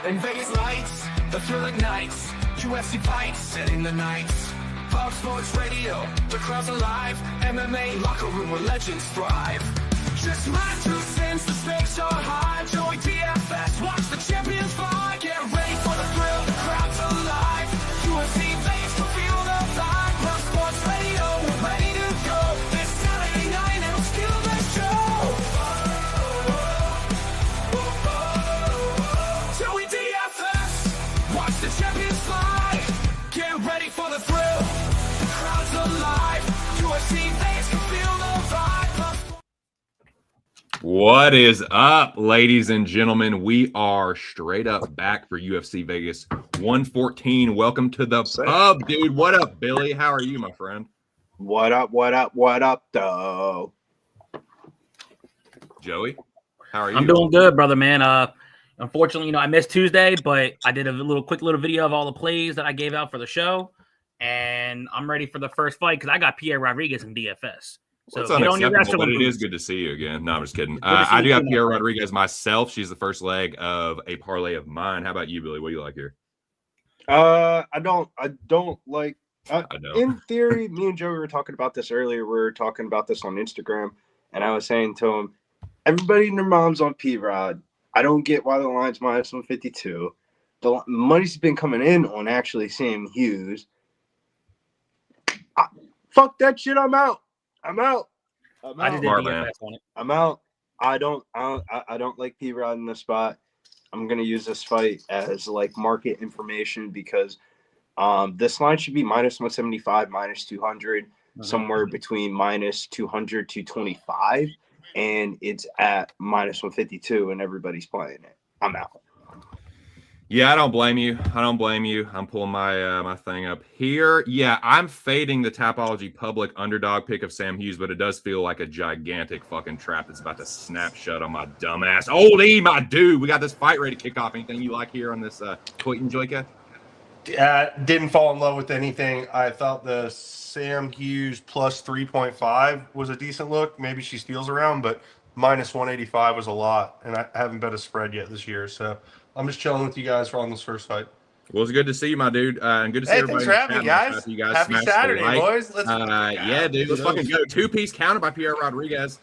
In Vegas lights, the thrilling nights, UFC fights, setting the nights. Fox Sports Radio, the crowd's alive. MMA locker room where legends thrive. Just my 2 cents, the stakes are high. Joey DFS, watch the champions fly. Get ready for the thrill, the crowd's alive. UFC Vegas will feel the vibe. Fox Sports Radio, we're ready to go. This Saturday night, it'll steal the show. Joey DFS, watch the champions fly. Get ready for the thrill, the crowd's alive. UFC Vegas can feel the vibe. What is up, ladies and gentlemen? We are straight up back for UFC Vegas 114. Welcome to the pub, dude. What up, Billy? How are you, my friend? What up, what up, what up, though? Joey, how are you? I'm doing good, brother, man. Unfortunately, I missed Tuesday, but I did a quick little video of all the plays that I gave out for the show, and I'm ready for the first fight because I got Pierre Rodriguez in DFS. So it's unacceptable, but it is good to see you again. No, I'm just kidding. I do have Pierre Rodriguez myself. She's the first leg of a parlay of mine. How about you, Billy? What do you like here? I don't like. I know. In theory, me and Joey were talking about this earlier. We were talking about this on Instagram, and I was saying to him, everybody and their mom's on P-Rod. I don't get why the line's minus 152. The money's been coming in on actually Sam Hughes. Fuck that shit. I'm out. I'm out. I just did DFS on it. I'm out. I don't like P-Rod in this spot. I'm gonna use this fight as like market information because this line should be minus 175, minus 200, somewhere between minus 200 to 225, and it's at minus 152, and everybody's playing it. I'm out. Yeah, I don't blame you. I'm pulling my my thing up here. Yeah, I'm fading the Tapology public underdog pick of Sam Hughes, but it does feel like a gigantic fucking trap that's about to snap shut on my dumbass. Old E, my dude. We got this fight ready to kick off. Anything you like here on this Toyton Joyka? Didn't fall in love with anything. I thought the Sam Hughes plus 3.5 was a decent look. Maybe she steals around, but minus 185 was a lot, and I haven't bet a spread yet this year, so I'm just chilling with you guys for on this first fight. Well, it's good to see you, my dude, and good to see everybody. Thanks for having me, guys. You guys Happy Saturday, boys. Let's yeah, dude. Let's fucking go. 2-piece counter by Pierre Rodriguez.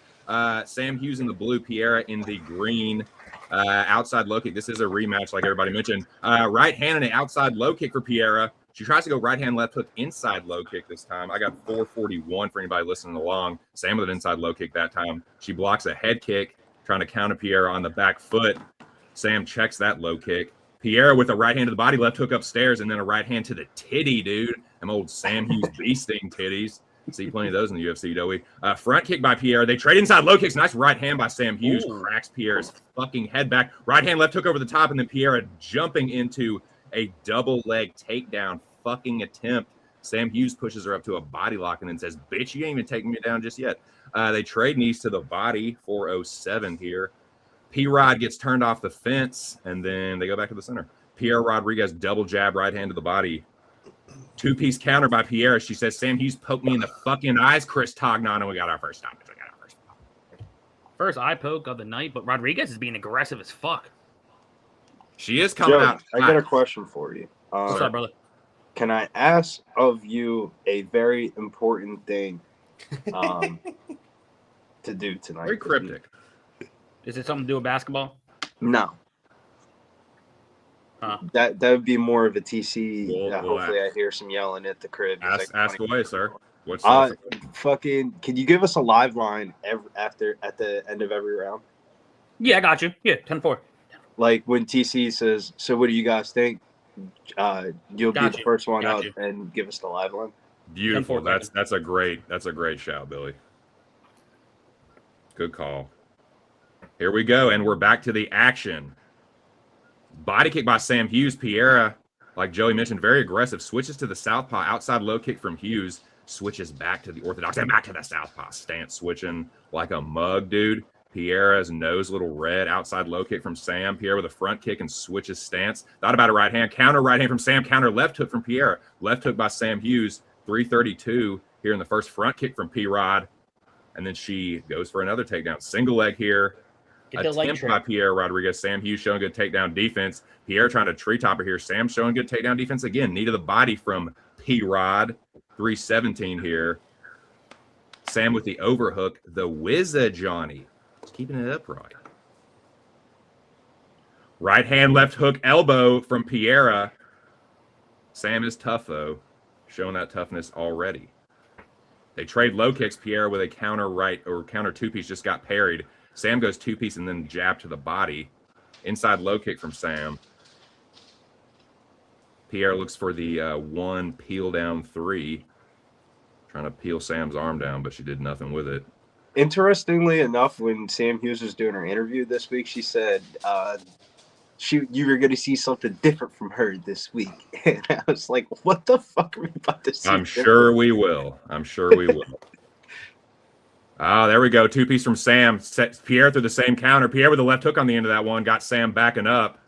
Sam Hughes in the blue, Pierre in the green. Outside low kick. This is a rematch, like everybody mentioned. Right hand and an outside low kick for Pierre. She tries to go right hand, left hook, inside low kick this time. I got 441 for anybody listening along. Sam with an inside low kick that time. She blocks a head kick, trying to counter Pierre on the back foot. Sam checks that low kick. Pierre with a right hand to the body, left hook upstairs, and then a right hand to the titty, dude. Them old Sam Hughes beasting titties. See plenty of those in the UFC, don't we? Front kick by Pierre. They trade inside low kicks. Nice right hand by Sam Hughes. Ooh. Cracks Pierre's fucking head back. Right hand, left hook over the top, and then Pierre jumping into a double leg takedown fucking attempt. Sam Hughes pushes her up to a body lock and then says, bitch, you ain't even taking me down just yet. They trade knees to the body, 407 here. P-Rod gets turned off the fence, and then they go back to the center. Pierre Rodriguez double jab right hand to the body. 2-piece counter by Pierre. She says, Sam Hughes poked me in the fucking eyes, Chris Tognon, and we got our first stoppage. First eye poke of the night, but Rodriguez is being aggressive as fuck. She is coming out. I got a question for you. What's up, brother? Can I ask of you a very important thing to do tonight? Very cryptic. Is it something to do with basketball? No. That would be more of a TC. Hopefully, I hear some yelling at the crib. Ask away, sir. What's fucking? Can you give us a live line at the end of every round? Yeah, I got you. Yeah, 10-4. Like when TC says, "So, what do you guys think?" You'll be the first one up and give us the live line. Beautiful. That's a great shout, Billy. Good call. Here we go, and we're back to the action. Body kick by Sam Hughes. Pierre, like Joey mentioned, very aggressive. Switches to the southpaw. Outside low kick from Hughes. Switches back to the orthodox and back to the southpaw stance. Switching like a mug, dude. Pierre's nose, little red. Outside low kick from Sam. Pierre with a front kick and switches stance. Thought about a right hand. Counter right hand from Sam. Counter left hook from Pierre. Left hook by Sam Hughes. 332 here in the first front kick from P-Rod. And then she goes for another takedown. Single leg here. Get the leg Attempt by trick. Pierre Rodriguez. Sam Hughes showing good takedown defense. Pierre trying to tree topper here. Sam showing good takedown defense again. Knee to the body from P-Rod. 317 here. Sam with the overhook. The Wizard Johnny. He's keeping it upright. Right hand, left hook, elbow from Pierre. Sam is tough, though. Showing that toughness already. They trade low kicks. Pierre with a counter right or counter two-piece just got parried. Sam goes two-piece and then jab to the body. Inside low kick from Sam. Pierre looks for the one peel down three. Trying to peel Sam's arm down, but she did nothing with it. Interestingly enough, when Sam Hughes was doing her interview this week, she said you were going to see something different from her this week. And I was like, what the fuck are we about to see? I'm sure we will. I'm sure we will. Oh, there we go. Two-piece from Sam. Set Pierre through the same counter. Pierre with the left hook on the end of that one. Got Sam backing up.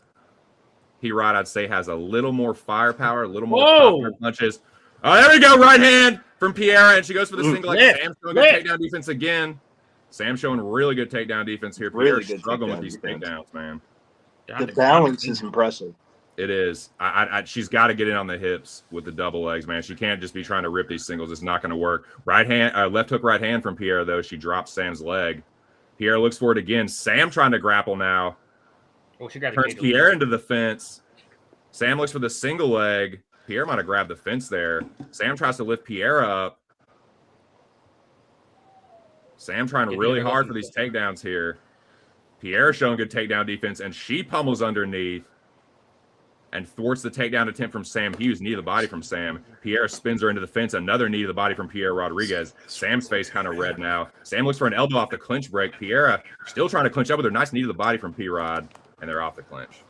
P-Rod, I'd say, has a little more firepower, a little more punches. Oh, there we go. Right hand from Pierre, and she goes for the single leg. Sam's showing good takedown defense again. Sam showing really good takedown defense here. Pierre Really good struggling with takedown these defense. takedowns, man. The balance is impressive. It is. She's got to get in on the hips with the double legs, man. She can't just be trying to rip these singles. It's not going to work. Right hand, left hook, right hand from Pierre, though. She drops Sam's leg. Pierre looks for it again. Sam trying to grapple now. Oh, she got Turns Pierre into the fence. Sam looks for the single leg. Pierre might have grabbed the fence there. Sam tries to lift Pierre up. Sam trying really hard for these takedowns here. Pierre showing good takedown defense, and she pummels underneath and thwarts the takedown attempt from Sam Hughes. Knee to the body from Sam. Pierre spins her into the fence. Another knee to the body from Pierre Rodriguez. Sam's face kind of red now. Sam looks for an elbow off the clinch break. Pierre still trying to clinch up with her. Nice knee to the body from P-Rod, and they're off the clinch.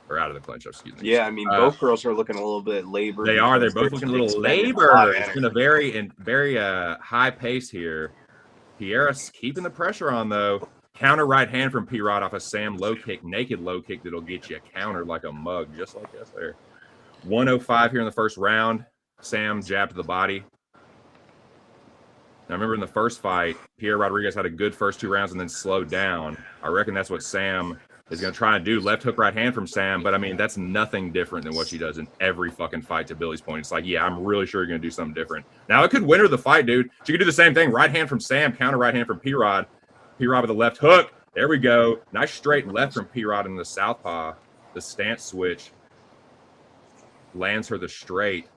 Or out of the clinch, excuse me. Yeah, I mean, both girls are looking a little bit labored. They are. They're both looking a little labored. It's been a very high pace here. Pierre's keeping the pressure on, though. Counter right hand from P-Rod off a Sam low kick, naked low kick that'll get you countered like a mug, just like us there. 105 here in the first round. Sam jab to the body. Now, remember in the first fight, Pierre Rodriguez had a good first 2 rounds and then slowed down. I reckon that's what Sam is going to try and do. Left hook, right hand from Sam. But, I mean, that's nothing different than what she does in every fucking fight, to Billy's point. It's like, yeah, I'm really sure you're going to do something different. Now, it could win her the fight, dude. She could do the same thing. Right hand from Sam, counter right hand from P-Rod. P-Rod with the left hook. There we go. Nice straight left from P-Rod in the southpaw. The stance switch lands her the straight,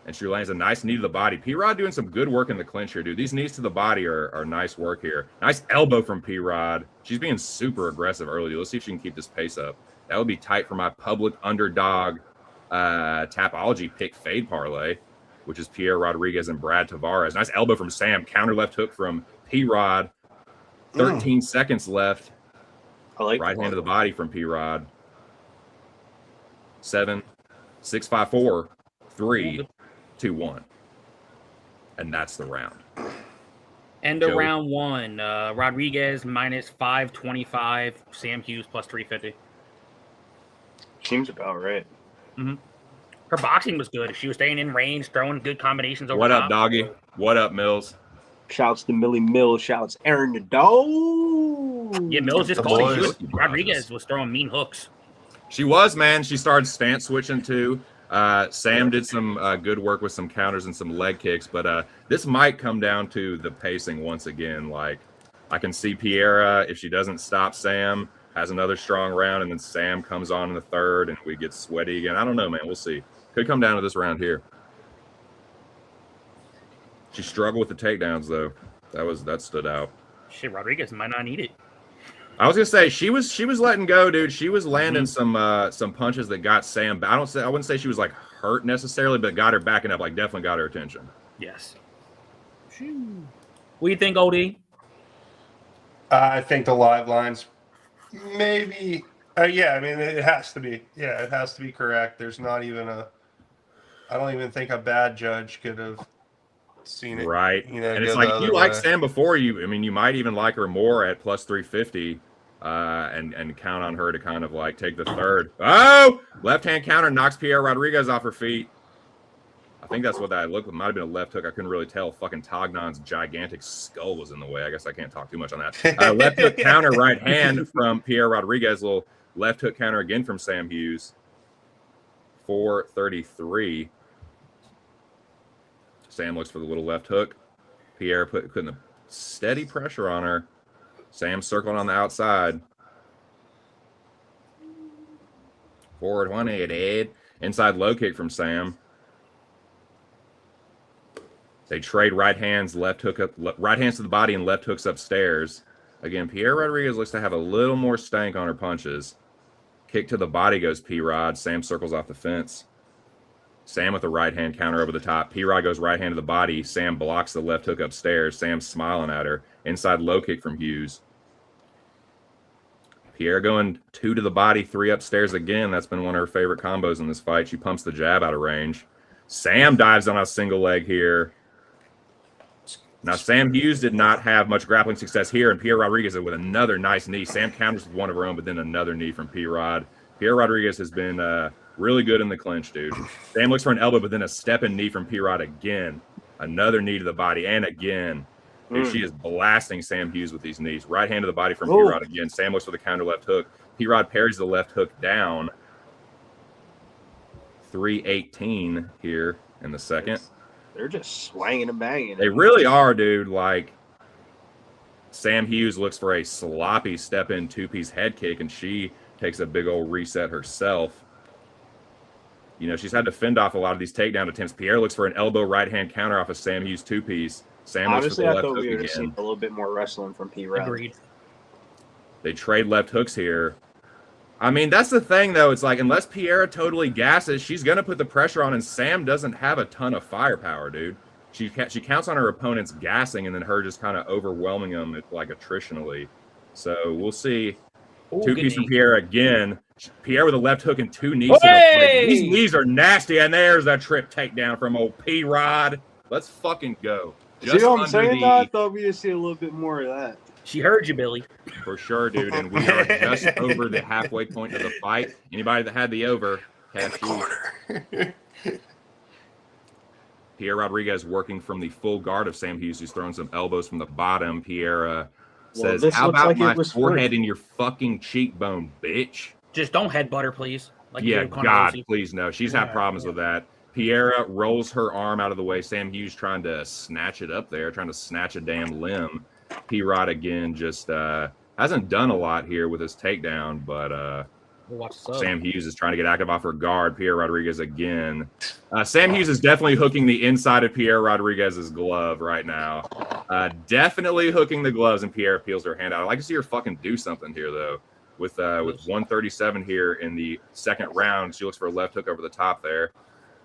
and she lands a nice knee to the body. P-Rod doing some good work in the clinch here, dude. These knees to the body are nice work here. Nice elbow from P-Rod. She's being super aggressive early. Let's see if she can keep this pace up. That would be tight for my public underdog Tapology pick fade parlay, which is Pierre Rodriguez and Brad Tavares. Nice elbow from Sam. Counter left hook from P-Rod. 13 seconds left. I like right hand to the body from P-Rod. 7, 6, 5, 4, 3, 2, 1. And that's the round. End of round one. Rodriguez minus 525. Sam Hughes plus 350. Seems about right. Mm-hmm. Her boxing was good. She was staying in range, throwing good combinations over What top. up, doggy? What up, Mills? Shouts to Millie Mills. Shouts Aaron the Dog. Yeah, Mills just called it. Rodriguez was throwing mean hooks. She was, man. She started stance switching too. Sam did some good work with some counters and some leg kicks, but this might come down to the pacing once again. Like, I can see Pierre, if she doesn't stop Sam, has another strong round, and then Sam comes on in the third, and we get sweaty again. I don't know, man. We'll see. Could come down to this round here. She struggled with the takedowns, though. That stood out. Shit, Rodriguez might not need it. I was gonna say she was letting go, dude. She was landing some punches that got Sam. I wouldn't say she was like hurt necessarily, but got her backing up. Like, definitely got her attention. Yes. What do you think, OD? I think the live lines maybe. Yeah, I mean it has to be. Yeah, it has to be correct. There's not even a. I don't even think a bad judge could have seen it. Right. You know, and it's like, if you like Sam before, you might even like her more at plus 350 and count on her to kind of like take the third. Oh, left hand counter knocks Pierre Rodriguez off her feet. I think that's what that looked. It might have been a left hook. I couldn't really tell. Fucking Tognon's gigantic skull was in the way. I guess I can't talk too much on that. Left hook counter, right hand from Pierre Rodriguez. Little left hook counter again from Sam Hughes. 433. Sam looks for the little left hook. Pierre putting the steady pressure on her. Sam circling on the outside. Forward 180. Inside low kick from Sam. They trade right hands, left hook up, right hands to the body and left hooks upstairs. Again, Pierre Rodriguez looks to have a little more stank on her punches. Kick to the body goes P-Rod. Sam circles off the fence. Sam with the right hand counter over the top. P-Rod goes right hand to the body. Sam blocks the left hook upstairs. Sam's smiling at her. Inside low kick from Hughes. Pierre going 2 to the body, 3 upstairs again. That's been one of her favorite combos in this fight. She pumps the jab out of range. Sam dives on a single leg here. Now, Sam Hughes did not have much grappling success here, and Pierre Rodriguez with another nice knee. Sam counters with one of her own, but then another knee from P-Rod. Pierre Rodriguez has been really good in the clinch, dude. Sam looks for an elbow, but then a step-in knee from P-Rod again. Another knee to the body, and again. Dude, she is blasting Sam Hughes with these knees. Right hand to the body from P-Rod again. Sam looks for the counter left hook. P-Rod parries the left hook down. 3:18 here in the second. They're just swinging and banging. They really are, dude. Like, Sam Hughes looks for a sloppy step-in 2-piece head kick, and she takes a big old reset herself. You know, she's had to fend off a lot of these takedown attempts. Pierre looks for an elbow right-hand counter off of Sam Hughes 2-piece. Sam Honestly, looks I for the thought left we hook were going to see again. a little bit more wrestling from P-Rod. Agreed. They trade left hooks here. I mean, that's the thing, though. It's like, unless Pierre totally gasses, she's going to put the pressure on, and Sam doesn't have a ton of firepower, dude. She counts on her opponents gassing and then her just kind of overwhelming them, like, attritionally. So we'll see. Ooh, 2-piece from knee. Pierre again. Pierre with a left hook and 2 knees. Hey! These knees are nasty, and there's that trip takedown from old P-Rod. Let's fucking go. See what I'm under saying? the- I thought we would see a little bit more of that. She heard you, Billy. For sure, dude. And we are just over the halfway point of the fight. Anybody that had the over, cash you. Pierre Rodriguez working from the full guard of Sam Hughes, who's throwing some elbows from the bottom. Pierre says, this how looks about like it my was forehead free. in your fucking cheekbone, bitch? Just don't headbutt her, please. Like you Yeah, did with God, Conor please no. She's had problems with that. Pierre rolls her arm out of the way. Sam Hughes trying to snatch it up there, trying to snatch a damn limb. P-Rod again just hasn't done a lot here with his takedown, but We'll watch this up. Sam Hughes is trying to get active off her guard. Pierre Rodriguez again. Sam Hughes is definitely hooking the inside of Pierre Rodriguez's glove right now. Definitely hooking the gloves, and Pierre peels her hand out. I'd like to see her fucking do something here, though. With 137 here in the second round, she looks for a left hook over the top there.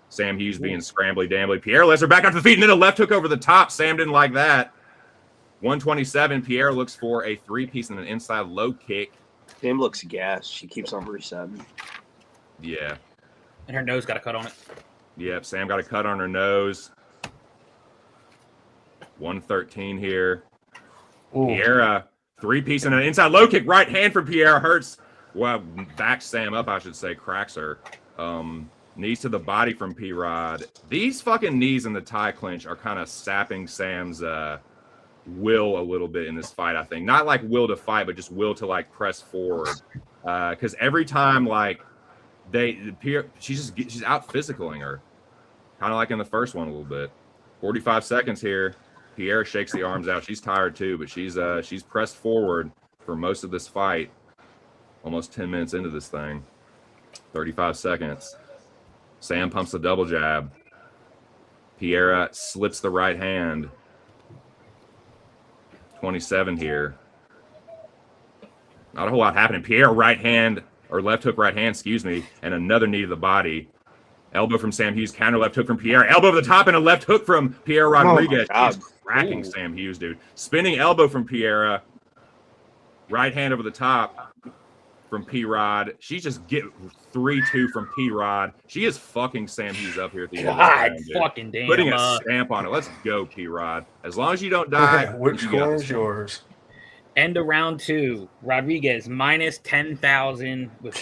Sam Hughes being scrambly-dambly. Pierre lets her back off the feet, and then a left hook over the top. Sam didn't like that. 127, Pierre looks for a 3-piece and an inside low kick. Sam looks gassed. She keeps on resetting. Yeah. And her nose got a cut on it. Yep, Sam got a cut on her nose. 113 here. Ooh. Pierre, 3-piece and an inside low kick. Right hand for Pierre hurts. Well, backs Sam up, I should say. Cracks her. Knees to the body from P-Rod. These fucking knees in the tie clinch are kind of sapping Sam's will a little bit in this fight, I think. Not like will to fight, but just will to like press forward. Because every time like she's out physicaling her. Kind of like in the first one a little bit. 45 seconds here. Pierre shakes the arms out. She's tired too, but she's pressed forward for most of this fight. Almost 10 minutes into this thing. 35 seconds. Sam pumps the double jab. Pierre slips the right hand. 27 here. Not a whole lot happening. Pierre right hand, or left hook right hand, excuse me, and another knee to the body. Elbow from Sam Hughes, counter left hook from Pierre. Elbow over the top and a left hook from Pierre Rodriguez. God. He's cracking Sam Hughes, dude. Spinning elbow from Pierre. Right hand over the top from P-Rod. She just get 3-2 from P-Rod. She is fucking Sam Hughes up here at the end of this God round, dude. fucking damn. Putting a stamp on it. Let's go, P-Rod. As long as you don't die. Which you got score this is one. yours? End of round 2. Rodriguez minus 10,000 with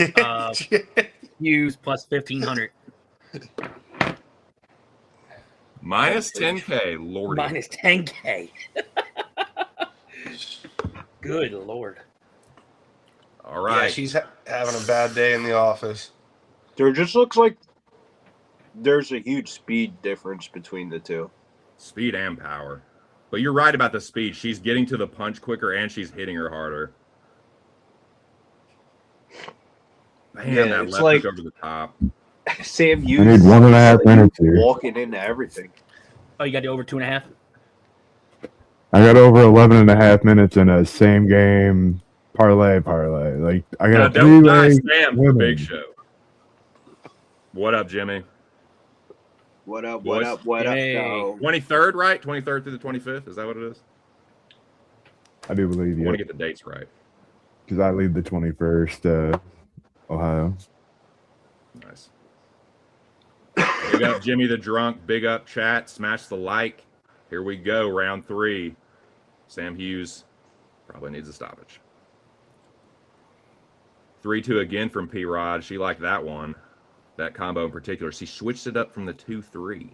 Hughes plus 1,500. Minus 10K, Lordy. Minus 10K. Good Lord. All right. Yeah, she's having a bad day in the office. There just looks like there's a huge speed difference between the two. Speed and power. But you're right about the speed. She's getting to the punch quicker and she's hitting her harder. Man, Yeah, that it's left like- hook over the top. Sam Hughes. I need 1.5 minutes here. Walking into everything. Oh, you got the over 2.5? I got over 11.5 minutes in a same game parlay. Like I got a Don't die, three-way Sam, for winning. Big Show. What up, Jimmy? What up? Boys. What up? What up? Hey. No. 23rd, right? 23rd through the 25th. Is that what it is? I do believe I you want to get the dates right. because I leave the 21st, Ohio. Nice. Big up, Jimmy the Drunk. Big up, chat. Smash the like. Here we go. Round 3. Sam Hughes probably needs a stoppage. 3-2 again from P-Rod. She liked that one. That combo in particular. She switched it up from the 2-3,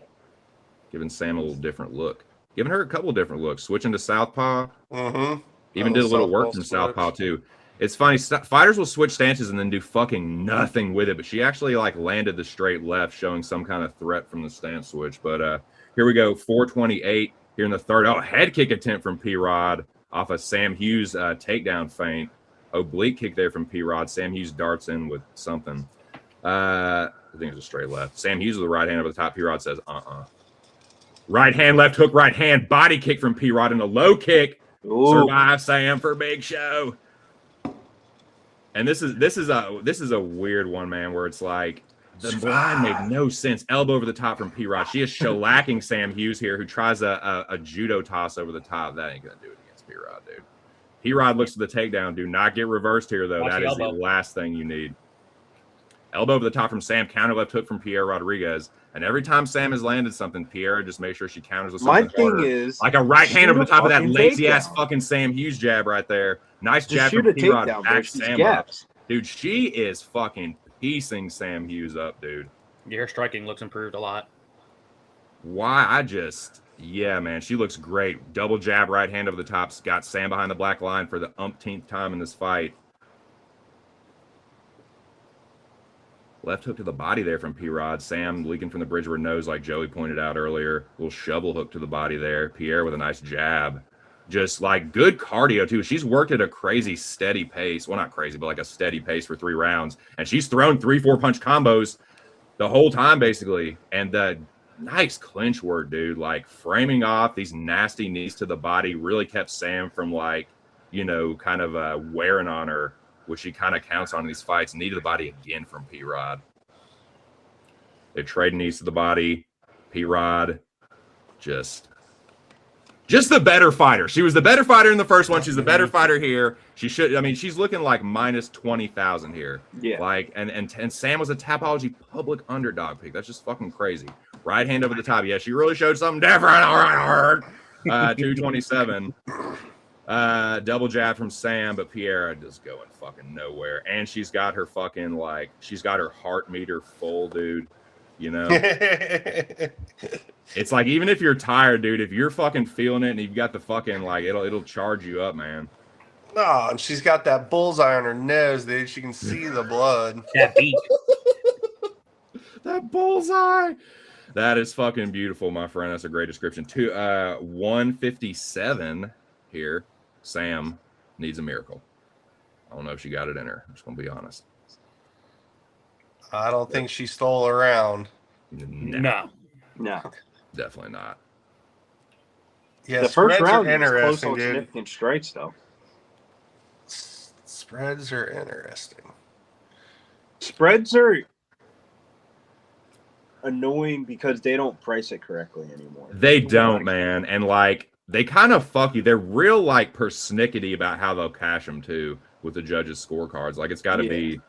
giving Sam a little different look. Giving her a couple of different looks. Switching to southpaw. Mm-hmm. Even did a little work from southpaw too. It's funny. Fighters will switch stances and then do fucking nothing with it. But she actually like landed the straight left, showing some kind of threat from the stance switch. But here we go. 428 here in the third. Oh, head kick attempt from P-Rod off a Sam Hughes takedown feint. Oblique kick there from P-Rod. Sam Hughes darts in with something. I think it's a straight left. Sam Hughes with the right hand over the top. P-Rod says, Right hand, left hook, right hand. Body kick from P-Rod and a low kick. Ooh. Survive Sam for Big Show. And this is a weird one, man, where it's like the line made no sense. Elbow over the top from P-Rod. She is shellacking Sam Hughes here, who tries a judo toss over the top. That ain't gonna do it against P-Rod, dude. P-Rod looks for the takedown. Do not get reversed here, though. Watch That the is the elbow. last thing you need. Elbow over the top from Sam. Counter left hook from Pierre Rodriguez. And every time Sam has landed something, Pierre just makes sure she counters with My something thing harder. is, Like a right hand over the top of that fucking lazy ass takedown. fucking Sam Hughes jab right there. Nice just jab shoot from a P-Rod. takedown, Back bro. She's Sam up. gaps. Dude, she is fucking piecing Sam Hughes up, dude. Yeah, her striking looks improved a lot. Yeah, man, she looks great. Double jab, right hand over the top. Got Sam behind the black line for the umpteenth time in this fight. Left hook to the body there from P-Rod. Sam leaking from the bridge of her nose, like Joey pointed out earlier. Little shovel hook to the body there. Pierre with a nice jab. Just like good cardio, too. She's worked at a crazy steady pace. Well, not crazy, but like a steady pace for 3 rounds. And she's thrown 3-4 punch combos the whole time, basically. And the nice clinch work, dude. Like framing off these nasty knees to the body really kept Sam from like, kind of wearing on her, which she kind of counts on in these fights. Knee to the body again from P-Rod. They trade knees to the body. P-Rod just the better fighter. She was the better fighter in the first one. She's the better fighter here. She's looking like minus 20,000 here. Yeah. Like, and Sam was a Tapology public underdog pick. That's just fucking crazy. Right hand over the top. Yeah, she really showed something different. All right, 227. Double jab from Sam, but Pierre just going fucking nowhere. And she's got her fucking she's got her heart meter full, dude. It's like, even if you're tired, dude, if you're fucking feeling it and you've got the fucking it'll charge you up, man. No, and she's got that bullseye on her nose, dude. She can see the blood. That beat. That bullseye. That is fucking beautiful, my friend. That's a great description. 157 here. Sam needs a miracle. I don't know if she got it in her. I'm just gonna be honest. I don't think she stole around. No. No. Definitely not. Yeah, The first spreads are round was close interesting, on dude. significant strikes, though. Spreads are interesting. Spreads are annoying because they don't price it correctly anymore. They don't, man. And they kind of fuck you. They're real persnickety about how they'll cash them too with the judges' scorecards. Like, it's got to be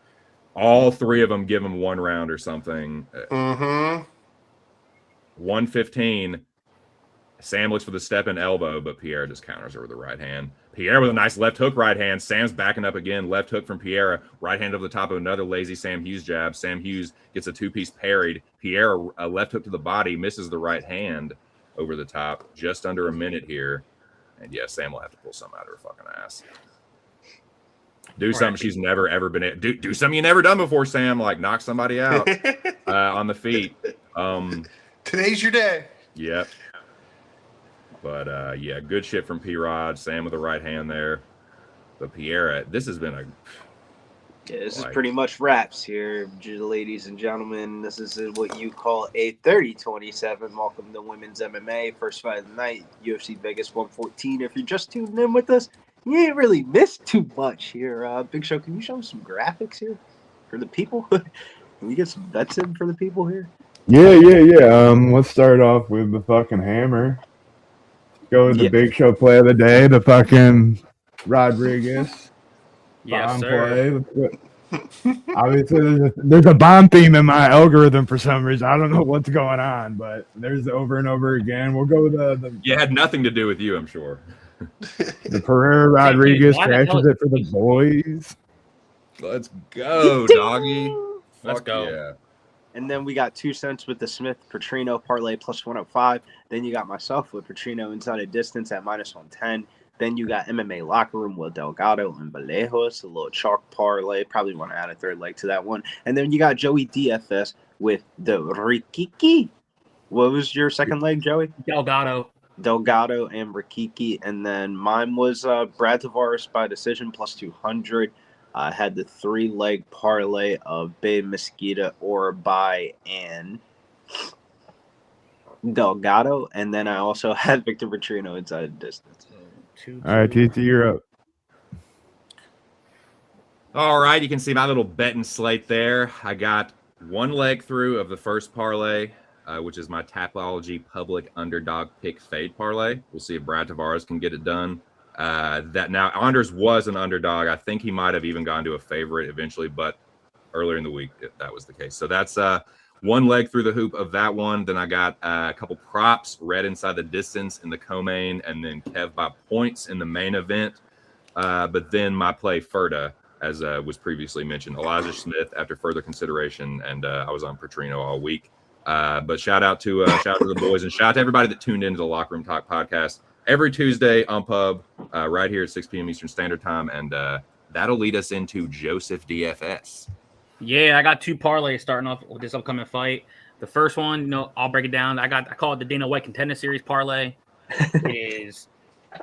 all 3 of them give them 1 round or something. Mm-hmm. 115. Sam looks for the step and elbow, but Pierre just counters her with the right hand. Pierre with a nice left hook right hand. Sam's backing up again. Left hook from Pierre. Right hand over the top of another lazy Sam Hughes jab. Sam Hughes gets a two-piece parried. Pierre, a left hook to the body, misses the right hand over the top. Just under a minute here. And yeah, Sam will have to pull something out of her fucking ass. Do something she's never, ever been. Do something you never done before, Sam. Like knock somebody out on the feet. Today's your day. Yep. But yeah, good shit from P-Rod. Sam with the right hand there. But Pierre, this has been a... Yeah, this is pretty much wraps here, ladies and gentlemen. This is what you call a 30-27. Welcome to Women's MMA. First fight of the night, UFC Vegas 114. If you're just tuning in with us, you ain't really missed too much here. Big Show, can you show some graphics here for the people? Can we get some bets in for the people here? Yeah. Let's start off with the fucking hammer. Go with the Big Show play of the day, the fucking Rodriguez. Yes, sir. Play. Obviously, there's a bomb theme in my algorithm for some reason. I don't know what's going on, but there's over and over again. We'll go with the it had nothing to do with you, I'm sure. The Pereira Rodriguez catches it for the boys. Let's go, doggy. Let's go. Yeah. And then we got 2 cents with the Smith Patrino parlay plus 105. Then you got myself with Patrino inside a distance at minus 110. Then you got MMA Locker Room with Delgado and Vallejos, a little chalk parlay. Probably want to add a third leg to that one. And then you got Joey DFS with the Rahiki. What was your second leg, Joey? Delgado and Rahiki. And then mine was Brad Tavares by decision plus 200. I had the 3-leg parlay of Babe Mesquita, Orbi, and Delgado. And then I also had Vitor Petrino inside a distance. All right, TT, you're up. All right, you can see my little betting slate there. I got 1 leg through of the first parlay, which is my Tapology Public Underdog Pick Fade parlay. We'll see if Brad Tavares can get it done. That now Anders was an underdog. I think he might have even gone to a favorite eventually, but earlier in the week that was the case. So that's 1 leg through the hoop of that one. Then I got a couple props, Red inside the distance in the co-main, and then Kev by points in the main event. But then my play Ferda, as was previously mentioned, Elijah Smith after further consideration, and I was on Patrino all week. But shout out to the boys, and shout out to everybody that tuned into the Locker Room Talk podcast every Tuesday on Pub, right here at 6 p.m. Eastern Standard Time, and that'll lead us into Joseph DFS. Yeah, I got 2 parlays starting off with this upcoming fight. The first one, I'll break it down. I call it the Dana White Contender Series parlay. I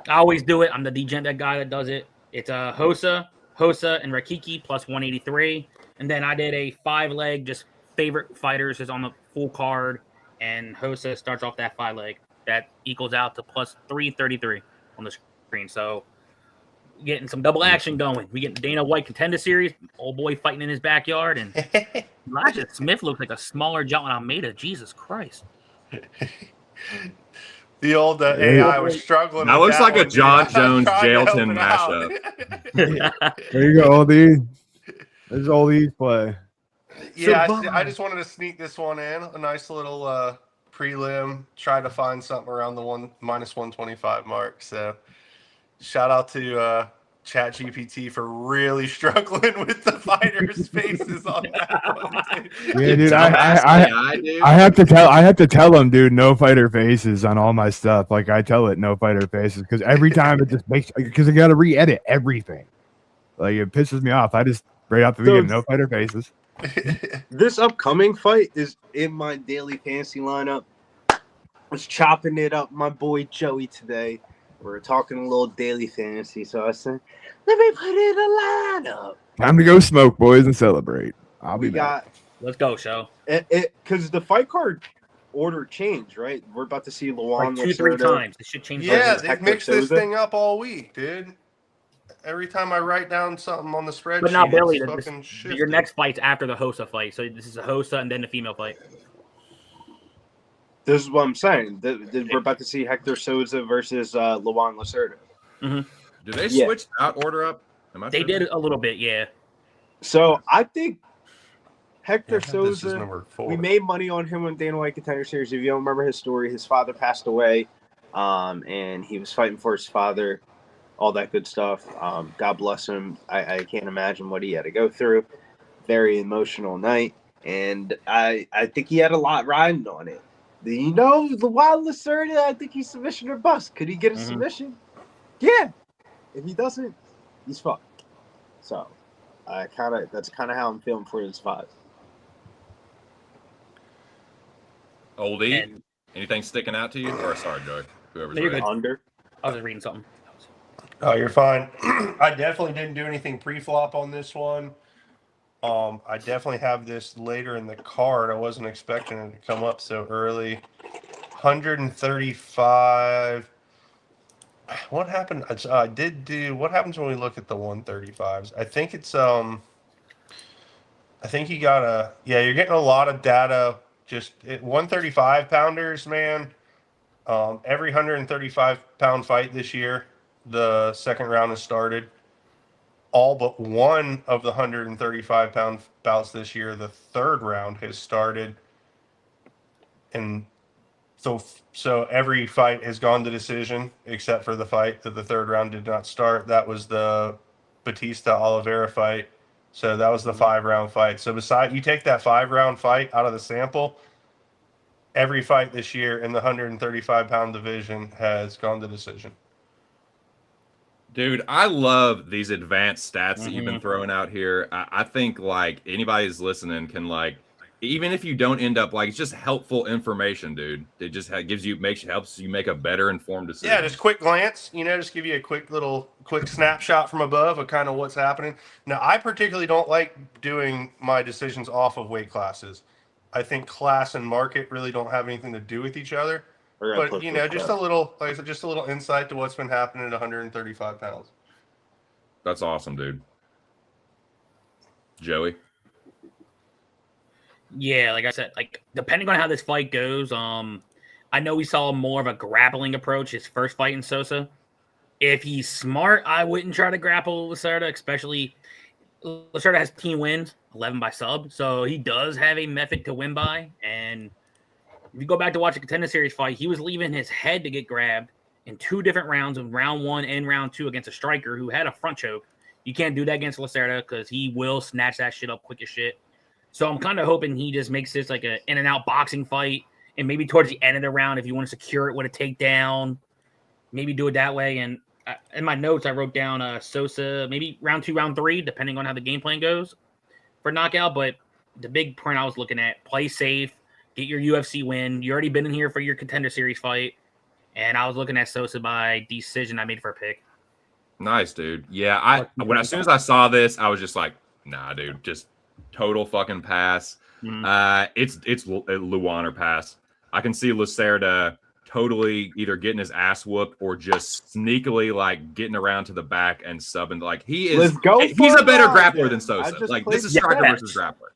always do it. I'm the degen guy that does it. It's Sosa, and Rahiki plus 183, and then I did a 5-leg just favorite fighters is on the full card, and Sosa starts off that 5-leg. That equals out to plus 333 on the screen. So getting some double action going. We get the Dana White Contender Series, old boy fighting in his backyard, and Elijah Smith looks like a smaller John Almeida. Jesus Christ. The old AI was struggling. That looks like a John Jones Jailton mashup. There you go, all these. There's all these play. Yeah, I just wanted to sneak this one in. A nice little prelim. Try to find something around the minus 125 mark. So shout out to ChatGPT for really struggling with the fighters' faces on that one. Yeah, dude, I have to tell them, dude, no fighter faces on all my stuff. Like I tell it, no fighter faces, because every time it just makes, because I got to re-edit everything. Like it pisses me off. I just right out the beginning, no fighter faces. This upcoming fight is in my daily fantasy lineup. I was chopping it up, my boy Joey today. We're talking a little daily fantasy, so I said, let me put in a lineup. Time to go smoke, boys, and celebrate. I'll be back. Let's go, show. Because the fight card order changed, right? We're about to see Luan like 2-3 times. It should change. Yeah, they've mixed this thing up all week, dude. Every time I write down something on the spreadsheet, but not Billy. Your next fight's after the Sosa fight, so this is a Sosa and then the female fight. This is what I'm saying. We're about to see Hector Sosa versus Luan Lacerda. Mm-hmm. Did they switch that order up? They did a little bit, yeah. So I think Hector Sosa, this is number 4. We made money on him on Dana White Contender Series. If you don't remember his story, his father passed away, and he was fighting for his father. all that good stuff. God bless him. I can't imagine what he had to go through. Very emotional night, and I think he had a lot riding on it. You know, the Wild Lacerda, I think he's submission or bust. Could he get a submission? Yeah. If he doesn't, he's fucked. So, that's kind of how I'm feeling for this fight. Oldie, anything sticking out to you? Or sorry, Joey, whoever's You're ready. good. Under. I was just reading something. Oh, you're fine. I definitely didn't do anything pre-flop on this one. I definitely have this later in the card. I wasn't expecting it to come up so early. 135. What happened? I did do. What happens when we look at the 135s? I think it's I think you gotta. Yeah, you're getting a lot of data. Just 135 pounders, man. Every 135 pound fight this year, the second round has started. All but one of the 135 pound bouts this year, the third round has started. And so every fight has gone to decision except for the fight that the third round did not start. That was the Batista Oliveira fight. So that was the 5-round fight. So you take that 5-round fight out of the sample, every fight this year in the 135 pound division has gone to decision. Dude, I love these advanced stats that you've been throwing out here. I think like anybody who's listening can like, even if you don't end up like, it's just helpful information, dude. It just helps you make a better informed decision. Yeah, just quick glance, just give you a quick snapshot from above of kind of what's happening. Now, I particularly don't like doing my decisions off of weight classes. I think class and market really don't have anything to do with each other. But just a little, like I said, just a little insight to what's been happening at 135 pounds. That's awesome, dude. Joey. Yeah, like I said, like depending on how this fight goes, I know we saw more of a grappling approach his first fight in Sosa. If he's smart, I wouldn't try to grapple Lacerda, especially Lacerda has 10 wins, 11 by sub, so he does have a method to win by. And if you go back to watch the Contender Series fight, he was leaving his head to get grabbed in 2 different rounds, in round 1 and round 2 against a striker who had a front choke. You can't do that against Lacerda because he will snatch that shit up quick as shit. So I'm kind of hoping he just makes this like an in-and-out boxing fight, and maybe towards the end of the round, if you want to secure it with a takedown, maybe do it that way. And in my notes, I wrote down Sosa, maybe round 2, round 3, depending on how the game plan goes for knockout. But the big point I was looking at, play safe, get your UFC win. You already been in here for your Contender Series fight. And I was looking at Sosa by decision. I made for a pick. Nice, dude. Yeah, as soon as I saw this, I was just like, nah, dude, just total fucking pass. It's Luan or pass. I can see Lacerda totally either getting his ass whooped or just sneakily like getting around to the back and subbing. Like he's a better grappler than Sosa. Like this is striker versus grappler.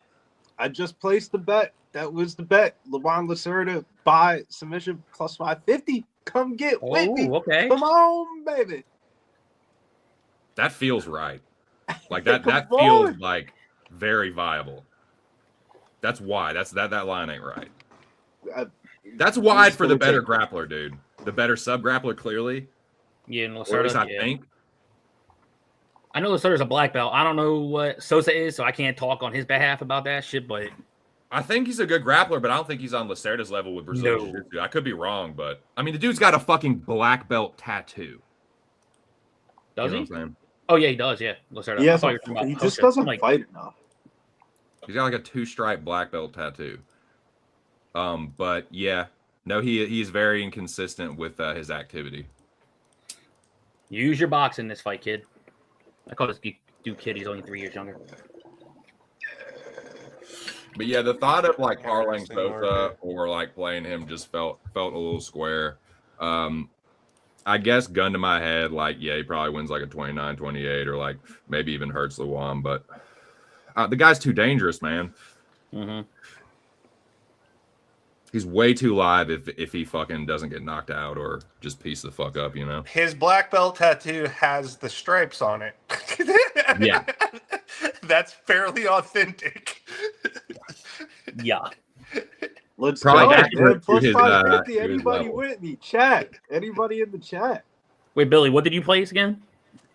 I just placed the bet. That was the bet. Luan Lacerda by submission plus 550. Come get with me. Okay. Come on, baby. That feels right. Like that feels like very viable. That's why. That line ain't right. That's wide for the better grappler, dude. The better sub grappler, clearly. Yeah, and Lacerda, or at least I think. I know Lacerda's a black belt. I don't know what Sosa is, so I can't talk on his behalf about that shit, but I think he's a good grappler, but I don't think he's on Lacerda's level with Brazilian Jiu-Jitsu. I could be wrong, but I mean, the dude's got a fucking black belt tattoo. Does he? Oh yeah, he does. Yeah, Lacerda. He just doesn't fight enough. He's got like a 2-stripe black belt tattoo. But yeah, no, he's very inconsistent with his activity. Use your box in this fight, kid. I call this dude kid. He's only 3 years younger. But yeah, the thought of like parlaying Sosa or like playing him just felt a little square. I guess gun to my head, like, yeah, he probably wins like a 29-28 or like maybe even hurts Luan, but the guy's too dangerous, man. He's way too live if he fucking doesn't get knocked out or just piece the fuck up, you know? His black belt tattoo has the stripes on it. Yeah. That's fairly authentic. Yeah. Let's probably go. Man. Plus his, 550. his Anybody level. with me? Chat. Anybody in the chat? Wait, Billy, what did you place again?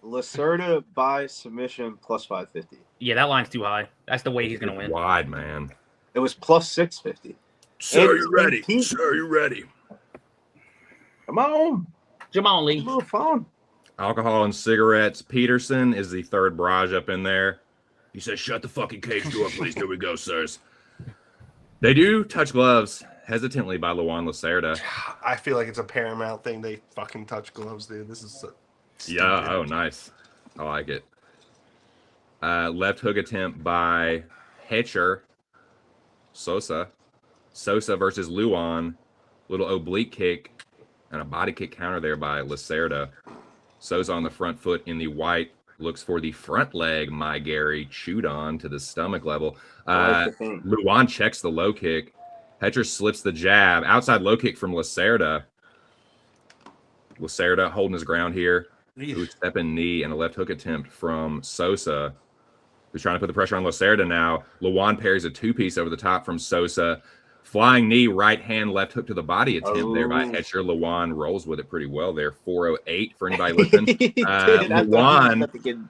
Lacerda by submission plus 550. Yeah, that line's too high. That's the way he's gonna win. Wide, man. It was plus 650. Sir, you ready? Sir, you ready? Come on. Jamal Lee. Move on. Alcohol and cigarettes. Peterson is the third barrage up in there. He says, shut the fucking cage door, please. Here we go, sirs. They do touch gloves hesitantly by Luan Lacerda. I feel like it's a paramount thing. They fucking touch gloves, dude. This is so Yeah, oh, nice. I like it. Left hook attempt by Hetcher. Sosa. Sosa versus Luan. Little oblique kick and a body kick counter there by Lacerda. Sosa on the front foot in the white. Looks for the front leg, my Gary. Chewed on to the stomach level. Luan checks the low kick. Hetcher slips the jab. Outside low kick from Lacerda. Lacerda holding his ground here. Ooh, stepping knee and a left hook attempt from Sosa, who's trying to put the pressure on Lacerda now. Luan parries a two-piece over the top from Sosa. Flying knee, right hand, left hook to the body attempt there by Hetcher. Luan rolls with it pretty well there. 408 for anybody listening. Luan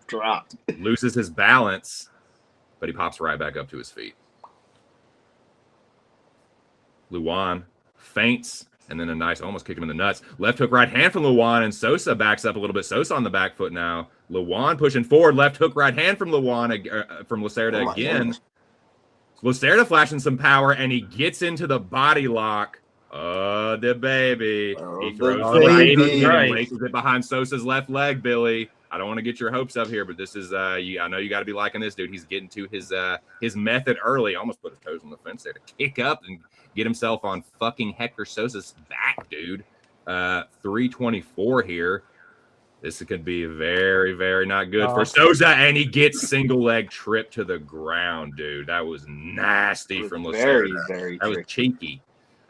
dropped. Loses his balance, but he pops right back up to his feet. Luan feints, and then a nice, almost kicked him in the nuts. Left hook right hand from Luan, and Sosa backs up a little bit. Sosa on the back foot now. Luan pushing forward. Left hook right hand from from Lacerda again. Lacerda flashing some power, and he gets into the body lock. Oh, the baby. He throws the right, places it behind Sosa's left leg, Billy. I don't want to get your hopes up here, but this is I know you got to be liking this, dude. He's getting to his method early. Almost put his toes on the fence there to kick up and get himself on fucking Hector Sosa's back, dude. 324 here. This could be very, very not good for Sosa, and he gets single leg trip to the ground, dude. That was nasty from Lacerda. Very, very that was cheeky.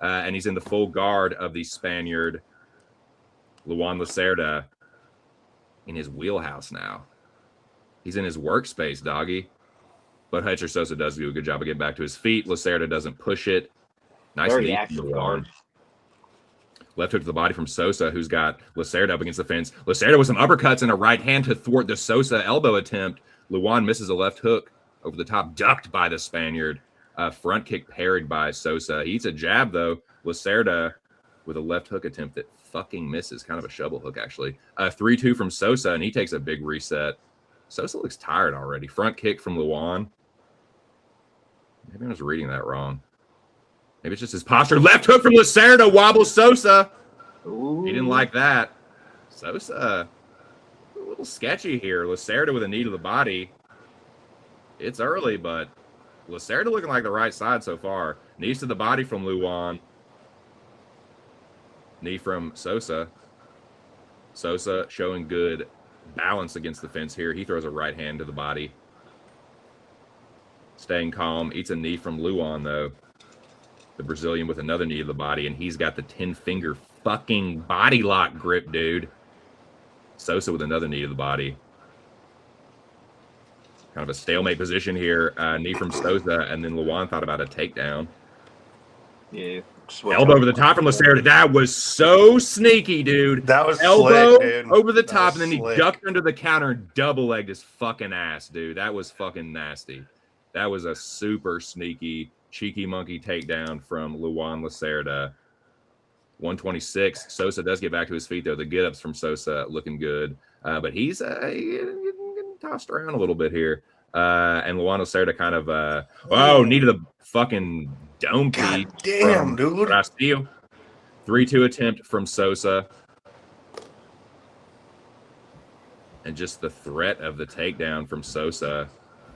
And he's in the full guard of the Spaniard, Luan Lacerda, in his wheelhouse now. He's in his workspace, doggy. But Hector Sosa does do a good job of getting back to his feet. Lacerda doesn't push it. Nice knee from Luan. Left hook to the body from Sosa, who's got Lacerda up against the fence. Lacerda with some uppercuts and a right hand to thwart the Sosa elbow attempt. Luan misses a left hook over the top, ducked by the Spaniard. Front kick parried by Sosa. He eats a jab, though. Lacerda with a left hook attempt that fucking misses. Kind of a shovel hook, actually. 3-2 from Sosa, and he takes a big reset. Sosa looks tired already. Front kick from Luan. Maybe I was reading that wrong. Maybe it's just his posture. Left hook from Lacerda wobbles Sosa. Ooh. He didn't like that. Sosa, a little sketchy here. Lacerda with a knee to the body. It's early, but Lacerda looking like the right side so far. Knees to the body from Luan. Knee from Sosa. Sosa showing good balance against the fence here. He throws a right hand to the body. Staying calm. Eats a knee from Luan, though. The Brazilian with another knee to the body, and he's got the 10-finger fucking body lock grip, dude. Sosa with another knee to the body. Kind of a stalemate position here. Knee from Sosa, and then Luan thought about a takedown. Yeah. Elbow over the top from Lacerda. That was so sneaky, dude. That was elbow slick, dude. Over the top, and then he ducked under the counter and double-legged his fucking ass, dude. That was fucking nasty. That was a super sneaky, cheeky monkey takedown from Luan Lacerda. 126. Sosa does get back to his feet, though. The get-ups from Sosa looking good. But he's getting tossed around a little bit here. And Luan Lacerda kind of, needed a fucking dome piece. Damn, dude. Castillo. 3-2 attempt from Sosa. And just the threat of the takedown from Sosa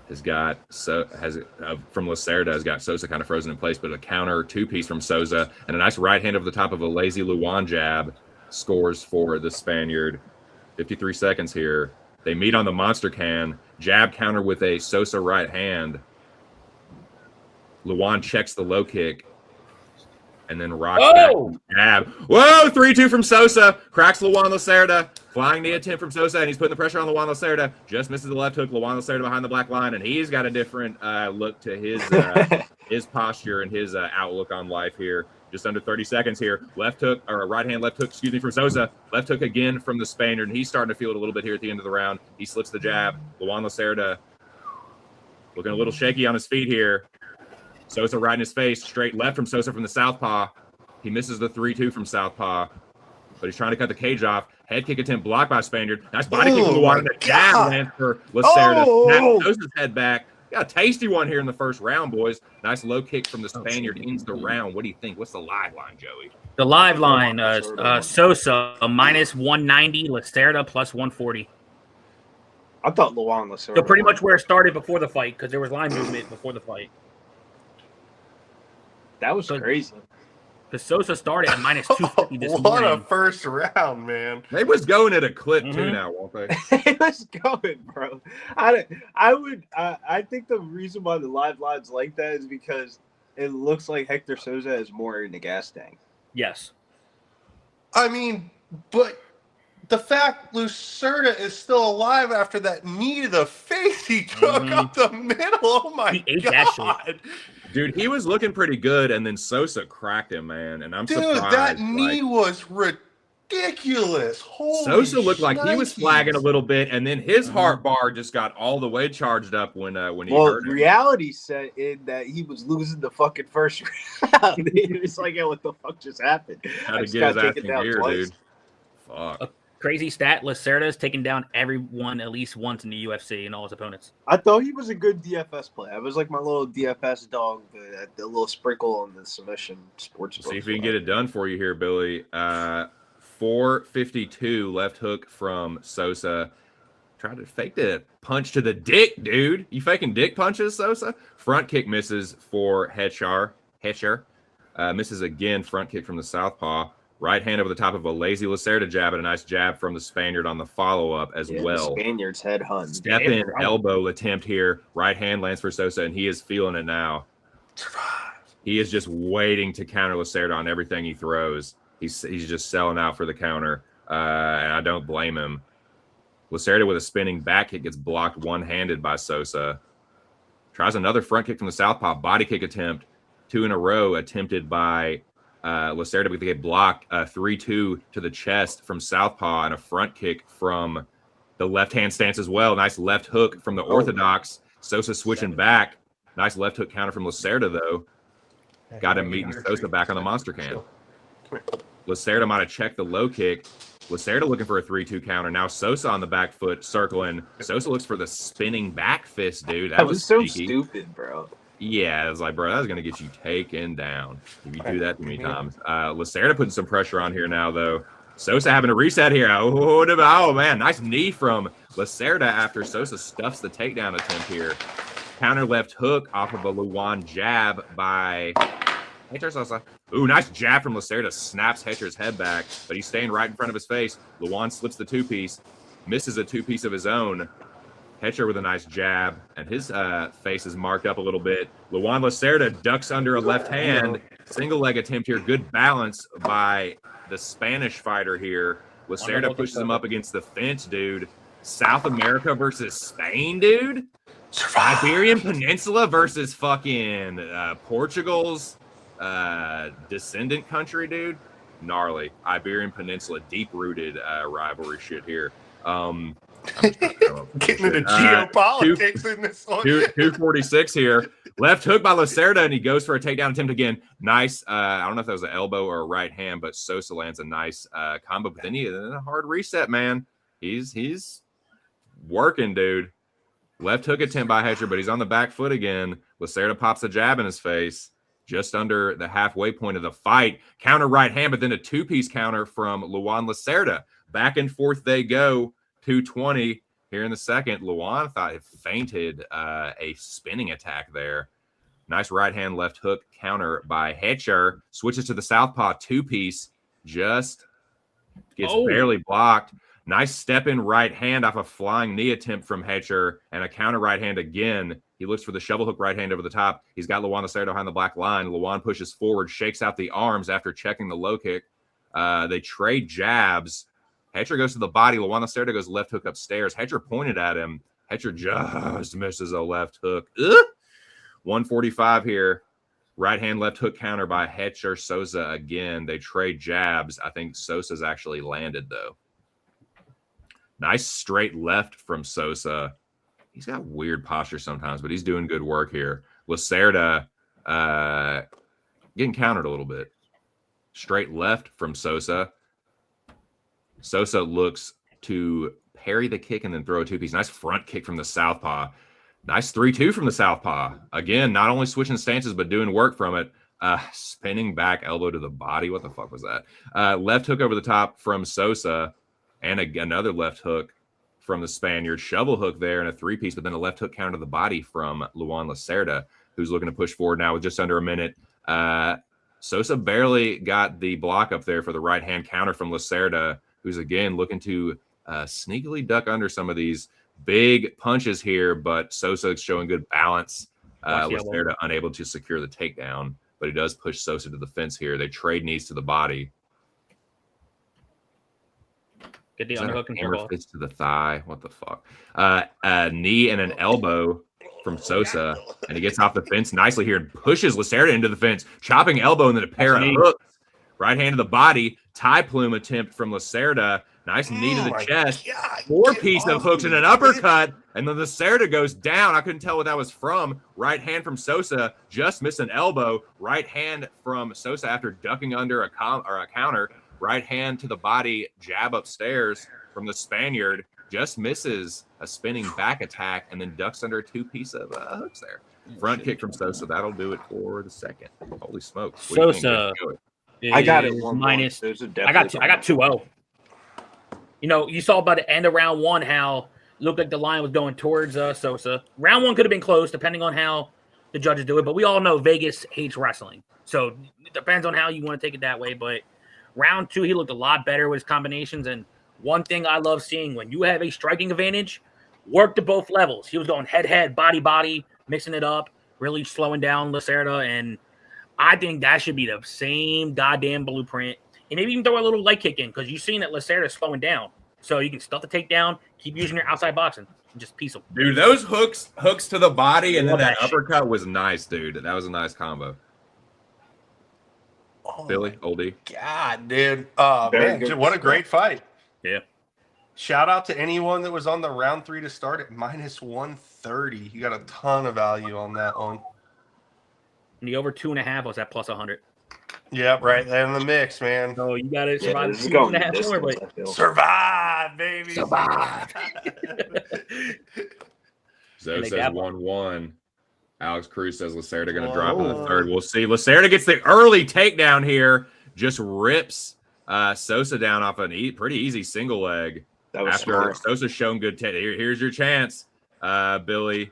from Lacerda has got Sosa kind of frozen in place, but a counter two-piece from Sosa and a nice right hand over the top of a lazy Luan jab scores for the Spaniard. 53 seconds here. They meet on the monster can. Jab counter with a Sosa right hand. Luan checks the low kick and then rocks back. Jab. Whoa! 3-2 from Sosa. Cracks Luan Lacerda. Flying knee attempt from Sosa, and he's putting the pressure on Luan Lacerda. Just misses the left hook. Luan Lacerda behind the black line, and he's got a different look to his his posture and his outlook on life here. Just under 30 seconds here. Left hook, or right hand left hook, excuse me, from Sosa. Left hook again from the Spaniard, and he's starting to feel it a little bit here at the end of the round. He slips the jab. Luan Lacerda looking a little shaky on his feet here. Sosa right in his face. Straight left from Sosa from the southpaw. He misses the 3-2 from southpaw, but he's trying to cut the cage off. Head kick attempt blocked by Spaniard. Nice body kick from Luan. The jab lands for Lacerda. Snaps Sosa's head back. Got a tasty one here in the first round, boys. Nice low kick from the Spaniard ends the round. What do you think? What's the live line, Joey? The live line, Sosa minus 190, Lacerda plus 140. I thought Luan Lacerda. So pretty much where it started before the fight, because there was line movement before the fight. That was crazy. Because Sosa started at minus 250 this morning. What a first round, man. They was going at a clip too now, won't they? It was going, bro. I think the reason why the live lines like that is because it looks like Hector Sosa is more in the gas tank. Yes. I mean, but the fact Lacerda is still alive after that knee to the face he took up the middle. Oh my God. Dude, he was looking pretty good, and then Sosa cracked him, man. And I'm surprised. Dude, that knee was ridiculous. Holy Sosa looked like he was flagging a little bit, and then his heart bar just got all the way charged up when he hurt him. Reality set in that he was losing the fucking first round. It's like, what the fuck just happened? How to get his ass in gear, dude. Fuck. Crazy stat, Lacerda's taken down everyone at least once in the UFC and all his opponents. I thought he was a good DFS play. I was like my little DFS dog, the little sprinkle on the submission sports. See if we can get it done for you here, Billy. 452 left hook from Sosa. Tried to fake the punch to the dick, dude. You faking dick punches, Sosa? Front kick misses for Hetcher. Misses again, front kick from the southpaw. Right hand over the top of a lazy Lacerda jab, and a nice jab from the Spaniard on the follow-up as well. The Spaniard's head hunt. Step in elbow attempt here. Right hand lands for Sosa, and he is feeling it now. He is just waiting to counter Lacerda on everything he throws. He's just selling out for the counter, and I don't blame him. Lacerda with a spinning back kick gets blocked one-handed by Sosa. Tries another front kick from the southpaw. Body kick attempt. 2 in a row attempted by Lacerda, but they get blocked. 3-2 to the chest from southpaw, and a front kick from the left-hand stance as well. Nice left hook from the orthodox. Sosa switching back. Nice left hook counter from Lacerda, though. Got him meeting Sosa back on the monster can. Lacerda might have checked the low kick. Lacerda looking for a 3-2 counter. Now Sosa on the back foot circling. Sosa looks for the spinning back fist, dude. That was so sneaky. stupid, bro. Yeah, I was like, bro, that was going to get you taken down if you do that too many times. Lacerda putting some pressure on here now, though. Sosa having a reset here. Oh, man. Nice knee from Lacerda after Sosa stuffs the takedown attempt here. Counter left hook off of a Luan jab by Hector Sosa. Ooh, nice jab from Lacerda. Snaps Hector's head back, but he's staying right in front of his face. Luan slips the two-piece. Misses a two-piece of his own. Hector with a nice jab, and his face is marked up a little bit. Luan Lacerda ducks under a left hand. Single leg attempt here. Good balance by the Spanish fighter here. Lacerda pushes him up against the fence, dude. South America versus Spain, dude. Iberian Peninsula versus fucking Portugal's descendant country, dude. Gnarly. Iberian Peninsula, deep-rooted rivalry shit here. Getting into geopolitics in this one. 246 here. Left hook by Lacerda, and he goes for a takedown attempt again. Nice. I don't know if that was an elbow or a right hand, but Sosa lands a nice combo. But then a hard reset, man. He's working, dude. Left hook attempt by Hector, but he's on the back foot again. Lacerda pops a jab in his face just under the halfway point of the fight. Counter right hand, but then a two-piece counter from Luan Lacerda. Back and forth they go. 220 here in the second. Luan thought it fainted a spinning attack there. Nice right hand, left hook counter by Hector. Switches to the southpaw two-piece. Just gets barely blocked. Nice step in right hand off a flying knee attempt from Hector, and a counter right hand again. He looks for the shovel hook right hand over the top. He's got Luan Lacerda behind the black line. Luan pushes forward, shakes out the arms after checking the low kick. They trade jabs. Hector goes to the body. Luan Lacerda goes left hook upstairs. Hector pointed at him. Hector just misses a left hook. 145 here. Right hand, left hook counter by Hetcher Sosa again. They trade jabs. I think Sosa's actually landed, though. Nice straight left from Sosa. He's got weird posture sometimes, but he's doing good work here. Lacerda getting countered a little bit. Straight left from Sosa. Sosa looks to parry the kick and then throw a two-piece. Nice front kick from the southpaw. Nice 3-2 from the southpaw. Again, not only switching stances, but doing work from it. Spinning back elbow to the body. What the fuck was that? Left hook over the top from Sosa. And another left hook from the Spaniard. Shovel hook there and a three-piece, but then a left hook counter to the body from Luan Lacerda, who's looking to push forward now with just under a minute. Sosa barely got the block up there for the right-hand counter from Lacerda, who's, again, looking to sneakily duck under some of these big punches here, but Sosa showing good balance. Lacerda unable to secure the takedown, but he does push Sosa to the fence here. They trade knees to the body. Get the underhook and hammer fist to the thigh. What the fuck? A knee and an elbow from Sosa, and he gets off the fence nicely here and pushes Lacerda into the fence. Chopping elbow and then a pair of hooks. Right hand to the body. Tie plume attempt from Lacerda. Nice knee to the chest. Four-piece of hooks and an uppercut, and then Lacerda goes down. I couldn't tell what that was from. Right hand from Sosa. Just missed an elbow. Right hand from Sosa after ducking under a counter. Right hand to the body, jab upstairs from the Spaniard. Just misses a spinning back attack and then ducks under a two-piece of hooks there. Front kick from Sosa. That'll do it for the second. Holy smokes. Sosa. I got it. Minus. I got 2-0. You know, you saw by the end of round one how it looked like the line was going towards Sosa. Round one could have been close depending on how the judges do it, but we all know Vegas hates wrestling. So it depends on how you want to take it that way, but round two, he looked a lot better with his combinations. And one thing I love seeing, when you have a striking advantage, work to both levels. He was going head, body, mixing it up, really slowing down Lacerda. And I think that should be the same goddamn blueprint. And maybe even throw a little leg kick in, because you've seen that Lacerda is slowing down. So you can stuff the takedown, keep using your outside boxing, and just piece them. Dude, those hooks to the body and then that uppercut was nice, dude. That was a nice combo. Billy, oldie. God, dude. Man, what a great fight. Yeah. Shout out to anyone that was on the round 3 to start at minus 130. You got a ton of value on that one. And the over 2.5 was at plus 100. Yep, right there in the mix, man. So you got to survive 2.5 more, but survive, baby. Survive. Zoe says 1-1. Alex Cruz says Lacerda going to drop in the third. We'll see. Lacerda gets the early takedown here. Just rips Sosa down off an pretty easy single leg. That was after smart. Sosa's shown good. Here's your chance, Billy.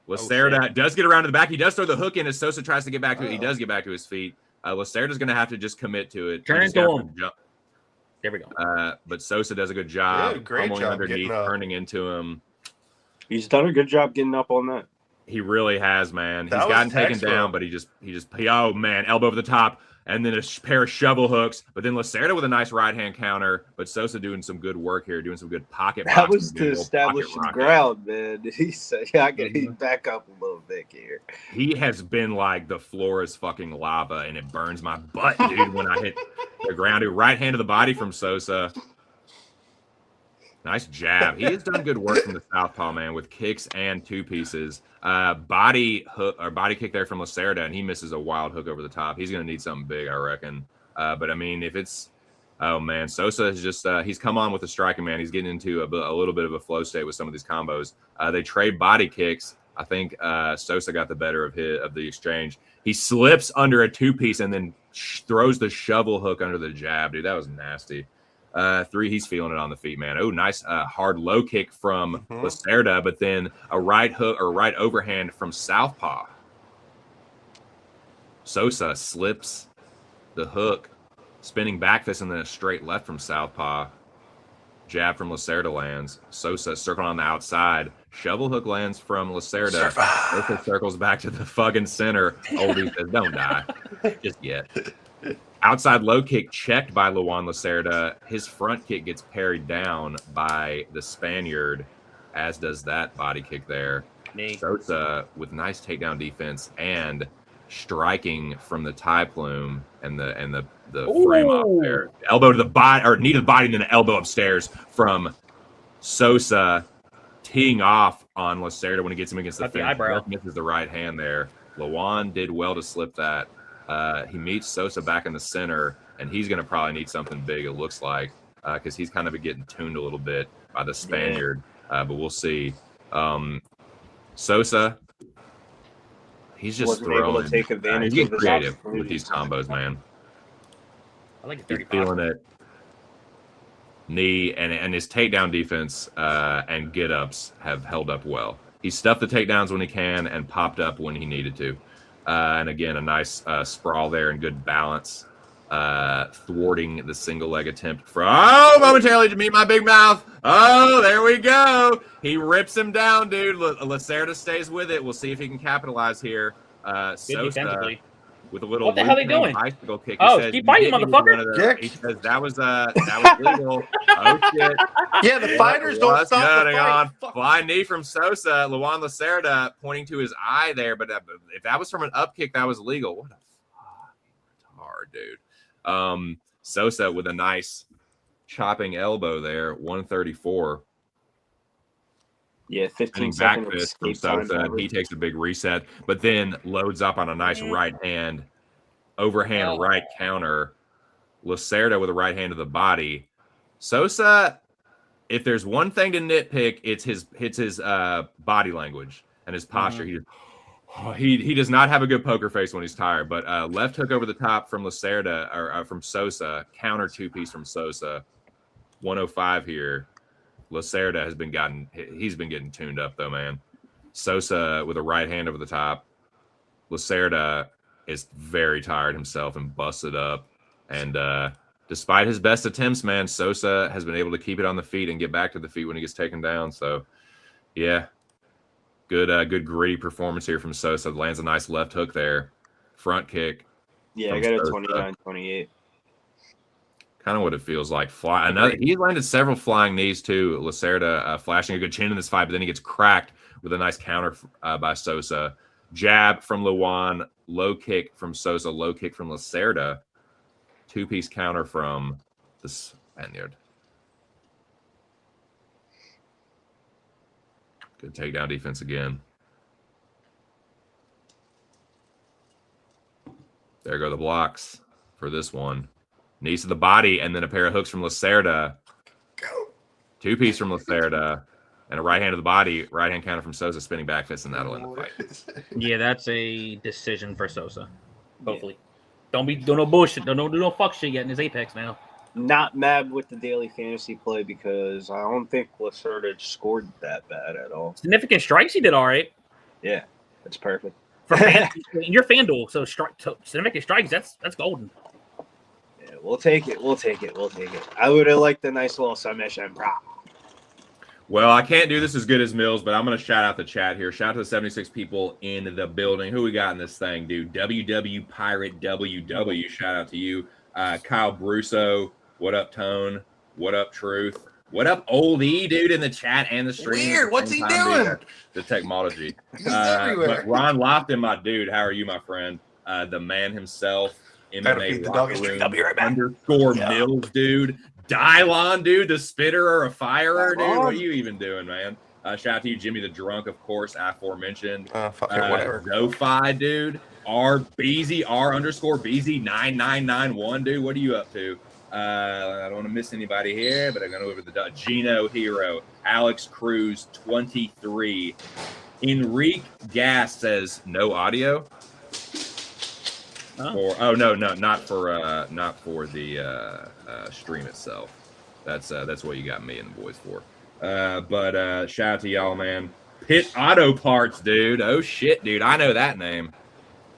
Lacerda does get around to the back. He does throw the hook in as Sosa tries to get back to it. He does get back to his feet. Lacerda's going to have to just commit to it. Turn into him. There we go. But Sosa does a good job. Great job underneath, turning into him. He's done a good job getting up on that. He really has, man. He's gotten taken down, but he oh man, elbow over the top, and then a pair of shovel hooks. But then Lacerda with a nice right hand counter. But Sosa doing some good work here, doing some good pocket. That was to establish some ground, man. He said, "I got to back up a little bit here." He has been like the floor is fucking lava, and it burns my butt, dude. When I hit the ground, dude. Right hand to the body from Sosa. Nice jab. He has done good work from the southpaw, man, with kicks and two pieces. Body hook or body kick there from Lacerda, and he misses a wild hook over the top. He's going to need something big, I reckon. But I mean, if it's man, Sosa is just he's come on with the striking, man. He's getting into a little bit of a flow state with some of these combos. They trade body kicks. I think Sosa got the better of the exchange. He slips under a two piece and then throws the shovel hook under the jab, dude. That was nasty. 3, he's feeling it on the feet, man. Oh, nice hard low kick from Lacerda, but then a right hook or right overhand from southpaw. Sosa slips the hook, spinning back fist, and then a straight left from southpaw. Jab from Lacerda lands. Sosa circling on the outside. Shovel hook lands from Lacerda. Sosa circles back to the fucking center. Oldie says, "Don't die just yet." Outside low kick checked by Luan Lacerda. His front kick gets parried down by the Spaniard, as does that body kick there. Sosa with nice takedown defense and striking from the tie plume and the frame up there. Elbow to the body, or knee to the body, and then an elbow upstairs from Sosa, teeing off on Lacerda when he gets him against the fence. Misses the right hand there. Lawan did well to slip that. He meets Sosa back in the center, and he's going to probably need something big, it looks like, because he's kind of getting tuned a little bit by the Spaniard. But we'll see. Sosa, he's just able to take advantage. He's getting creative with these combos, man. I like He's feeling it. Knee and his takedown defense and get-ups have held up well. He stuffed the takedowns when he can and popped up when he needed to. And again, a nice sprawl there and good balance, thwarting the single leg attempt from momentarily to meet my big mouth. Oh, there we go. He rips him down, dude. Lacerda stays with it. We'll see if he can capitalize here. Sosa with a little what the hell are they doing? Bicycle kick. Oh, keep fighting, motherfucker. He says that was legal. Oh shit. Yeah, the fighters don't stop the fight. Flying knee from Sosa. Luan Lacerda pointing to his eye there, but if that was from an up kick, that was legal. What a hard dude. Sosa with a nice chopping elbow there, 134. Yeah, 15 back fist from Sosa. He takes a big reset, but then loads up on a nice right hand, overhand right counter. Lacerda with a right hand to the body. Sosa, if there's one thing to nitpick, it's his body language and his posture. He does not have a good poker face when he's tired, but left hook over the top from Lacerda, or from Sosa, counter two-piece from Sosa, 105 here. Lacerda has been getting tuned up though, man. Sosa with a right hand over the top. Lacerda is very tired himself and busted up. And despite his best attempts, man, Sosa has been able to keep it on the feet and get back to the feet when he gets taken down. So, yeah, good gritty performance here from Sosa. Lands a nice left hook there, front kick. Yeah, I got a 29-28. Kind of what it feels like. He landed several flying knees too. Lacerda flashing a good chin in this fight, but then he gets cracked with a nice counter by Sosa. Jab from Luan, low kick from Sosa, low kick from Lacerda. Two-piece counter from the Spaniard. Good takedown defense again. There go the blocks for this one. Knees to the body, and then a pair of hooks from Lacerda. Two-piece from Lacerda, and a right hand to the body, right hand counter from Sosa, spinning back fist, and that'll end the fight. Yeah, that's a decision for Sosa. Hopefully. Don't do no bullshit. Don't do no fuck shit yet in his apex now. Not mad with the daily fantasy play because I don't think Lacerda scored that bad at all. Significant strikes, he did all right. Yeah, that's perfect. For in your FanDuel, so significant strikes, that's golden. Yeah, we'll take it. I would have liked a nice little submission. Well, I can't do this as good as Mills, but I'm going to shout out the chat here. Shout out to the 76 people in the building. Who we got in this thing, dude? WW Pirate WW. Shout out to you. Kyle Brusso. What up, Tone? What up, Truth? What up, Old E, dude, in the chat and the stream? Weird. What's he doing? The technology. He's everywhere. But Ron Lofton, my dude. How are you, my friend? The man himself. MMA locker room, _ Mills, dude. Dylon, dude, the spitter or a firer, dude. What are you even doing, man? Shout out to you, Jimmy the Drunk, of course, aforementioned. Whatever. Zofi, dude. R_BZ 9991, dude. What are you up to? I don't want to miss anybody here, but I'm going to go over the Gino Hero, Alex Cruz 23. Enrique Gas says no audio. Huh? Not for the stream itself. That's what you got me and the boys for. But shout out to y'all, man. Pit Auto Parts, dude. Oh shit, dude. I know that name.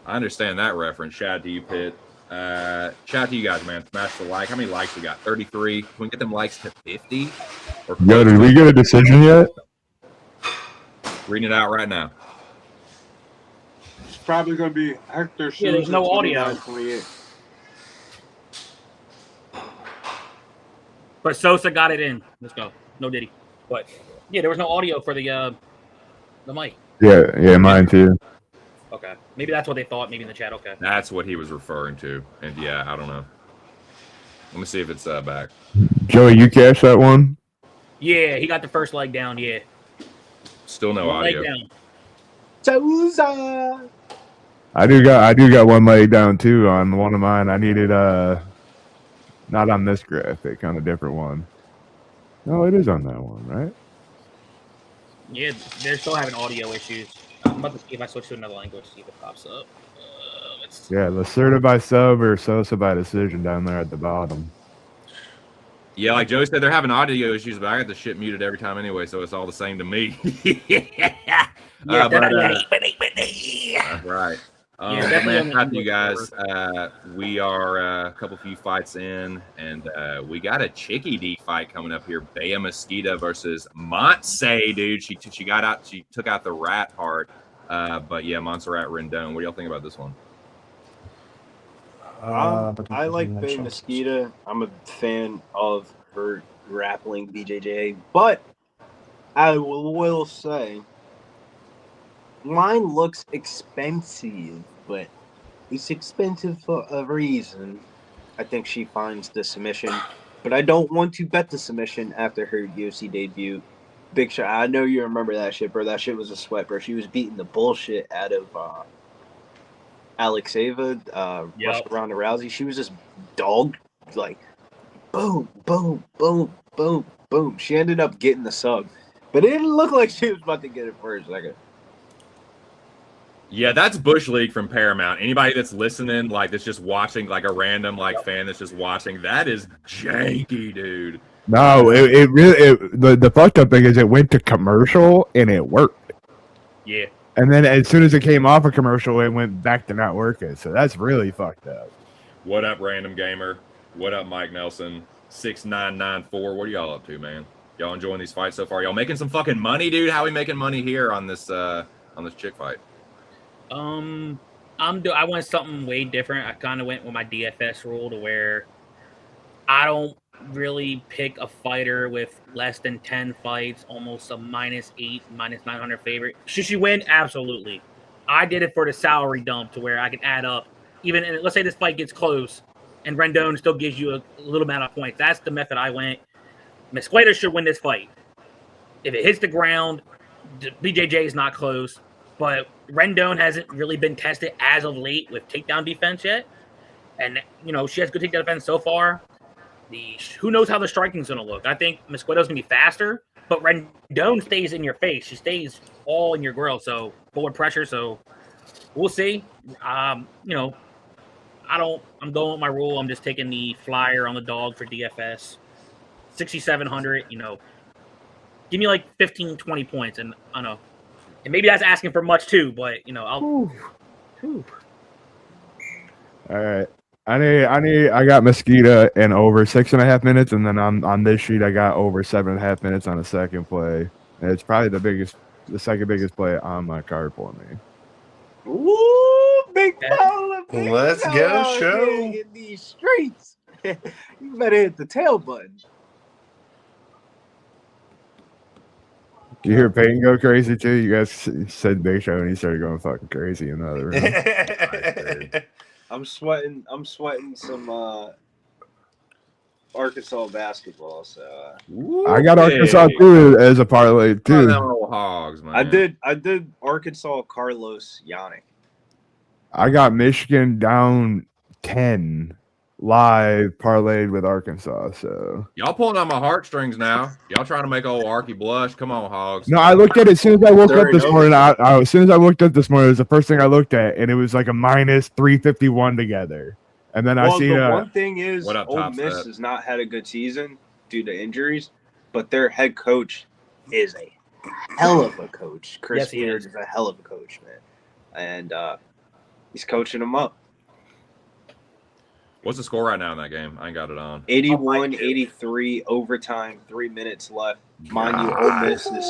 I understand that reference. Shout out to you, Pit. Shout out to you guys, man. Smash the like. How many likes we got? 33. Can we get them likes to 50? Yo, did we get a decision yet? Reading it out right now. It's probably going to be Hector. Yeah, there's no audio. But Sosa got it in. Let's go. No Diddy. But yeah, there was no audio for the mic. Yeah, mine too. Okay. Maybe that's what they thought. Maybe in the chat. Okay. That's what he was referring to. And yeah, I don't know. Let me see if it's back. Joey, you cashed that one? Yeah, he got the first leg down. Yeah. Still no One leg audio. down. Sosa. I do got one leg down too on one of mine. I needed not on this graphic, on a different one. No, it is on that one, right? Yeah, they're still having audio issues. I'm about to see if I switch to another language, see if it pops up. Yeah, Lacerda by sub or Sosa by decision down there at the bottom. Yeah, like Joey said, they're having audio issues, but I got the shit muted every time anyway, so it's all the same to me. Yeah, That's right. Yeah, Man, shout out to you guys. We are a few fights in, and we got a Chicky D fight coming up here. Bea Mesquita versus Montse, dude. She took out the rat part. But yeah, Montserrat Rendone. What do y'all think about this one? I like Bea Mesquita. I'm a fan of her grappling BJJ, but I will say mine looks expensive, but it's expensive for a reason. I think she finds the submission, but I don't want to bet the submission after her UFC debut. Big shot. I know you remember that shit, bro. That shit was a sweat, bro. She was beating the bullshit out of Alexeva, Yep. Ronda Rousey. She was just dogged, like boom, boom, boom, boom, boom. She ended up getting the sub, but it didn't look like she was about to get it for a second. Yeah, that's Bush League from Paramount. Anybody that's listening, like that's just watching, like a random fan that's just watching, that is janky, dude. No, it really the fucked up thing is it went to commercial and it worked. Yeah. And then as soon as it came off a commercial, it went back to not working. So that's really fucked up. What up, Random Gamer? What up, Mike Nelson? 6994. What are y'all up to, man? Y'all enjoying these fights so far? Y'all making some fucking money, dude? How are we making money here on this chick fight? I went something way different. I kind of went with my DFS rule to where I don't really pick a fighter with less than 10 fights, almost a -8, -900 favorite. Should she win? Absolutely. I did it for the salary dump to where I can add up. Even let's say this fight gets close and Rendone still gives you a little amount of points. That's the method I went. Mesquita should win this fight. If it hits the ground, BJJ is not close. But Rendone hasn't really been tested as of late with takedown defense yet. And, she has good takedown defense so far. Who knows how the striking's going to look. I think Mesquita's going to be faster, but Rendone stays in your face. She stays all in your grill, so forward pressure. So we'll see. I'm going with my rule. I'm just taking the flyer on the dog for DFS. 6,700, give me like 15, 20 points. And I don't know. And maybe that's asking for much too, but I'll. All right. I got Mesquita in over 6.5 minutes, and then on this sheet I got over 7.5 minutes on a second play. And it's probably the second biggest play on my card for me. Ooh, big dollar. Let's go, show. In these streets. You better hit the tail button. You hear Peyton go crazy too? You guys said Big Show and he started going fucking crazy in the other room. I'm sweating some Arkansas basketball. So I got Arkansas too as a parlay too. Hogs, man. I did Arkansas Carlos Yannick. I got Michigan down 10 live parlayed with Arkansas. So y'all pulling on my heartstrings now. Y'all trying to make old Arky blush. Come on, Hogs. no, I looked at it as soon as I woke up this morning. As soon as I woke up this morning, it was the first thing I looked at, and it was like a -351 together. And then I see the one thing is, what up, Ole Miss has not had a good season due to injuries, but their head coach is a hell of a coach. Chris Beard is a hell of a coach, man, and he's coaching them up. What's the score right now in that game? I ain't got it on. 81-83 overtime, 3 minutes left. Mind you, Ole Miss is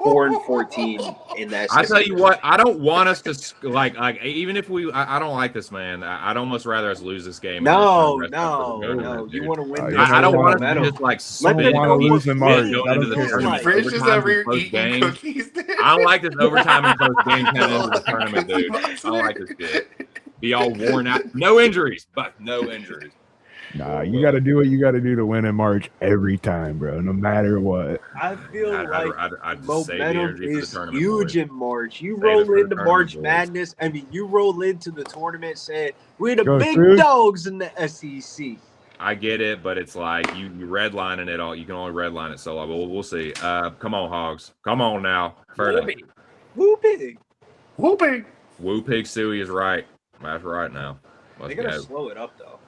4-14 in that. I tell you what, I don't want us to like even if I don't like this, man. I'd almost rather us lose this game. No. You want to win this. I don't want us to just like want to lose in March. Rich is over here eating cookies. I don't like this overtime and close game coming into the tournament, dude. I don't like this shit. Be all worn out. No injuries, but no injuries. Nah, you got to do what you got to do to win in March every time, bro. No matter what. I feel I'd momentum is huge in March. You roll into March Madness. I mean, you roll into the tournament saying we're the big dogs in the SEC. I get it, but it's like you redlining it all. You can only redline it so long. But we'll see. Come on, Hogs. Come on now. Woo pig. Woo pig Suey is right. That's right now. They gotta slow it up though.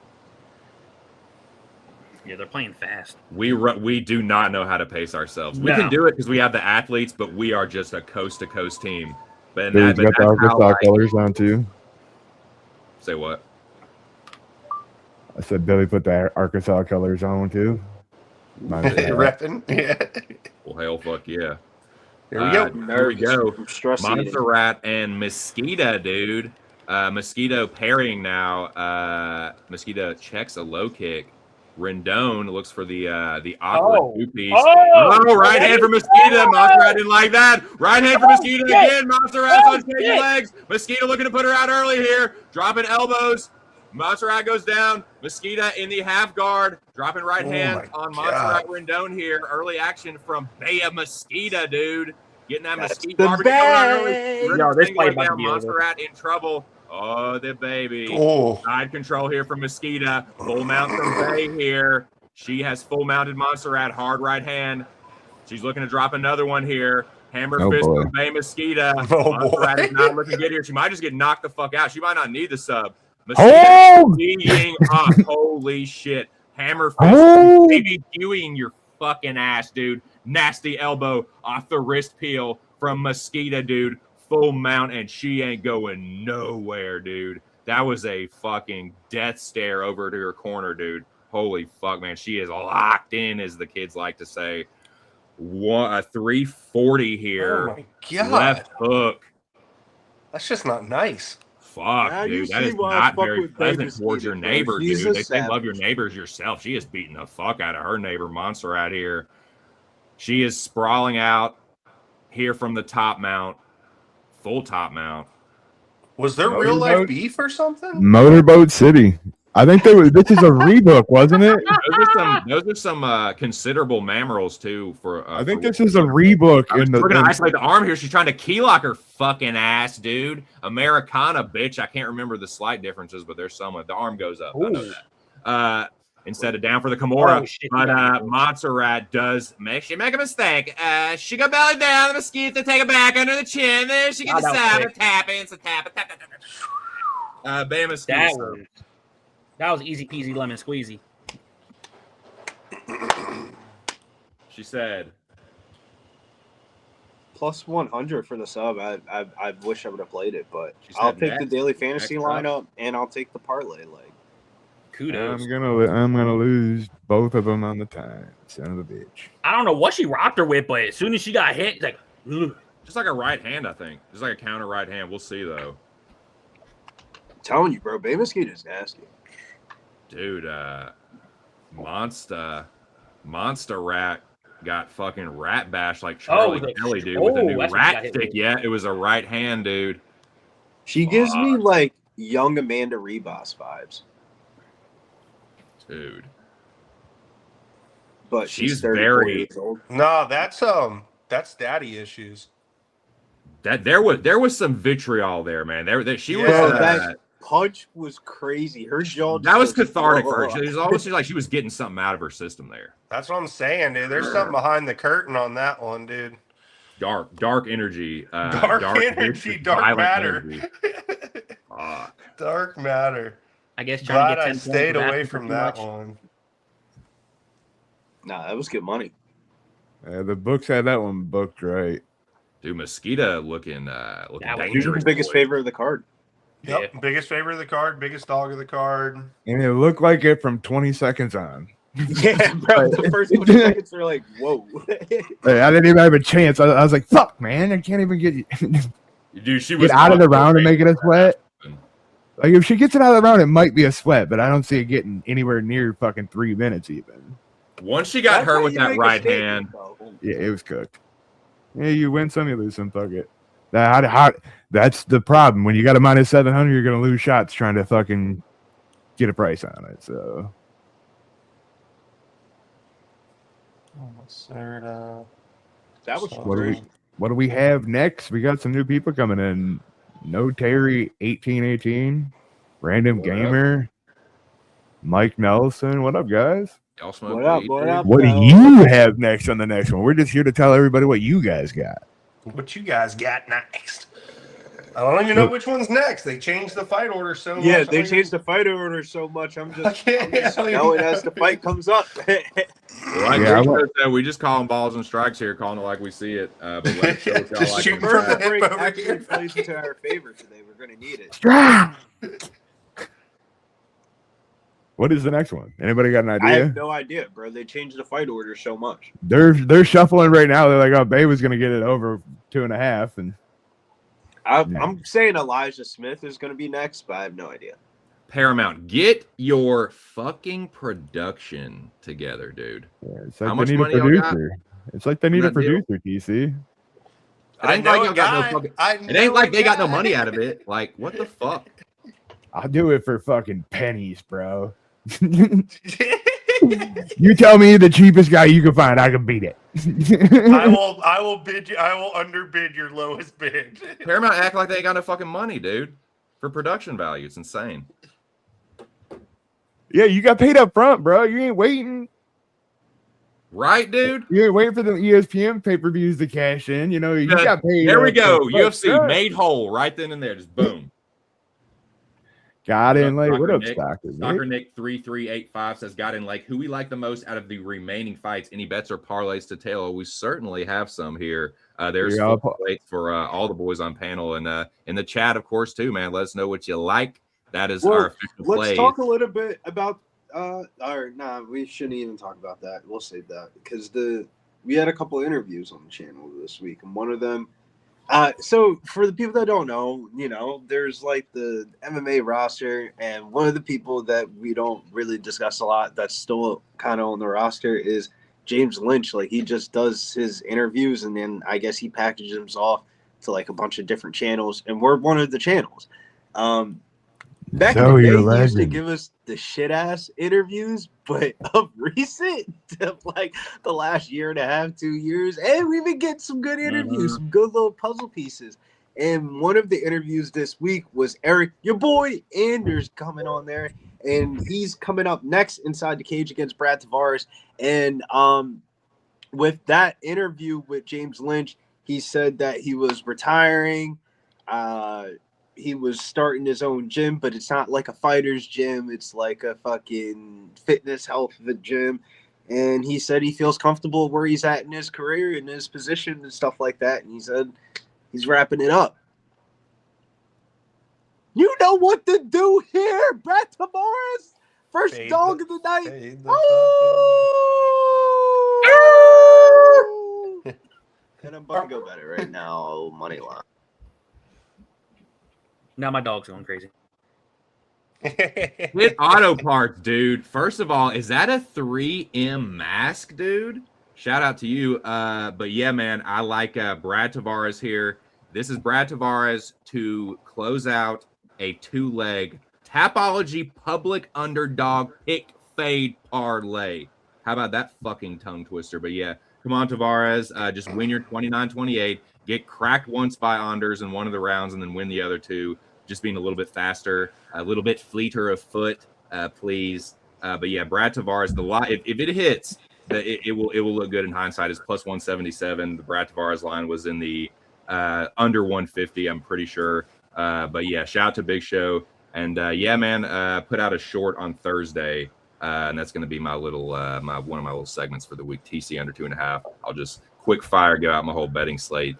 Yeah, they're playing fast. We do not know how to pace ourselves. We can do it because we have the athletes, but we are just a coast to coast team. But got the Arkansas colors on too. Say what? I said Billy put the Arkansas colors on too. Repping. Yeah. Well, hell, fuck yeah. Here we go. Here we go. Montserrat and Mesquita, dude. Mesquita pairing now. Mesquita checks a low kick. Rendone looks for the awkward two-piece. Right hand for Mesquita. Montserrat didn't like that. Right hand for Mesquita again. Montserrat's on shaky legs. Mesquita looking to put her out early here. Dropping elbows. Montserrat goes down. Mesquita in the half guard. Dropping right hand on Montserrat Rendone here. Early action from Bea Mesquita, dude. Getting that Mesquite barbecue going on early. Yo, this fight might be Montserrat in trouble. Oh, the baby. Side control here from Mesquita. Full mount from Bay here. She has full mounted Montserrat. Hard right hand. She's looking to drop another one here. Hammer fist from Bay Mesquita. Montserrat is not looking good here. She might just get knocked the fuck out. She might not need the sub. Mesquita being up. Holy shit. Hammer fist. Baby Hughing your fucking ass, dude. Nasty elbow off the wrist peel from Mesquita, dude. Full mount, and she ain't going nowhere, dude. That was a fucking death stare over to her corner, dude. Holy fuck, man. She is locked in, as the kids like to say. A 340 here. Oh, my God. Left hook. That's just not nice. Fuck, dude. That is not very pleasant towards your neighbor, dude. They say love your neighbors yourself. She is beating the fuck out of her neighbor, Montserrat, here. She is sprawling out here from the top mount. Full top mount. Was there real life beef or something? Motorboat City. I think this is a rebook, wasn't it? Those are some considerable mammerals too. I think this is a rebook. We're gonna isolate the arm here. She's trying to key lock her fucking ass, dude. Americana, bitch. I can't remember the slight differences, but there's some. The arm goes up. I know that. Instead of down for the Kimura. But Montserrat does make a mistake. She got belly down, the Mesquita take it back under the chin. There she gets a tap. It's a tap. Bam Mesquita. That was easy peasy lemon squeezy. She said plus 100 for the sub. I wish I would have played it, but I'll take the daily fantasy lineup and I'll take the parlay leg. Kudos. I'm gonna lose both of them on the time. Son of a bitch. I don't know what she rocked her with, but as soon as she got hit, it's like just like a right hand, I think. Just like a counter right hand. We'll see though. I'm telling you, bro, Bea Mesquita is nasty. Dude, Monster Rat got fucking rat bashed like Charlie Kelly, dude, with a new rat stick. Yeah, it was a right hand, dude. She gives me like young Amanda Rebus vibes. Dude. But she's very years old. No, that's daddy issues. That there was some vitriol there, man. She was that punch was crazy. Her jaw that was cathartic for her. It was almost like she was getting something out of her system there. That's what I'm saying, dude. There's something behind the curtain on that one, dude. Dark energy. Dark energy, dark matter. Energy. Dark matter. I guess glad I stayed away from that one. Nah, that was good money. The books had that one booked right. Dude, Mesquita looking dangerous. She's the biggest favorite of the card. Yep, Yeah. biggest favorite of the card, biggest dog of the card. And it looked like it from 20 seconds on. Yeah, bro. The first 20 seconds were like, whoa. Like, I didn't even have a chance. I was like, fuck, man. I can't even get Dude, she was get out of the on round and make it a sweat. Aspen. Like, if she gets it out of the round, it might be a sweat, but I don't see it getting anywhere near fucking 3 minutes even. Once she got That's her how with you that make a right statement, hand, bro. Yeah, it was cooked. Yeah, you win some, you lose some. Fuck it. That's the problem. When you got a minus 700, you're going to lose shots trying to fucking get a price on it. So. That was What do great. What do we have next? We got some new people coming in. No Terry 1818, Random What up? Gamer, Mike Nelson. What up, guys? y'all smoke What up? weed, What dude? up? What do bro? you have next on the next one? We're just here to tell everybody what you guys got. What you guys got next? I don't even know which one's next. They changed the fight order so much. Yeah, they changed the fight order so much. I'm just knowing as the fight comes up. Well, like Yeah, Richard said, we just call them balls and strikes here, calling it like we see it. But let's show what y'all Just like shoot on from track. the hip break over actually here. plays into our favor today. We're going to need it. What is the next one? Anybody got an I idea? have no idea, bro. They changed the fight order so much. They're shuffling right now. They're like, oh, Bay was gonna get it over 2.5, and I'm saying Elijah Smith is going to be next, but I have no idea. Paramount, get your fucking production together, dude. yeah, it's How like much they need a money y'all got? producer. It's like they need a That deal? producer, TC. It ain't like y'all got no fucking. It ain't like they got no money out of it. Like, what the fuck? I'll do it for fucking pennies, bro. You tell me the cheapest guy you can find, I can beat it. I will bid you. I will underbid your lowest bid. Paramount act like they ain't got no fucking money, dude, for production value. It's insane. Yeah, you got paid up front, bro. You ain't waiting. Right, dude? You ain't waiting for the ESPN pay-per-views to cash in. You know, you Yeah, got paid. There we up go. front. UFC Yeah. made whole right then and there. Just boom. Got in late. What Stalker up, Nick? Stalker? Stalker Nick? Nick 3385 says, got in like who we like the most out of the remaining fights. Any bets or parlays to tail? We certainly have some here. There's Yeah, weight for all the boys on panel and in the chat, of course, too, man. Let us know what you like. That is our official play. Let's talk a little bit about we shouldn't even talk about that. We'll save that because we had a couple of interviews on the channel this week, and one of them. So for the people that don't know, you know, there's like the MMA roster, and one of the people that we don't really discuss a lot that's still kind of on the roster is James Lynch. Like, he just does his interviews, and then I guess he packages them off to like a bunch of different channels, and we're one of the channels. Back in the day, he used to give us the shit ass interviews, but of recent, like the last year and a half, 2 years, and we've been getting some good interviews, some good little puzzle pieces. And one of the interviews this week was Eric, your boy Anders, coming on there, and he's coming up next inside the cage against Brad Tavares. And with that interview with James Lynch, he said that he was retiring. He was starting his own gym, but it's not like a fighter's gym. It's like a fucking fitness health gym. And he said he feels comfortable where he's at in his career, in his position and stuff like that. And he said he's wrapping it up. You know what to do here, Brad Tavares. First Fade dog the- of the night. fade the Oh! And I'm about to go bet it right now. Money line. Now my dog's going crazy. Hit auto parts, dude. First of all, is that a 3M mask, dude? Shout out to you. But yeah, man, I like Brad Tavares here. This is Brad Tavares to close out a 2-leg Tapology public underdog pick fade parlay. How about that fucking tongue twister? But yeah, come on, Tavares. Just win your 29-28. Get cracked once by Anders in one of the rounds and then win the other two. Just being a little bit faster, a little bit fleeter of foot, please. But yeah, Brad Tavares, if it hits, it will look good in hindsight. It's plus 177. The Brad Tavares line was in the under 150, I'm pretty sure. But yeah, shout out to Big Show. And yeah, man, put out a short on Thursday. And that's going to be my little one of my little segments for the week. TC under 2.5. I'll just quick fire go out my whole betting slate.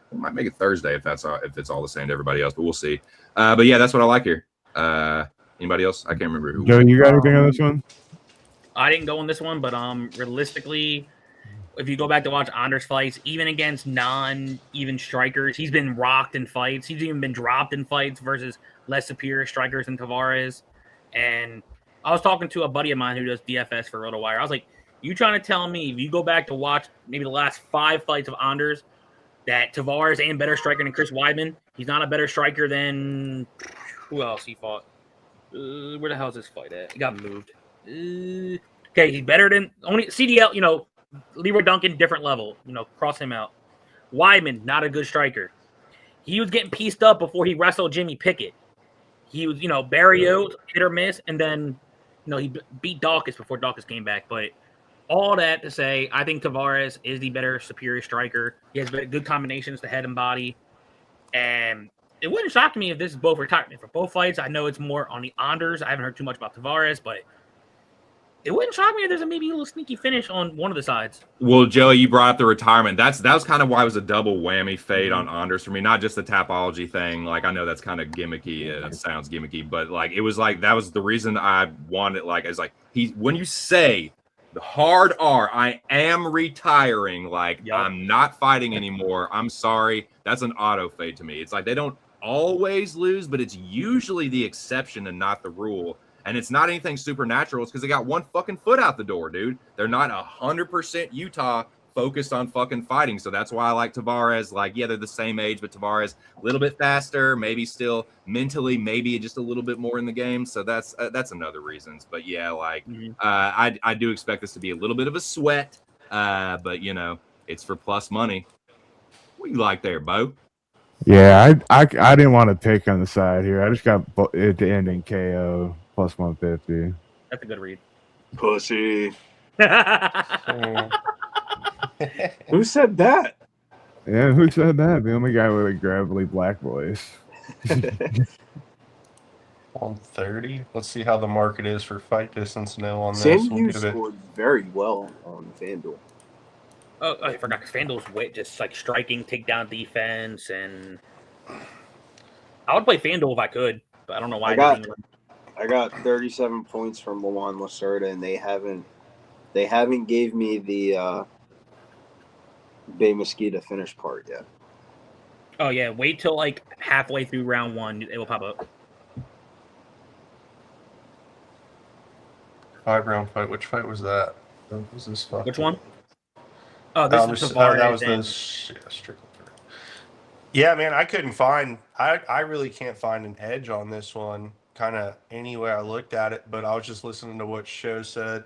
We might make it Thursday if it's all the same to everybody else, but we'll see. But yeah, that's what I like here. Anybody else? I can't remember who. Joe, you got anything on this one? I didn't go on this one, but realistically, if you go back to watch Anders fights, even against non-even strikers, he's been rocked in fights. He's even been dropped in fights versus less superior strikers than Tavares. And I was talking to a buddy of mine who does DFS for RotoWire. I was like, you trying to tell me if you go back to watch maybe the last 5 fights of Anders that Tavares ain't a better striker than Chris Weidman? He's not a better striker than who else he fought? Where the hell is this fight at? He got moved. Okay, he's better than only CDL, Leroy Duncan, different level. Cross him out. Weidman, not a good striker. He was getting pieced up before he wrestled Jimmy Pickett. He was, Barrios, hit or miss, and then, he beat Dawkins before Dawkins came back. But all that to say, I think Tavares is the better, superior striker. He has good combinations to head and body. And it wouldn't shock me if this is both retirement for both fights. I know it's more on the Anders. I haven't heard too much about Tavares, but it wouldn't shock me if there's maybe a little sneaky finish on one of the sides. Well, Joey, you brought up the retirement. That was kind of why it was a double whammy fade on Anders for me. Not just the Tapology thing. Like, I know that's kind of gimmicky. It sounds gimmicky, but like it was like that was the reason I wanted. Like, it's like when you say the hard R, I am retiring. Like, yep. I'm not fighting anymore. I'm sorry. That's an auto fade to me. It's like they don't always lose, but it's usually the exception and not the rule. And it's not anything supernatural. It's because they got one fucking foot out the door, dude. They're not 100% Utah focused on fucking fighting. So that's why I like Tavares. Like, yeah, they're the same age, but Tavares a little bit faster, maybe still mentally, maybe just a little bit more in the game. So that's another reasons. But yeah, like I do expect this to be a little bit of a sweat. But it's for plus money. What do you like there, Bo? Yeah, I didn't want to pick on the side here. I just got it to end in KO plus 150. That's a good read. Pussy. Who said that? Yeah, who said that? The only guy with a gravelly black voice. 130. Let's see how the market is for fight distance now on this. Sam Hughes scored very well on FanDuel. Oh, I forgot. FanDuel's weight just like striking, takedown defense, and I would play FanDuel if I could, but I don't know why. I got 37 points from Lawan Lacerda, and they haven't gave me the Bay Mesquita finish part yet. Oh yeah, wait till like halfway through round 1, it will pop up. 5-round fight. Which fight was that? What was this fight? Which one? Oh, this is Tavares. That was the Strickland. Yeah, man, I couldn't find. I really can't find an edge on this one. Kind of any way I looked at it, but I was just listening to what Show said.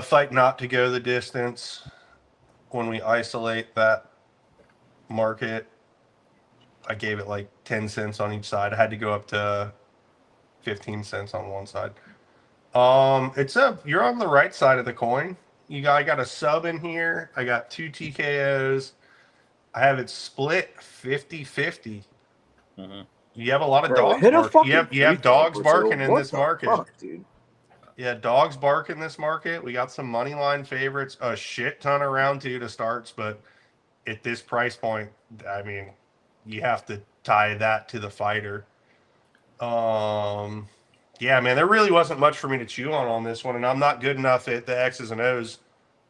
Fight not to go the distance. When we isolate that market, I gave it like 10 cents on each side. I had to go up to 15 cents on one side. You're on the right side of the coin. I got a sub in here. I got 2 TKOs. I have it split 50-50. Mm-hmm. You have a lot of dogs barking. You have dogs barking in this market. Fuck, dude? Yeah, dogs bark in this market. We got some money line favorites, a shit ton of round 2 to starts, but at this price point, I mean, you have to tie that to the fighter. Yeah, man, there really wasn't much for me to chew on this one, and I'm not good enough at the X's and O's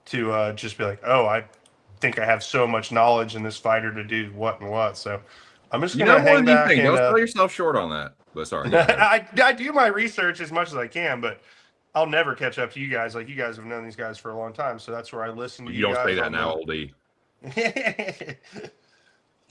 to just be like, oh, I think I have so much knowledge in this fighter to do what and what. So I'm just going to hang back. Don't sell yourself short on that. But sorry. I do my research as much as I can, but I'll never catch up to you guys. Like, you guys have known these guys for a long time, so that's where I listen to you guys. You don't say that now, old E.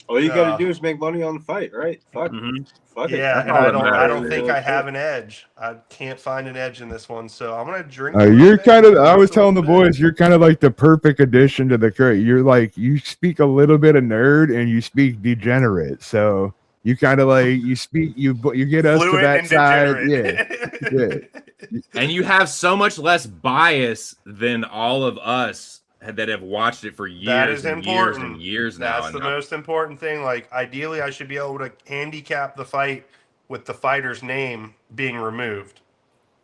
All you got to do is make money on the fight, right? Fuck it. Yeah, and I don't think I have an edge. I can't find an edge in this one, so I'm gonna drink. You're kind of. I was telling the boys, you're kind of like the perfect addition to the crate. You're like, you speak a little bit of nerd and you speak degenerate. So you kind of like you get us Fluid to that side. Yeah. And you have so much less bias than all of us that have watched it for years and years and years now. That's the most important thing. Like, ideally, I should be able to handicap the fight with the fighter's name being removed.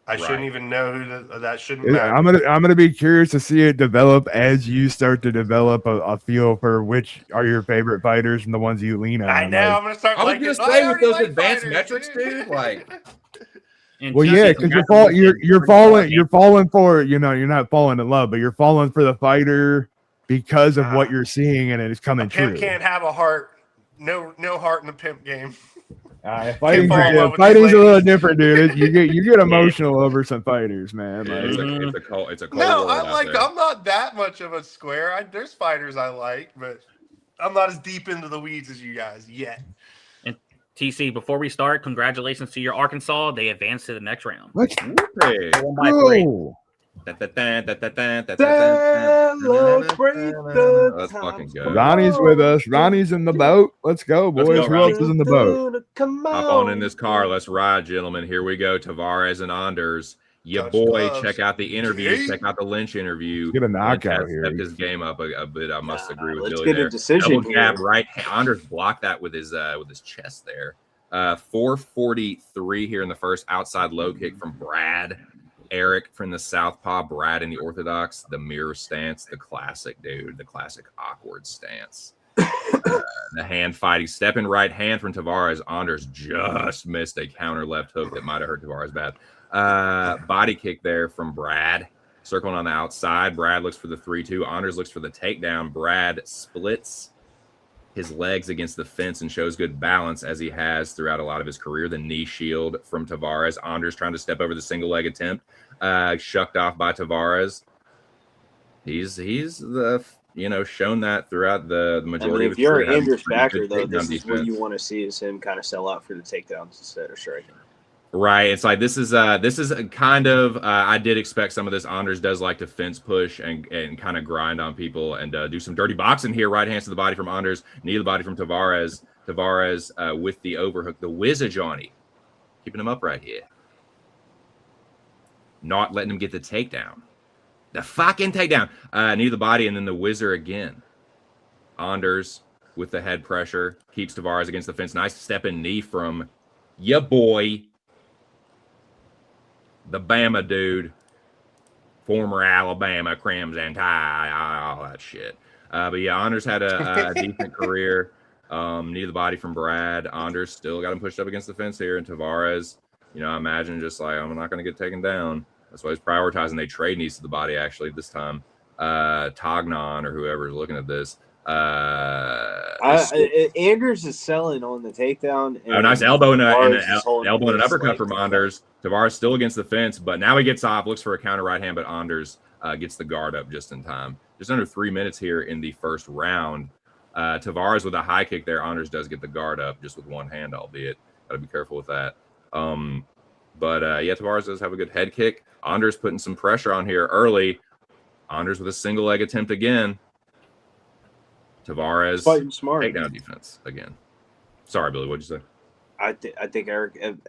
I shouldn't even know who that shouldn't Yeah, matter. I'm gonna be curious to see it develop as you start to develop a feel for which are your favorite fighters and the ones you lean on. I know. I'm gonna start. I was gonna say with those advanced metrics, dude. Like, well, yeah, because you're falling for, you know, you're not falling in love, but you're falling for the fighter because of what you're seeing, and it's coming true. Pimp can't have a heart. No heart in the pimp game. Fighting's a little different, dude. You get emotional over some fighters, man. Like, it's a cold. No, I'm not that much of a square. There's fighters I like, but I'm not as deep into the weeds as you guys yet. And TC, before we start, congratulations to your Arkansas. They advanced to the next round. Let's go. Let's fucking go. Ronnie's with us. Ronnie's in the boat. Let's go, boys. Let's go, Who else is in the boat? Hop on in this car. Let's ride, gentlemen. Here we go. Tavares and Anders. Your boy, check out the interview. Check out the Lynch interview. Get a knockout here. Stepped his game up a bit. I must agree with let's Billy get there. a decision Double jab, here. right. Anders blocked that with his chest there. 443 here in the first. Outside low kick from Brad. Eric from the southpaw, Brad in the orthodox, the mirror stance, the classic, dude, the classic awkward stance. The hand fight, he's stepping right hand from Tavares. Anders just missed a counter left hook that might have hurt Tavares bad. Body kick there from Brad, circling on the outside. Brad looks for the 3-2. Anders looks for the takedown. Brad splits his legs against the fence and shows good balance as he has throughout a lot of his career. The knee shield from Tavares. Anders trying to step over the single leg attempt, shucked off by Tavares. He's the shown that throughout the majority of his career. career. If you're Anders backer though, this is what you want to see is him kind of sell out for the takedowns instead of striking. Right. It's like this is a kind of I did expect some of this. Anders does like to fence push and kind of grind on people and do some dirty boxing here. Right hands to the body from Anders, knee to the body from Tavares. Tavares with the overhook, the whizzer Johnny, keeping him up right here, not letting him get the takedown. The fucking takedown. Knee to the body and then the whizzer again. Anders with the head pressure keeps Tavares against the fence. Nice stepping knee from ya boy. The Bama dude, former Alabama Crimson Tide, all that shit. But yeah, Anders had a decent career. Knee to the body from Brad. Anders still got him pushed up against the fence here. And Tavares, I imagine just like, I'm not going to get taken down. That's why he's prioritizing. They trade knees to the body actually this time. Tognon or whoever is looking at this. Anders is selling on the takedown. A nice elbow and an uppercut from Anders. Tavares still against the fence, but now he gets off, looks for a counter right hand, but Anders gets the guard up just in time. Just under 3 minutes here in the first round. Tavares with a high kick there. Anders does get the guard up just with one hand, albeit. Got to be careful with that. Tavares does have a good head kick. Anders putting some pressure on here early. Anders with a single leg attempt again. Tavares fighting smart. Takedown defense again. Sorry, Billy. What'd you say? I think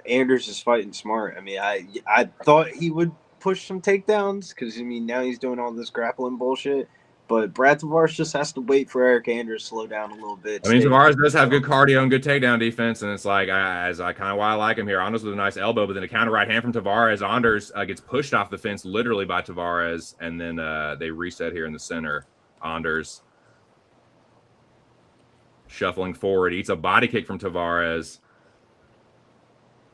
Anders is fighting smart. I mean, I thought he would push some takedowns because now he's doing all this grappling bullshit. But Brad Tavares just has to wait for Eric Anders to slow down a little bit. Tavares does have good cardio and good takedown defense, and it's like kind of why I like him here. Anders with a nice elbow, but then a counter right hand from Tavares. Anders gets pushed off the fence literally by Tavares, and then they reset here in the center. Anders shuffling forward, eats a body kick from Tavares,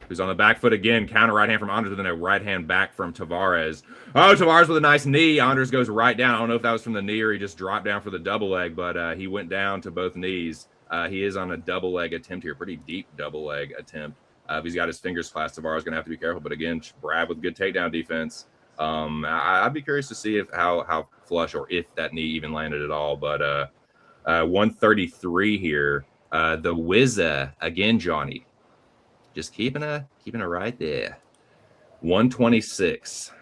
who's on the back foot again. Counter right hand from Anders, then a right hand back from Tavares. Oh, Tavares with a nice knee. Anders goes right down. I don't know if that was from the knee or he just dropped down for the double leg, but he went down to both knees. He is on a double leg attempt here, pretty deep double leg attempt. If he's got his fingers clasped, Tavares is going to have to be careful. But again, Brad with good takedown defense. I'd be curious to see how flush or if that knee even landed at all. But 133 here. The Whizza again, Johnny. Just keeping it right there. 126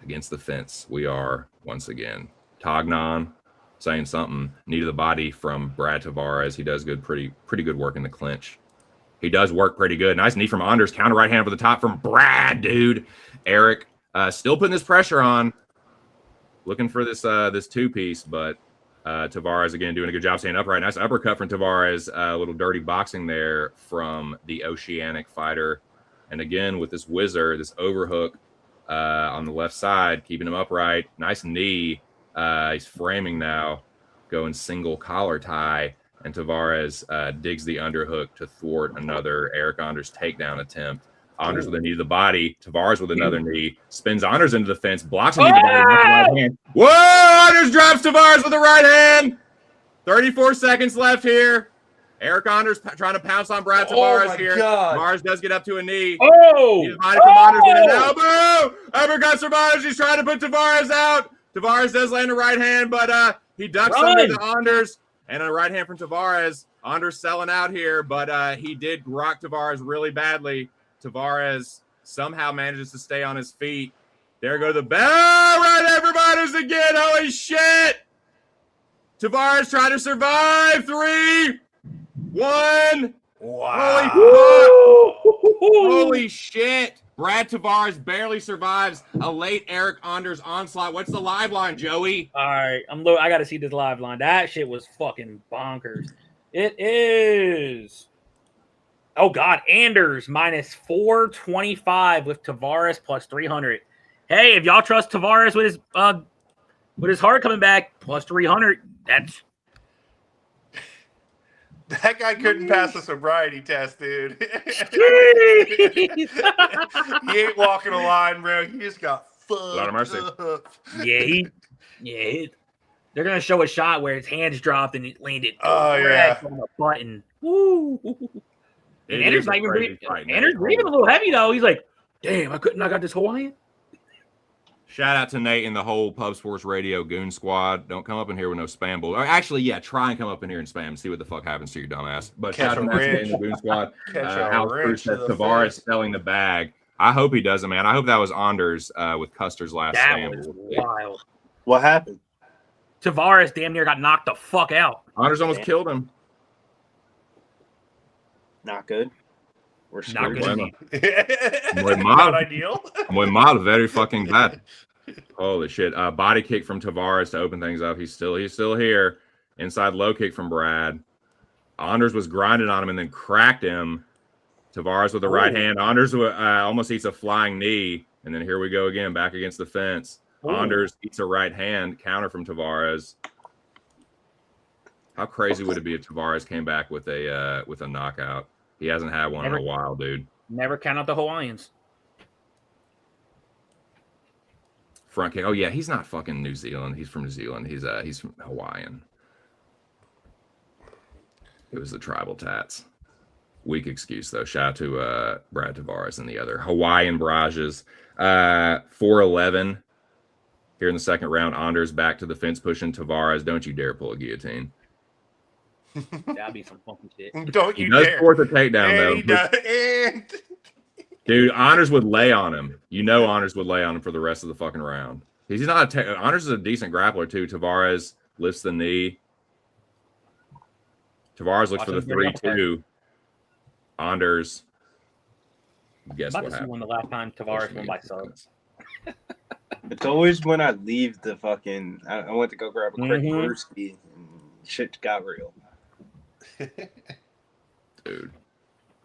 against the fence. We are once again. Tognon saying something. Knee to the body from Brad Tavares. He does pretty good work in the clinch. He does work pretty good. Nice knee from Anders. Counter right hand for the top from Brad, dude. Eric still putting this pressure on. Looking for this two-piece, but Tavares, again, doing a good job staying upright. Nice uppercut from Tavares. A little dirty boxing there from the Oceanic fighter. And again, with this whizzer, this overhook on the left side, keeping him upright. Nice knee. He's framing now, going single collar tie. And Tavares digs the underhook to thwart another Eric Anders takedown attempt. Anders with a knee to the body. Tavares with another knee. Spins Anders into the fence. Blocks a knee to the body. With the right hand. Whoa! Anders drops Tavares with the right hand. 34 seconds left here. Eric Anders trying to pounce on Brad Tavares here. God. Tavares does get up to a knee. Oh! He's body from Anders with an elbow. Uppercut from Anders. He's trying to put Tavares out. Tavares does land a right hand, but he ducks under the Anders. And a right hand from Tavares. Anders selling out here, but he did rock Tavares really badly. Tavares somehow manages to stay on his feet. There go the bell. Right there from Anders again. Holy shit. Tavares trying to survive. 3, 1. Wow. Holy fuck. Holy shit. Brad Tavares barely survives a late Eric Anders onslaught. What's the live line, Joey? All right, I got to see this live line. That shit was fucking bonkers. It is. Oh God, Anders minus 425 with Tavares plus 300. Hey, if y'all trust Tavares with his heart coming back plus 300, that's. That guy couldn't pass a sobriety test, dude. He ain't walking a line, bro. He just got fucked. A lot of mercy. Yeah, they're gonna show a shot where his hands dropped and it landed on the button. Woo. And Anders not even breathing. Anders breathing a little heavy though. He's like, damn, I got this Hawaiian. Shout out to Nate and the whole Pub Sports Radio Goon Squad. Don't come up in here with no spam bull. Or actually, yeah, try and come up in here and spam and see what the fuck happens to your dumbass. But shout out to Nate and the Goon Squad. House Bruce says Tavares selling the bag. I hope he doesn't, man. I hope that was Anders with Custer's last spam. That was wild. What happened? Tavares damn near got knocked the fuck out. Anders almost killed him. Not good. We're Not screwed. good. Not ideal. Muy mal, very fucking bad. Holy shit. Body kick from Tavares to open things up. He's still here. Inside low kick from Brad. Anders was grinding on him and then cracked him. Tavares with the right hand. Anders almost eats a flying knee. And then here we go again, back against the fence. Anders eats a right hand. Counter from Tavares. How crazy would it be if Tavares came back with a knockout? He hasn't had one in a while, dude. Never count out the Hawaiians. Front kick. Oh yeah, he's not fucking New Zealand. He's from New Zealand. He's from Hawaiian. It was the tribal tats. Weak excuse though. Shout out to Brad Tavares and the other Hawaiian barrages. 4-11 here in the second round. Anders back to the fence pushing Tavares. Don't you dare pull a guillotine. That'd be some funky shit. Don't you he does dare. force a takedown And though. he does. And Dude, Anders would lay on him. You know Anders would lay on him for the rest of the fucking round. He's not Anders is a decent grappler too. Tavares lifts the knee. Tavares looks for the 3-2. Anders. Guess what happened? When the last time Tavares won by subs. It's always when I leave the fucking. I went to go grab a quick brewski and shit got real. Dude,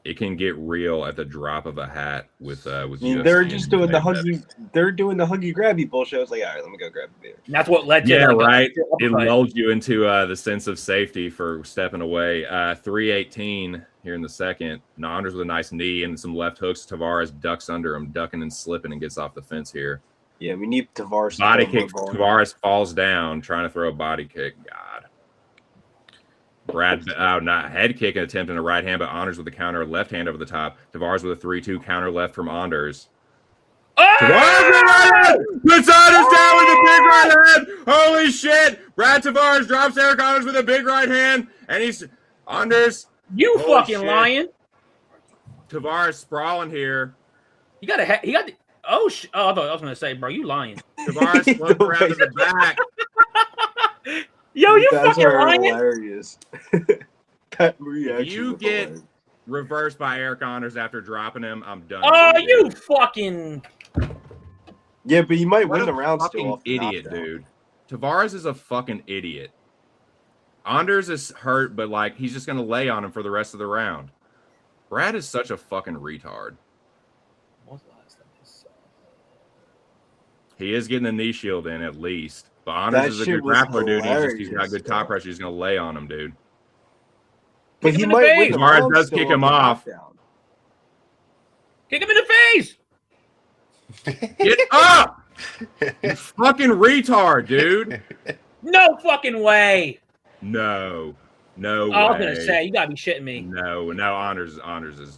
it can get real at the drop of a hat with I mean, they're just doing the huggy. They're doing the huggy grabby bullshit. I was like, all right, let me go grab a beer. And that's what led to right. It lulled you into the sense of safety for stepping away. 3-18 here in the second. Anders with a nice knee and some left hooks. Tavares ducks under him, ducking and slipping, and gets off the fence here. Yeah, we need Tavares. Body kick. Tavares falls down, trying to throw a body kick. God. Brad, not head kick and attempt in a right hand, but Anders with the counter, left hand over the top. Tavares with a 3-2 counter left from Anders. Tavares puts Anders down with a big right hand. Holy shit! Brad Tavares drops Eric Anders with a big right hand, and he's Anders. You fucking lying. Tavares sprawling here. He got the. I thought I was gonna say, bro, you lying. Tavares floats around to the back. Yo, you guys fucking are lying. hilarious. That reaction. You get reversed by Eric Anders after dropping him. I'm done. Oh, you fucking. Yeah, but you might What win the a round fucking still. Off the idiot, knockdown. dude. Tavares is a fucking idiot. Anders is hurt, but like he's just gonna lay on him for the rest of the round. Brad is such a fucking retard. He is getting the knee shield in at least. But Honors That is a shit good was grappler, dude. He's got hilarious, good bro. top pressure. He's going to lay on him, dude. But Kick he him in the might win face. the Tavares round does still kick on him the off. knockdown. Kick him in the face. Get up! You fucking retard, dude. No fucking way. No way. I was gonna say, you gotta be shitting me. No. Honors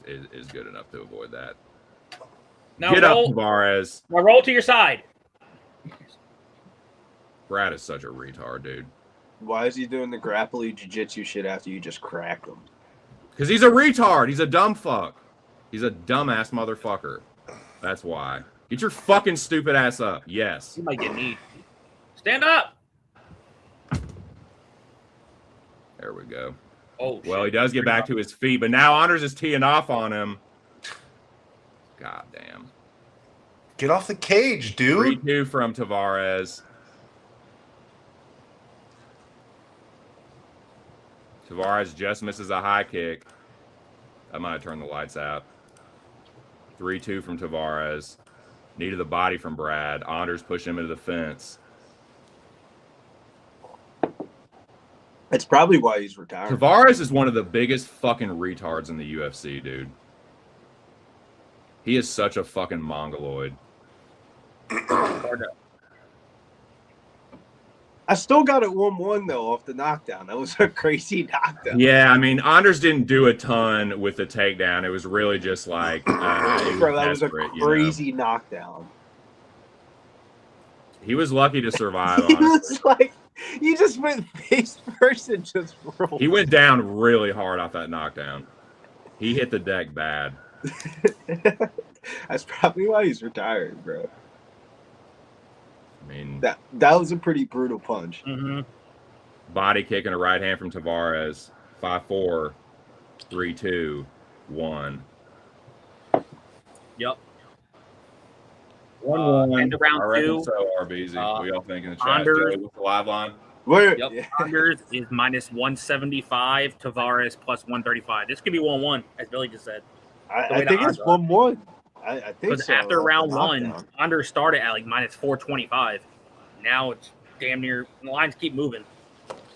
is good enough to avoid that. Now Get roll, up, Tavares. now roll to your side. Brad is such a retard, dude. Why is he doing the grappling jiu-jitsu shit after you just cracked him? Because he's a retard. He's a dumb fuck. He's a dumbass motherfucker. That's why. Get your fucking stupid ass up. Yes. You might get knee. Stand up. There we go. Oh, Well, shit. he does get back to his feet, but now Honors is teeing off on him. God damn. Get off the cage, dude. 3-2 from Tavares. Tavares just misses a high kick. I might turn the lights out. 3-2 from Tavares. Knee to the body from Brad. Anders push him into the fence. That's probably why he's retiring. Tavares is one of the biggest fucking retards in the UFC, dude. He is such a fucking mongoloid. I still got it 1-1 though off the knockdown. That was a crazy knockdown. Yeah, I mean, Anders didn't do a ton with the takedown. It was really just like, Bro, that was a desperate, crazy knockdown. He was lucky to survive, He honestly. was like, he just went face first and just rolled. He went down really hard off that knockdown. He hit the deck bad. That's probably why he's retired, bro. I mean, That was a pretty brutal punch. Mm-hmm. body kick and a right hand from Tavares. 5-4, 3-2, 1. Yep. 1-1. End of round I reckon 2. so, RBZ. What y'all think in the chat? Anders. Joey, what's the live line? Wait, Yep. yeah. Anders is minus 175. Tavares plus 135. This could be 1-1, as Billy just said. I think it's 1-1. I think Because so. after round Knockdown. 1, Anders started at like minus 425. Now it's damn near. The lines keep moving.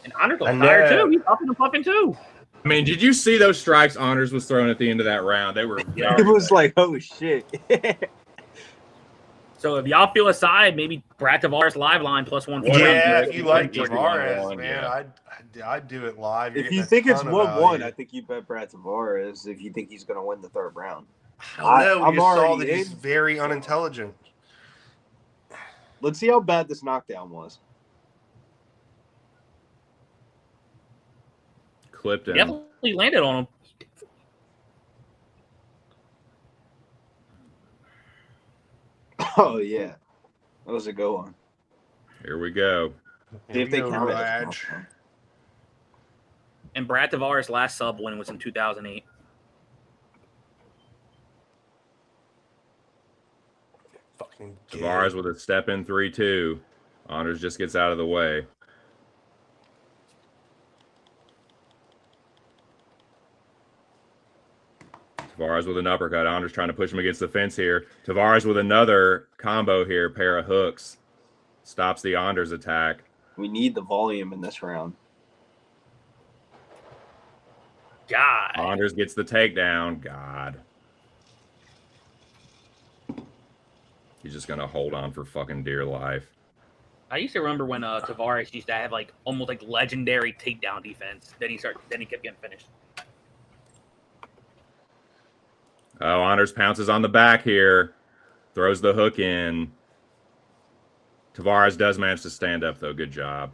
And Anders was And tired then- too. He's puffing and puffing too. I mean, did you see those strikes Anders was throwing at the end of that round? They were It was like, oh shit. So if y'all feel aside, maybe Brad Tavares live line plus 140. Yeah, if you like Just Tavares, 1-1, man, yeah. I'd do it live. You're If getting you a think it's ton of 1-1, value. I think you bet Brad Tavares if you think he's going to win the third round. I don't know. I'm We just saw already that he's in. very unintelligent. Let's see how bad this knockdown was. clipped him. Definitely landed on him. Oh, yeah. That was a good one. Here we go. See if they Here we go, count it as a Raj. knockdown. And Brad Tavares' last sub win was in 2008. Fucking Tavares with a step in 3-2. Anders just gets out of the way. Tavares with an uppercut. Anders trying to push him against the fence here. Tavares with another combo here. Pair of hooks. Stops the Anders attack. We need the volume in this round. God. Anders gets the takedown. God. He's just going to hold on for fucking dear life. I used to remember when Tavares used to have like almost like legendary takedown defense. Then he kept getting finished. Oh, Anders pounces on the back here. Throws the hook in. Tavares does manage to stand up, though. Good job.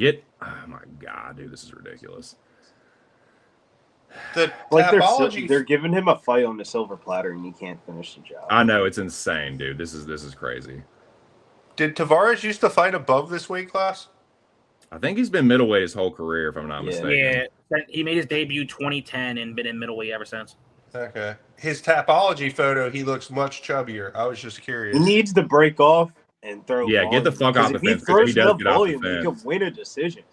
Oh, my God, dude. This is ridiculous. The Like Tapology, they're giving him a fight on the silver platter and he can't finish the job. I know. It's insane, dude. This is crazy. did Tavares used to fight above this weight class? I think he's been middleweight his whole career, if I'm not Yeah. mistaken. Yeah, he made his debut 2010 and been in middleweight ever since. Okay. His Tapology photo, he looks much chubbier. I was just curious. He needs to break off and throw. Yeah, get the volume, fuck off 'cause the if fence, he 'cause throws he does enough get off the volume, he fence. can win a decision.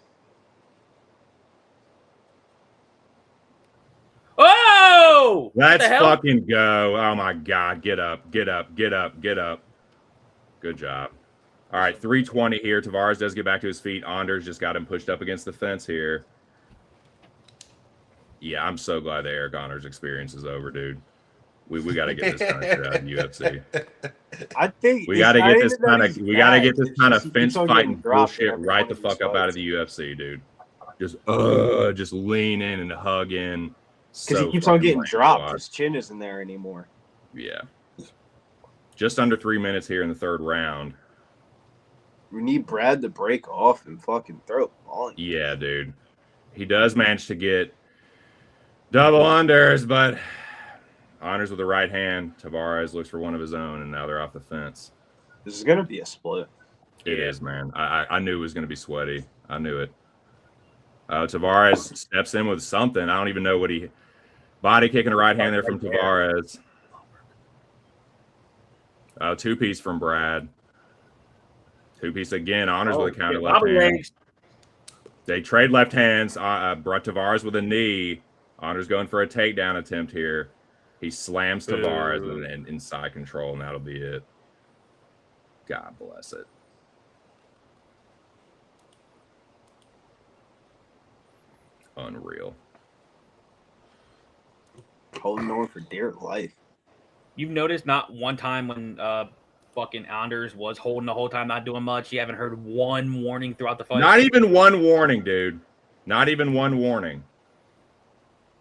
Oh! go. Let's fucking go. Oh my God. Get up. Get up. Get up. Get up. Good job. All right. 320 here. Tavares does get back to his feet. Anders just got him pushed up against the fence here. Yeah, I'm so glad the Eric Anders experience is over, dude. We got to get this kind of shit out of the UFC. I think We got to get this kind of fence fighting bullshit right the fuck up out of the UFC, dude. Just lean in and hug in. Because he keeps on getting dropped. His chin isn't there anymore. Yeah. Just under 3 minutes here in the third round. We need Brad to break off and fucking throw the ball. Yeah, dude. He does manage to get double unders, but honors with the right hand. Tavares looks for one of his own, and now they're off the fence. This is going to be a split. It is, man. I knew it was going to be sweaty. I knew it. Tavares steps in with something. I don't even know what he... Body kicking a right hand there from Tavares. Two-piece from Brad. Two-piece again. Honors with a counter left hand. They trade left hands. Tavares with a knee. Honors going for a takedown attempt here. He slams Tavares with an inside control, and that'll be it. God bless it. Unreal. Holding on for dear life. You've noticed not one time when fucking Anders was holding the whole time, not doing much. You haven't heard one warning throughout the fight. Not even one warning, dude. Not even one warning.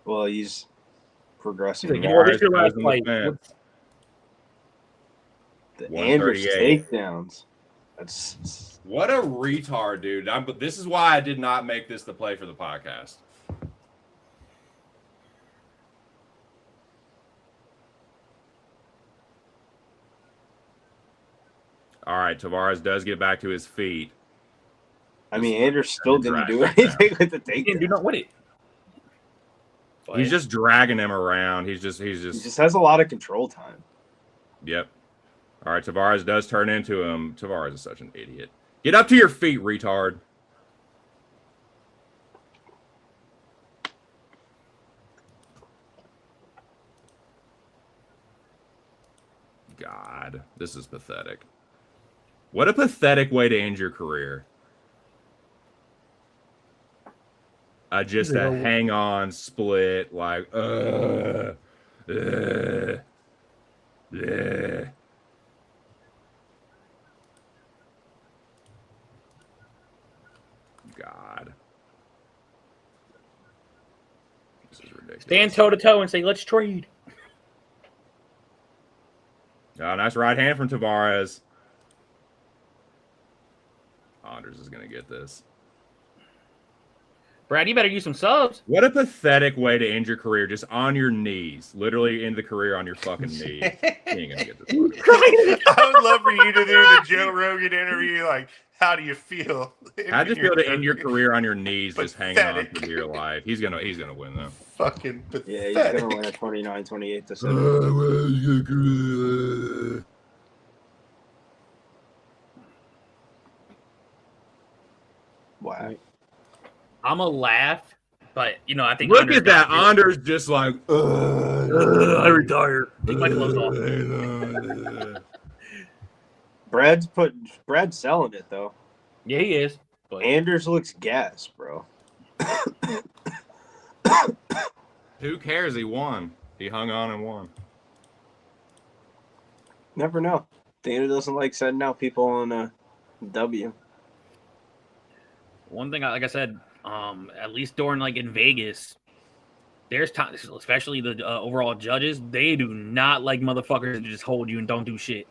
Well, he's progressing. Like, well, this is your last fight. The Anders takedowns. That's what a retard, dude. This is why I did not make this the play for the podcast. All right, Tavares does get back to his feet. I mean, Anders still didn't do anything with the takedown. He didn't do nothing with it. He's just dragging him around. He just has a lot of control time. Yep. All right, Tavares does turn into him. Tavares is such an idiot. Get up to your feet, retard. God, this is pathetic. What a pathetic way to end your career. Just a hang-on split, like, God. This is ridiculous. Stand toe-to-toe and say, let's trade. Oh, nice right hand from Tavares. Anders is going to get this. Brad, you better use some subs. What a pathetic way to end your career, just on your knees. Literally end the career on your fucking knees. You ain't going to get this. I would love for you to do the Joe Rogan interview. Like, how do you feel? How'd you feel to end your career on your knees, just hanging on for dear life? He's gonna win though. Fucking pathetic. Yeah, he's gonna win a 29-28 decision. Wow. I'm gonna laugh, but I think. Look at that. Anders just like, I retire. Take my clothes off. Brad's selling it though. Yeah, he is. But Anders looks gas, bro. Who cares? He won. He hung on and won. Never know. Dana doesn't like sending out people on a W. One thing, like I said, at least during in Vegas, there's time, especially the overall judges, they do not like motherfuckers to just hold you and don't do shit.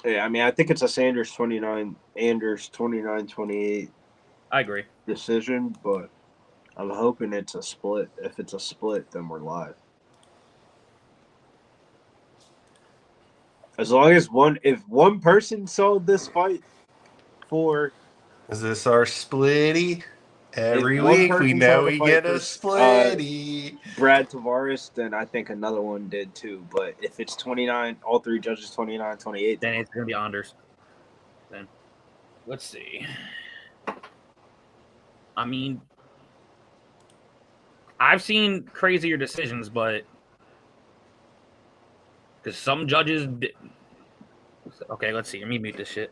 Yeah, I mean, I think it's a Anders 29-28. I agree. Decision, but I'm hoping it's a split. If it's a split, then we're live. As long as if one person sold this fight for... Is this our splitty? Every week we know we get a splitty. Brad Tavares, then I think another one did too. But if it's 29, all three judges 29-28. Then it's going to be Anders. Then let's see. I mean, I've seen crazier decisions, but because some judges. Okay, let's see. Let me mute this shit.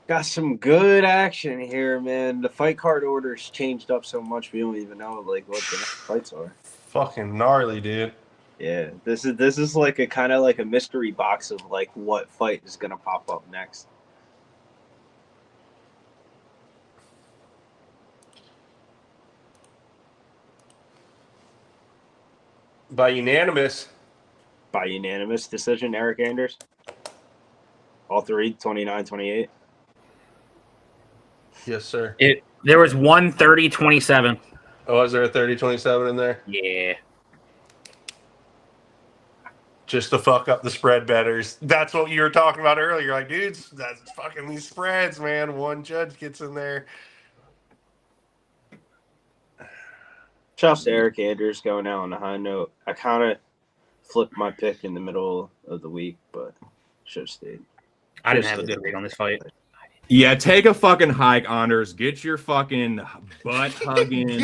Got some good action here, man. The fight card orders changed up so much we don't even know like what the next fights are. Fucking gnarly, dude. Yeah, this is like a kind of like a mystery box of like what fight is gonna pop up next. By unanimous decision, Eric Anders. All three, 29-28. Yes, sir. There was 130-27. Oh, is there a 30-27 in there? Yeah. Just to fuck up the spread betters. That's what you were talking about earlier. Like, dudes, that's fucking these spreads, man. One judge gets in there. Shouts to Eric Anders going out on a high note. I kind of flipped my pick in the middle of the week, but should have stayed. I didn't have a good read on this fight. Yeah, take a fucking hike, Anders. Get your fucking butt hugging.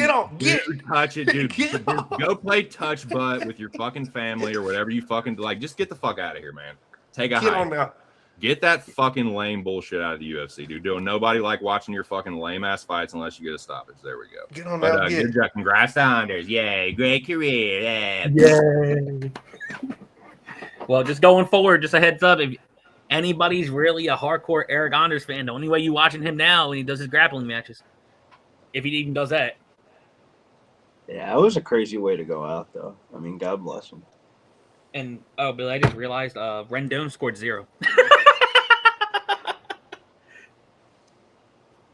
Touch it, dude. Go play touch butt with your fucking family or whatever you fucking like. Just get the fuck out of here, man. Take a hike. Get that fucking lame bullshit out of the UFC, dude. Nobody like watching your fucking lame ass fights unless you get a stoppage. There we go. Get on that. Good job. Congrats to Anders. Yay, great career. Yeah. Yay. Well, just going forward, just a heads up. If anybody's really a hardcore Eric Anders fan, the only way you watching him now when he does his grappling matches, if he even does that. Yeah, it was a crazy way to go out, though. I mean, God bless him. And Billy, I just realized Rendone scored 0.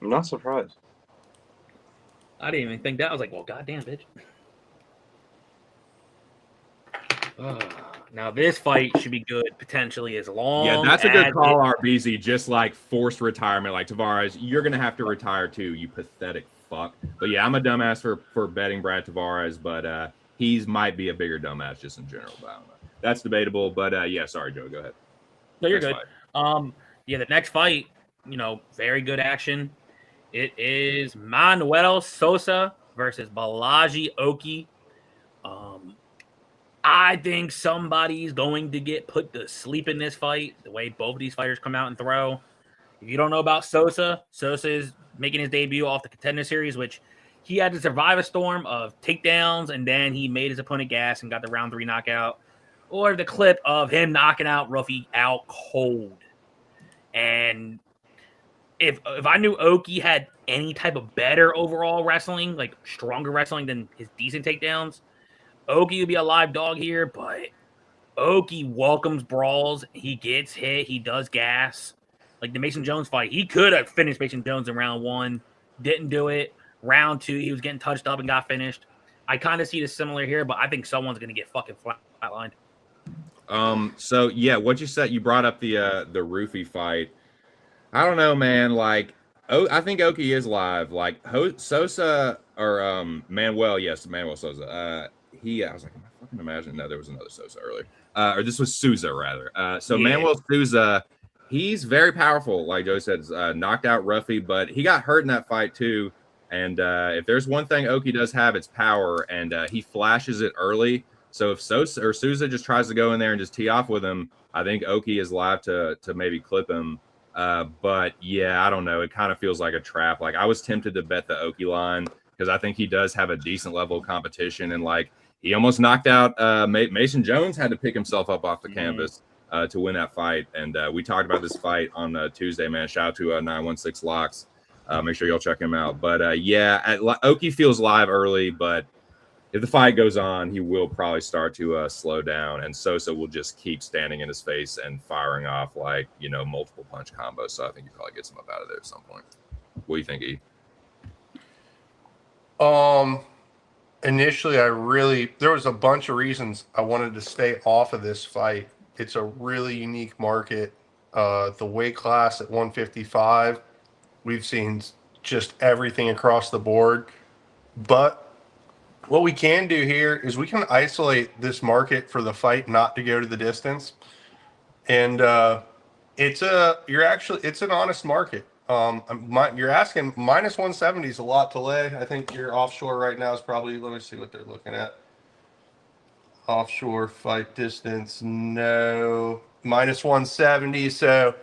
I'm not surprised. I didn't even think that. I was like, well, goddamn, bitch. Now this fight should be good potentially as long. Yeah, that's a good call, RBZ. Just like forced retirement, like Tavares, you're gonna have to retire too, you pathetic fuck. But yeah, I'm a dumbass for betting Brad Tavares, but he's might be a bigger dumbass just in general. But I don't know. That's debatable. But yeah, sorry, Joe. Go ahead. No, you're good. Yeah, the next fight, very good action. It is Manuel Sosa versus Balaji Oki. I think somebody's going to get put to sleep in this fight, the way both of these fighters come out and throw. If you don't know about Sosa, Sosa is making his debut off the Contender Series, which he had to survive a storm of takedowns, and then he made his opponent gas and got the round 3 knockout. Or the clip of him knocking out Ruffy out cold. And if I knew Oki had any type of better overall wrestling, like stronger wrestling than his decent takedowns, Oki would be a live dog here, but Oki welcomes brawls. He gets hit. He does gas. Like the Mason Jones fight, he could have finished Mason Jones in round 1. Didn't do it. Round 2, he was getting touched up and got finished. I kind of see this similar here, but I think someone's going to get fucking flatlined. So yeah, what you said, you brought up the Roofy fight. I don't know, man. Like, I think Oki is live. Like Sosa or Manuel, yes, Manuel Sosa. I was like, I fucking imagine. No, there was another Sosa earlier. Or this was Souza rather. So yeah. Manuel Souza, he's very powerful. Like Joe said, knocked out Ruffy, but he got hurt in that fight too. And if there's one thing Oki does have, it's power, and he flashes it early. So if Sosa or Souza just tries to go in there and just tee off with him, I think Oki is live to maybe clip him. But yeah, I don't know. It kind of feels like a trap. Like I was tempted to bet the Oki line because I think he does have a decent level of competition, and like he almost knocked out Mason Jones. Had to pick himself up off the canvas to win that fight. And we talked about this fight on Tuesday, man. Shout out to 916 Locks. Make sure y'all check him out. But yeah, Oki feels live early, but if the fight goes on, he will probably start to slow down, and Sosa will just keep standing in his face and firing off like, multiple punch combos. So I think he probably gets him up out of there at some point. What do you think, E? Initially, there was a bunch of reasons I wanted to stay off of this fight. It's a really unique market. The weight class at 155, we've seen just everything across the board. But what we can do here is we can isolate this market for the fight not to go to the distance. And It's an honest market. You're asking minus 170 is a lot to lay. I think your offshore right now is probably, let me see what they're looking at. Offshore fight distance, no, minus 170. So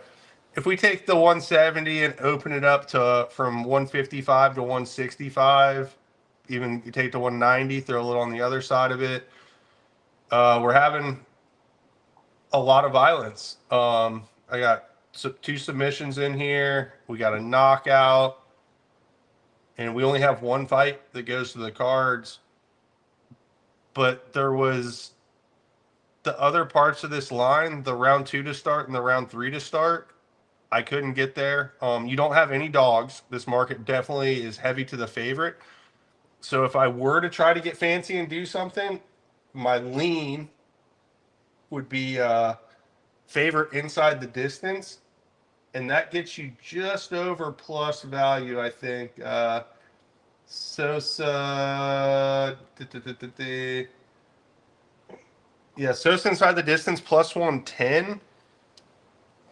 if we take the 170 and open it up to from 155 to 165, even you take the 190, throw a little on the other side of it, we're having a lot of violence. I got two submissions in here. We got a knockout, and we only have one fight that goes to the cards. But there was the other parts of this line, the round 2 to start and the round 3 to start. I couldn't get there. You don't have any dogs. This market definitely is heavy to the favorite. So if I were to try to get fancy and do something, my lean would be favorite inside the distance, and that gets you just over plus value, I think. Sosa, yeah, Sosa inside the distance plus 110.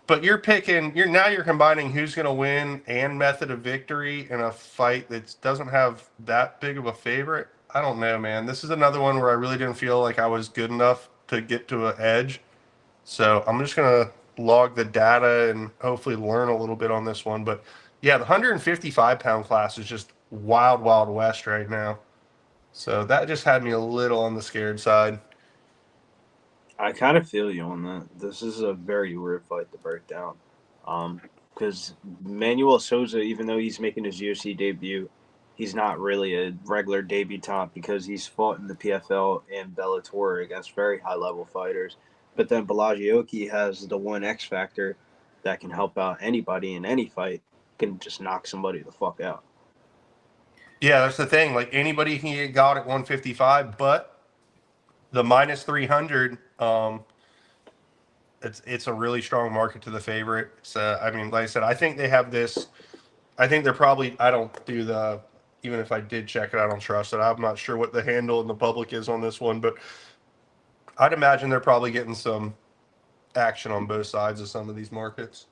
But you're combining who's going to win and method of victory in a fight that doesn't have that big of a favorite. I don't know, man. This is another one where I really didn't feel like I was good enough to get to an edge. So I'm just going to log the data and hopefully learn a little bit on this one. But yeah, the 155-pound class is just wild, wild west right now. So that just had me a little on the scared side. I kind of feel you on that. This is a very weird fight to break down. Because Manuel Souza, even though he's making his UFC debut, he's not really a regular debutant because he's fought in the PFL and Bellator against very high-level fighters. But then Vallejos has the one X factor that can help out anybody in any fight, can just knock somebody the fuck out. Yeah, that's the thing. Like, anybody can get got at 155, but the minus 300, it's a really strong market to the favorite. So, I mean, like I said, I think they have this. I think they're probably, I don't do the, even if I did check it, I don't trust it. I'm not sure what the handle in the public is on this one, but I'd imagine they're probably getting some action on both sides of some of these markets.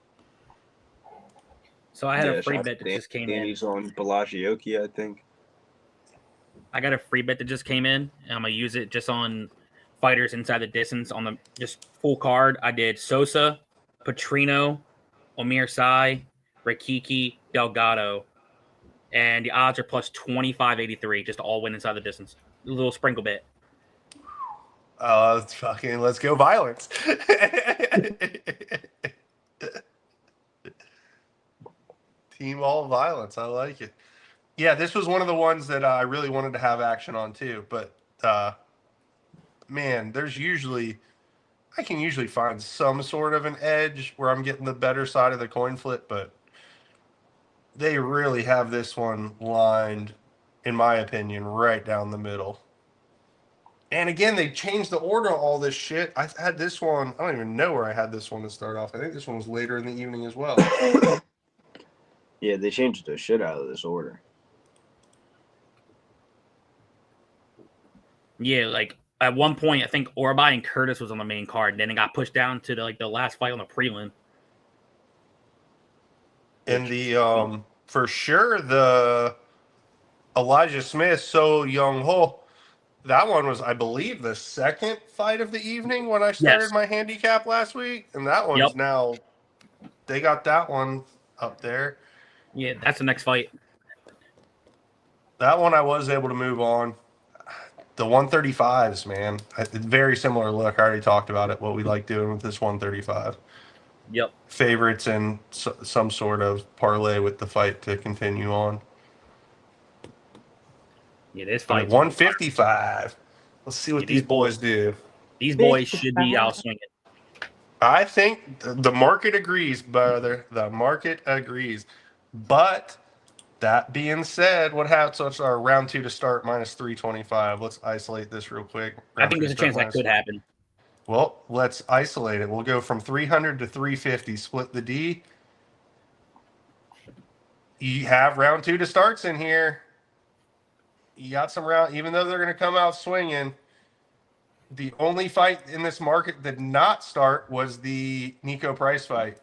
So I had a free bet that just came in. He's on Vallejos, I think. I got a free bet that just came in, and I'm gonna use it just on fighters inside the distance on the just full card. I did Sosa, Patrino, Oumar Sy, Rahiki, Delgado, and the odds are plus 25.83. Just all win inside the distance. A little sprinkle bet. Let's go violence. Team all violence. I like it. Yeah, this was one of the ones that I really wanted to have action on too. But man, I can usually find some sort of an edge where I'm getting the better side of the coin flip, but they really have this one lined, in my opinion, right down the middle. And again, they changed the order of all this shit. I had this one. I don't even know where I had this one to start off. I think this one was later in the evening as well. Yeah, they changed the shit out of this order. Yeah, like at one point, I think Orbi and Curtis was on the main card, and then it got pushed down to the last fight on the prelim. And the for sure the Elijah Smith, So Young Ho, that one was, I believe, the second fight of the evening when I started my handicap last week, and that one's now they got that one up there. Yeah, that's the next fight. That one I was able to move on. The 135s, man, very similar look. I already talked about it. What we like doing with this 135. Yep. Favorites and some sort of parlay with the fight to continue on. Yeah, this fight 155. Let's see what these boys do. These boys should be out swinging. I think the market agrees, brother. The market agrees. But that being said, what happens? So it's our round 2 to start minus 325. Let's isolate this real quick. I think there's a chance that could happen. Well, let's isolate it. We'll go from 300 to 350. Split the D. You have round 2 to starts in here. You got some round, even though they're going to come out swinging. The only fight in this market that did not start was the Nico Price fight.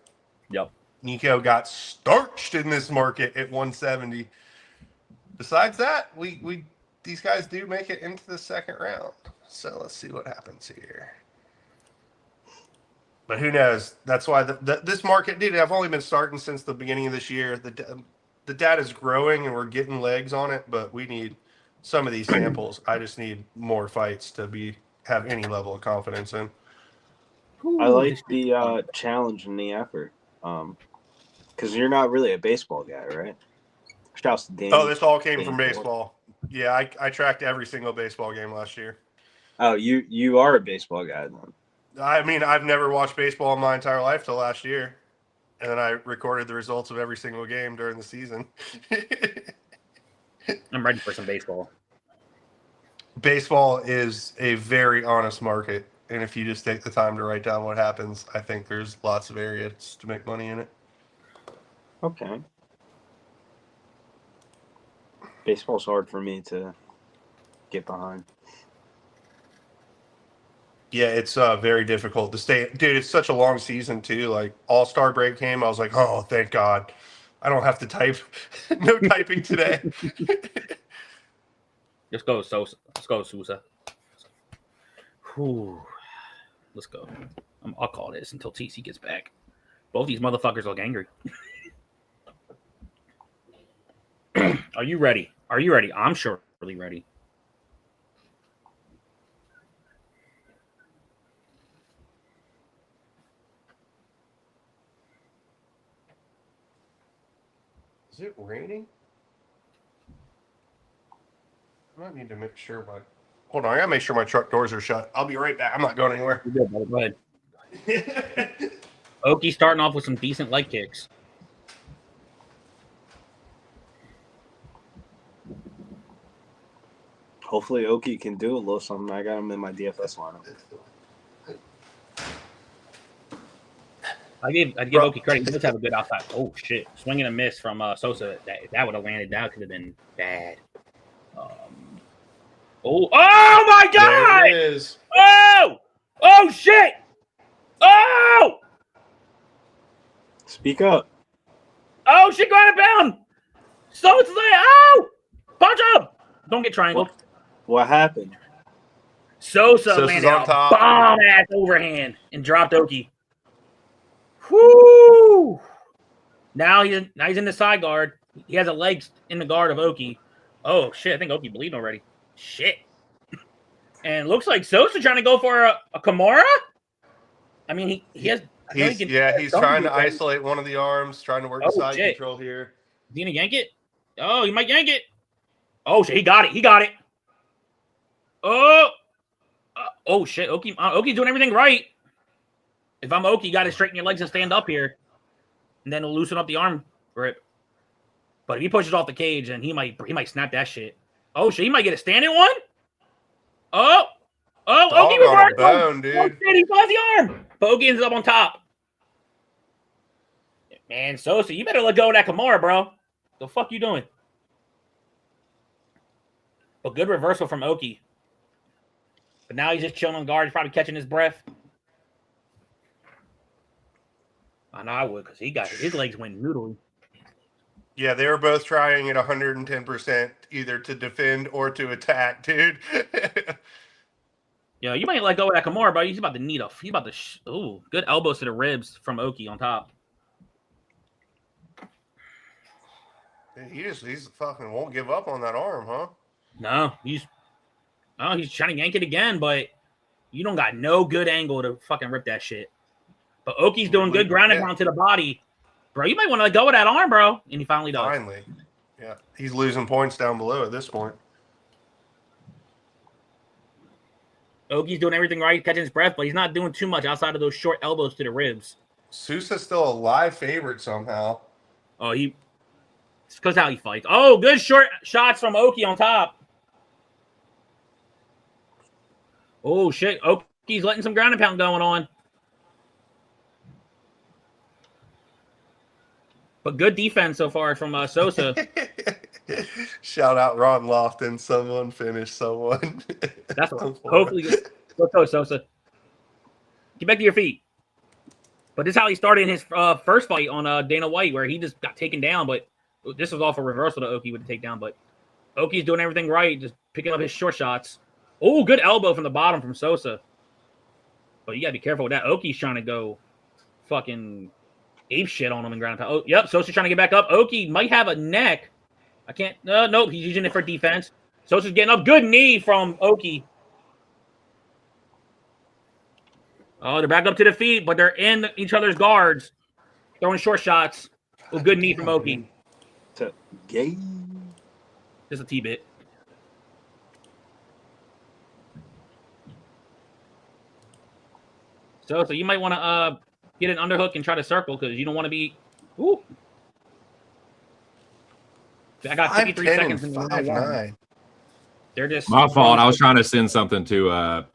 Yep. Nico got starched in this market at 170. Besides that, we these guys do make it into the second round. So let's see what happens here. But who knows? That's why this market, dude, I've only been starting since the beginning of this year. The data's growing and we're getting legs on it, but we need some of these samples. I just need more fights to have any level of confidence in. I like the challenge and the effort. Because you're not really a baseball guy, right? Shouts to Danny. Oh, this all came from baseball. Yeah, I tracked every single baseball game last year. Oh, you are a baseball guy then. I mean, I've never watched baseball in my entire life till last year. And then I recorded the results of every single game during the season. I'm ready for some baseball. Baseball is a very honest market. And if you just take the time to write down what happens, I think there's lots of areas to make money in it. Okay. Baseball's hard for me to get behind. Yeah, it's very difficult to stay. Dude, it's such a long season, too. Like, All-Star break came, I was like, oh, thank God. I don't have to type. No typing today. Let's go, Sosa. Let's go, Sosa. Whew. Let's go. I'll call this until TC gets back. Both these motherfuckers look angry. Are you ready? Are you ready? I'm surely ready. Is it raining? I might need to make sure my... Hold on, I gotta make sure my truck doors are shut. I'll be right back. I'm not going anywhere. You're good, brother. Go ahead. Oki starting off with some decent leg kicks. Hopefully Oki can do a little something. I got him in my DFS lineup. I'd give Oki credit. He does have a good outside. Oh, shit. Swing and a miss from Sosa. That would have landed. That could have been bad. Oh my God! There it is. Oh, shit! Oh! Speak up. Oh, shit, go out of bounds! Sosa's like, oh! Punch up! Don't get triangled. What happened? Sosa's landed on top. Bomb-ass overhand and dropped Oki. Whoo! Now he's in the side guard. He has a leg in the guard of Oki. Oh, shit, I think Oki bleeding already. Shit. And looks like Sosa trying to go for a Kimura? I mean, he has... He's trying to isolate one of the arms, trying to work the side control here. Is he going to yank it? Oh, he might yank it. Oh, shit, he got it. He got it. Oh, shit. Oki's doing everything right. If I'm Oki, you got to straighten your legs and stand up here. And then loosen up the arm grip. But if he pushes off the cage, then he might snap that shit. Oh, shit, he might get a standing one. Oh, Oki reversed. Dude. Oh, shit, he lost the arm. But Oki ends up on top. Man, Sosa, you better let go of that Kimura, bro. The fuck you doing? But good reversal from Oki. But now he's just chilling on guard. He's probably catching his breath. I know I would, because his legs went noodly. Yeah, they were both trying at 110% either to defend or to attack, dude. Yeah, you might let go of that Kimura, bro. He's about to need good elbows to the ribs from Oki on top. He's fucking won't give up on that arm, huh? No, he's trying to yank it again, but you don't got no good angle to fucking rip that shit. But Oki's doing good ground and pound to the body. Bro, you might want to let go of that arm, bro. And he finally does. Finally. Yeah. He's losing points down below at this point. Oki's doing everything right. He's catching his breath, but he's not doing too much outside of those short elbows to the ribs. Sousa's still a live favorite somehow. Oh, it's because how he fights. Oh, good short shots from Oki on top. Oh, shit. Oki's letting some ground and pound going on. But good defense so far from Sosa. Shout out Ron Lofton. Someone finished someone. That's what hopefully. Let's go, Sosa. Get back to your feet. But this is how he started in his first fight on Dana White, where he just got taken down. But this was all for reversal to Oki with the takedown. But Oki's doing everything right, just picking up his short shots. Oh, good elbow from the bottom from Sosa. But you got to be careful with that. Oki's trying to go fucking ape shit on him and ground pound. Oh, yep, Sosa's trying to get back up. Oki might have a neck. I can't. Nope, he's using it for defense. Sosa's getting up. Good knee from Oki. Oh, they're back up to the feet, but they're in each other's guards. Throwing short shots. Oh, good knee from Oki. Gay. Just a T-bit. So you might want to get an underhook and try to circle because you don't want to be. Ooh. I got 53 seconds in the 5'9". They're just my fault. I was trying to send something to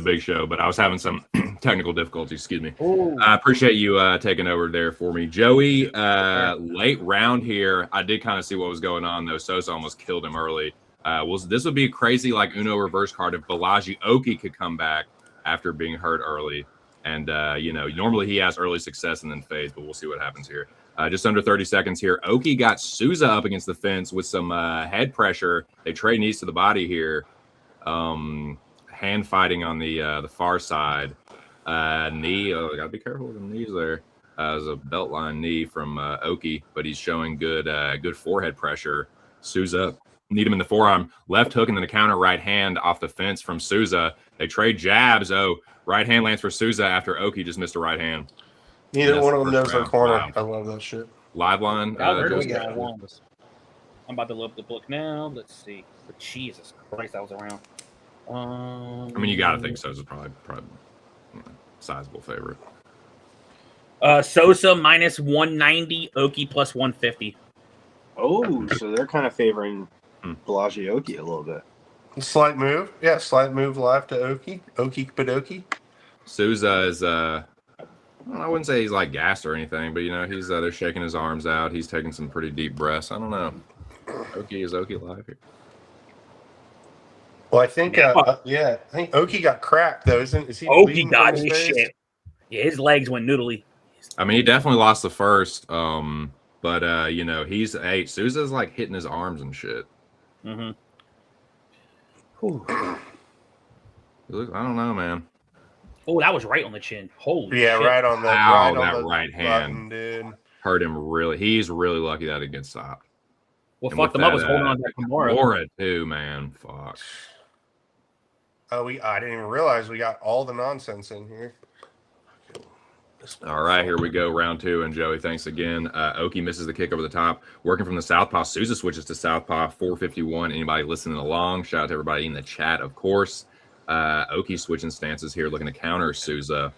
Big Show, but I was having some technical difficulties. Excuse me. I appreciate you taking over there for me, Joey. Late round here, I did kind of see what was going on though. Sosa almost killed him early. This would be crazy, like Uno reverse card if Balaji Oki could come back after being hurt early, and normally he has early success and then fades, but we'll see what happens here. Just under 30 seconds here. Oki got Souza up against the fence with some head pressure. They trade knees to the body here. Hand fighting on the far side. Knee. Oh, gotta be careful with the knees there. There's a belt line knee from Oki, but he's showing good forehead pressure. Souza need him in the forearm. Left hook and then a counter right hand off the fence from Souza. They trade jabs. Oh, right hand lands for Souza after Oki just missed a right hand. Neither one of them knows their corner. Wow. I love that shit. Live line. I'm about to load up the book now. Let's see. But Jesus Christ, that was around. I mean, you got to think Sosa's probably sizable favorite. Sosa minus 190, Oki plus 150. Oh, so they're kind of favoring Balaji Oki a little bit. Slight move. Yeah, slight move live to Oki. Oki Padoki. Souza is I wouldn't say he's like gassed or anything, but he's they're shaking his arms out. He's taking some pretty deep breaths. I don't know. Oki live here. Well, I think I think Oki got cracked though, is he? Oki got his shit. Yeah, his legs went noodly. I mean, he definitely lost the first. But he's Souza's like hitting his arms and shit. Mm-hmm. I don't know, man. Oh, that was right on the chin. Holy shit. Right on the right hand. Button, dude. Hurt him really. He's really lucky that it didn't stop. What fucked him up was holding on to that Kimura. Kimura too, man. Fuck. I didn't even realize we got all the nonsense in here. All right, here we go. Round two. And Joey, thanks again. Oki misses the kick over the top. Working from the southpaw. Souza switches to southpaw. 451. Anybody listening along? Shout out to everybody in the chat, of course. Oki switching stances here, looking to counter Souza.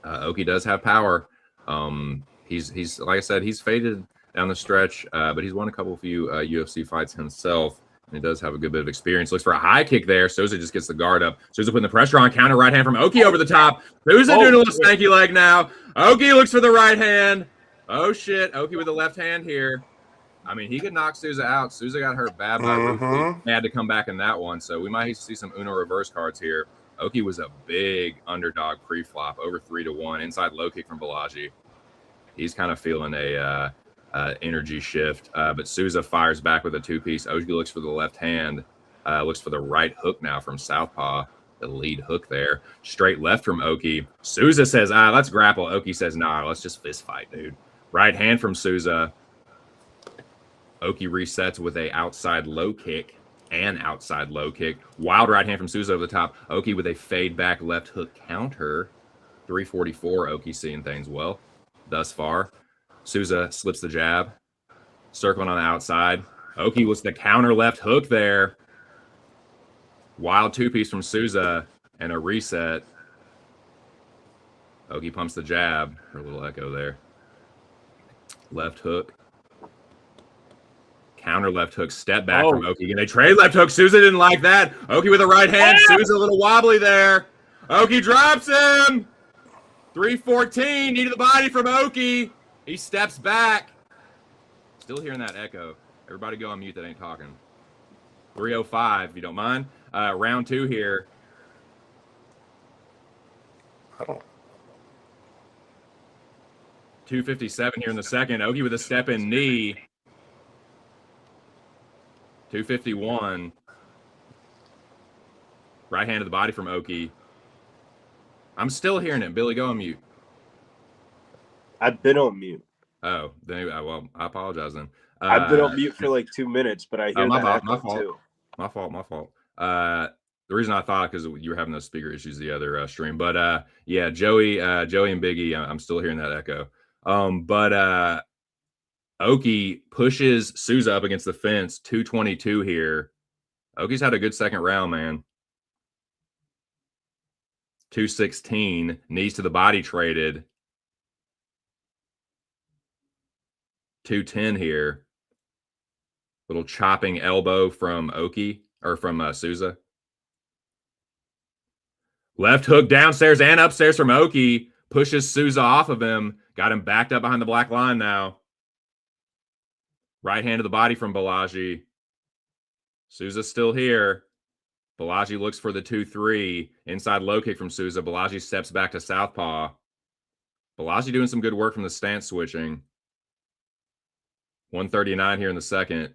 Oki does have power. He's like I said, he's faded down the stretch, but he's won a few UFC fights himself. And he does have a good bit of experience. Looks for a high kick there. Souza just gets the guard up. Souza putting the pressure on. Counter right hand from Oki over the top. Souza doing a little stanky leg now. Oki looks for the right hand. Oh, shit. Oki with the left hand here. I mean, he could knock Souza out. Souza got hurt bad by Rufi. He had to come back in that one. So we might see some Uno reverse cards here. Oki was a big underdog pre-flop, over 3-1. Inside low kick from Balaji. He's kind of feeling a energy shift. But Souza fires back with a two-piece. Oki looks for the left hand. Looks for the right hook now from southpaw. The lead hook there. Straight left from Oki. Souza says, let's grapple. Oki says, nah, let's just fist fight, dude. Right hand from Souza. Oki resets with a outside low kick and outside low kick. Wild right hand from Souza over the top. Oki with a fade back left hook counter. 344. Oki seeing things well thus far. Souza slips the jab. Circling on the outside. Oki was the counter left hook there. Wild two-piece from Souza and a reset. Oki pumps the jab. Her little echo there. Left hook. Counter left hook. Step back from Oki. And they trade left hook. Souza didn't like that. Oki with a right hand. Souza a little wobbly there. Oki drops him. 314. Knee to the body from Oki. He steps back. Still hearing that echo. Everybody go on mute that ain't talking. 305, if you don't mind. Round two here. 257 here in the second. Oki with a step-in knee. 251. Right hand to the body from Oki. I'm still hearing it. Billy, go on mute. I've been on mute. Oh, then, well, I apologize then. I've been on mute for like 2 minutes, but I hear that echo too. My fault. The reason I thought because you were having those speaker issues the other stream, but yeah, Joey and Biggie, I'm still hearing that echo. But Oki pushes Sousa up against the fence, 222 here. Oki's had a good second round, man. 216, knees to the body traded. 210 here. Little chopping elbow from Oki, or from Sousa. Left hook downstairs and upstairs from Oki. Pushes Sousa off of him. Got him backed up behind the black line now. Right hand to the body from Balaji. Sousa's still here. Balaji looks for the 2-3. Inside low kick from Sousa. Balaji steps back to southpaw. Balaji doing some good work from the stance switching. 139 here in the second.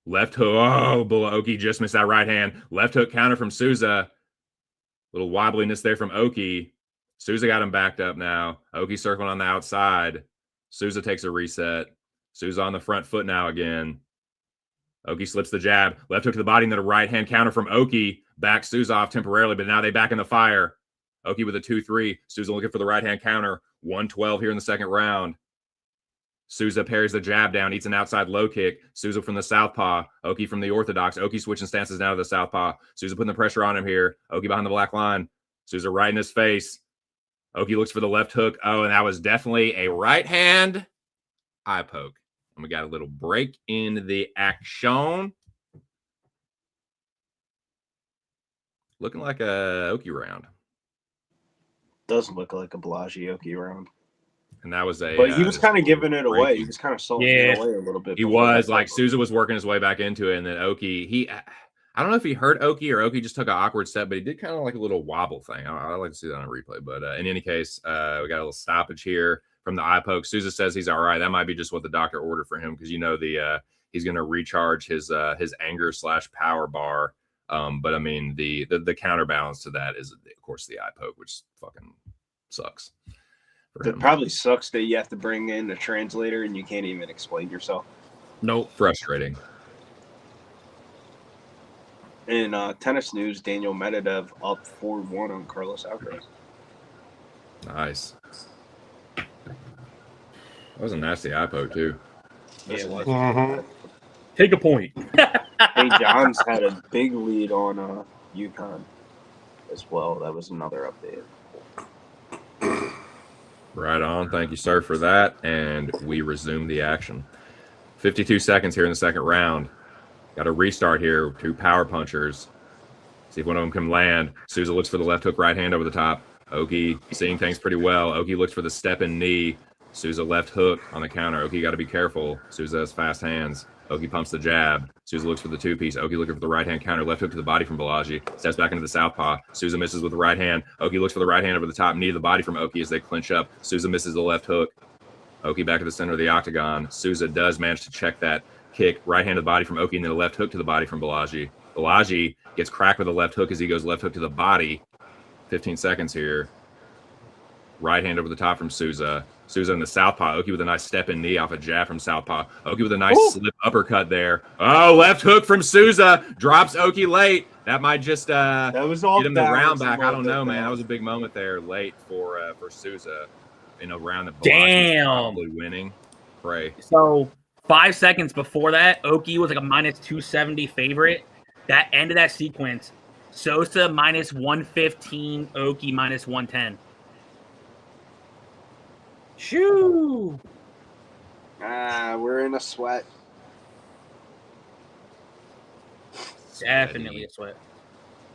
Left hook. Oh, Oki just missed that right hand. Left hook counter from Sousa. Little wobbliness there from Oki. Sousa got him backed up now. Oki circling on the outside. Sousa takes a reset. Sousa on the front foot now again. Oki slips the jab. Left hook to the body and then a right hand counter from Oki. Backs Sousa off temporarily, but now they back in the fire. Oki with a 2-3. Sousa looking for the right hand counter. 112 here in the second round. Sousa parries the jab down, eats an outside low kick. Sousa from the southpaw. Oki from the orthodox. Oki switching stances now to the southpaw. Sousa putting the pressure on him here. Oki behind the black line. Sousa right in his face. Oki looks for the left hook. Oh, and that was definitely a right hand eye poke. And we got a little break in the action. Looking like a Oki round. Doesn't look like a Balaji Oki round. And that was a. But he was kind of giving it away. He was kind of selling it away a little bit. He was like Sousa was working his way back into it, and then Oki. I don't know if he hurt Oki or Oki just took an awkward step, but he did kind of like a little wobble thing. I like to see that on a replay. But in any case, we got a little stoppage here from the eye poke. Sousa says he's all right. That might be just what the doctor ordered for him because he's going to recharge his anger / power bar. But I mean the counterbalance to that is of course the eye poke, which fucking sucks. It probably sucks that you have to bring in a translator and you can't even explain yourself. Nope. Frustrating. In tennis news, Daniel Medvedev up 4-1 on Carlos Alcaraz. Nice. That was a nasty eye poke, too. Yeah, it was. Mm-hmm. Take a point. Hey, Johns had a big lead on UConn as well. That was another update. Right on. Thank you, sir, for that. And we resume the action. 52 seconds here in the second round. Got a restart here. Two power punchers. See if one of them can land. Sousa looks for the left hook right hand over the top. Oki seeing things pretty well. Oki looks for the step in knee. Sousa left hook on the counter. Oki got to be careful. Sousa has fast hands. Oki pumps the jab. Sousa looks for the two-piece. Oki looking for the right hand counter. Left hook to the body from Balaji. Steps back into the southpaw. Sousa misses with the right hand. Oki looks for the right hand over the top. Knee to the body from Oki as they clinch up. Sousa misses the left hook. Oki back at the center of the octagon. Sousa does manage to check that kick. Right hand to the body from Oki and then a left hook to the body from Balaji. Balaji gets cracked with a left hook as he goes left hook to the body. 15 seconds here. Right hand over the top from Sousa. Sousa in the southpaw. Oki with a nice step in knee off a jab from southpaw. Oki with a nice slip uppercut there. Oh, left hook from Sousa. Drops Oki late. That might just that was all get him the round back. I don't know, man. That was a big moment there late for Sousa in a round that Balaji was probably winning. Pray. So 5 seconds before that, Oki was like a minus 270 favorite. That end of that sequence, Sosa minus 115, Oki minus 110. Shoo! We're in a sweat. Definitely a sweat.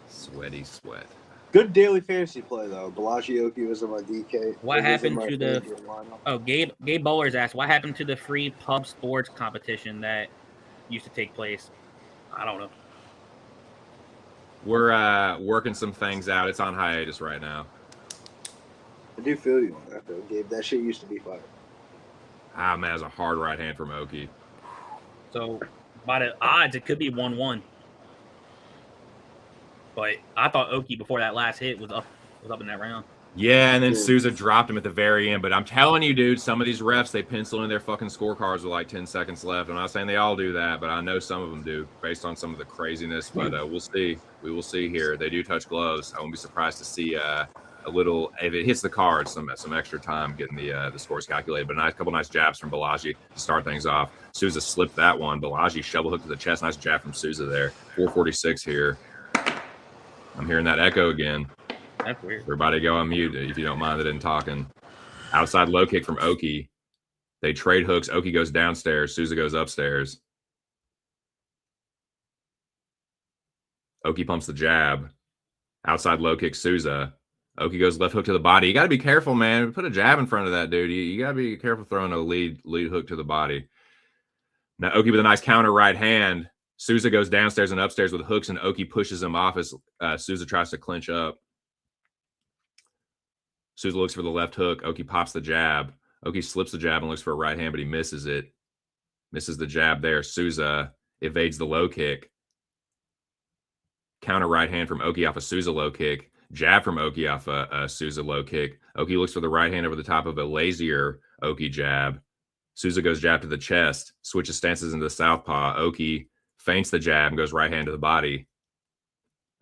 Sweaty sweat. Good daily fantasy play though. Balaji Oki was in my DK. What happened to the? Oh, Gabe Bowlers asked, what happened to the free pub sports competition that used to take place? I don't know. We're working some things out. It's on hiatus right now. I do feel you on that, though, Gabe. That shit used to be fire. Ah, man, that's a hard right hand from Oki. So, by the odds, it could be 1-1. But I thought Oki before that last hit was up in that round. Yeah, and then Sousa dropped him at the very end. But I'm telling you, dude, some of these refs, they pencil in their fucking scorecards with like 10 seconds left. I'm not saying they all do that, but I know some of them do based on some of the craziness. But we'll see. We will see here. They do touch gloves. I won't be surprised to see a little, if it hits the cards, some extra time getting the scores calculated. But a couple nice jabs from Balaji to start things off. Sousa slipped that one. Balaji shovel hook to the chest. Nice jab from Sousa there. 446 here. I'm hearing that echo again. That's weird. Everybody go on mute if you don't mind it in talking. Outside low kick from Oki. They trade hooks. Oki goes downstairs. Sousa goes upstairs. Oki pumps the jab. Outside low kick Sousa. Oki goes left hook to the body. You got to be careful, man. Put a jab in front of that dude. You got to be careful throwing a lead hook to the body. Now Oki with a nice counter right hand. Sousa goes downstairs and upstairs with hooks, and Oki pushes him off as Sousa tries to clinch up. Sousa looks for the left hook. Oki pops the jab. Oki slips the jab and looks for a right hand, but he misses it. Misses the jab there. Sousa evades the low kick. Counter right hand from Oki off a Sousa low kick. Jab from Oki off a Sousa low kick. Oki looks for the right hand over the top of a lazier Oki jab. Sousa goes jab to the chest. Switches stances into the southpaw. Oki feints the jab and goes right hand to the body.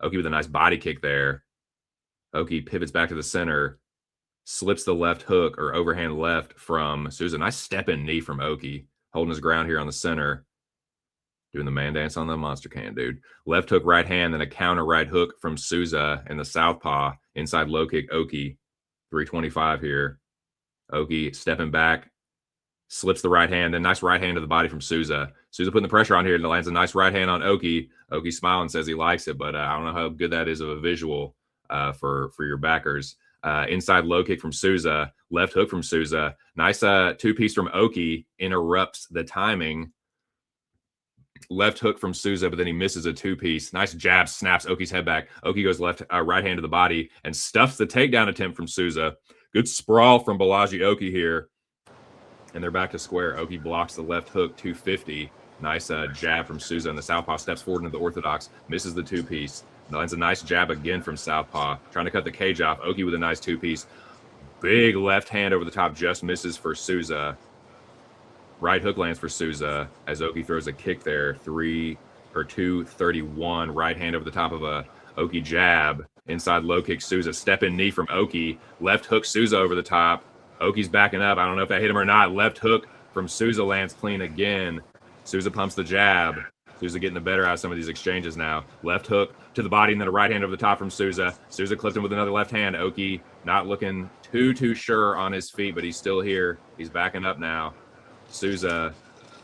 Oki with a nice body kick there. Oki pivots back to the center. Slips the left hook or overhand left from Sousa. Nice step-in knee from Oki. Holding his ground here on the center. Doing the man dance on the monster can, dude. Left hook, right hand, then a counter right hook from Sousa and the southpaw. Inside low kick, Oki. 325 here. Oki stepping back. Slips the right hand. Then nice right hand to the body from Sousa. Sousa putting the pressure on here and lands a nice right hand on Oki. Oki smiling, says he likes it, but I don't know how good that is of a visual for your backers. Inside low kick from Sousa. Left hook from Sousa. Nice two-piece from Oki. Interrupts the timing. Left hook from Sousa, but then he misses a two-piece. Nice jab, snaps Oki's head back. Oki goes right hand to the body and stuffs the takedown attempt from Sousa. Good sprawl from Balaji Oki here. And they're back to square. Oki blocks the left hook, 250. Nice jab from Sousa, and the southpaw steps forward into the orthodox. Misses the two-piece. Lands a nice jab again from southpaw. Trying to cut the cage off. Oki with a nice two-piece. Big left hand over the top. Just misses for Sousa. Right hook lands for Sousa as Oki throws a kick there. 231. Right hand over the top of a Oki jab. Inside low kick Sousa. Step-in knee from Oki. Left hook Sousa over the top. Oki's backing up. I don't know if that hit him or not. Left hook from Sousa lands clean again. Sousa pumps the jab. Sousa getting the better out of some of these exchanges now. Left hook to the body and then a right hand over the top from Sousa. Sousa clipped him with another left hand. Oki not looking too sure on his feet, but he's still here. He's backing up now. Sousa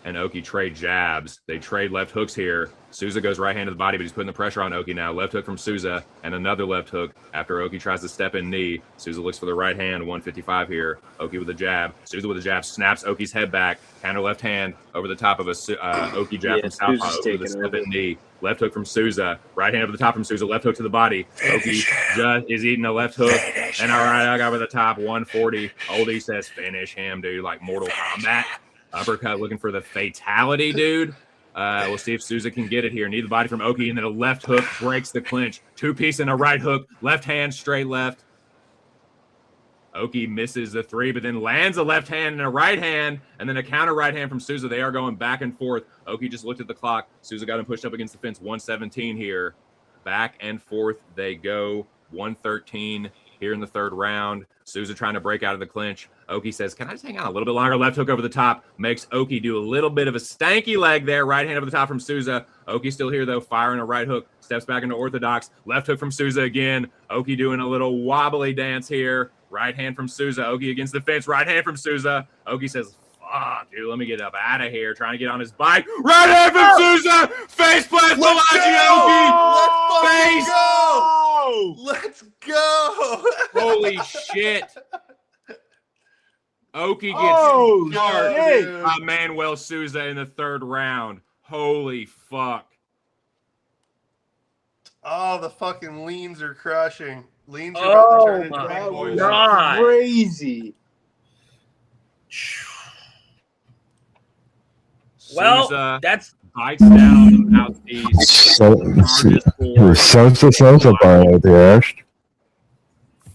and Oki trade jabs. They trade left hooks here. Sousa goes right hand to the body, but he's putting the pressure on Oki now. Left hook from Sousa and another left hook after Oki tries to step in knee. Sousa looks for the right hand, 155 here. Oki with a jab. Sousa with a jab, snaps Oki's head back. Counter left hand over the top of a Oki jab from southpaw. Oki with a step in knee. Left hook from Sousa. Right hand over the top from Sousa. Left hook to the body. Oki just is eating a left hook. And all right, I got over the top, 140. Oldie says, finish him, dude, like Mortal Kombat. Uppercut looking for the fatality, dude. We'll see if Sousa can get it here. Knee the body from Oki, and then a left hook breaks the clinch. Two-piece and a right hook. Left hand, straight left. Oki misses the three, but then lands a left hand and a right hand, and then a counter right hand from Sousa. They are going back and forth. Oki just looked at the clock. Sousa got him pushed up against the fence. 117 here. Back and forth they go. 113 here in the third round. Sousa trying to break out of the clinch. Oki says, can I just hang on a little bit longer? Left hook over the top. Makes Oki do a little bit of a stanky leg there. Right hand over the top from Sousa. Oki still here, though, firing a right hook. Steps back into orthodox. Left hook from Sousa again. Oki doing a little wobbly dance here. Right hand from Sousa. Oki against the fence. Right hand from Sousa. Oki says, fuck, dude, let me get up out of here. Trying to get on his bike. Right hand from Sousa. Face plant. Balaji Oki. Face. Let's go. Holy shit. Oki gets started by Manuel Sousa in the third round. Holy fuck. Oh, the fucking leans are crushing. Leans are about to turn into my big boys. God. Crazy. Well, Sousa that's bites down the southeast. Sosa parlay there.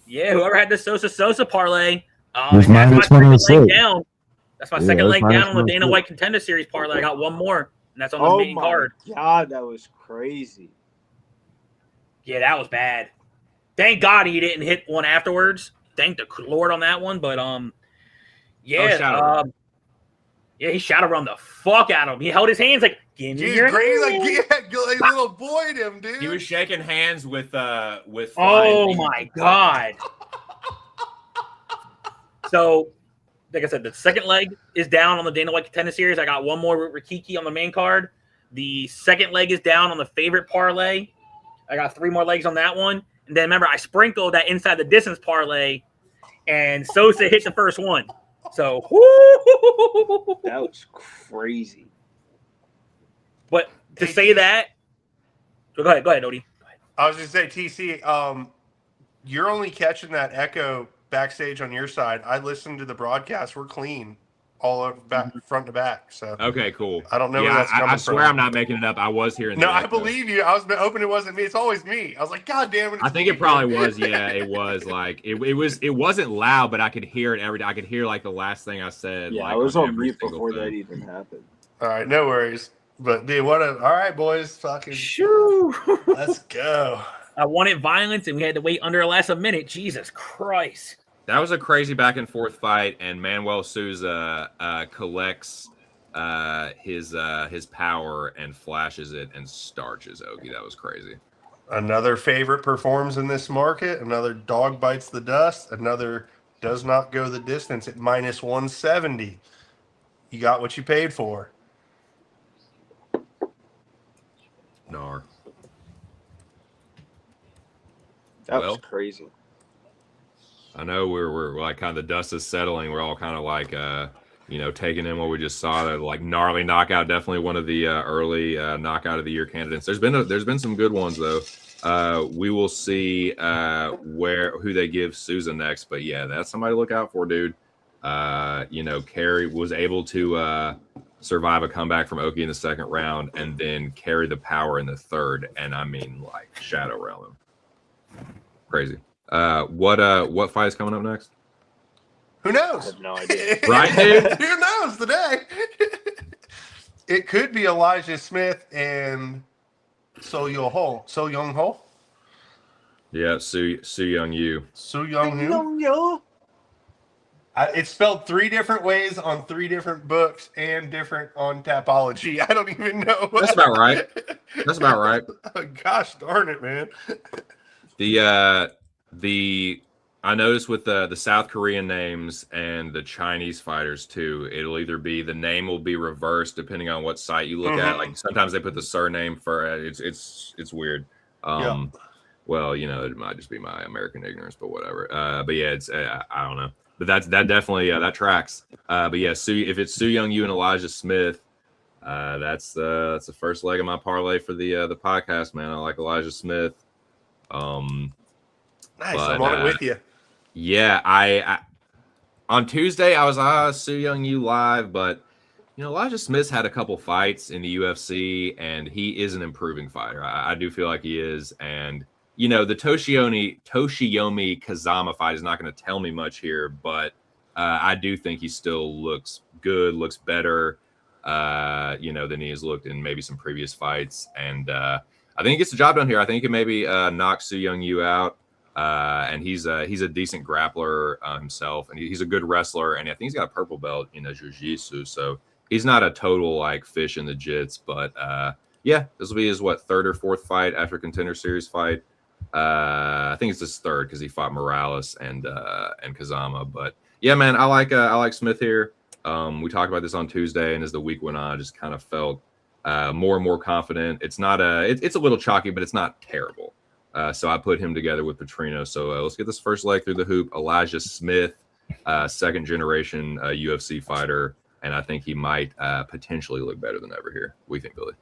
yeah. Whoever had the Sosa parlay, Who's and that's my minus second leg 106? down. That's my Yeah, second that's leg minus down on the Dana 106. White Contender Series parlay. I got one more, and that's on the Oh main my card. god, that was crazy. Yeah, that was bad. Thank God he didn't hit one afterwards. Thank the Lord on that one. But yeah, yeah, he shadow run the fuck out of him. He held his hands like, give me He's your great, hand. like little boyed him, dude. He was shaking hands with Oh flying my God. So, like I said, the second leg is down on the Dana White Contender Series. I got one more with Rahiki on the main card. The second leg is down on the favorite parlay. I got 3 more legs on that one. And then remember, I sprinkled that inside the distance parlay, and Sosa hit the first one. So, That was crazy. but to say that, go ahead, Odie. Go ahead. I was just say, TC, you're only catching that echo backstage on your side. I listened to the broadcast. We're clean all over back, front to back. So Okay, cool. I don't know where that's coming I swear from. I'm not making it up. I was hearing. No, the I echo. believe you. I was hoping it wasn't me. It's always me. I was like, God damn it! I think it probably was. Yeah, it was. Like it wasn't loud, but I could hear it every day. I could hear like the last thing I said. Yeah, like, I was on every mute single before thing. that even happened. All right, no worries. But dude, all right, boys, fucking Shoo. let's go. I wanted violence, and we had to wait under less a minute. Jesus Christ. That was a crazy back and forth fight, and Manuel Sousa collects his power and flashes it and starches Ogie. That was crazy. Another favorite performs in this market. Another dog bites the dust. Another does not go the distance at minus 170. You got what you paid for. Nar. That Well, was crazy. I know we're like kind of the dust is settling. We're all kind of like taking in what we just saw. That like gnarly knockout, definitely one of the early knockout of the year candidates. There's been some good ones though. We will see who they give Sousa next, but yeah, that's somebody to look out for, dude. Carry was able to survive a comeback from Oki in the second round and then carry the power in the third, and I mean like shadow realm him. Crazy. What fight is coming up next? Who I knows? have no idea. Right, dude? Who knows today? It could be Elijah Smith and So Young Ho. Yeah, Su Young Yu. Su Young Ho. It's spelled 3 different ways on 3 different books and different on Tapology. I don't even know. That's about right. That's about right. Oh, gosh darn it, man. I noticed with the South Korean names and the Chinese fighters too, it'll either be the name will be reversed depending on what site you look at. Like sometimes they put the surname for it's weird. Yeah. Well, it might just be my American ignorance, but whatever. But yeah, it's I don't know. But that definitely that tracks. But yeah, if it's Su Young Yu and Elijah Smith, that's the first leg of my parlay for the podcast, man. I like Elijah Smith. Nice, I'm on it with you. Yeah, I on Tuesday I was Su Young Yu live, but Elijah Smith's had a couple fights in the UFC, and he is an improving fighter. I do feel like he is, and the Toshiyomi Kazama fight is not going to tell me much here, but I do think he still looks good, looks better, than he has looked in maybe some previous fights, and I think he gets the job done here. I think he can maybe knock Su Young Yu out. And he's a decent grappler himself, and he's a good wrestler, and I think he's got a purple belt in jiu-jitsu, so he's not a total like fish in the jits, but yeah, this will be his 3rd or 4th fight after Contender Series fight. I think it's his 3rd because he fought Morales and Kazama, but yeah, man, I like Smith here. We talked about this on Tuesday, and as the week went on, I just kind of felt more and more confident. It's not it's a little chalky, but it's not terrible. So I put him together with Patrino. So let's get this first leg through the hoop. Elijah Smith, 2nd generation UFC fighter, and I think he might potentially look better than ever here. What do you think, Billy?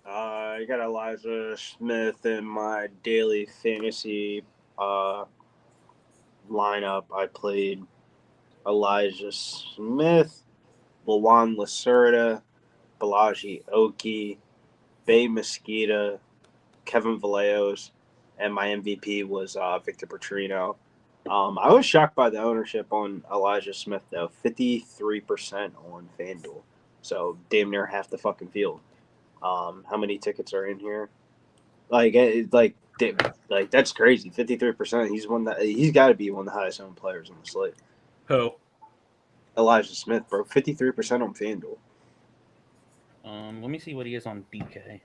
I got Elijah Smith in my daily fantasy lineup, I played Elijah Smith, Lawan Lacerda, Balaji Oki, Bay Mesquita, Kevin Vallejos, and my MVP was Vitor Petrino. I was shocked by the ownership on Elijah Smith, though. 53% on FanDuel. So damn near half the fucking field. How many tickets are in here? Like that's crazy. 53%. He's got to be one of the highest owned players on the slate. Who? Elijah Smith, bro. 53% on FanDuel. Let me see what he is on DK.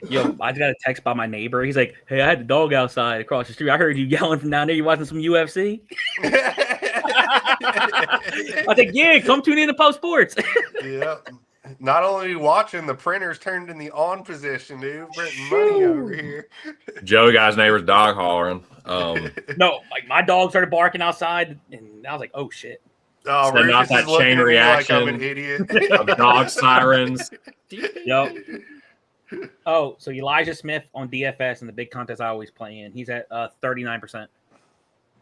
Yo, I just got a text by my neighbor. He's like, "Hey, I had the dog outside across the street. I heard you yelling from down there. You watching some UFC?" I was like, "Yeah, come tune in to Post Sports." Yeah. Not only watching, the printer's turned in the on position, dude. Printing money over here. Joey guy's neighbor's dog hollering. No, like my dog started barking outside, and I was like, "Oh shit!" Oh, Send off Rufus that is looking chain at me like I'm reaction an idiot. of dog sirens. Yep. Oh, so Elijah Smith on DFS in the big contest I always play in. He's at 39%.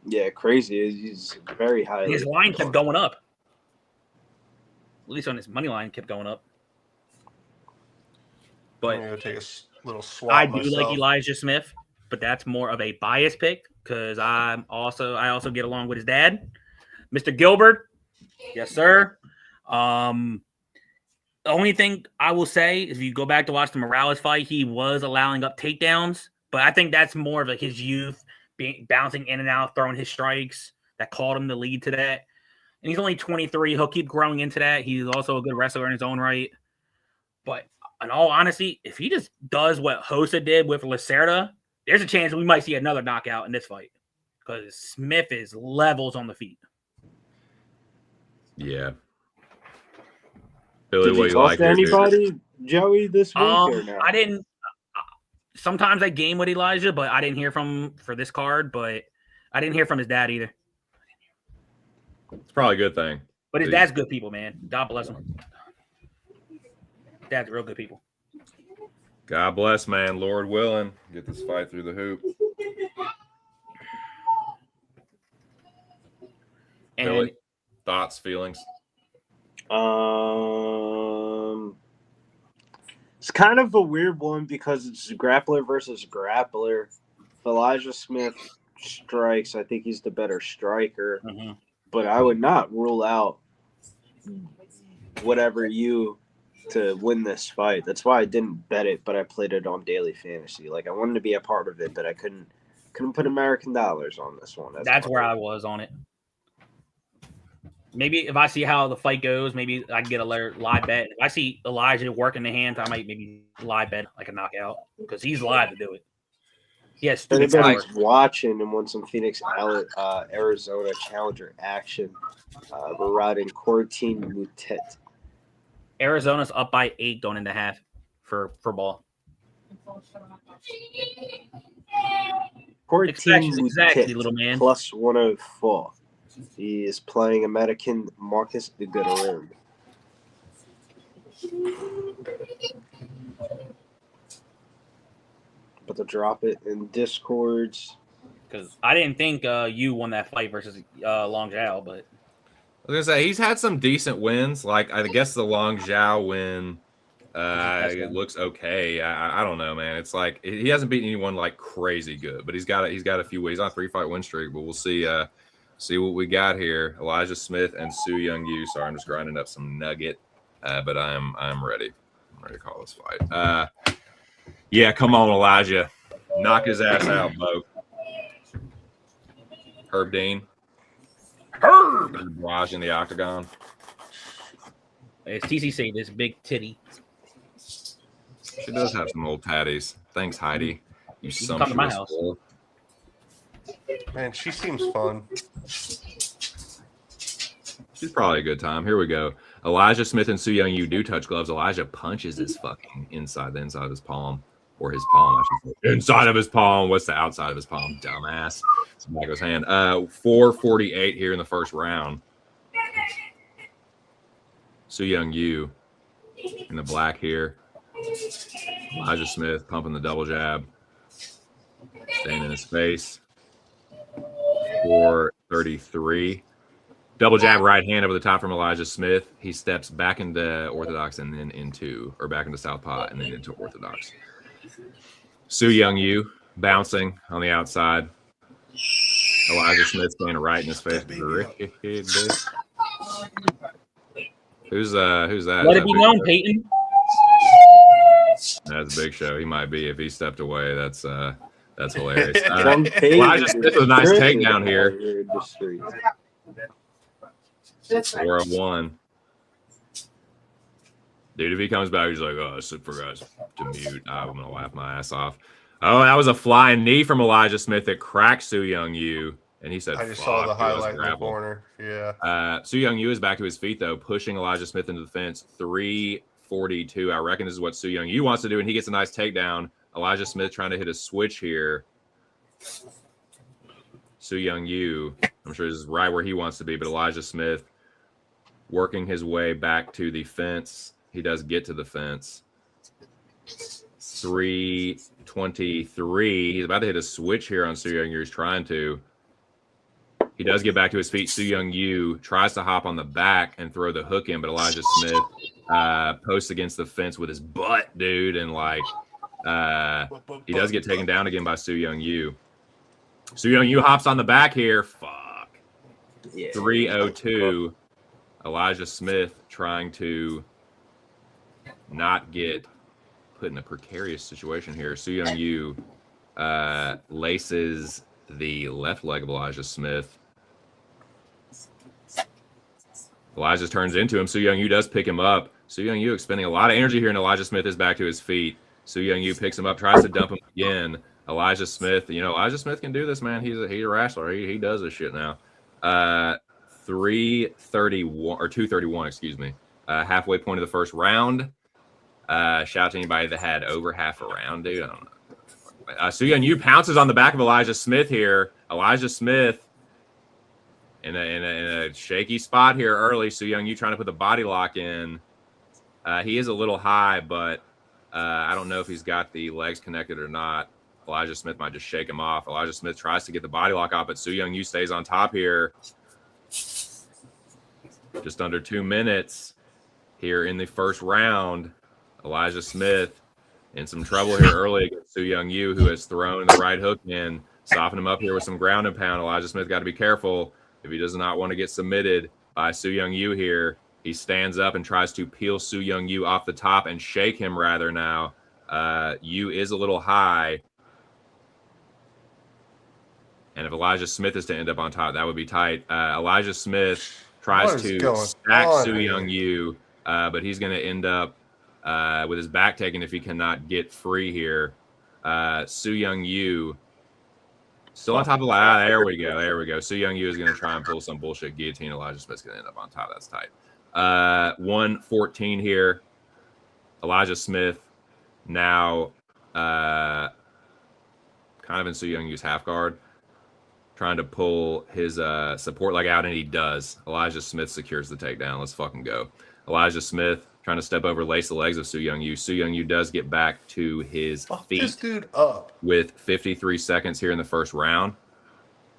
Yeah, crazy. He's very high. His line kept going up. At least on his money line kept going up. But I'm gonna take a little swap. I do myself. like Elijah Smith, but that's more of a bias pick because I also get along with his dad, Mr. Gilbert. Yes, sir. The only thing I will say is if you go back to watch the Morales fight, he was allowing up takedowns, but I think that's more of like his youth bouncing in and out, throwing his strikes that called him the lead to that. And he's only 23. He'll keep growing into that. He's also a good wrestler in his own right. But in all honesty, if he just does what Sosa did with Lacerda, there's a chance we might see another knockout in this fight because Smith is levels on the feet. Yeah. Billy, Did what you you talk like to here, dude? anybody, Joey, this week or no? I didn't. Sometimes I game with Elijah, but I didn't hear from him for this card. But I didn't hear from his dad either. It's probably a good thing. But his dad's good people, man. God bless him. Dad's real good people. God bless, man. Lord willing, get this fight through the hoop. And Billy, thoughts, feelings? It's kind of a weird one because it's grappler versus grappler. If Elijah Smith strikes, I think he's the better striker. mm-hmm. But I would not rule out whatever you to win this fight. That's why I didn't bet it, but I played it on daily fantasy. Like I wanted to be a part of it, but I couldn't put American dollars on this one. That's where I was on it. Maybe if I see how the fight goes, maybe I can get a live bet. If I see Elijah working the hands, I might maybe live bet like a knockout because he's live to do it. Yes, if anybody's watching and wants some Phoenix, Arizona Challenger action, we're riding Cortine Mutet. Arizona's up by 8 going into half for ball. Cortine exactly, little man. Plus 104. He is playing American Marcus de Guerrero. But to drop it in Discords. Because I didn't think you won that fight versus Long Zhao, but I was gonna say he's had some decent wins. Like I guess the Long Zhao win, it looks okay. I don't know, man. It's like he hasn't beaten anyone like crazy good, but he's got a few wins. He's on a 3-fight win streak, but we'll see. See what we got here. Elijah Smith and Su Young Yu. Sorry, I'm just grinding up some nugget, but I'm ready. I'm ready to call this fight. Yeah, come on, Elijah, knock his ass out, Bo. Herb Dean. Raj in the octagon. It's TCC, this big titty. She does have some old tatties. Thanks, Heidi. You can come to my house. Bull. Man, she seems fun. She's probably a good time. Here we go. Elijah Smith and Su Young Yu do touch gloves. Elijah punches his fucking inside of his palm. Or his palm, I should say. Inside of his palm. What's the outside of his palm? Dumbass. It's Michael's hand. 4:48 here in the first round. Su Young Yu in the black here. Elijah Smith pumping the double jab. Staying in his face. 433. Double jab right hand over the top from Elijah Smith. He steps back into orthodox and then back into southpaw and then into orthodox. Su Young Yu bouncing on the outside. Elijah Smith standing right in his face. Who's that? Let it be known, Peyton. That's a big show. He might be if he stepped away. That's hilarious. Elijah Smith with a nice takedown here. 401. Dude, if he comes back, he's like, "Oh, I forgot to mute." I'm gonna laugh my ass off. Oh, that was a flying knee from Elijah Smith that cracked Su Young Yu, and he said, I just saw the highlight in the corner. Yeah. Su Young Yu is back to his feet though, pushing Elijah Smith into the fence. 342. I reckon this is what Su Young Yu wants to do, and he gets a nice takedown. Elijah Smith trying to hit a switch here. Su Young Yu, I'm sure this is right where he wants to be, but Elijah Smith working his way back to the fence. He does get to the fence. 323. He's about to hit a switch here on Su Young Yu. He's trying to. He does get back to his feet. Su Young Yu tries to hop on the back and throw the hook in, but Elijah Smith posts against the fence with his butt, dude, and he does get taken down again by Su Young Yu. Su Young Yu hops on the back here. Fuck. Yeah. 302. Elijah Smith trying to not get put in a precarious situation here. Su Young Yu laces the left leg of Elijah Smith. Elijah turns into him. Su Young Yu does pick him up. Su Young Yu expending a lot of energy here, and Elijah Smith is back to his feet. Su Young Yu picks him up, tries to dump him again. Elijah Smith, Elijah Smith can do this, man. He's a wrestler. He does this shit now. 331 or 231, excuse me. Halfway point of the first round. Shout out to anybody that had over half a round, dude. I don't know. Su Young Yu pounces on the back of Elijah Smith here. Elijah Smith in a shaky spot here early. Su Young Yu trying to put the body lock in. He is a little high, but I don't know if he's got the legs connected or not. Elijah Smith might just shake him off. Elijah Smith tries to get the body lock off, but Su Young Yu stays on top here. Just under 2 minutes here in the first round. Elijah Smith in some trouble here early against Su Young Yu, who has thrown the right hook in. Soften him up here with some ground and pound. Elijah Smith got to be careful if he does not want to get submitted by Su Young Yu here. He stands up and tries to peel Su Young Yu off the top and shake him rather now. Yu is a little high. And if Elijah Smith is to end up on top, that would be tight. Elijah Smith tries to stack Su Young Yu, but he's going to end up with his back taken if he cannot get free here. Su Young Yu still on top of the there we go. Su Young Yu is going to try and pull some bullshit guillotine. Elijah Smith's going to end up on top. That's tight. 114 here. Elijah Smith now kind of in Su Young Yu's half guard, trying to pull his support leg out, and he does. Elijah Smith secures the takedown. Let's fucking go. Elijah Smith trying to step over, lace the legs of Su Young Yu. Su Young Yu does get back to his feet this dude up with 53 seconds here in the first round.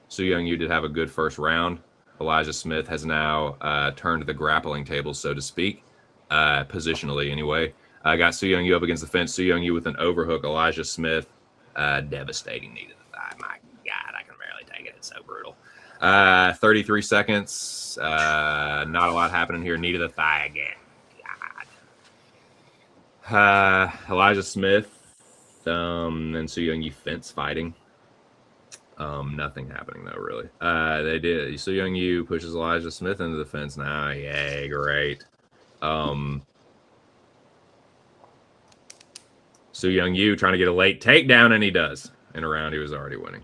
Su Young Yu did have a good first round. Elijah Smith has now turned the grappling table, so to speak, positionally anyway. I got Su Young Yu up against the fence. Su Young Yu with an overhook. Elijah Smith, devastating knee to the thigh. My God, I can barely take it. It's so brutal. 33 seconds. Not a lot happening here. Knee to the thigh again. God. Elijah Smith and Su Young Yu fence fighting. Nothing happening though, really. They did. Su Young Yu pushes Elijah Smith into the fence now. Yay, great. Su Young Yu trying to get a late takedown, and he does. In a round, he was already winning.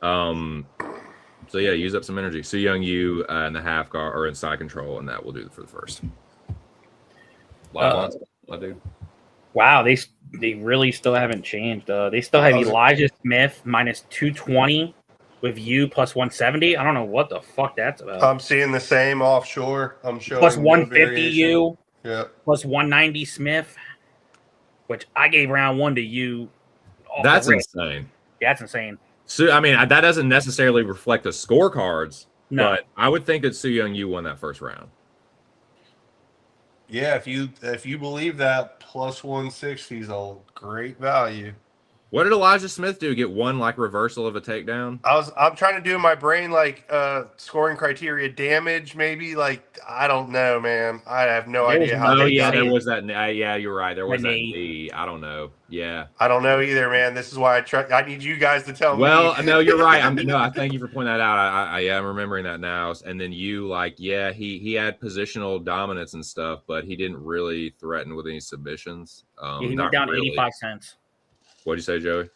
So yeah, use up some energy. Su Young Yu in the half guard or in side control, and that will do it for the first. My dude. Wow, they really still haven't changed. They still have Elijah Smith minus 220 with Yu plus 170. I don't know what the fuck that's about. I'm seeing the same offshore. I'm showing plus 150 Yu. Yeah. Plus 190 Smith. which I gave round 1 to you. That's insane. Yeah, that's insane. So I mean, that doesn't necessarily reflect the scorecards, No. but I would think that Su Young Yu won that first round. Yeah, if you believe that, plus 160 is a great value. What did Elijah Smith do? Get one like reversal of a takedown? I'm trying to do in my brain like scoring criteria, damage, maybe, like, I don't know, man. I have no idea how. Oh yeah, there was that. Yeah, you're right. There was that knee. I don't know. Yeah, I don't know either, man. This is why I need you guys to tell me. Well, no, you're right. I thank you for pointing that out. I am remembering that now. And then you he had positional dominance and stuff, but he didn't really threaten with any submissions. He went down 85 cents. What'd you say, Joey?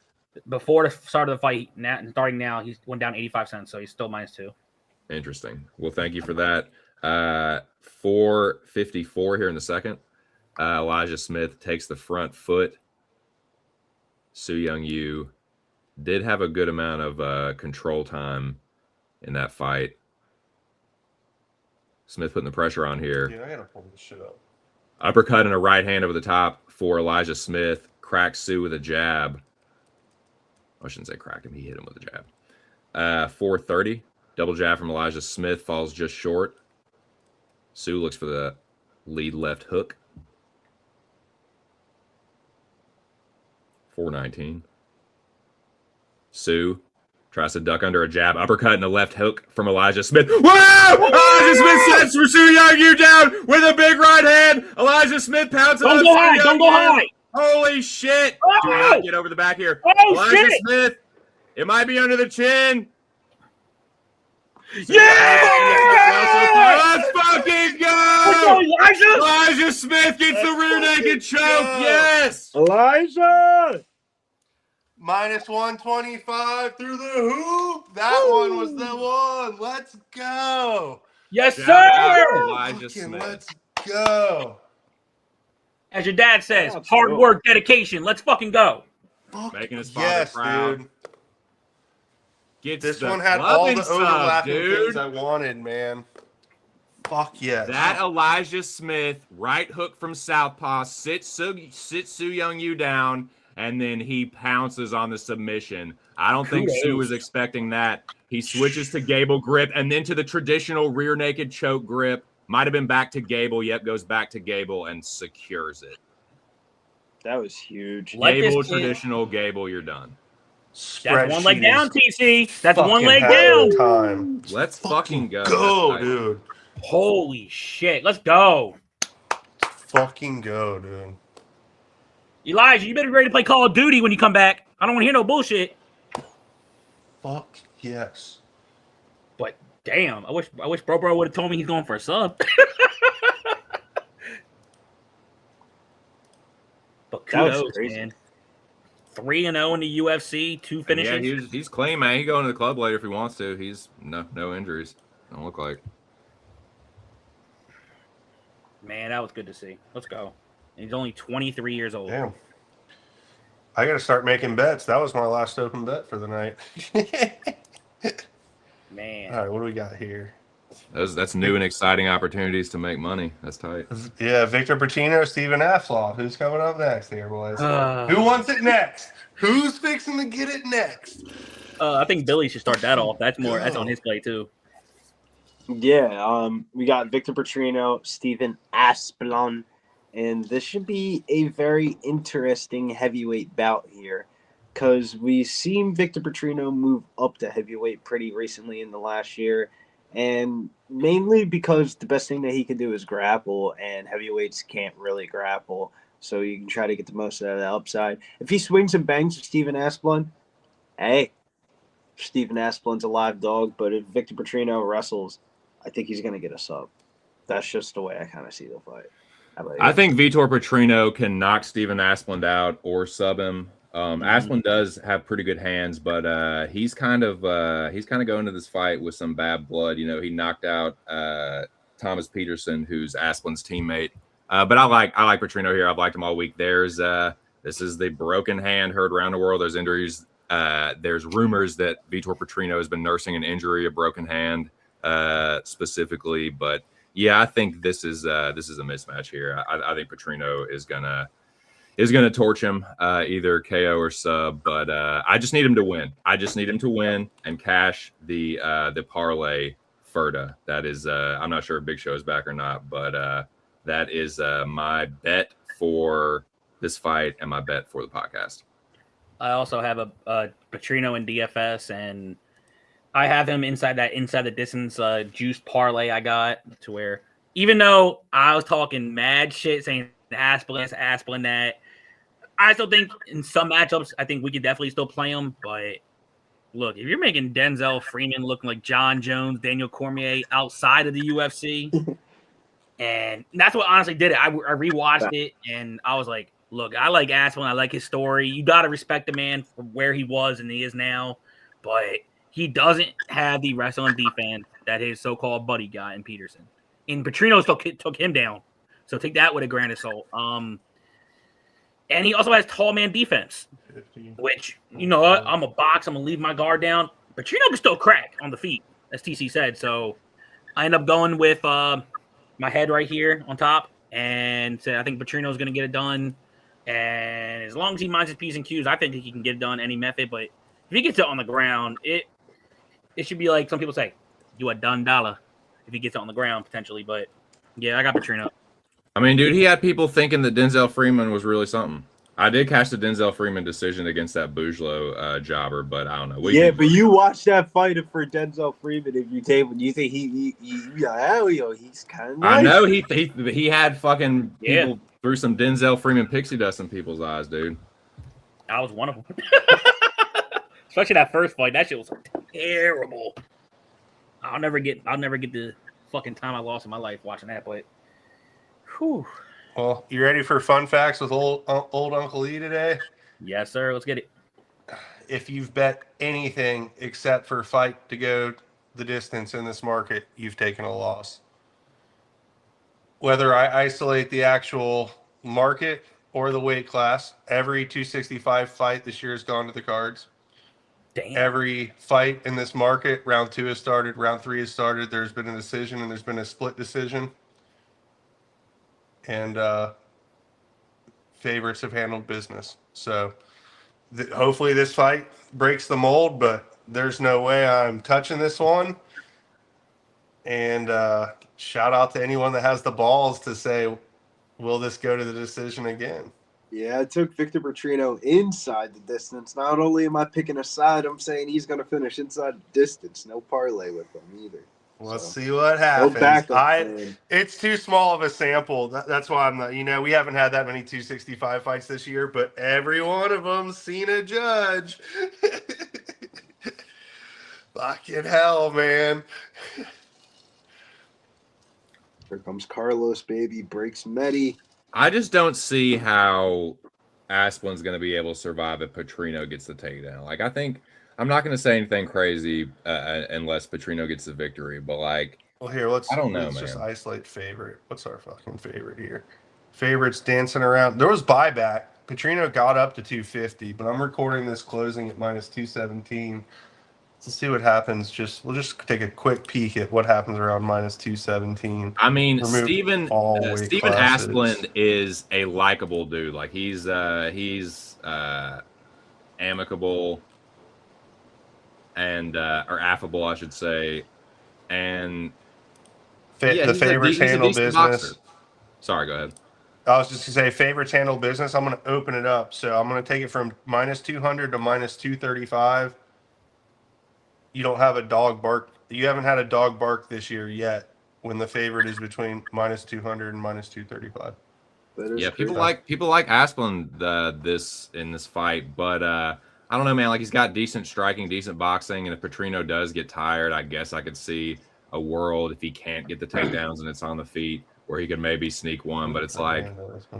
Before the start of the fight, starting now, he went down 85 cents, so he's still -2. Interesting. Well, thank you for that. 4:54 here in the second. Elijah Smith takes the front foot. Su Young Yu did have a good amount of control time in that fight. Smith putting the pressure on here. Yeah, I gotta pull this shit up. Uppercut and a right hand over the top for Elijah Smith. Cracked Su with a jab. I shouldn't say cracked him. He hit him with a jab. 4:30. Double jab from Elijah Smith. Falls just short. Su looks for the lead left hook. 4:19. Su tries to duck under a jab. Uppercut and a left hook from Elijah Smith. Whoa! Elijah Smith sets for Su Young Yu down with a big right hand. Elijah Smith pounds Don't go high. Don't go high. Holy shit! Oh! Do not get over the back here. Oh, Elijah shit! Smith. It might be under the chin. Yeah! Let's fucking go! Elijah Smith gets the rear naked choke. Yes! Elijah! -125 through the hoop. That one was the one. Let's go. Yes, Shout sir! out Elijah Fucking Smith. let's go. As your dad says, That's hard cool. work, dedication. Let's fucking go. Making his father Yes, proud. dude. Gets This the one had all loving the sub, overlapping dude. things I wanted, man. Fuck yes. That Elijah Smith right hook from southpaw sits Su Young Yu down, and then he pounces on the submission. I don't think Su was expecting that. He switches to Gable grip and then to the traditional rear naked choke grip. Might have been back to Gable. Yep, goes back to Gable and secures it. That was huge. Gable, traditional Gable, you're done. That's one leg down, TC. That's Fucking one leg having down. time. Let's fucking go. Go, That's dude. Holy shit. Let's go. Fucking go, dude. Elijah, you better be ready to play Call of Duty when you come back. I don't want to hear no bullshit. Fuck yes. But damn, I wish Bro would have told me he's going for a sub. But kudos, man. 3-0 in the UFC, 2 finishes. Yeah, he's clean, man. He can go into the club later if he wants to. He's no injuries. Don't look like. Man, that was good to see. Let's go. And he's only 23 years old. Damn. I got to start making bets. That was my last open bet for the night. Man. All right, what do we got here? That's new and exciting opportunities to make money. That's tight. Yeah, Vitor Petrino, Steven Afloff. Who's coming up next here, boys? Who wants it next? Who's fixing to get it next? I think Billy should start that off. That's on his plate too. Yeah, we got Vitor Petrino, Steven Aspen, and this should be a very interesting heavyweight bout here because we've seen Vitor Petrino move up to heavyweight pretty recently in the last year, and mainly because the best thing that he can do is grapple, and heavyweights can't really grapple, so you can try to get the most out of the upside. If he swings and bangs with Steven Aspen, hey, Steven Aspen's a live dog, but if Vitor Petrino wrestles, I think he's going to get a sub. That's just the way I kind of see the fight. How about you? I think Vitor Petrino can knock Steven Asplund out or sub him. Asplund does have pretty good hands, but he's kind of going to this fight with some bad blood. You know, he knocked out Thomas Peterson, who's Asplund's teammate. But I like Petrino here. I've liked him all week. This is the broken hand heard around the world. There's injuries. There's rumors that Vitor Petrino has been nursing an injury, a broken hand. Specifically, but yeah, I think this is a mismatch here. I think Patrino is gonna is going to torch him, either KO or sub. But I just need him to win. I just need him to win and cash the parlay Ferda. That is, I'm not sure if Big Show is back or not, but that is my bet for this fight and my bet for the podcast. I also have a Patrino in DFS, and I have him inside the distance juice parlay I got, to where even though I was talking mad shit saying Aspen that, I still think in some matchups I think we could definitely still play him. But look, if you're making Denzel Freeman looking like John Jones, Daniel Cormier outside of the UFC, and that's what honestly did it. I rewatched it and I was like, look, I like Aspen. I like his story. You got to respect the man for where he was and he is now, but he doesn't have the wrestling defense that his so-called buddy got in Peterson. And Patrino still took him down. So take that with a grain of salt. And he also has tall man defense, which, you know, I'm a box. I'm going to leave my guard down. Patrino can still crack on the feet, as TC said. So I end up going with my head right here on top. And I think Patrino's going to get it done. And as long as he minds his P's and Q's, I think he can get it done any method. But if he gets it on the ground, it should be like some people say, do a done dollar if he gets it on the ground potentially. But yeah, I got Patrino. I mean, dude, he had people thinking that Denzel Freeman was really something. I did catch the Denzel Freeman decision against that Boujlo jobber, but I don't know. But you watch that fight for Denzel Freeman. If you think he's kind of nice. I know he had fucking people threw some Denzel Freeman pixie dust in people's eyes, dude. I was one of them. Especially that first fight. That shit was terrible. I'll never get the fucking time I lost in my life watching that, but whew. Well, you ready for fun facts with old Uncle E today? Yes, sir. Let's get it. If you've bet anything except for fight to go the distance in this market, you've taken a loss. Whether I isolate the actual market or the weight class, every 265 fight this year has gone to the cards. Damn. Every fight in this market, round 2 has started, round 3 has started. There's been a decision and there's been a split decision. And favorites have handled business. So hopefully this fight breaks the mold, but there's no way I'm touching this one. And shout out to anyone that has the balls to say, will this go to the decision again? Yeah, I took Vitor Petrino inside the distance. Not only am I picking a side, I'm saying he's going to finish inside the distance. No parlay with him either. Let's see what happens. It's too small of a sample. That's why I'm not, we haven't had that many 265 fights this year, but every one of them's seen a judge. Fucking hell, man. Here comes Carlos, baby. Breaks Medi. I just don't see how Aspen's going to be able to survive if Patrino gets the takedown. Like, I think I'm not going to say anything crazy unless Patrino gets the victory. But well, here let's just isolate favorite. What's our fucking favorite here? Favorites dancing around. There was buyback. Patrino got up to 250, but I'm recording this closing at minus 217. Let's see what happens. We'll just take a quick peek at what happens around minus 217. I mean, Steven Asplund is a likable dude. Like he's amicable and or affable, I should say. And the favorites handle business. Boxer. Sorry, go ahead. I was just going to say favorites handle business. I'm going to open it up. So I'm going to take it from minus 200 to minus 235. You don't have a dog bark. You haven't had a dog bark this year yet when the favorite is between minus 200 and minus 235. Yeah, people like Asplund in this fight, but I don't know, man. Like he's got decent striking, decent boxing, and if Patrino does get tired, I guess I could see a world if he can't get the takedowns and it's on the feet where he could maybe sneak one. But it's like,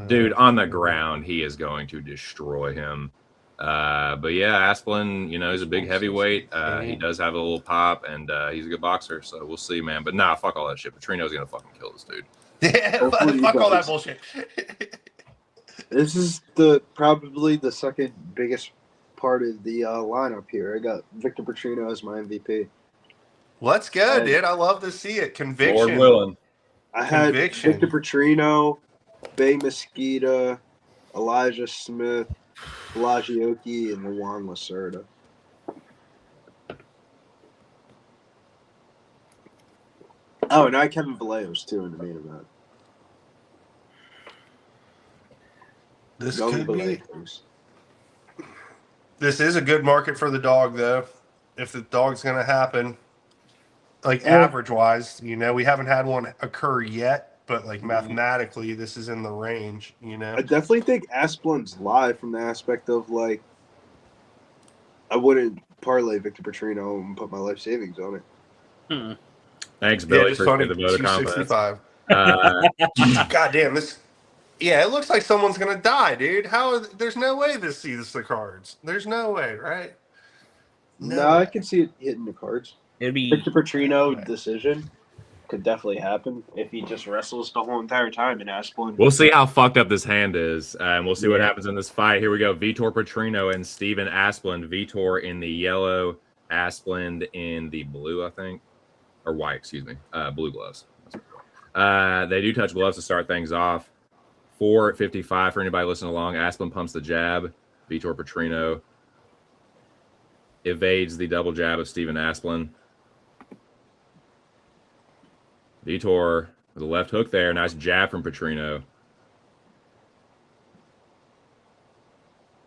dude, on the ground, he is going to destroy him. But yeah, Asplund, he's a big heavyweight. He does have a little pop, and he's a good boxer. So we'll see, man. But nah, fuck all that shit. Patrino's gonna fucking kill this dude. Yeah, fuck all that bullshit. This is probably the second biggest part of the lineup here. I got Vitor Petrino as my MVP. Let's go, dude. I love to see it. Conviction. Lord willing. I had Vitor Petrino, Mesquita, Elijah Smith, Blagioki, and Juan Lacerda. Oh, and I Kevin Vallejos too in the main event. This Young could be. Vallejos. This is a good market for the dog, though. If the dog's going to happen, like average wise, we haven't had one occur yet, but like mathematically, this is in the range. I definitely think Asplin's live from the aspect of like, I wouldn't parlay Vitor Petrino and put my life savings on it. Thanks, Billy, just for funny. the vote of confidence. 265. God damn this. Yeah, it looks like someone's gonna die, dude. There's no way this sees the cards. There's no way, right? No, I can see it hitting the cards. It'd be Vitor Petrino decision could definitely happen if he just wrestles the whole entire time in Aspen. We'll see how fucked up this hand is, and we'll see what happens in this fight. Here we go. Vitor Petrino and Steven Asplund. Vitor in the yellow, Asplund in the blue, I think. Or white, excuse me. Blue gloves. They do touch gloves to start things off. 4:55 for anybody listening along. Asplund pumps the jab. Vitor Petrino evades the double jab of Steven Asplund. Vitor with a left hook there. Nice jab from Patrino.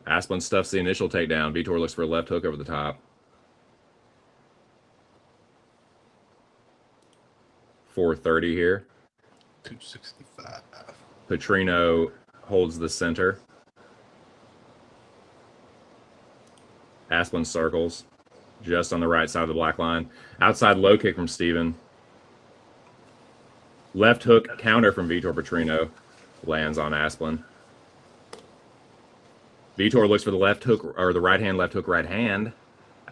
Asplund stuffs the initial takedown. Vitor looks for a left hook over the top. 4:30 here. 265. Patrino holds the center. Asplund circles just on the right side of the black line. Outside low kick from Steven. Left hook counter from Vitor Petrino. Lands on Asplund. Vitor looks for the left hook, or the right hand, left hook, right hand.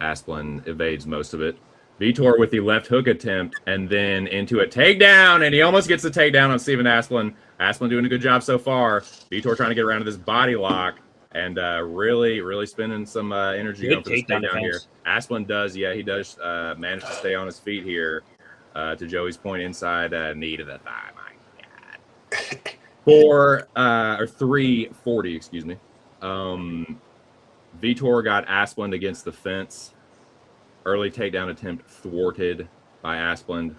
Asplund evades most of it. Vitor with the left hook attempt, and then into a takedown, and he almost gets the takedown on Steven Asplund. Asplund doing a good job so far. Vitor trying to get around to this body lock, and really spending some energy going for this takedown here. Asplund does, he does manage to stay on his feet here. To Joey's point, inside knee to the thigh. My God. 340, excuse me. Vitor got Asplund against the fence. Early takedown attempt thwarted by Asplund.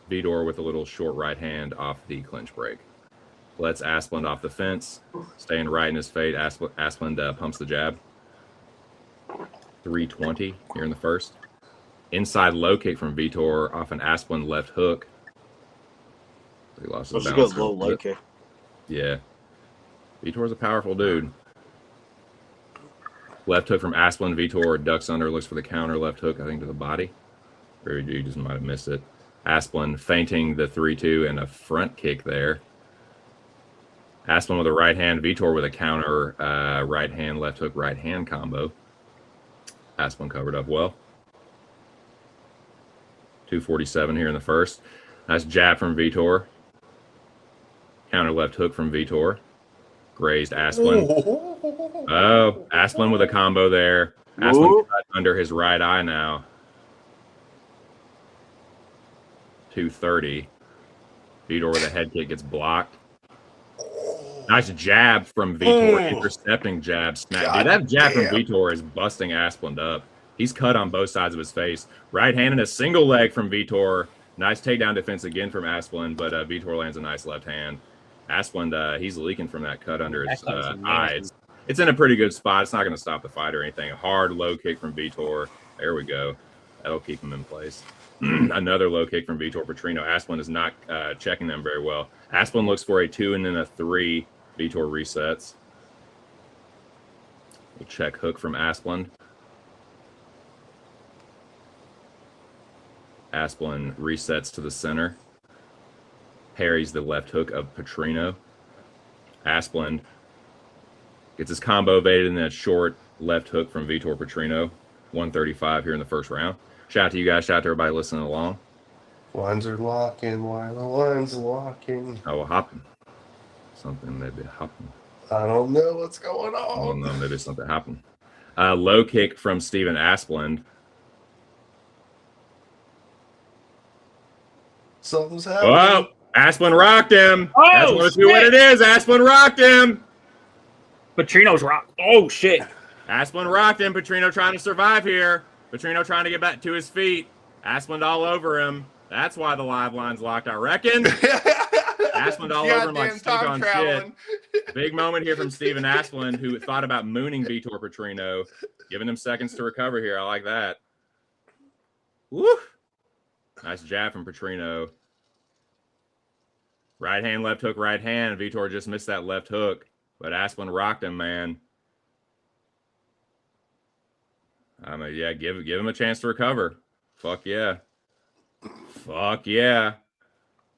Vitor with a little short right hand off the clinch break. Lets Asplund off the fence. Staying right in his fade. Asplund pumps the jab. 320 here in the first. Inside low kick from Vitor off an Asplund left hook. He lost his balance. That's a good low low kick. Yeah. Vitor's a powerful dude. Left hook from Asplund. Vitor ducks under, looks for the counter left hook, I think, to the body. Or he just might have missed it. Asplund feinting the 3-2 and a front kick there. Asplund with a right hand. Vitor with a counter right hand, left hook, right hand combo. Asplund covered up well. 247 here in the first. Nice jab from Vitor. Counter left hook from Vitor. Grazed Asplund. Oh, Asplund with a combo there. Asplund cut under his right eye now. 230. Vitor with a head kick gets blocked. Nice jab from Vitor. Intercepting jab. Snap. Dude, that jab from Vitor is busting Asplund up. He's cut on both sides of his face. Right hand and a single leg from Vitor. Nice takedown defense again from Asplund, but Vitor lands a nice left hand. Asplund, he's leaking from that cut under his eye. It's in a pretty good spot. It's not going to stop the fight or anything. A hard low kick from Vitor. There we go. That'll keep him in place. Another low kick from Vitor Petrino. Asplund is not checking them very well. Asplund looks for a 2 and then a 3. Vitor resets. We'll check hook from Asplund. Asplund resets to the center. Parries the left hook of Patrino. Asplund gets his combo evaded in that short left hook from Vitor Petrino. 135 here in the first round. Shout out to you guys. Shout out to everybody listening along. Lines are locking. Why the lines are locking? Oh, well, hopping. Something maybe hopping. I don't know what's going on. Oh, no, maybe something happened. Low kick from Steven Asplund. Something's happening. Oh, Asplund rocked him. That's what it is. Asplund rocked him. Patrino's rock. Oh, shit. Aspen rocked him. Patrino trying to survive here. Patrino trying to get back to his feet. Aspen all over him. That's why the live line's locked, I reckon. Aspen all over him like stuck on shit. Big moment here from Steven Aspen, who thought about mooning Vitor Petrino, giving him seconds to recover here. I like that. Woo! Nice jab from Petrino. Right hand, left hook, right hand. Vitor just missed that left hook, but Aspen rocked him, man. I mean, yeah, give him a chance to recover. Fuck yeah. Fuck yeah.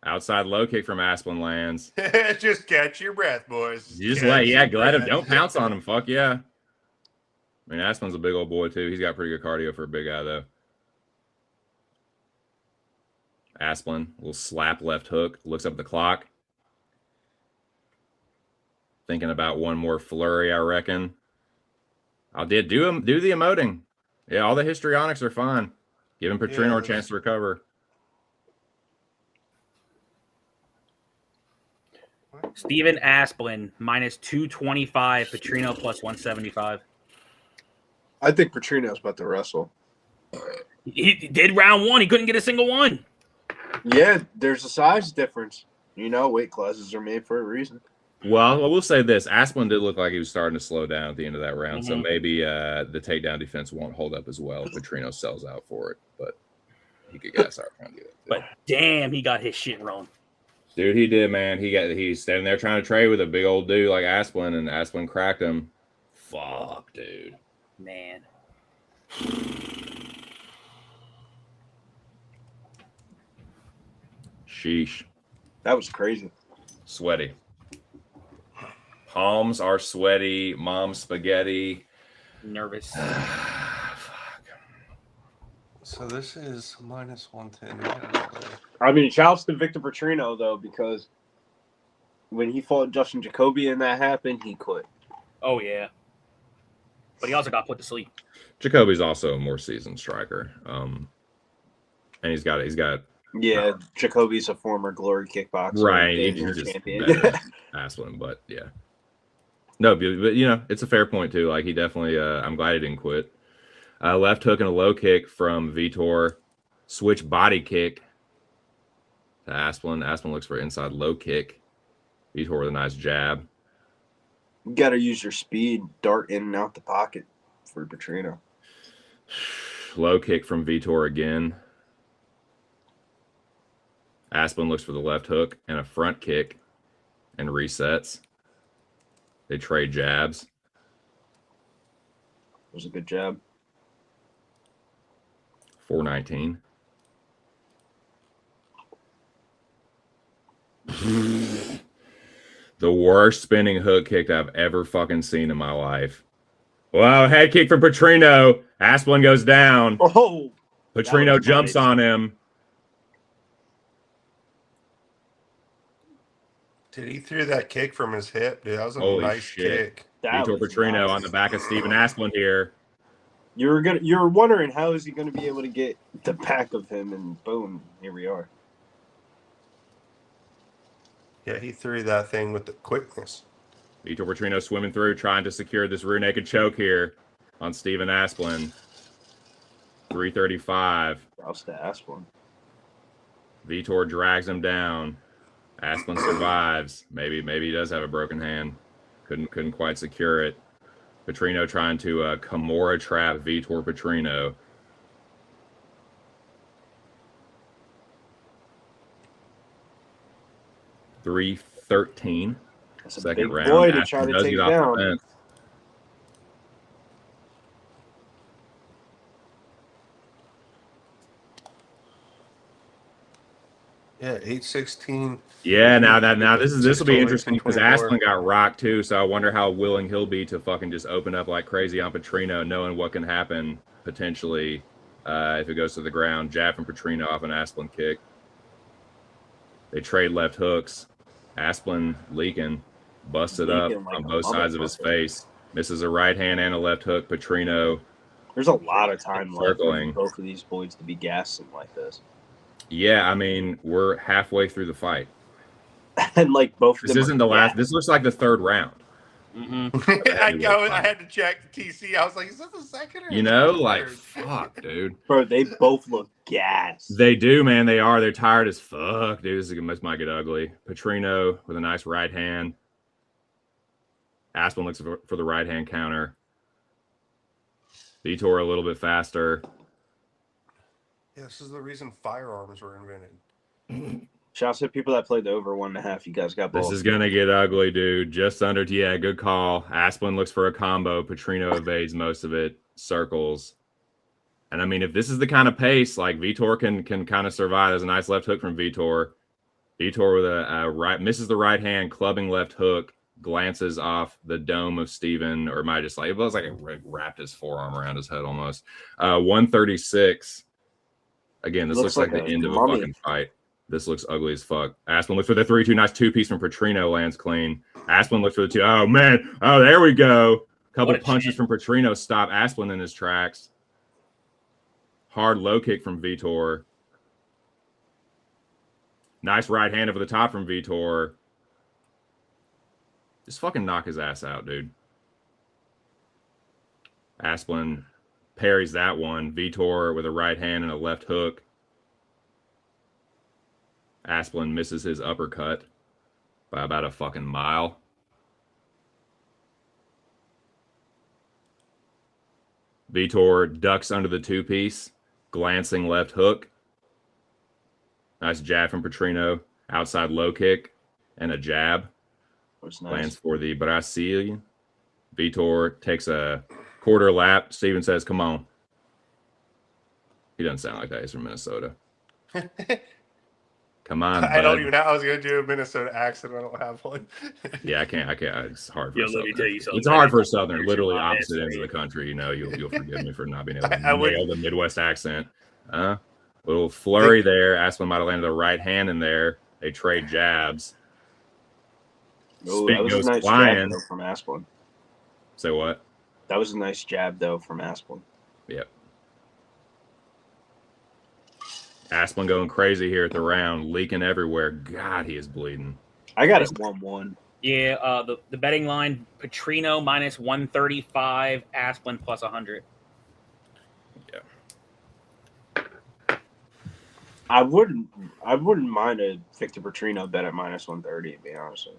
Outside low kick from Aspen lands. Just catch your breath, boys. You just let him. Don't pounce on him. Fuck yeah. I mean, Aspen's a big old boy, too. He's got pretty good cardio for a big guy, though. Aspen, little slap left hook. Looks up at the clock. Thinking about one more flurry, I reckon. I'll do the emoting. Yeah, all the histrionics are fine. Giving Patrino a chance to recover. Steven Aspen minus 225. Patrino plus 175. I think Petrino's about to wrestle. He did round one. He couldn't get a single one. Yeah, there's a size difference. You know, weight classes are made for a reason. Well, I will say this. Aspen did look like he was starting to slow down at the end of that round, so maybe the takedown defense won't hold up as well if Patrino sells out for it, but he could gas out trying to get it. But damn, he got his shit wrong. Dude, he did, man. He's standing there trying to trade with a big old dude like Aspen, and Aspen cracked him. Fuck, dude. Man. Sheesh. That was crazy. Sweaty. Palms are sweaty. Mom's spaghetti. Nervous. Fuck. So this is minus 110. I mean, shouts to Vitor Petrino, though, because when he fought Justin Jacoby and that happened, he quit. Oh, yeah. But he also got put to sleep. Jacoby's also a more seasoned striker. And he's got Yeah, Jacoby's a former Glory kickboxer. right. He's just champion. Aspen, but yeah. No, but you know, it's a fair point too. Like he definitely I'm glad he didn't quit. Left hook and a low kick from Vitor. Switch body kick to Aspen. Aspen looks for inside low kick. Vitor with a nice jab. You got to use your speed, dart in and out the pocket for Patrino. Low kick from Vitor again. Aspen looks for the left hook and a front kick and resets. They trade jabs. It was a good jab. 419. The worst spinning hook kick I've ever fucking seen in my life. Wow, head kick from Patrino. Aspen goes down. Oh, Patrino jumps on him. Dude, he threw that kick from his hip, dude. That was a Holy nice shit. kick. Vitor Petrino on the back of Steven Aspen here. You're wondering how is he going to be able to get the back of him, and boom, here we are. Yeah, he threw that thing with the quickness. Vitor Petrino swimming through, trying to secure this rear naked choke here on Steven Aspen. 335. Rouse to Aspen. Vitor drags him down. Aspen survives. Maybe he does have a broken hand. Couldn't quite secure it. Patrino trying to Kimura trap Vitor Petrino. $313. That's a Second big round. boy to Aspen try to does take get off the down. fence. Yeah, 816. Yeah, now this will be 620, interesting because 624. Aspen got rocked too, so I wonder how willing he'll be to fucking just open up like crazy on Patrino, knowing what can happen potentially if it goes to the ground. Jab from Patrino off an Aspen kick. They trade left hooks. Aspen leaking, busted up Leaking like on a both sides of his motherfucker. face. Misses a right hand and a left hook. Patrino. There's a lot of time left for Circling. both of these boys to be gassing like this. Yeah, I mean, we're halfway through the fight. And like both of This them isn't are the last. gassed. This looks like the third round. I had to check TC. I was like, is this the second? Or like, fuck, dude. Bro, they both look gassed. They do, man. They are. They're tired as fuck, dude. This might get ugly. Patrino with a nice right hand. Aspen looks for the right hand counter. Vitor a little bit faster. Yeah, this is the reason firearms were invented. Shouts to people that played the over 1.5. You guys got both. This is gonna get ugly, dude. Just under. Yeah, good call. Aspen looks for a combo. Patrino evades most of it. Circles. And I mean, if this is the kind of pace, like Vitor can kind of survive. There's a nice left hook from Vitor. Vitor with a right, misses the right hand, clubbing left hook, glances off the dome of Steven, or might just like, it was like it wrapped his forearm around his head almost. 136. Again, this looks like the end of a fucking fight. This looks ugly as fuck. Aspen looks for the 3-2. Nice 2-piece from Patrino, lands clean. Aspen looks for the 2. Oh, man. Oh, there we go. Couple punches from Patrino stop Aspen in his tracks. Hard low kick from Vitor. Nice right hand over the top from Vitor. Just fucking knock his ass out, dude. Aspen parries that one. Vitor with a right hand and a left hook. Aspen misses his uppercut by about a fucking mile. Vitor ducks under the 2-piece. Glancing left hook. Nice jab from Patrino. Outside low kick and a jab. Nice. Lands for the Brazilian. Vitor takes a quarter lap. Steven says, come on. He doesn't sound like that. He's from Minnesota. Come on, I don't even have. I was going to do a Minnesota accent. I don't have one. Yeah, I can't. It's hard for Let me tell you something. It's hard for a Southern, literally opposite ends of the country. You'll forgive me for not being able to nail the Midwest accent. Little flurry there. Aspen might have landed a right hand in there. They trade jabs. Oh, that was a nice jab though from Aspen. Say what? That was a nice jab though from Aspen. Yep. Aspen going crazy here at the round, leaking everywhere. God, he is bleeding. I got it 1-1. Yeah, the betting line, Patrino minus 135, Aspen plus 100. Yeah. I wouldn't mind a Victor Petrino bet at minus 130, to be honest with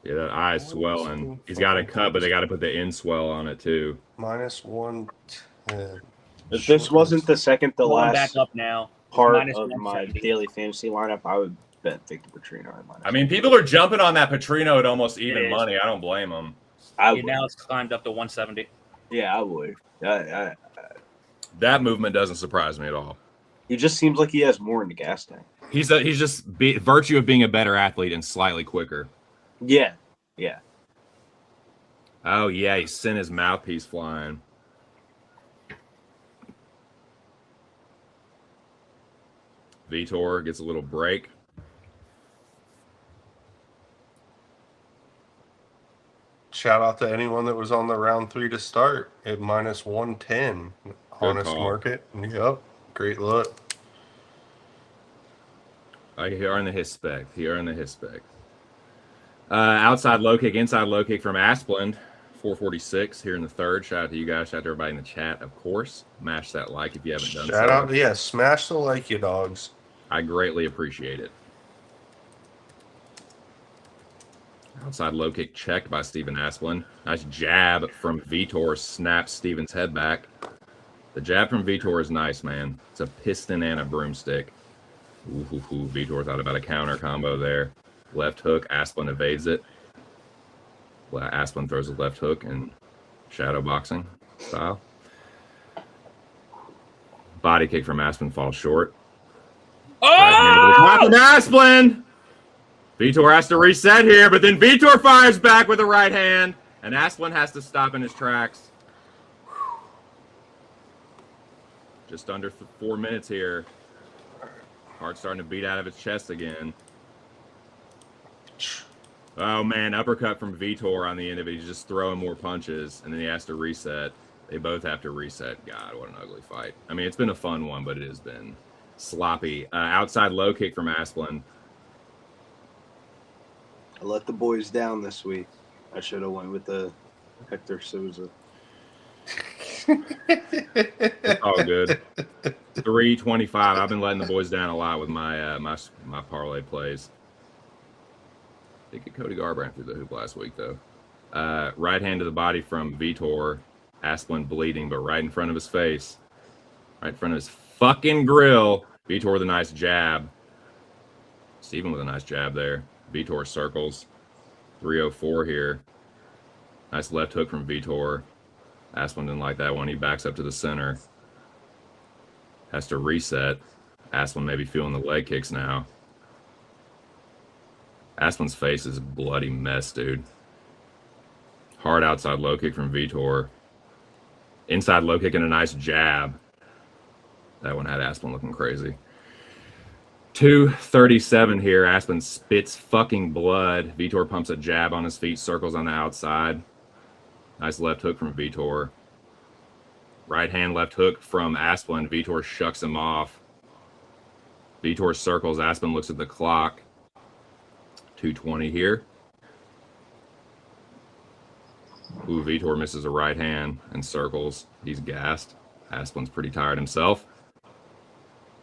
you. Yeah, that eye's swelling. He's got a cut, but they got to put the in swell on it too. Minus 110. If this wasn't the second to last back up now. part of my daily fantasy lineup, I would bet Victor Petrino at minus. I mean, people are jumping on that Patrino at almost even money. I don't blame them. Now it's climbed up to 170. Yeah, I would. That movement doesn't surprise me at all. He just seems like he has more in the gas tank. He's just virtue of being a better athlete and slightly quicker. Yeah. Oh yeah, he sent his mouthpiece flying. Vitor gets a little break. Shout out to anyone that was on the round 3 to start at minus 110. Honest market. Yep. Great look. He earned the his spec. Outside low kick, inside low kick from Asplund. 446 here in the third. Shout out to you guys. Shout out to everybody in the chat, of course. Smash that like if you haven't done so. Shout out. Yeah, smash the like, you dogs. I greatly appreciate it. Outside low kick checked by Steven Asplund. Nice jab from Vitor. Snaps Steven's head back. The jab from Vitor is nice, man. It's a piston and a broomstick. Vitor thought about a counter combo there. Left hook. Asplund evades it. Asplund throws a left hook in shadow boxing style. Body kick from Asplund falls short. Right from Asplund. Vitor has to reset here, but then Vitor fires back with the right hand, and Asplund has to stop in his tracks. Just under 4 minutes here. Heart starting to beat out of his chest again. Oh, man, uppercut from Vitor on the end of it. He's just throwing more punches, and then he has to reset. They both have to reset. God, what an ugly fight. I mean, it's been a fun one, but it has been sloppy. Outside low kick from Asplund. I let the boys down this week. I should have went with the Hector Sosa. It's all good. 325. I've been letting the boys down a lot with my my parlay plays. They get Cody Garbrandt through the hoop last week though. Right hand to the body from Vitor. Aspen bleeding, but right in front of his face. Right in front of his fucking grill. Vitor with a nice jab. Steven with a nice jab there. Vitor circles. 304 here. Nice left hook from Vitor. Aspen didn't like that one. He backs up to the center. Has to reset. Aspen maybe feeling the leg kicks now. Aspen's face is a bloody mess, dude. Hard outside low kick from Vitor. Inside low kick and a nice jab. That one had Aspen looking crazy. 237 here. Aspen spits fucking blood. Vitor pumps a jab on his feet, circles on the outside. Nice left hook from Vitor. Right hand left hook from Aspen. Vitor shucks him off. Vitor circles. Aspen looks at the clock. 220 here. Ooh, Vitor misses a right hand and circles. He's gassed. Aspen's pretty tired himself.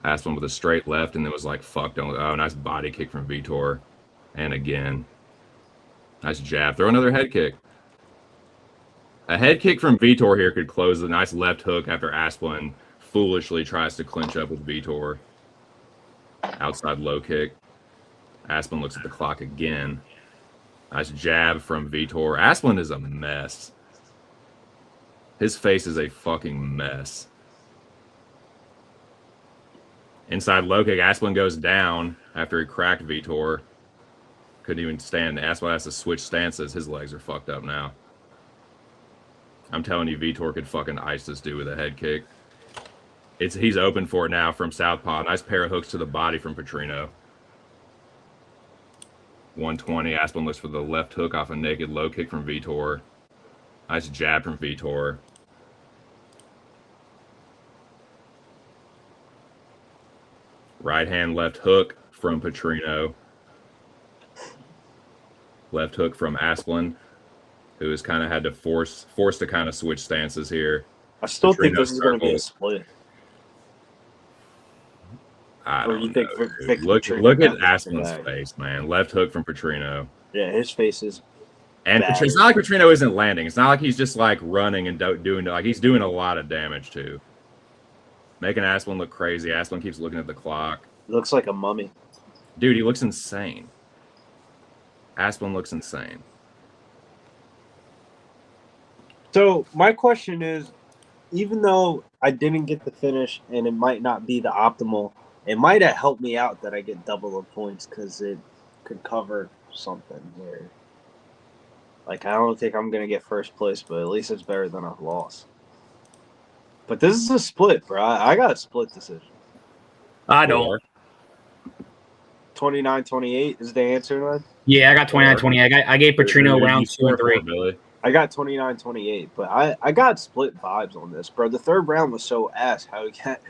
Aspen with a straight left and then was like, fuck, don't. Oh, nice body kick from Vitor. And again. Nice jab. Throw another head kick. A head kick from Vitor here could close the nice left hook after Aspen foolishly tries to clinch up with Vitor. Outside low kick. Aspen looks at the clock again. Nice jab from Vitor. Aspen is a mess. His face is a fucking mess. Inside low kick. Aspen goes down after he cracked Vitor. Couldn't even stand. Aspen has to switch stances. His legs are fucked up now. I'm telling you, Vitor could fucking ice this dude with a head kick. He's open for it now from southpaw. Nice pair of hooks to the body from Patrino. 120. Aspen looks for the left hook off a naked low kick from Vitor. Nice jab from Vitor. Right hand left hook from Patrino. Left hook from Aspen, who has kind of had to force to kind of switch stances here. I still think Patrino this is going to be a circles. split. I Or don't you think know, Vic dude. Look Patrino at got Aspen's back? face, man. Left hook from Patrino. Yeah, his face is And bad. it's not like Patrino isn't landing. It's not like he's just like running and doing like he's doing a lot of damage too. Making Aspen look crazy. Aspen keeps looking at the clock. Looks like a mummy. Dude, he looks insane. Aspen looks insane. So my question is, even though I didn't get the finish and it might not be the optimal, it might have helped me out that I get double the points because it could cover something where, like, I don't think I'm going to get first place, but at least it's better than a loss. But this is a split, bro. I got a split decision. I don't. 29-28 is the answer, man. Yeah, I got 29-28. I gave Patrino rounds 2 and 3. Billy. I got 29-28, but I got split vibes on this, bro. The third round was so ass. How he got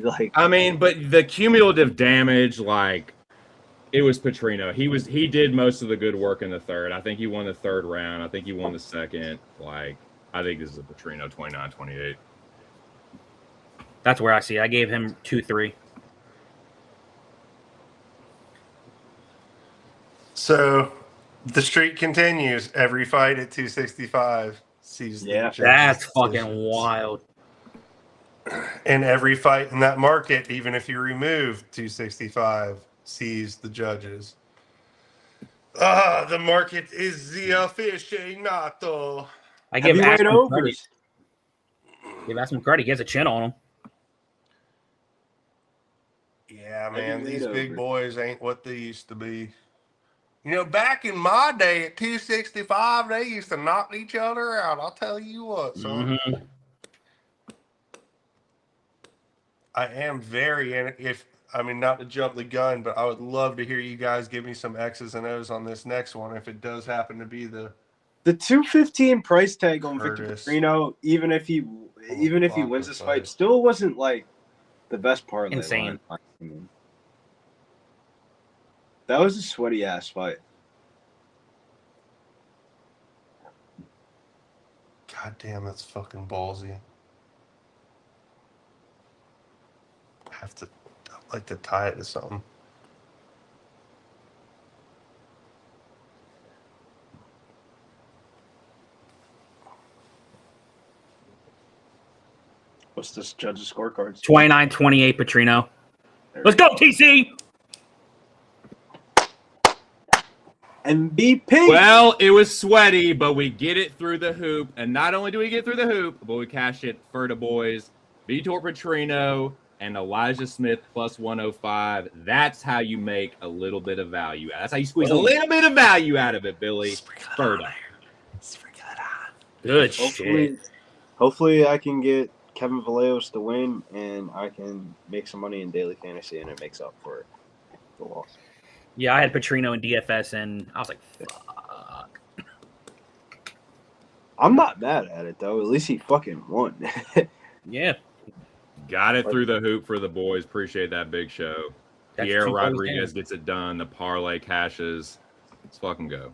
like. I mean, but the cumulative damage, like, it was Patrino. He did most of the good work in the third. I think he won the third round. I think he won the second. Like, I think this is a Patrino 29-28. That's where I see it. I gave him 2-3. So the streak continues. Every fight at 265 sees the judge's That's fucking decisions. wild. And every fight in that market, even if you remove 265, sees the judges. The market is the aficionado. I give Heavyweight Aspen overs. credit. Give Aspen credit. He has a chin on him. Yeah, man, Heavyweight these big over. boys ain't what they used to be. You know, back in my day at 265, they used to knock each other out. I'll tell you what, son. Mm-hmm. I am very, not to jump the gun, but I would love to hear you guys give me some X's and O's on this next one if it does happen to be the 215 price tag on Victor Curtis. Petrino, even if he wins this fight, still wasn't like the best parlay. Insane. line, in my opinion. That was a sweaty ass fight. God damn, that's fucking ballsy. I'd like to tie it to something. What's this judge's scorecards? 29-28 Patrino. Let's go, TC! MVP. Well, it was sweaty, but we get it through the hoop. And not only do we get through the hoop, but we cash it for the boys. Vitor Petrino and Elijah Smith plus 105. That's how you make a little bit of value. That's how you squeeze a little bit of value out of it, Billy. Ferda. Good shit. Hopefully I can get Kevin Vallejos to win, and I can make some money in daily fantasy, and it makes up for the loss. Yeah, I had Patrino in DFS, and I was like, fuck. I'm not mad at it, though. At least he fucking won. Yeah. Got it through the hoop for the boys. Appreciate that big show. That's Pierre 2 Rodriguez gets it done. The parlay cashes. Let's fucking go.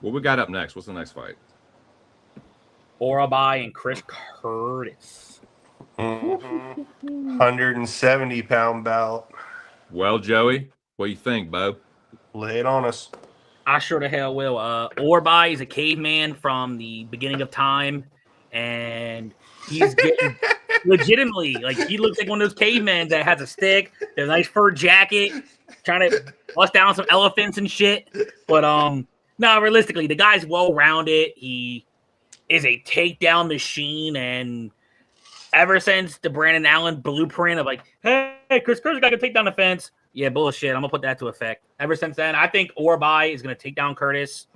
What we got up next? What's the next fight? Orbi and Chris Curtis. 170-pound bout. Well, Joey, what do you think, Bo? Lay it on us. I sure the hell will. Orbi is a caveman from the beginning of time, and he's getting legitimately, like, he looks like one of those cavemen that has a stick, a nice fur jacket, trying to bust down some elephants and shit. But no, realistically, the guy's well-rounded. He is a takedown machine, and ever since the Brandon Allen blueprint of like, hey, Chris Curtis got to take down the fence. Yeah, bullshit. I'm going to put that to effect. Ever since then, I think Orbi is going to take down Curtis.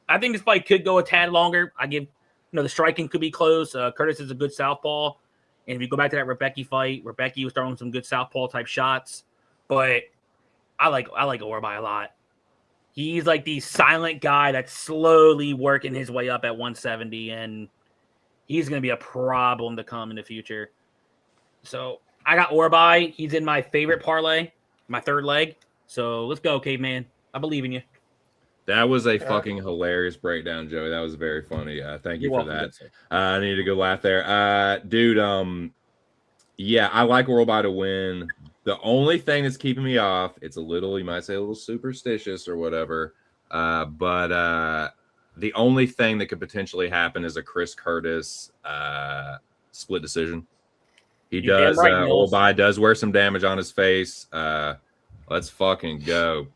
I think this fight could go a tad longer. The striking could be close. Curtis is a good southpaw. And if you go back to that Rebecca fight, Rebecca was throwing some good southpaw type shots. But I like Orbi a lot. He's like the silent guy that's slowly working his way up at 170, and he's going to be a problem to come in the future. So I got Orbi. He's in my favorite parlay, my third leg. So let's go, caveman. I believe in you. That was a fucking hilarious breakdown, Joey. That was very funny. Thank you for that. I need a good laugh there. Dude, yeah, I like Orbi to win. The only thing that's keeping me off, it's a little, you might say a little superstitious or whatever, but the only thing that could potentially happen is a Chris Curtis split decision. He does, Orbi does wear some damage on his face. Let's fucking go.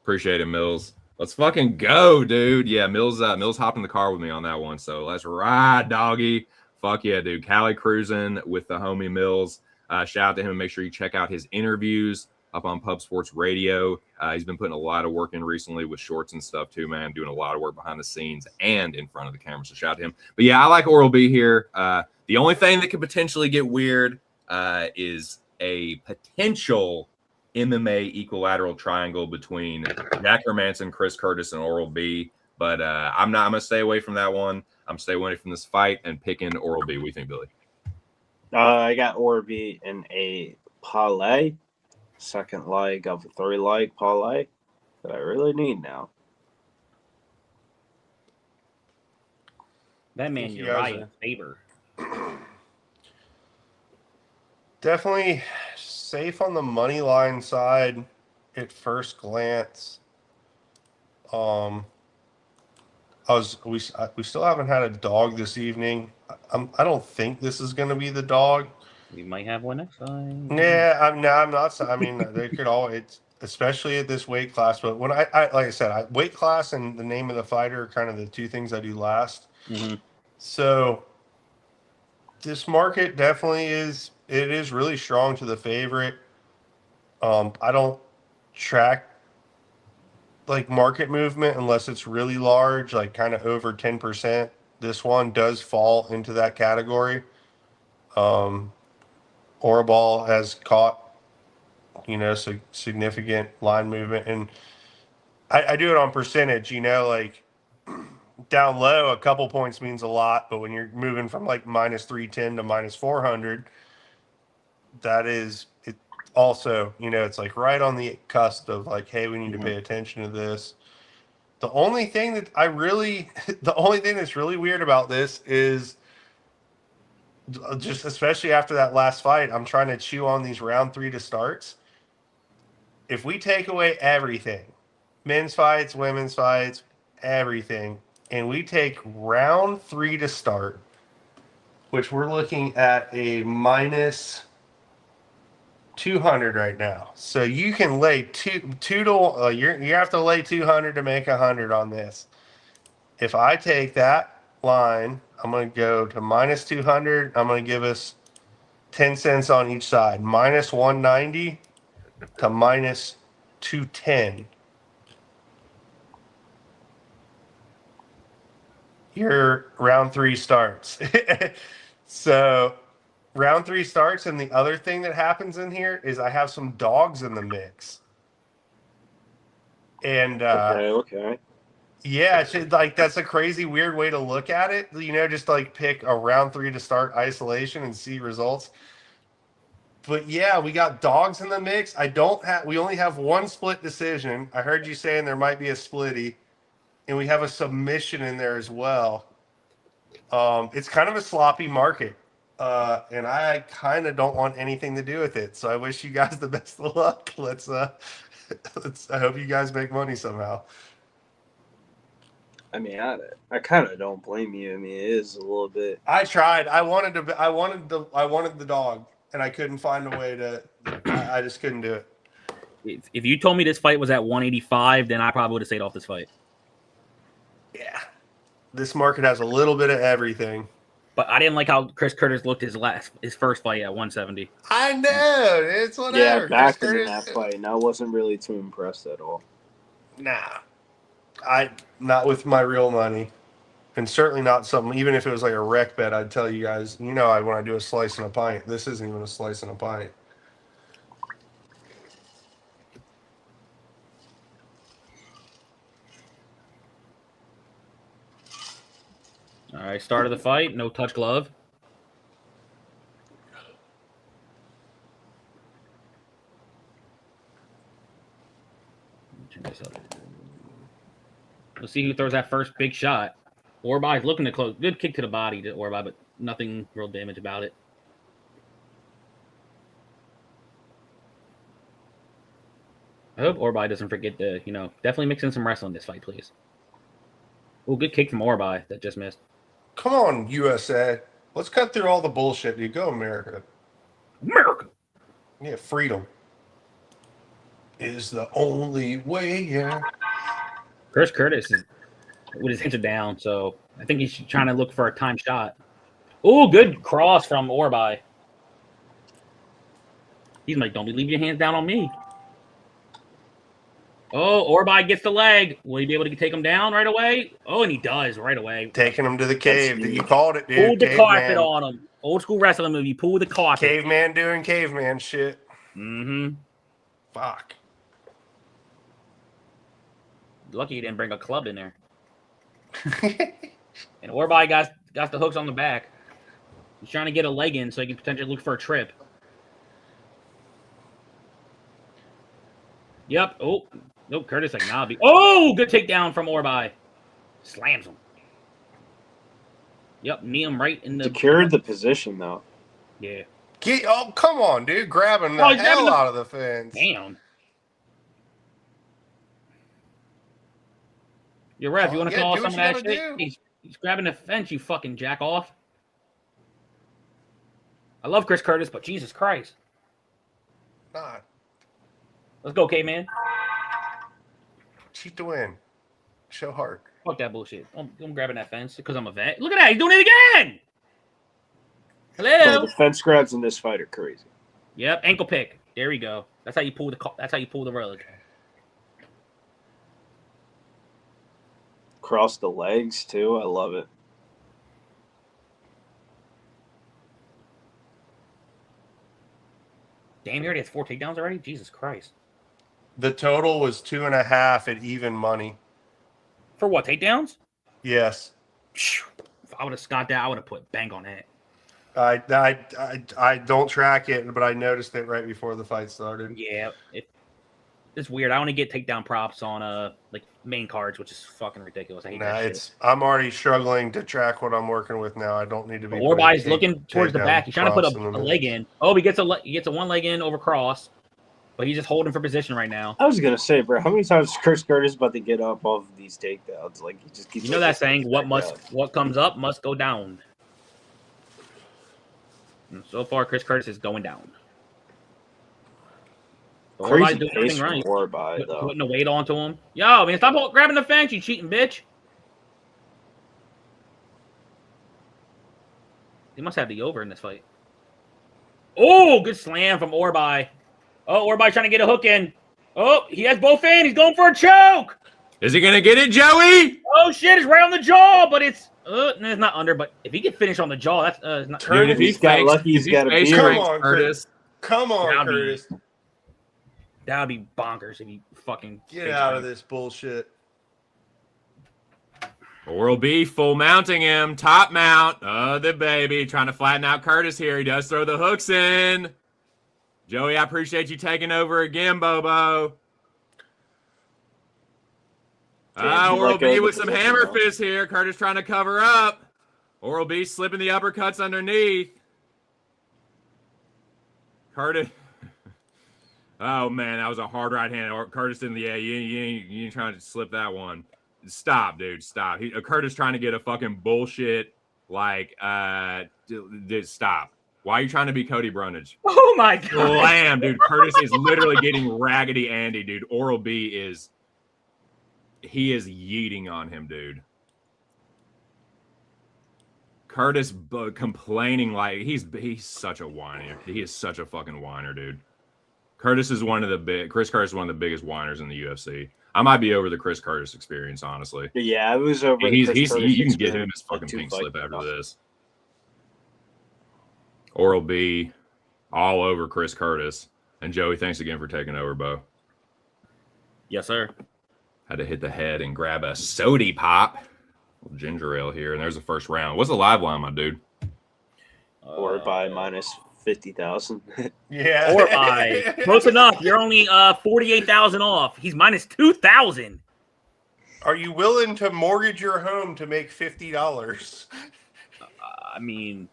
Appreciate it, Mills. Let's fucking go, dude. Yeah, Mills hopped in the car with me on that one, so let's ride, doggy. Fuck yeah, dude. Cali cruising with the homie Mills. Shout out to him and make sure you check out his interviews up on Pub Sports Radio. He's been putting a lot of work in recently with shorts and stuff too, man. Doing a lot of work behind the scenes and in front of the camera. So shout out to him. But yeah, I like Oral B here. The only thing that could potentially get weird is a potential MMA equilateral triangle between Jack Hermanson, Chris Curtis, and Oral B. But I'm gonna stay away from that one. I'm staying away from this fight and picking Oral B. What do you think, Billy? I got Orbi in a parlay, second leg of a 3-leg parlay that I really need now. That man, you're right. Favor. Definitely safe on the money line side at first glance. We still haven't had a dog this evening. I don't think this is going to be the dog. We might have one next time. Yeah, I'm not. I mean, they could always, especially at this weight class. But when I like I said, weight class and the name of the fighter are kind of the two things I do last. Mm-hmm. So this market definitely is really strong to the favorite. I don't track like market movement unless it's really large, like kind of over 10%. This one does fall into that category. Oribal has caught, significant line movement, and I do it on percentage, like down low, a couple points means a lot, but when you're moving from like minus 310 to minus 400, that is it. Also, it's like right on the cusp of like, hey, we need to pay attention to this. The only thing the only thing that's really weird about this is just especially after that last fight, I'm trying to chew on these round 3 to starts. If we take away everything, men's fights, women's fights, everything, and we take round 3 to start, which we're looking at a minus 200 right now. So you can lay two to you have to lay 200 to make 100 on this. If I take that line, I'm going to go to minus 200. I'm going to give us 10 cents on each side, minus 190 to minus 210. Your round 3 starts. So round 3 starts, and the other thing that happens in here is I have some dogs in the mix. And okay. Yeah, it's just, like that's a crazy weird way to look at it. You know, just like pick a round 3 to start isolation and see results. But yeah, we got dogs in the mix. We only have one split decision. I heard you saying there might be a splitty, and we have a submission in there as well. It's kind of a sloppy market. And I kind of don't want anything to do with it. So I wish you guys the best of luck. I hope you guys make money somehow. I mean, I kind of don't blame you. I mean, it is a little bit. I tried. I wanted the dog, and I couldn't find a way to. I just couldn't do it. If you told me this fight was at 185, then I probably would have stayed off this fight. Yeah, this market has a little bit of everything. But I didn't like how Chris Curtis looked his first fight at 170. I know, it's whatever. Yeah, back in that fight, and I wasn't really too impressed at all. Nah, not with my real money, and certainly not something. Even if it was like a rec bet, I'd tell you guys. You know, when I do a slice and a pint, this isn't even a slice and a pint. All right, start of the fight, no touch glove. We'll see who throws that first big shot. Orbi's looking to close. Good kick to the body to Orbi, but nothing real damage about it. I hope Orbi doesn't forget to, definitely mix in some wrestling this fight, please. Oh, good kick from Orbi that just missed. Come on, USA. Let's cut through all the bullshit. You go, America. America. Yeah, freedom is the only way. Yeah. Chris Curtis is with his hands down, so I think he's trying to look for a time shot. Oh, good cross from Orbi. He's like, don't leave your hands down on me. Oh, Orbi gets the leg. Will he be able to take him down right away? Oh, and he does right away. Taking him to the cave. You called it, dude. Pulled the carpet on him. Old school wrestling movie. Pull the carpet. Caveman doing caveman shit. Mm-hmm. Fuck. Lucky he didn't bring a club in there. And Orbi got the hooks on the back. He's trying to get a leg in so he can potentially look for a trip. Yep. Oh, nope. Curtis like knobby. Oh, good takedown from Orbi. Slams him. Yep, knee him right in the. Secured the position though. Yeah. Oh, come on, dude! Grabbing the hell out of the fence. Damn. You're right. If you want to call some of that shit, he's grabbing the fence. You fucking jack off. I love Chris Curtis, but Jesus Christ. Not. Let's go, K-Man. Cheat to win. Show heart. Fuck that bullshit. I'm grabbing that fence because I'm a vet. Look at that. He's doing it again. Hello. The fence grabs in this fight are crazy. Yep. Ankle pick. There we go. That's how you pull the rug. Cross the legs too. I love it. Damn, he already has 4 takedowns already? Jesus Christ. The total was 2.5 at even money. For what, takedowns? Yes. If I would have got that, I would have put bank on that. I don't track it, but I noticed it right before the fight started. Yeah. It's weird. I only get takedown props on like main cards, which is fucking ridiculous. I hate Nah, that shit. I'm already struggling to track what I'm working with now. I don't need to be. Orbi's looking towards the back. He's trying to put a a leg in. Oh, he gets a one leg in over cross, but he's just holding for position right now. I was gonna say, bro, how many times is Chris Curtis about to get up off of these takedowns? Like he just keeps. You know that saying, what comes up must go down. And so far, Chris Curtis is going down. Crazy doing pace everything right. from Orbi, though. Putting the weight onto him. Yo, man, stop grabbing the fence, you cheating bitch. He must have the over in this fight. Oh, good slam from Orbi. Oh, Orbi trying to get a hook in. Oh, he has both in. He's going for a choke. Is he gonna get it, Joey? Oh shit, it's right on the jaw, but it's not under. But if he can finish on the jaw, that's not. Dude, if he's got lucky, he's got a beard. Come on, Curtis. Come on, Curtis. That would be bonkers if he fucking get out of this bullshit. Oral B full mounting him, top mount. Oh, the baby trying to flatten out Curtis here. He does throw the hooks in. Joey, I appreciate you taking over again, Bobo. Oral B with some hammer fists here. Curtis trying to cover up. Oral B slipping the uppercuts underneath. Curtis. Oh, man, that was a hard right hand. Curtis in the you ain't trying to slip that one. Stop, dude. Stop. Curtis trying to get a fucking bullshit, stop. Why are you trying to be Cody Brundage? Oh, my God. Slam, dude. Curtis is literally getting Raggedy Andy, dude. Oral B is yeeting on him, dude. Curtis complaining like he's such a whiner. He is such a fucking whiner, dude. Chris Curtis is one of the biggest whiners in the UFC. I might be over the Chris Curtis experience, honestly. Yeah, I was over. You can get him his fucking pink slip after this. Oral B, all over Chris Curtis. And Joey, thanks again for taking over, Bo. Yes, sir. Had to hit the head and grab a sody pop. Ginger ale here, and there's the first round. What's the live line, my dude? Or by minus 50,000. Yeah. Or by close enough. You're only 48,000 off. He's minus 2,000. Are you willing to mortgage your home to make $50? I mean,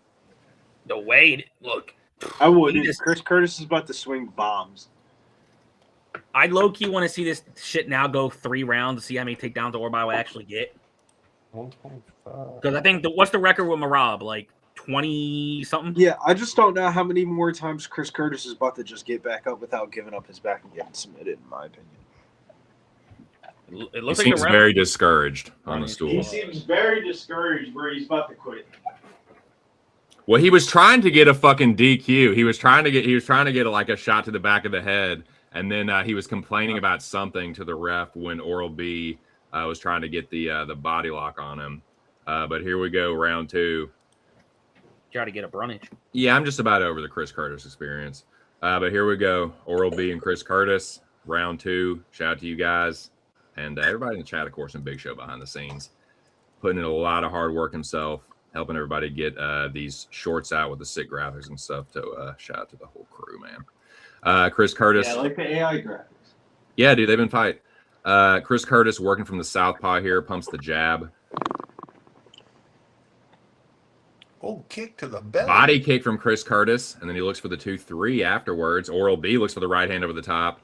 the way look. I wouldn't. Chris Curtis is about to swing bombs. I low-key want to see this shit now go 3 rounds to see how many takedowns Orbi will actually get. 125. Because I think what's the record with Marab? Like 20 something? Yeah, I just don't know how many more times Chris Curtis is about to just get back up without giving up his back and getting submitted, in my opinion. It looks he seems very discouraged on the stool. He seems very discouraged where he's about to quit. Well, he was trying to get a fucking DQ. He was trying to get like a shot to the back of the head, and then he was complaining about something to the ref when Oral B was trying to get the body lock on him. But here we go, round 2. Try to get a Brunage. Yeah, I'm just about over the Chris Curtis experience. But here we go, Oral B and Chris Curtis, round 2. Shout out to you guys and everybody in the chat, of course, and Big Show behind the scenes, putting in a lot of hard work himself, helping everybody get these shorts out with the sick graphics and stuff. So shout out to the whole crew, man. Chris Curtis. Yeah, I like the AI graphics. Yeah, dude, they've been fight. Chris Curtis working from the southpaw here, pumps the jab. Oh, kick to the belly. Body kick from Chris Curtis, and then he looks for the 2-3 afterwards. Oral B looks for the right hand over the top.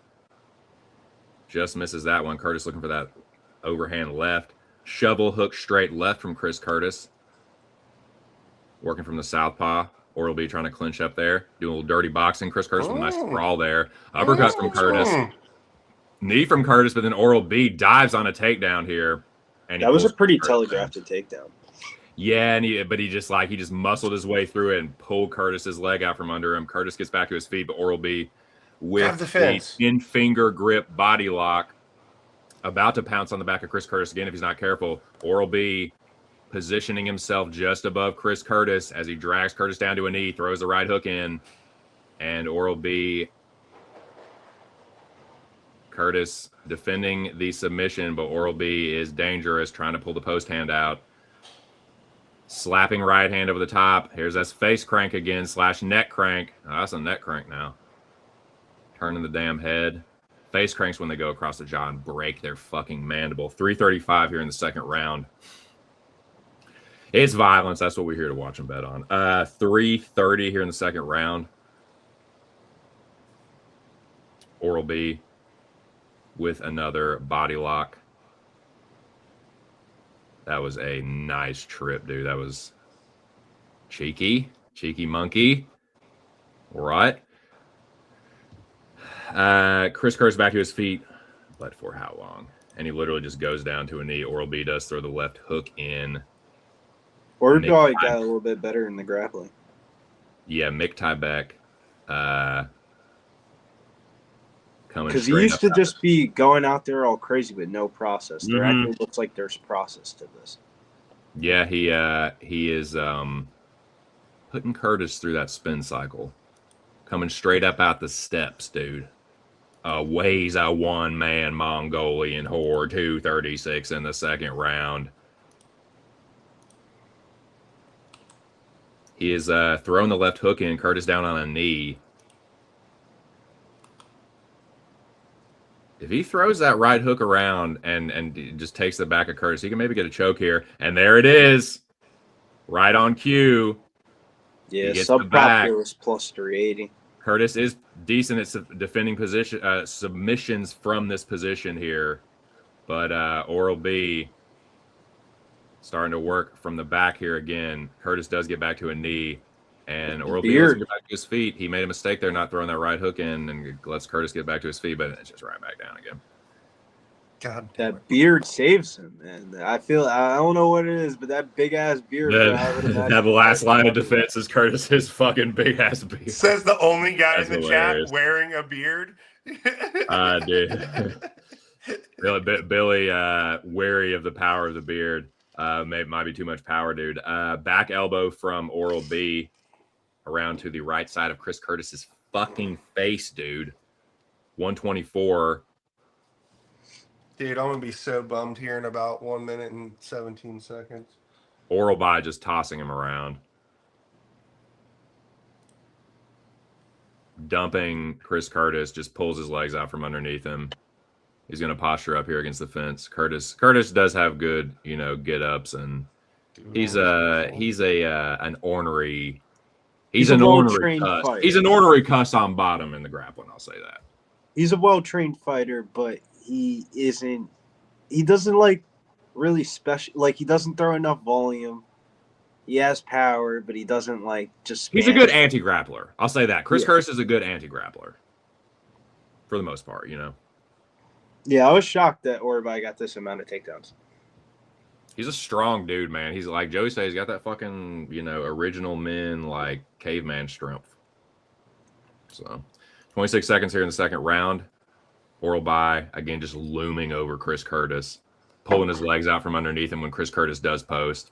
Just misses that one. Curtis looking for that overhand left. Shovel hook straight left from Chris Curtis. Working from the southpaw. Oral B trying to clinch up there. Doing a little dirty boxing. Chris Curtis with a nice sprawl there. Uppercut from Curtis. Knee from Curtis, but then Oral B dives on a takedown here. And that was a pretty telegraphed takedown. Yeah, and he just muscled his way through it and pulled Curtis's leg out from under him. Curtis gets back to his feet, but Oral B with the in-finger grip body lock, about to pounce on the back of Chris Curtis again if he's not careful. Oral B positioning himself just above Chris Curtis as he drags Curtis down to a knee, throws the right hook in, and Oral B, Curtis defending the submission, but Oral B is dangerous, trying to pull the post hand out. Slapping right hand over the top. Here's that face crank again, / neck crank. Oh, that's a neck crank now. Turning the damn head. Face cranks when they go across the jaw and break their fucking mandible. 335 here in the second round. It's violence. That's what we're here to watch and bet on. 330 here in the second round. Orbi with another body lock. That was a nice trip, dude. That was cheeky. Cheeky monkey. All right. Chris Curtis back to his feet, but for how long? And he literally just goes down to a knee. Orbi does throw the left hook in. Orbi got a little bit better in the grappling. Yeah, Mick Tybeck. Because he used to just be going out there all crazy with no process. There actually looks like there's process to this. Yeah, he is putting Curtis through that spin cycle. Coming straight up out the steps, dude. Weighs a one-man Mongolian horde, 236 in the second round. He is throwing the left hook in. Curtis down on a knee. If he throws that right hook around and just takes the back of Curtis, he can maybe get a choke here. And there it is. Right on cue. Yeah, sub-prop here was plus 380. Curtis is decent at defending position submissions from this position here. But Orbi starting to work from the back here again. Curtis does get back to a knee. And Orbi does get back to his feet. He made a mistake there not throwing that right hook in and lets Curtis get back to his feet, but it's just right back down again. God, that beard saves him, man. I don't know what it is, but that big ass beard. That last line of defense is Curtis's fucking big ass beard. Says the only guy in the chat wearing a beard. Dude. Billy, wary of the power of the beard. Might be too much power, dude. Back elbow from Oral B around to the right side of Chris Curtis's fucking face, dude. 124. Dude, I'm going to be so bummed here in about 1 minute and 17 seconds. Oral by just tossing him around. Dumping Chris Curtis, just pulls his legs out from underneath him. He's going to posture up here against the fence. Curtis does have good, get-ups, and he's an ornery. He's an ornery cuss. Fighter. He's an ornery cuss on bottom in the grappling, I'll say that. He's a well-trained fighter, but he doesn't really special, he doesn't throw enough volume. He has power, but he doesn't just. He's a good anti-grappler. I'll say that. Chris Curtis is a good anti-grappler. For the most part, Yeah, I was shocked that Orbi got this amount of takedowns. He's a strong dude, man. He's like Joey said, he's got that fucking, original men, caveman strength. So, 26 seconds here in the second round. Oral by, again, just looming over Chris Curtis, pulling his legs out from underneath him when Chris Curtis does post.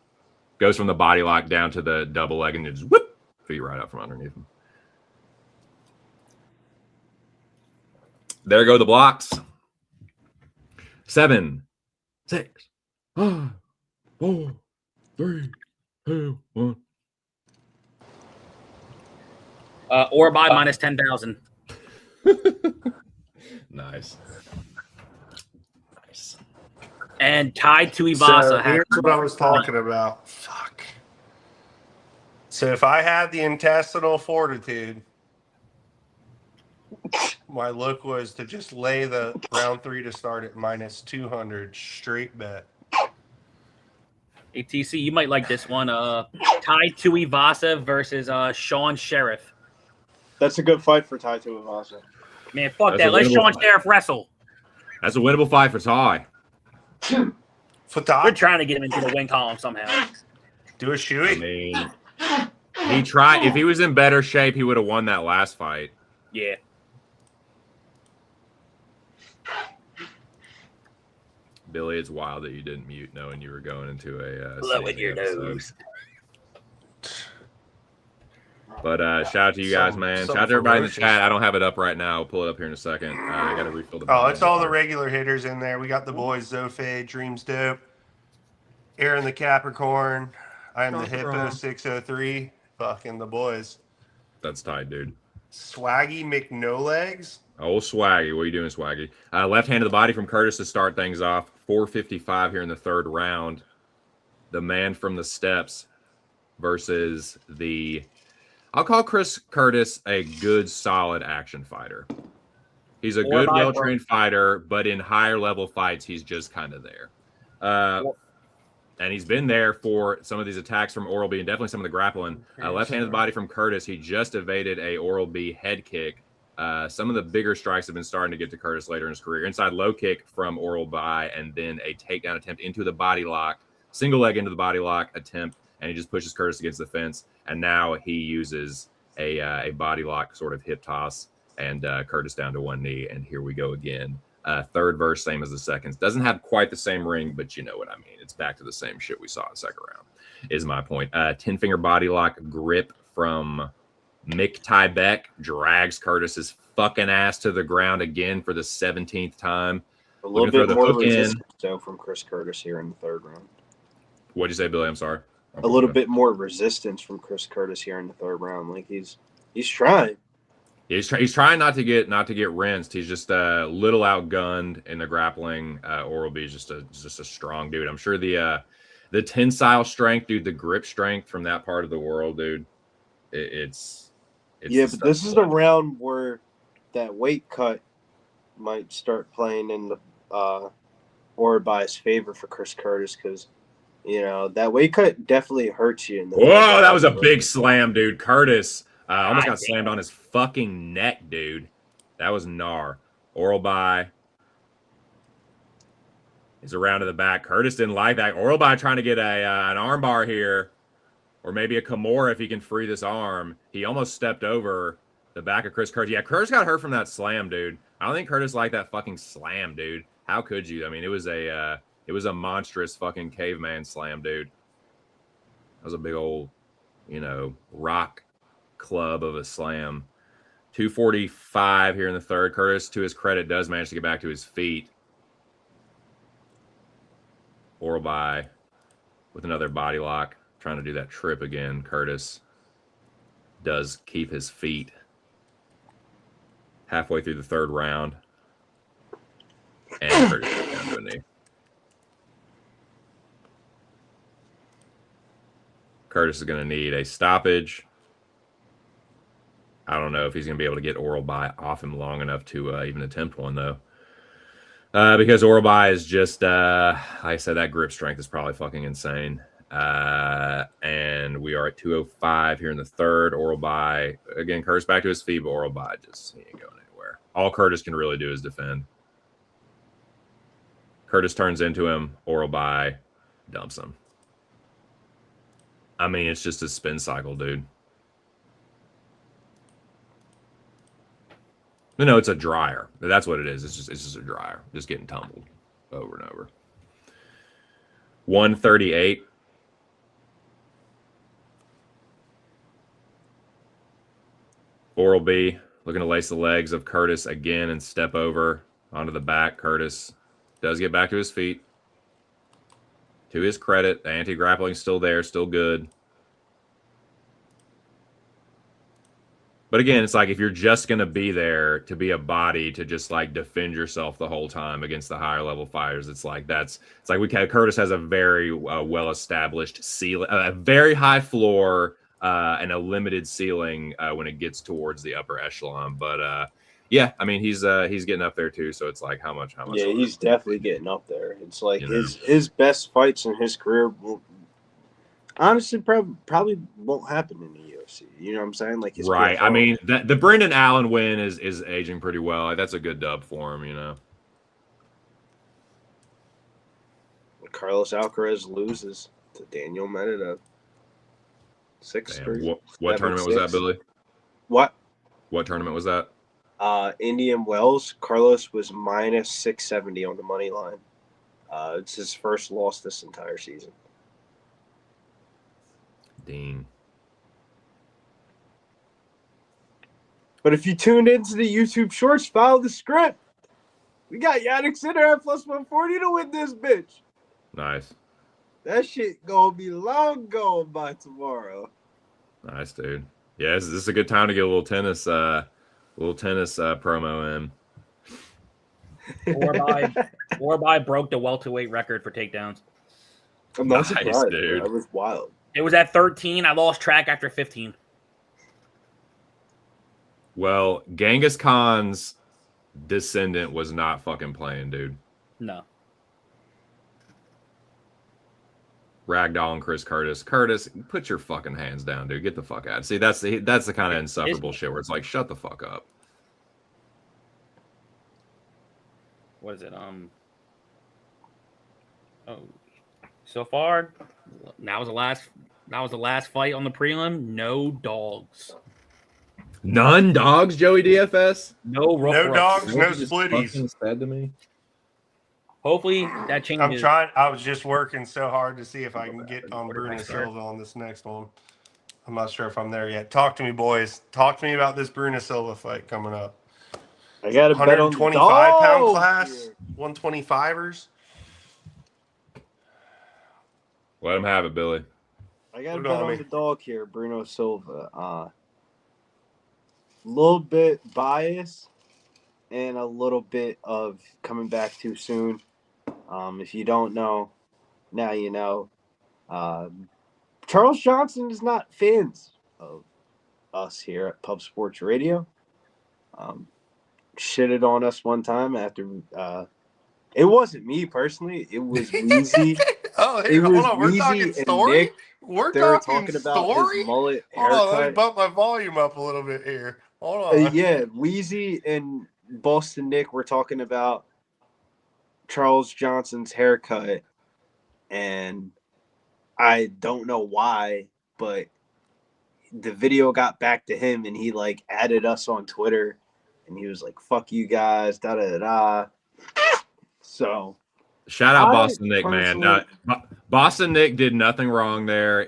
Goes from the body lock down to the double leg and just whoop, feet right out from underneath him. There go the blocks. 7, 6, 5, 4, 3, 2, 1. Orbi minus 10,000. Nice. And tied to Ivasa. So here's what I was talking about. Fuck. So if I had the intestinal fortitude, my look was to just lay the round 3 to start at minus 200 straight bet. ATC, you might like this one. Tai Tuivasa versus Sean Sheriff. That's a good fight for Tai Tuivasa. Man, fuck that. Let Sean Sheriff wrestle. That's a winnable fight for Ty. For Ty? We're trying to get him into the win column somehow. Do a shoey. I mean, he tried. If he was in better shape, he would have won that last fight. Yeah. Billy, it's wild that you didn't mute knowing you were going into a blow in your nose. But shout out to you guys, man. Shout out to everybody in the chat. I don't have it up right now. I'll pull it up here in a second. I got to refill the. Oh, it's all the regular hitters in there. We got the boys: Zofe, Dreams Dope, Aaron the Capricorn. I am the Hippo 603. Fucking the boys. That's tight, dude. Swaggy McNolegs. Oh, Swaggy. What are you doing, Swaggy? Left hand of the body from Curtis to start things off. 4:55 here in the third round. The man from the steps versus the... I'll call Chris Curtis a good, solid action fighter. He's a good, well-trained fighter, but in higher level fights, he's just kind of there. And he's been there for some of these attacks from Orbi and definitely some of the grappling. Left-handed body from Curtis. He just evaded a Orbi head kick. Some of the bigger strikes have been starting to get to Curtis later in his career. Inside low kick from Orbi and then a takedown attempt into the body lock. Single leg into the body lock attempt, and he just pushes Curtis against the fence. And now he uses a body lock sort of hip toss and Curtis down to one knee. And here we go again. Third verse, same as the seconds. Doesn't have quite the same ring, but you know what I mean. It's back to the same shit we saw in the second round, is my point. 10-finger body lock grip from Mick Tybeck. Drags Curtis's fucking ass to the ground again for the 17th time. A little bit more resistance, though, from Chris Curtis here in the third round. What'd you say, Billy? I'm sorry. A little bit more resistance from Chris Curtis here in the third round. Like he's trying. He's trying not to get rinsed. He's just a little outgunned in the grappling. Orbi is just a strong dude. I'm sure the tensile strength, dude, the grip strength from that part of the world, dude. It's yeah, but this is the round where that weight cut might start playing in the Orbi's favor for Chris Curtis because you know that weight cut definitely hurts you. Whoa, that was a big slam, dude. Curtis. Almost got slammed on his fucking neck, dude. That was gnar. Orbi is around to the back. Curtis didn't like that. Orbi trying to get an armbar here, or maybe a Kimura if he can free this arm. He almost stepped over the back of Chris Curtis. Yeah, Curtis got hurt from that slam, dude. I don't think Curtis liked that fucking slam, dude. How could you? I mean, it was a monstrous fucking caveman slam, dude. That was a big old, rock club of a slam. 2:45 here in the third. Curtis, to his credit, does manage to get back to his feet. Orbi with another body lock, trying to do that trip again. Curtis does keep his feet. Halfway through the third round. And Curtis goes down to a knee. Curtis is going to need a stoppage. I don't know if he's going to be able to get Orbi off him long enough to even attempt one, though. Because Orbi is just, like I said, that grip strength is probably fucking insane. And we are at 2:05 here in the third. Orbi, again, Curtis back to his feet, but Orbi he ain't going anywhere. All Curtis can really do is defend. Curtis turns into him. Orbi dumps him. I mean, it's just a spin cycle, dude. No, it's a dryer. That's what it is. It's just a dryer. Just getting tumbled over and over. 138. Orbi looking to lace the legs of Curtis again and step over onto the back. Curtis does get back to his feet. To his credit, the anti-grappling is still there, still good. But again, it's like if you're just going to be there to be a body to just like defend yourself the whole time against the higher level fighters, it's like Curtis has a very well established ceiling, a very high floor and a limited ceiling when it gets towards the upper echelon. But yeah, I mean he's getting up there too. So it's like how much? Yeah, he's definitely getting up there. It's like his best fights in his career will honestly probably won't happen in the UFC. You know what I'm saying? Like right. I mean, the Brendan Allen win is aging pretty well. That's a good dub for him, Carlos Alcaraz loses to Daniel Medvedev. 6-3. What tournament was that, Billy? What tournament was that? Indian Wells. Carlos was minus 670 on the money line. It's his first loss this entire season. Dean. But if you tuned into the YouTube Shorts, follow the script. We got Yannick Sinner at plus 140 to win this bitch. Nice. That shit gonna be long gone by tomorrow. Nice, dude. Yeah, this is a good time to get a little tennis Little tennis promo in. Orbi broke the welterweight record for takedowns. I'm not Nice, surprised, dude. That was wild. It was at 13. I lost track after 15. Well, Genghis Khan's descendant was not fucking playing, dude. No. Ragdoll and Chris Curtis. Curtis, put your fucking hands down, dude. Get the fuck out. See, that's the kind of insufferable shit where it's like, shut the fuck up. What is it? So far, that was the last fight on the prelim. No dogs. None dogs, Joey DFS. No dogs, no What you just splitties. fucking said to me. Hopefully that changes. I'm trying. I was just working so hard to see if I can get on Bruno Silva on this next one. I'm not sure if I'm there yet. Talk to me, boys. Talk to me about this Bruno Silva fight coming up. I got a bet on the 125-pound dog class, here. 125ers. Let him have it, Billy. I got a Put it bet on on me. the dog here, Bruno Silva. A little bit biased and a little bit of coming back too soon. If you don't know, now you know. Charles Johnson is not fans of us here at Pub Sports Radio. Shitted on us one time after it wasn't me personally, it was Weezy. Oh, It hey, was hold on. We're Weezy talking and story. Nick. We're They were talking talking about story. his mullet Hold on, let me haircut. bump my volume up a little bit here. Hold on. Yeah, Weezy and Boston Nick were talking about Charles Johnson's haircut, and I don't know why, but the video got back to him, and he like added us on Twitter, and he was like, "Fuck you guys," da da da. So Shout out I Boston Nick, man. personally- Boston Nick did nothing wrong there.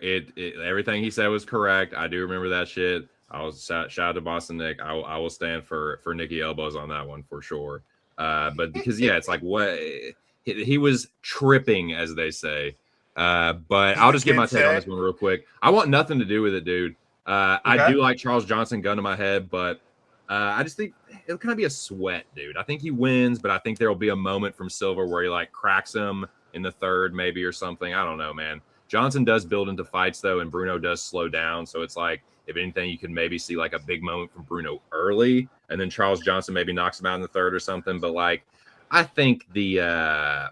Everything he said was correct. I do remember that shit. Shout out to Boston Nick. I will stand for Nicky Elbows on that one for sure. But because it's like what he was tripping, as they say. But I'll just get my take on this one real quick. I want nothing to do with it, dude. I do like Charles Johnson, gun to my head, but I just think it'll kind of be a sweat, dude. I think he wins, but I think there will be a moment from Silva where he like cracks him in the third, maybe, or something. I don't know, man. Johnson does build into fights though, and Bruno does slow down. So it's like, if anything, you can maybe see like a big moment from Bruno early, and then Charles Johnson maybe knocks him out in the third or something. But like, I think the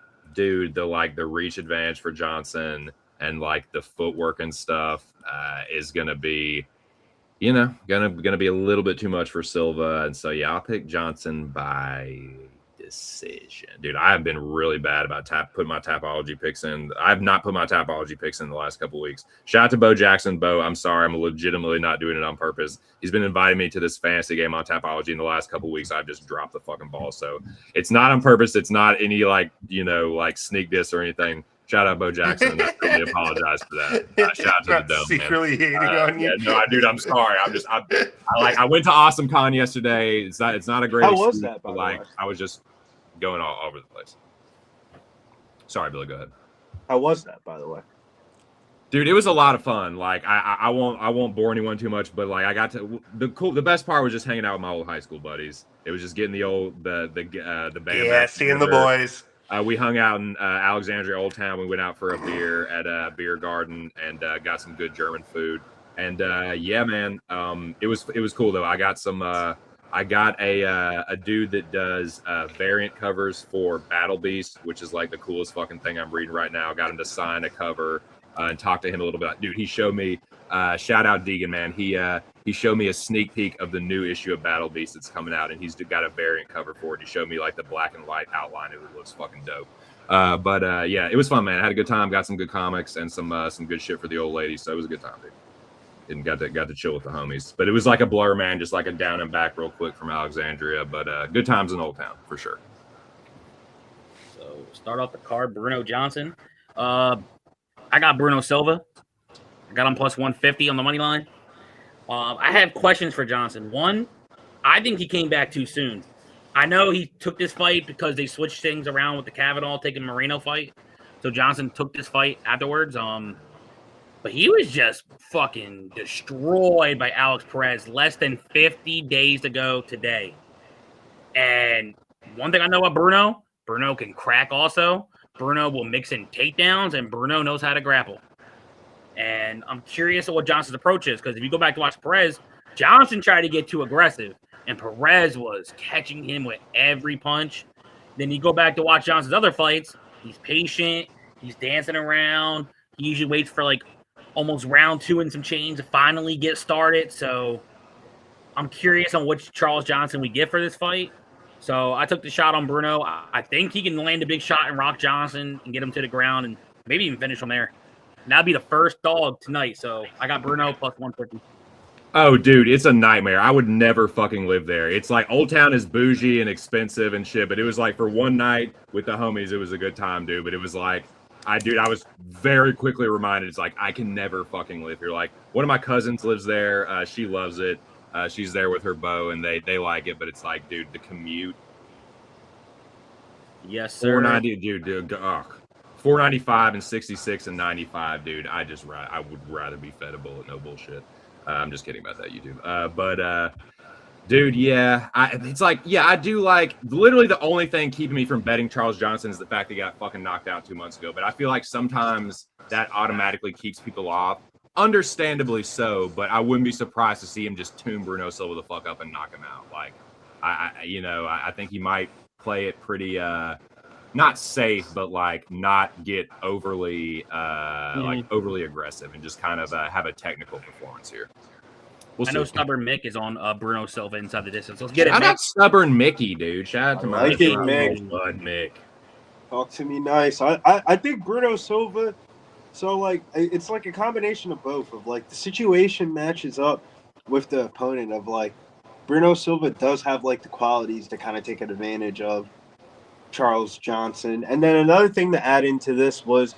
reach advantage for Johnson and like the footwork and stuff is gonna be, gonna be a little bit too much for Silva. And so I'll pick Johnson by decision. Dude, I have been really bad about putting my Tapology picks in. I have not put my Tapology picks in the last couple of weeks. Shout out to Bo Jackson. Bo, I'm sorry, I'm legitimately not doing it on purpose. He's been inviting me to this fantasy game on Tapology in the last couple of weeks. I've just dropped the fucking ball. So it's not on purpose. It's not any like sneak diss or anything. Shout out Bo Jackson, and I really apologize for that. Shout out to the dome, secretly man. hating on you. Dude, I'm sorry. I went to Awesome Con yesterday. It's not a great. How was excuse, that, by but, the like way? I was just going all over the place. Sorry, Billy. Go ahead. How was that, by the way? Dude, it was a lot of fun. Like I won't bore anyone too much, but like I got to the best part was just hanging out with my old high school buddies. It was just getting the band. Yeah, seeing the boys. We hung out in Alexandria Old Town. We went out for a beer at a beer garden and got some good German food. And man, it was cool though. I got some. I got a dude that does variant covers for Battle Beast, which is like the coolest fucking thing I'm reading right now. I got him to sign a cover and talk to him a little bit. Dude, he showed me. Shout out Deegan, man. He showed me a sneak peek of the new issue of Battle Beast that's coming out, and he's got a variant cover for it. He showed me like the black and white outline. It looks fucking dope. But it was fun, man. I had a good time. Got some good comics and some good shit for the old lady. So it was a good time, dude. And got to chill with the homies. But it was like a blur, man, just like a down and back real quick from Alexandria. But good times in Old Town for sure. So start off the card, Bruno Johnson. I got Bruno Silva. I got him plus 150 on the money line. I have questions for Johnson. One, I think he came back too soon. I know he took this fight because they switched things around with the Kavanaugh taking Moreno fight. So Johnson took this fight afterwards. But but he was just fucking destroyed by Alex Perez less than 50 days to go today. And one thing I know about Bruno can crack also. Bruno will mix in takedowns, and Bruno knows how to grapple. And I'm curious of what Johnson's approach is, because if you go back to watch Perez, Johnson tried to get too aggressive, and Perez was catching him with every punch. Then you go back to watch Johnson's other fights, he's patient, he's dancing around. He usually waits for like almost round 2 and some change to finally get started. So I'm curious on which Charles Johnson we get for this fight. So I took the shot on Bruno. I think he can land a big shot and rock Johnson and get him to the ground and maybe even finish him there. And that'll be the first dog tonight. So I got Bruno plus 150. Oh, dude, it's a nightmare. I would never fucking live there. It's like Old Town is bougie and expensive and shit, but it was like for one night with the homies, it was a good time, dude. But it was like, I was very quickly reminded, it's like, I can never fucking live here. Like, one of my cousins lives there. She loves it. She's there with her beau, and they like it, but it's like, dude, the commute. Yes, sir. 490, dude. 495 and 66 and 95, dude. I would rather be fed a bullet, no bullshit. I'm just kidding about that, YouTube. Dude, yeah, it's like, yeah, I do like, literally the only thing keeping me from betting Charles Johnson is the fact that he got fucking knocked out 2 months ago. But I feel like sometimes that automatically keeps people off. Understandably so, but I wouldn't be surprised to see him just tune Bruno Silva the fuck up and knock him out. Like, I think he might play it pretty, not safe, but like not get overly, overly aggressive and just kind of have a technical performance here. I know Stubborn Mick is on Bruno Silva inside the distance. Let's get it. I'm not Stubborn Mickey, dude. Shout out to my Mick. Talk to me nice. I think Bruno Silva. So, like, it's like a combination of both. Of, like, the situation matches up with the opponent of, like, Bruno Silva does have, like, the qualities to kind of take advantage of Charles Johnson. And then another thing to add into this was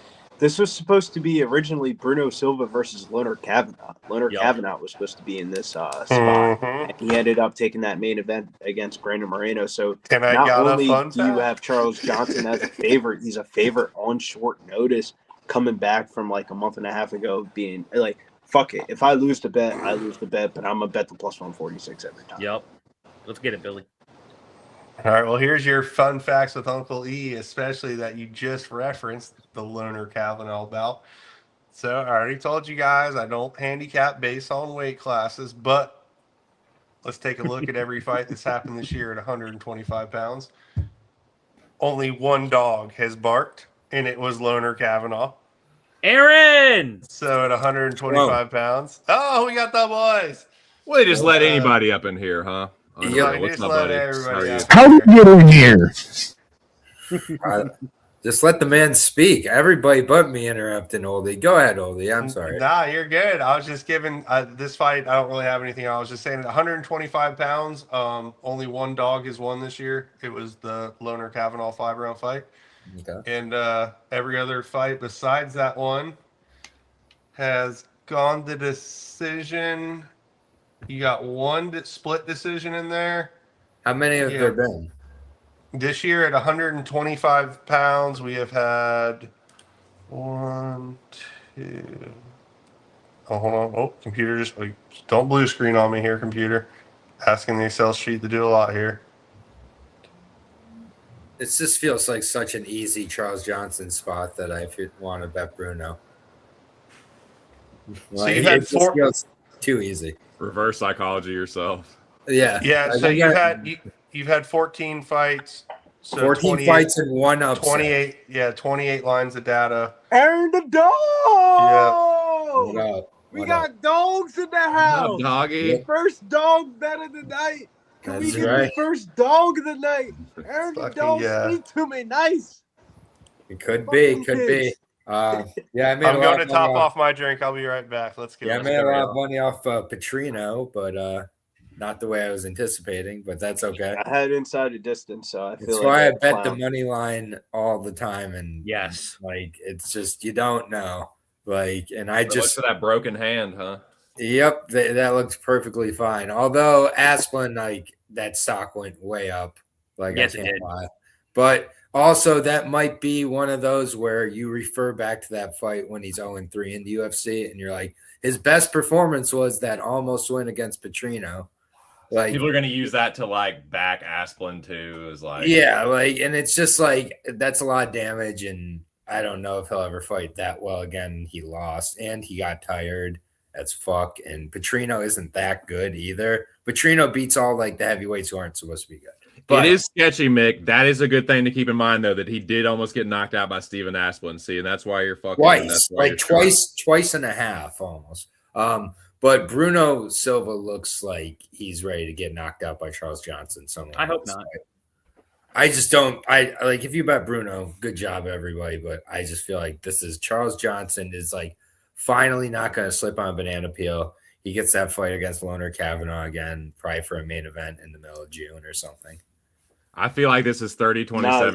supposed to be originally Bruno Silva versus Leonard Kavanagh. Leonard Kavanagh was supposed to be in this spot. And he ended up taking that main event against Brandon Moreno. So not only do you have Charles Johnson as a favorite, he's a favorite on short notice, coming back from like a month and a half ago being like, fuck it. If I lose the bet, I lose the bet, but I'm going to bet the plus 146 every time. Yep. Let's get it, Billy. All right, well, here's your fun facts with Uncle E, especially that you just referenced the Loner Kavanaugh bout. So I already told you guys I don't handicap based on weight classes, but let's take a look at every fight that's happened this year at 125 pounds. Only one dog has barked, and it was Loner Kavanaugh. Aaron! So at 125 pounds. Oh, we got the boys. Well, they just let anybody up in here, huh? Yeah, what's up, buddy? How did you get in here? Just let the man speak. Everybody but me interrupting Oldie. Go ahead, Oldie. I'm sorry. Nah, you're good. I was just giving this fight. I don't really have anything. I was just saying at 125 pounds, only one dog has won this year. It was the Loner Kavanaugh 5-round fight. Okay. And every other fight besides that one has gone to decision. You got one split decision in there. How many have there been? This year at 125 pounds, we have had 1, 2. Oh, hold on. Oh, computer just don't blue screen on me here, computer. Asking the Excel sheet to do a lot here. It just feels like such an easy Charles Johnson spot that I want to bet Bruno. So you've had four. Feels too easy. Reverse psychology yourself. Yeah. Yeah. So you've had 14 fights. So 14 fights and one upset. 28. Yeah, 28 lines of data. Aaron the dog. What up? We got dogs in the house. What up, doggy? First dog bet of the night. Can we get the first dog of the night? Aaron the dog, speak to me, nice. It could be. Yeah, I'm going to top off my drink. I'll be right back. Let's get. Yeah, I made a lot of money off Patrino, but not the way I was anticipating. But that's okay. I had inside a distance, so I feel. That's why I bet the money line all the time, and yes, like it's just you don't know, like, and I just look for that broken hand, huh? Yep, that looks perfectly fine. Although Aspen, like that stock went way up, like yes, I can't lie. But also, that might be one of those where you refer back to that fight when he's 0-3 in the UFC, and you're like, his best performance was that almost win against Patrino. Like, people are going to use that to like back Aspen too. Is like, yeah, like, and it's just like that's a lot of damage, and I don't know if he'll ever fight that well again. He lost, and he got tired as fuck. And Patrino isn't that good either. Patrino beats all like the heavyweights who aren't supposed to be good. But it is sketchy, Mick. That is a good thing to keep in mind, though, that he did almost get knocked out by Steven Asplin. See, and that's why you're fucking twice and a half almost. But Bruno Silva looks like he's ready to get knocked out by Charles Johnson. I hope not. I just don't. I like if you bet Bruno, good job everybody. But I just feel like this is Charles Johnson is like finally not going to slip on a banana peel. He gets that fight against Loner Kavanaugh again, probably for a main event in the middle of June or something. I feel like this is 30-27,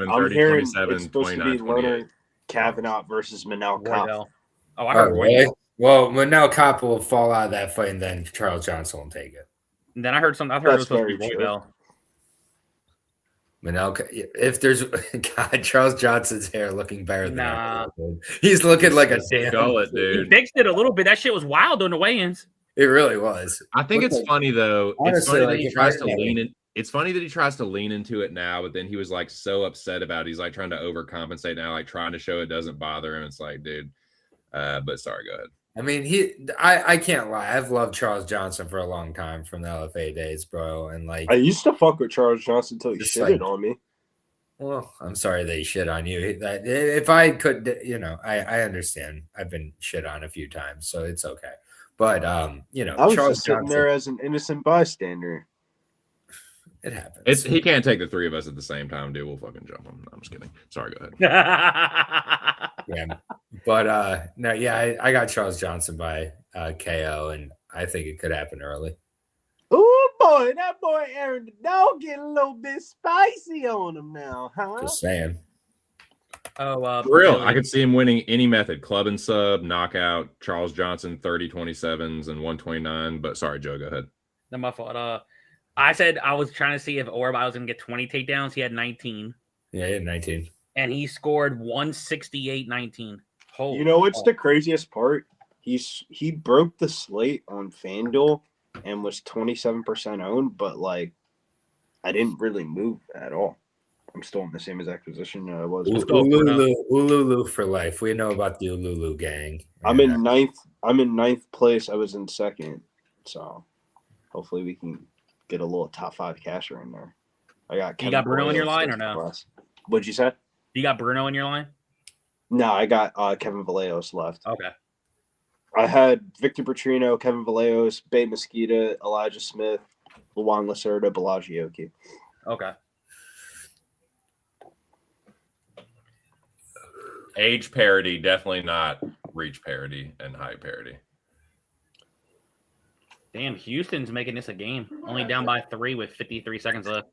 30-27, it's supposed to be 29-28. Loner Kavanaugh versus Manel Kape. Oh, I heard really? Well, Manel Kape will fall out of that fight, and then Charles Johnson will take it. And then I heard something. I heard it was supposed to be Roybell. Manel, if there's God, Charles Johnson's hair looking better than Nah. He's looking like a damn Gullet, He dude. fixed it a little bit. That shit was wild on the weigh-ins. It really was. I think it's funny though. Honestly, it's funny like, that he if tries I to had- lean in. It's funny that he tries to lean into it now, but then he was like so upset about it. He's like trying to overcompensate now, like trying to show it doesn't bother him. It's like, dude. But sorry, go ahead. I mean, I can't lie. I've loved Charles Johnson for a long time from the LFA days, bro. And like, I used to fuck with Charles Johnson until he Just shitted like- on me. well, I'm sorry they shit on you. That if I could, you know, I understand. I've been shit on a few times, so it's okay. But you know, I was Charles just sitting Johnson, there as an innocent bystander. it happens. He can't take the three of us at the same time, dude. We'll fucking jump him. I'm just kidding. Sorry, go ahead. Yeah, but no, yeah, I got Charles Johnson by KO, and I think it could happen early. Oh boy, that boy Aaron the dog getting a little bit spicy on him now, huh? Just saying. Oh, For real, I could see him winning any method: club and sub, knockout. Charles Johnson 30-27s and 129. But sorry, Joe, go ahead. Not my fault. I said I was trying to see if Orbi was going to get 20 takedowns. He had 19. Yeah, he had 19. And he scored 168-19. Holy You know what's fuck. the craziest part? He broke the slate on FanDuel and was 27% owned, but like I didn't really move at all. I'm still in the same exact position I was. Ululu for life. We know about the Ululu gang. I'm in ninth place. I was in second, so hopefully we can get a little top 5 casher in there. I got. You got Bruno in your line or no? What'd you say? You got Bruno in your line? No, I got Kevin Vallejos left. Okay. I had Vitor Petrino, Kevin Vallejos, Bay Mesquita, Elijah Smith, Luan Lacerda, Bellagioki. Okay. Age parity, definitely not reach parity and height parity. Damn, Houston's making this a game. Only down by 3 with 53 seconds left.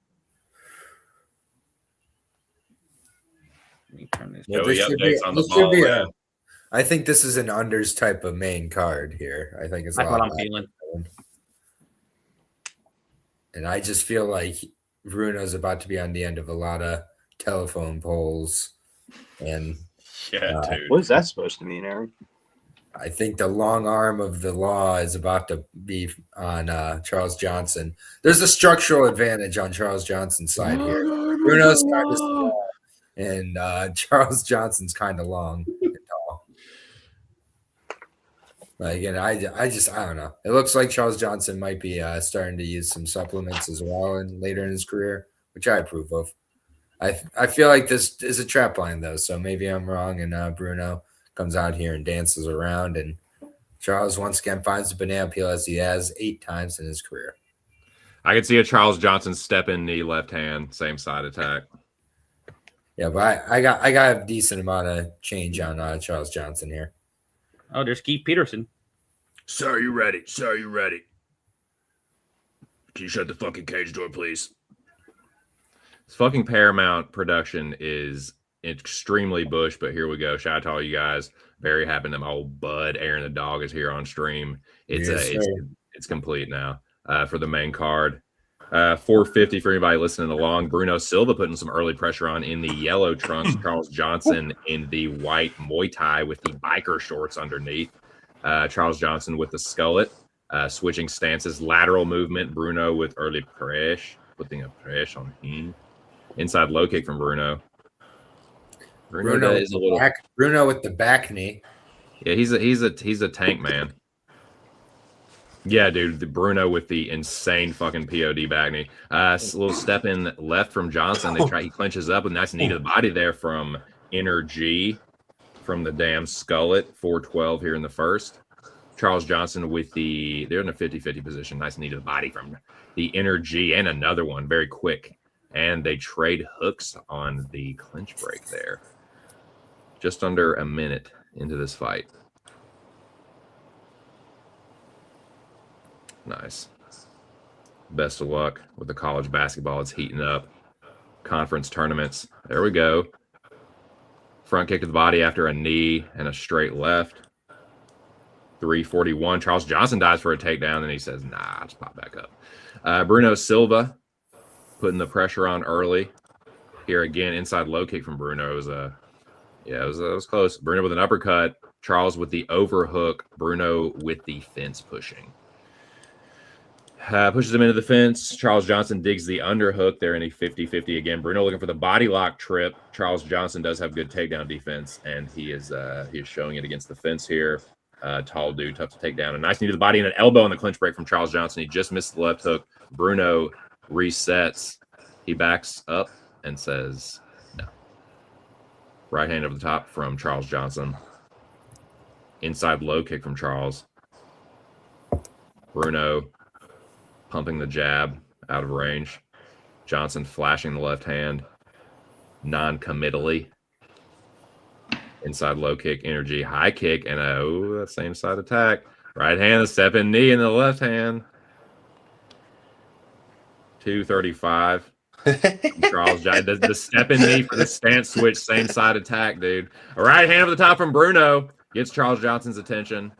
Let me turn this. Joey updates on the ball. I think this is an unders type of main card here. I think it's That's a what lot I'm feeling. And I just feel like Bruno's about to be on the end of a lot of telephone poles. And Yeah, dude. What is that supposed to mean, Aaron? I think the long arm of the law is about to be on Charles Johnson. There's a structural advantage on Charles Johnson's side here. Bruno's kind of small, and Charles Johnson's kind of long and tall. Like, again, I don't know. It looks like Charles Johnson might be starting to use some supplements as well and later in his career, which I approve of. I feel like this is a trap line though, so maybe I'm wrong. And Bruno comes out here and dances around, and Charles once again finds the banana peel as he has 8 times in his career. I could see a Charles Johnson step in knee left hand, same side attack. Yeah, but I got a decent amount of change on Charles Johnson here. Oh, there's Keith Peterson. Sir, you ready? Sir, you ready? Can you shut the fucking cage door, please? This fucking Paramount production is extremely bush, but here we go. Shout out to all you guys. Very happy that my old bud Aaron the dog is here on stream. It's Yes, it's complete now for the main card. 450 for anybody listening along. Bruno Silva putting some early pressure on in the yellow trunks. Charles Johnson in the white Muay Thai with the biker shorts underneath. Charles Johnson with the skullet. Switching stances, lateral movement. Bruno with early press, putting a press on him. Inside low kick from Bruno. Bruno is a little Bruno with the back knee. Yeah, he's a tank, man. Yeah, dude, the Bruno with the insane fucking POD back knee. A little step in left from Johnson. He clinches up with a nice knee to the body there from Inner G from the damn skullet. 412 here in the first. Charles Johnson with they're in a 50-50 position. Nice knee to the body from the Inner G and another one, very quick. And they trade hooks on the clinch break there. Just under a minute into this fight. Nice. Best of luck with the college basketball. It's heating up. Conference tournaments. There we go. Front kick to the body after a knee and a straight left. 341. Charles Johnson dives for a takedown, and he says, nah, just pop back up. Bruno Silva putting the pressure on early. Here again, inside low kick from Bruno. It was close. Bruno with an uppercut. Charles with the overhook. Bruno with the fence pushing. Pushes him into the fence. Charles Johnson digs the underhook there in a 50-50 again. Bruno looking for the body lock trip. Charles Johnson does have good takedown defense, and he is showing it against the fence here. Tall dude, tough to take down. A nice knee to the body and an elbow in the clinch break from Charles Johnson. He just missed the left hook. Bruno resets. He backs up and says no. Right hand over the top from Charles Johnson. Inside low kick from Charles. Bruno pumping the jab out of range. Johnson flashing the left hand non-committally. Inside low kick, energy, high kick, and that same side attack. Right hand, a step in knee in the left hand. 235. Charles Johnson, the step in knee for the stance switch, same side attack, dude. A right hand over the top from Bruno gets Charles Johnson's attention.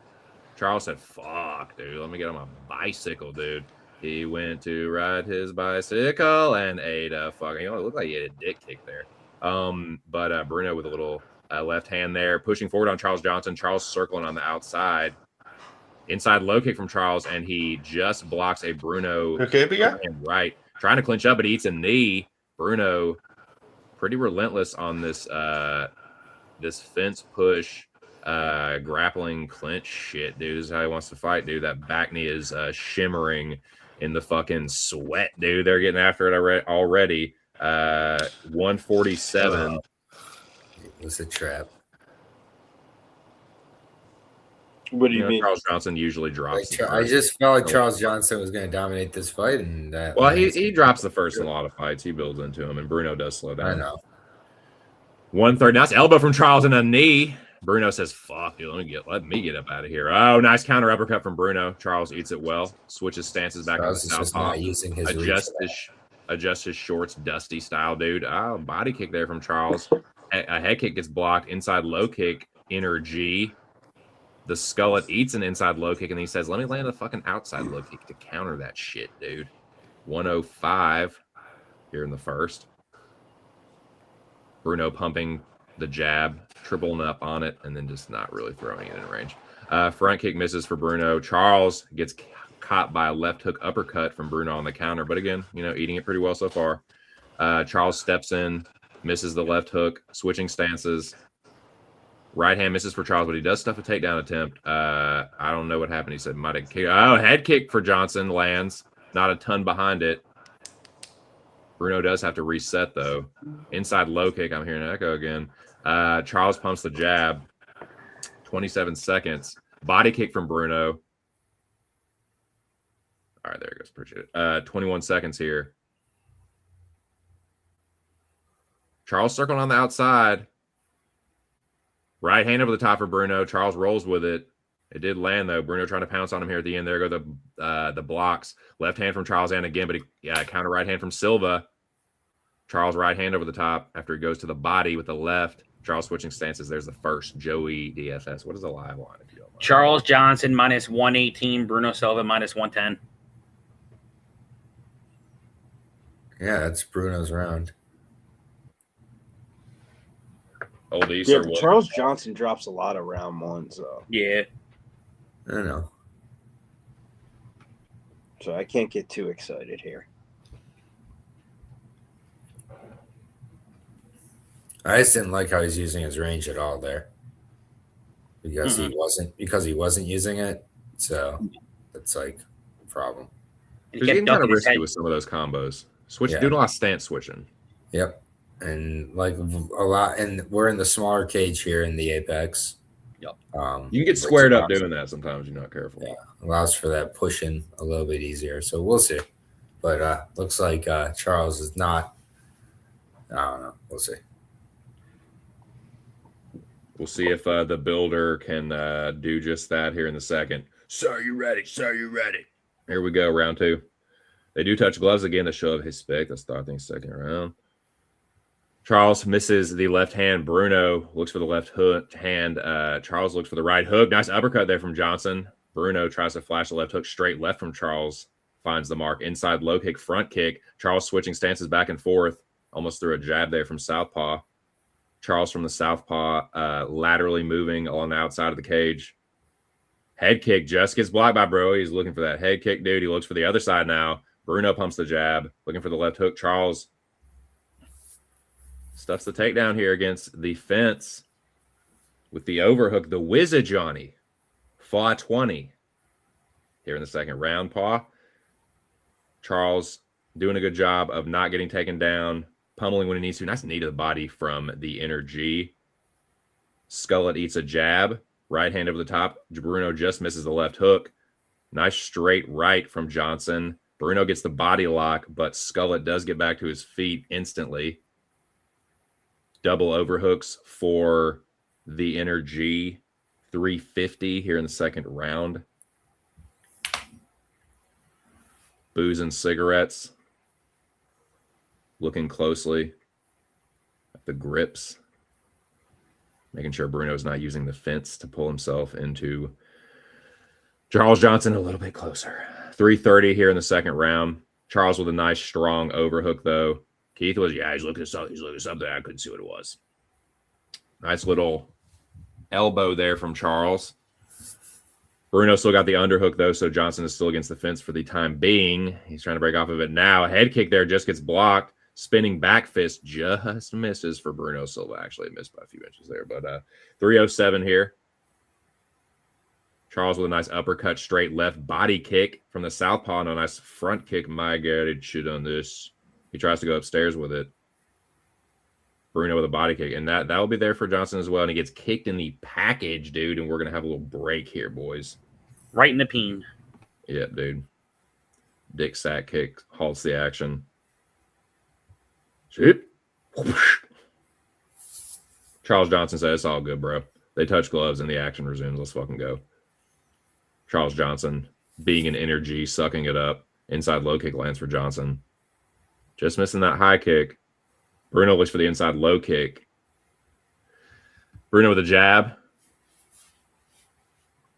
Charles said, fuck, dude, let me get on my bicycle, dude. He went to ride his bicycle and ate a fucking, it looked like he had a dick kick there. But Bruno with a little left hand there, pushing forward on Charles Johnson. Charles circling on the outside. Inside low kick from Charles, and he just blocks a Bruno. Okay, big guy. Right. Trying to clinch up, but he eats a knee. Bruno pretty relentless on this this fence push, grappling clinch shit, dude. This is how he wants to fight, dude. That back knee is shimmering in the fucking sweat, dude. They're getting after it already. 147. It was a trap. What do you mean? Charles Johnson usually drops. I just felt like Charles Johnson was going to dominate this fight, and he drops the first in a lot of fights. He builds into him, and Bruno does slow down. I know. 130. Nice elbow from Charles and a knee. Bruno says, "Fuck, dude, let me get up out of here." Oh, nice counter uppercut from Bruno. Charles eats it well. Switches stances back on the southpaw. Adjust his shorts, dusty style, dude. Oh, body kick there from Charles. A head kick gets blocked. Inside low kick, inner G. The skullet eats an inside low kick, and he says, let me land a fucking outside low kick to counter that shit, dude. 105 here in the first. Bruno pumping the jab, tripling up on it, and then just not really throwing it in range. Front kick misses for Bruno. Charles gets caught by a left hook uppercut from Bruno on the counter, but again, eating it pretty well so far. Charles steps in, misses the left hook, switching stances. Right hand misses for Charles, but he does stuff a takedown attempt. I don't know what happened. He said, might have kicked. Oh, head kick for Johnson lands. Not a ton behind it. Bruno does have to reset, though. Inside low kick. I'm hearing an echo again. Charles pumps the jab. 27 seconds. Body kick from Bruno. All right, there it goes. Appreciate it. 21 seconds here. Charles circling on the outside. Right hand over the top for Bruno. Charles rolls with it. It did land, though. Bruno trying to pounce on him here at the end. There go the blocks. Left hand from Charles and again, but counter right hand from Silva. Charles right hand over the top after he goes to the body with the left. Charles switching stances. There's the first. Joey DFS. What is the live line, if you don't mind? Charles Johnson -118. Bruno Silva -110. Yeah, that's Bruno's round. Old East Yeah, or but what? Charles Johnson drops a lot of round ones, though. Yeah. I don't know. So I can't get too excited here. I just didn't like how he's using his range at all there. Because he wasn't using it. So that's like a problem. He's getting kind of risky with some of those combos. Doing a lot of stance switching. Yep. And like a lot, and we're in the smaller cage here in the Apex. Yep. You can get squared up doing that sometimes. You're not careful. Yeah, allows for that pushing a little bit easier. So we'll see. But looks like Charles is not. I don't know. We'll see. We'll see if the builder can do just that here in the second. Sir, you ready? Sir, you ready? Here we go, round 2. They do touch gloves again to show his spec. Let's start things second round. Charles misses the left hand. Bruno looks for the left hook hand. Charles looks for the right hook. Nice uppercut there from Johnson. Bruno tries to flash the left hook straight left from Charles. Finds the mark. Inside low kick, front kick. Charles switching stances back and forth. Almost threw a jab there from southpaw. Charles from the southpaw, laterally moving along the outside of the cage. Head kick just gets blocked by Bro. He's looking for that head kick, dude. He looks for the other side now. Bruno pumps the jab, looking for the left hook. Charles stuffs the takedown here against the fence with the overhook. The Wizard Johnny. Faw 20 here in the second round, Paw. Charles doing a good job of not getting taken down. Pummeling when he needs to. Nice knee to the body from the inner G. Skullet eats a jab. Right hand over the top. Bruno just misses the left hook. Nice straight right from Johnson. Bruno gets the body lock, but Skullet does get back to his feet instantly. Double overhooks for the inner G. 350 here in the second round. Booze and cigarettes. Looking closely at the grips, making sure Bruno's not using the fence to pull himself into Charles Johnson a little bit closer. 330 here in the second round. Charles with a nice strong overhook though. Keith was, he's looking at something. I couldn't see what it was. Nice little elbow there from Charles. Bruno still got the underhook though, so Johnson is still against the fence for the time being. He's trying to break off of it now. A head kick there just gets blocked. Spinning back fist just misses for Bruno Silva. Actually, missed by a few inches there, but 307 here. Charles with a nice uppercut, straight left body kick from the southpaw, and a nice front kick. My God, it should on this. He tries to go upstairs with it. Bruno with a body kick, and that will be there for Johnson as well. And he gets kicked in the package, dude. And we're gonna have a little break here, boys. Right in the peen. Yeah, dude. Dick sack kick halts the action. Shoot. Charles Johnson says it's all good, bro. They touch gloves and the action resumes. Let's fucking go. Charles Johnson being an energy, sucking it up. Inside low kick lands for Johnson. Just missing that high kick. Bruno looks for the inside low kick. Bruno with a jab.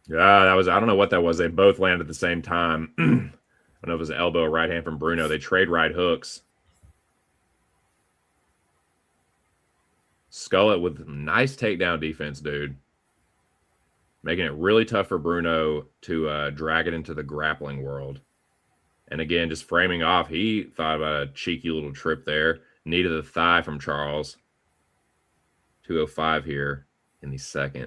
Yeah, that was, I don't know what that was. They both landed at the same time. I don't know if it was an elbow or right hand from Bruno. They trade right hooks. Skullet with nice takedown defense, dude. Making it really tough for Bruno to drag it into the grappling world. And again, just framing off, he thought about a cheeky little trip there. Knee to the thigh from Charles. 205 here in the second.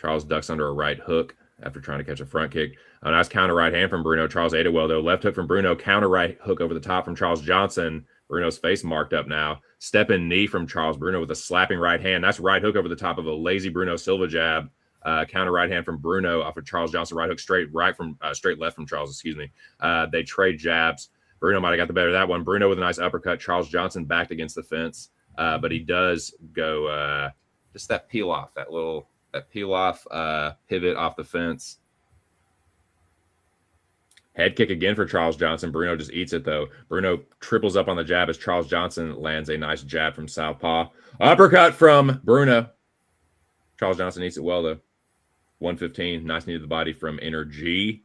Charles ducks under a right hook after trying to catch a front kick. A nice counter right hand from Bruno. Charles ate it well, though. Left hook from Bruno. Counter right hook over the top from Charles Johnson. Bruno's face marked up now. Step in knee from Charles. Bruno with a slapping right hand. That's right hook over the top of a lazy Bruno Silva jab. Counter right hand from Bruno off of Charles Johnson. Right hook straight left from Charles, excuse me. They trade jabs. Bruno might have got the better of that one. Bruno with a nice uppercut. Charles Johnson backed against the fence. But he does go just that peel off, that peel off pivot off the fence. Head kick again for Charles Johnson. Bruno just eats it, though. Bruno triples up on the jab as Charles Johnson lands a nice jab from southpaw. Uppercut from Bruno. Charles Johnson eats it well, though. 115. Nice knee to the body from inner G.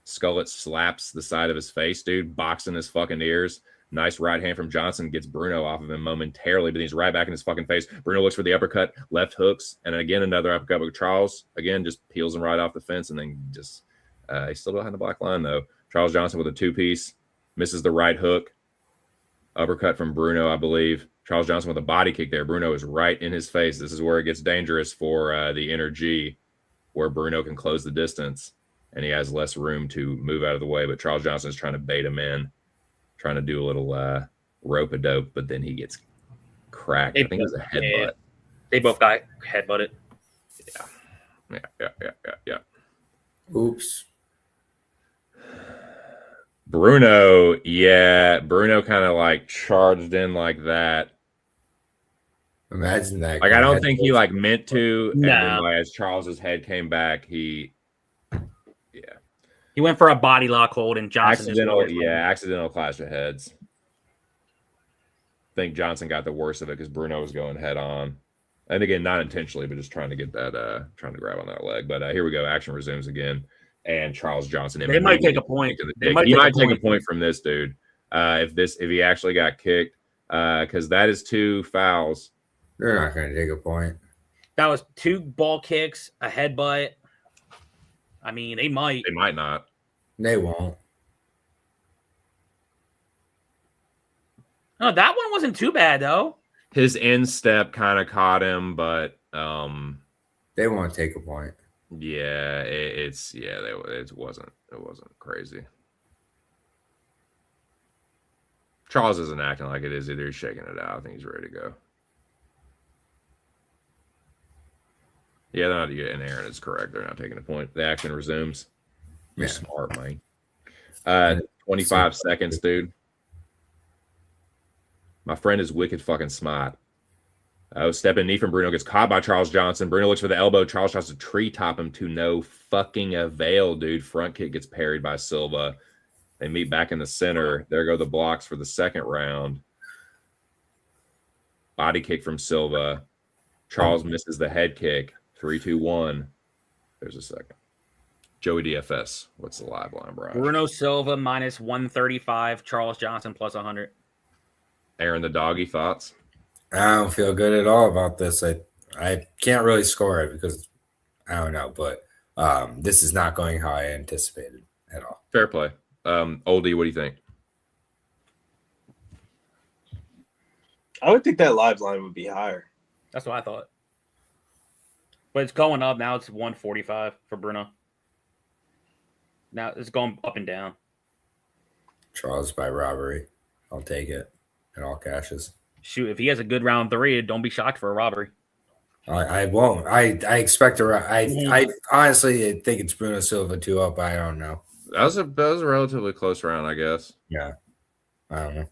Skullet slaps the side of his face, dude, boxing his fucking ears. Nice right hand from Johnson, gets Bruno off of him momentarily, but he's right back in his fucking face. Bruno looks for the uppercut, left hooks, and again another uppercut. But Charles, again, just peels him right off the fence, and then just he's still behind the black line, though. Charles Johnson with a two-piece, misses the right hook. Uppercut from Bruno, I believe. Charles Johnson with a body kick there. Bruno is right in his face. This is where it gets dangerous for the inner G, where Bruno can close the distance, and he has less room to move out of the way. But Charles Johnson is trying to bait him in, trying to do a little rope-a-dope, but then he gets cracked. I think it was a headbutt. They both got headbutted. Yeah. Oops. Bruno kind of like charged in like that. Imagine that. Like, I don't think he like meant to. No. And then, like, as Charles's head came back, he went for a body lock hold, and Johnson accidental clash of heads. I think Johnson got the worst of it because Bruno was going head on. And again, not intentionally, but just trying to get that, trying to grab on that leg. But here we go. Action resumes again. And Charles Johnson. They might take a point. He might take a point from this dude. If he actually got kicked, because that is 2 fouls. They're not going to take a point. That was 2 ball kicks, a headbutt. I mean, they might. They might not. They won't. No, that one wasn't too bad though. His instep kind of caught him, but they won't take a point. Yeah, it wasn't crazy. Charles isn't acting like it is either. He's shaking it out. I think he's ready to go. Yeah, they're not getting Aaron is correct. They're not taking a point. The action resumes. You're smart, man. 25 seconds, dude. My friend is wicked fucking smart. Step in knee from Bruno, gets caught by Charles Johnson. Bruno looks for the elbow. Charles tries to treetop him to no fucking avail, dude. Front kick gets parried by Silva. They meet back in the center. There go the blocks for the second round. Body kick from Silva. Charles misses the head kick. 3, 2, 1. There's a second. Joey DFS. What's the live line, Brian? Bruno Silva minus 135. Charles Johnson plus 100. Aaron the doggy, thoughts? I don't feel good at all about this. I can't really score it because I don't know, but this is not going how I anticipated at all. Fair play. Oldie, what do you think? I would think that live line would be higher. That's what I thought. But it's going up now. It's 145 for Bruno. Now it's going up and down. Charles by robbery. I'll take it in all cashes. Shoot, if he has a good round 3, don't be shocked for a robbery. I won't. I expect I honestly think it's Bruno Silva 2-up, but I don't know. That was a relatively close round, I guess. Yeah. I don't know.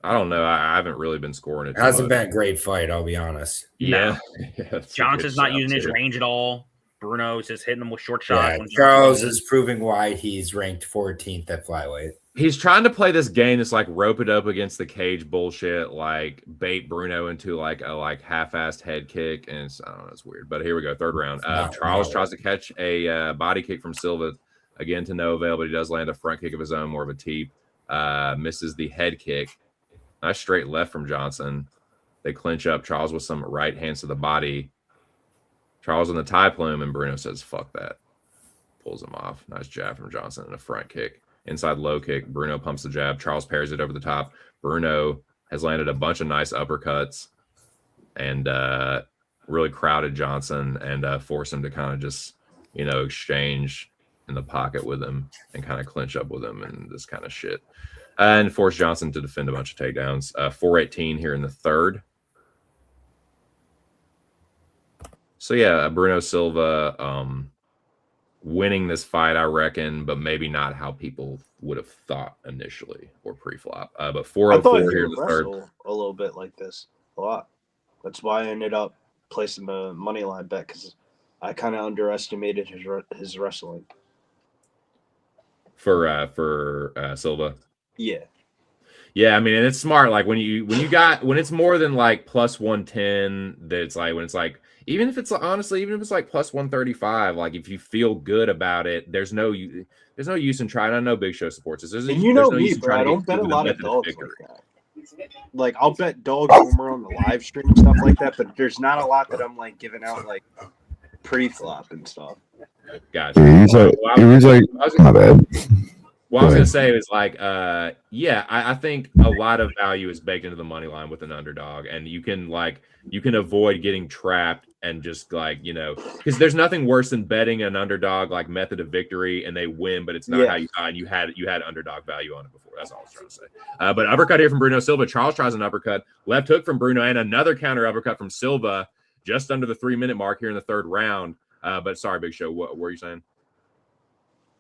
I don't know. I haven't really been scoring it. It hasn't been a great fight, I'll be honest. Yeah. Johnson's not using his range at all. Bruno's just hitting him with short shots. Yeah, Charles is proving why he's ranked 14th at flyweight. He's trying to play this game that's like rope it up against the cage bullshit, like bait Bruno into like a half-assed head kick, and I don't know, it's weird. But here we go, third round. Charles tries to catch a body kick from Silva, again to no avail, but he does land a front kick of his own, more of a teep. Misses the head kick. Nice straight left from Johnson. They clinch up. Charles with some right hands to the body. Charles on the tie plume, and Bruno says, "Fuck that." Pulls him off. Nice jab from Johnson and a front kick. Inside low kick. Bruno pumps the jab. Charles parries it over the top. Bruno has landed a bunch of nice uppercuts and really crowded Johnson and forced him to kind of just, exchange in the pocket with him and kind of clinch up with him and this kind of shit. And forced Johnson to defend a bunch of takedowns. 4:18 here in the third. So, yeah, Bruno Silva winning this fight, I reckon, but maybe not how people would have thought initially or pre-flop. But 4:04 here in the third. A little bit like this, a lot. That's why I ended up placing the money line bet, because I kind of underestimated his wrestling. For Silva. Yeah. Yeah, I mean, and it's smart. Like when it's more than like plus 110, that it's like when it's like Even if it's honestly, even if it's like plus 135, like if you feel good about it, there's no use in trying. I know Big Show supports this. There's no me, use in bro. trying I to don't get bet a with lot of method dogs victory. like that. Like I'll bet dogs when we're on the live stream and stuff like that, but there's not a lot that I'm like giving out like pre-flop and stuff. Gotcha. Yeah, my bad. What I was gonna say is like, yeah, I think a lot of value is baked into the money line with an underdog, and you can avoid getting trapped and just like, you know, because there's nothing worse than betting an underdog like method of victory and they win, but it's not how you thought, and you had underdog value on it before. That's all I was trying to say. But uppercut here from Bruno Silva. Charles tries an uppercut, left hook from Bruno, and another counter uppercut from Silva, just under the 3-minute mark here in the third round. But sorry, Big Show, what were you saying?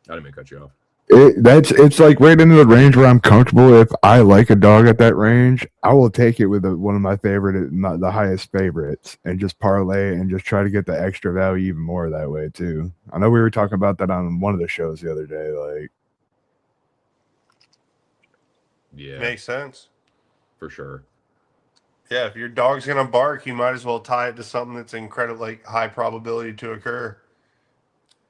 I didn't mean to cut you off. It's like right into the range where I'm comfortable. If I like a dog at that range, I will take it with one of my favorite, not the highest favorites, and just parlay and just try to get the extra value even more that way too. I know we were talking about that on one of the shows the other day. Like, yeah, makes sense for sure. Yeah, if your dog's gonna bark, you might as well tie it to something that's incredibly high probability to occur.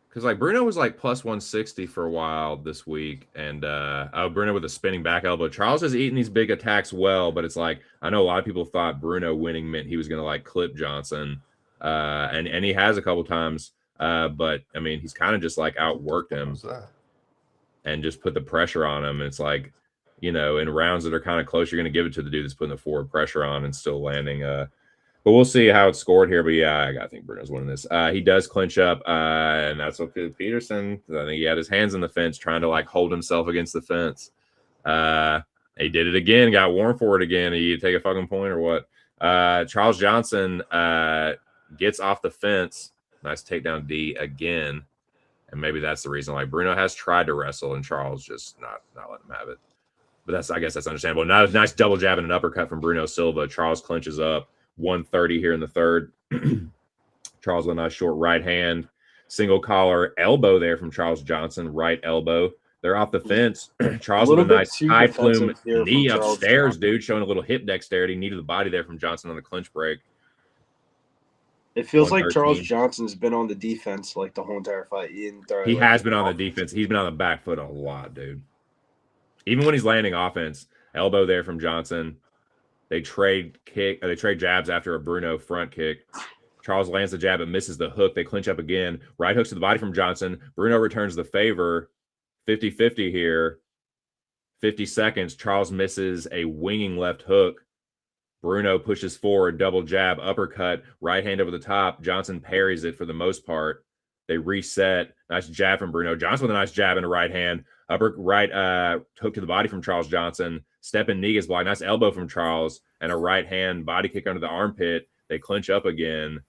Because like Bruno was like plus 160 for a while this week, and Bruno with a spinning back elbow. Charles has eaten these big attacks well, but it's like I know a lot of people thought Bruno winning meant he was going to like clip Johnson, and he has a couple times, but I mean he's kind of just like outworked him and just put the pressure on him. And it's like, you know, in rounds that are kind of close, you're going to give it to the dude that's putting the forward pressure on and still landing. But we'll see how it's scored here. But yeah, I think Bruno's winning this. He does clinch up, and that's okay with Peterson. I think he had his hands in the fence trying to like hold himself against the fence. He did it again, got warm for it again. You take a fucking point or what? Charles Johnson gets off the fence. Nice takedown D again. And maybe that's the reason. Like Bruno has tried to wrestle, and Charles just not letting him have it. But I guess that's understandable. Nice double jab and an uppercut from Bruno Silva. Charles clinches up. 130 here in the third. Charles with a nice short right hand, single collar elbow there from Charles Johnson, right elbow. They're off the fence. Charles with a nice high plume knee upstairs, dude, showing a little hip dexterity, knee to the body there from Johnson on the clinch break. It feels like Charles Johnson's been on the defense like the whole entire fight. He has been on the defense. He's been on the back foot a lot, dude. Even when he's landing offense, elbow there from Johnson. They trade jabs after a Bruno front kick. Charles lands the jab and misses the hook. They clinch up again. Right hooks to the body from Johnson. Bruno returns the favor. 50-50 here. 50 seconds. Charles misses a winging left hook. Bruno pushes forward, double jab, uppercut, right hand over the top. Johnson parries it for the most part. They reset. Nice jab from Bruno. Johnson with a nice jab in the right hand. Right hook to the body from Charles Johnson. Step in knee is blocked. Nice elbow from Charles and a right hand body kick under the armpit. They clinch up again.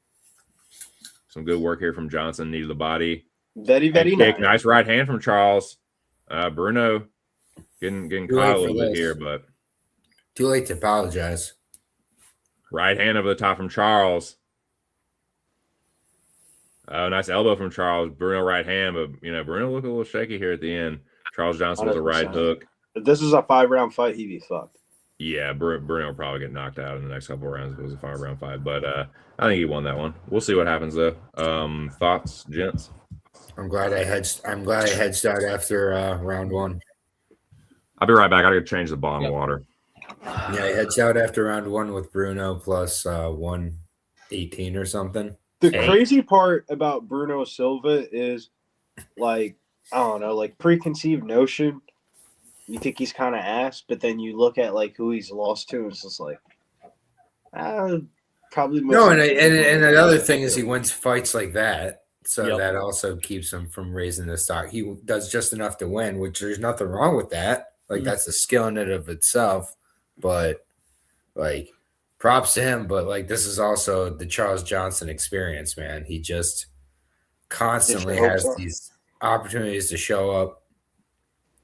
Some good work here from Johnson. Knee to the body. Very nice. Nice right hand from Charles. Bruno getting caught a little bit here, but too late to apologize. Right hand over the top from Charles. Oh, nice elbow from Charles. Bruno right hand, but you know Bruno looked a little shaky here at the end. Charles Johnson with a right hook. If this is a 5-round fight, he'd be fucked. Yeah, Bruno will probably get knocked out in the next couple of rounds if it was a 5-round fight. But I think he won that one. We'll see what happens though. Thoughts, gents? I'm glad I hedged out after round one. I'll be right back. I gotta change the bottom water. Yeah, I hedged out after round one with Bruno plus 118 or something. The crazy part about Bruno Silva is like, I don't know, like preconceived notion. You think he's kind of ass, but then you look at like who he's lost to, and it's just like, probably. No, and another thing is he wins fights like that, so that also keeps him from raising the stock. He does just enough to win, which there's nothing wrong with that. Like that's a skill in it of itself, but like props to him. But like this is also the Charles Johnson experience, man. He just constantly has these opportunities to show up.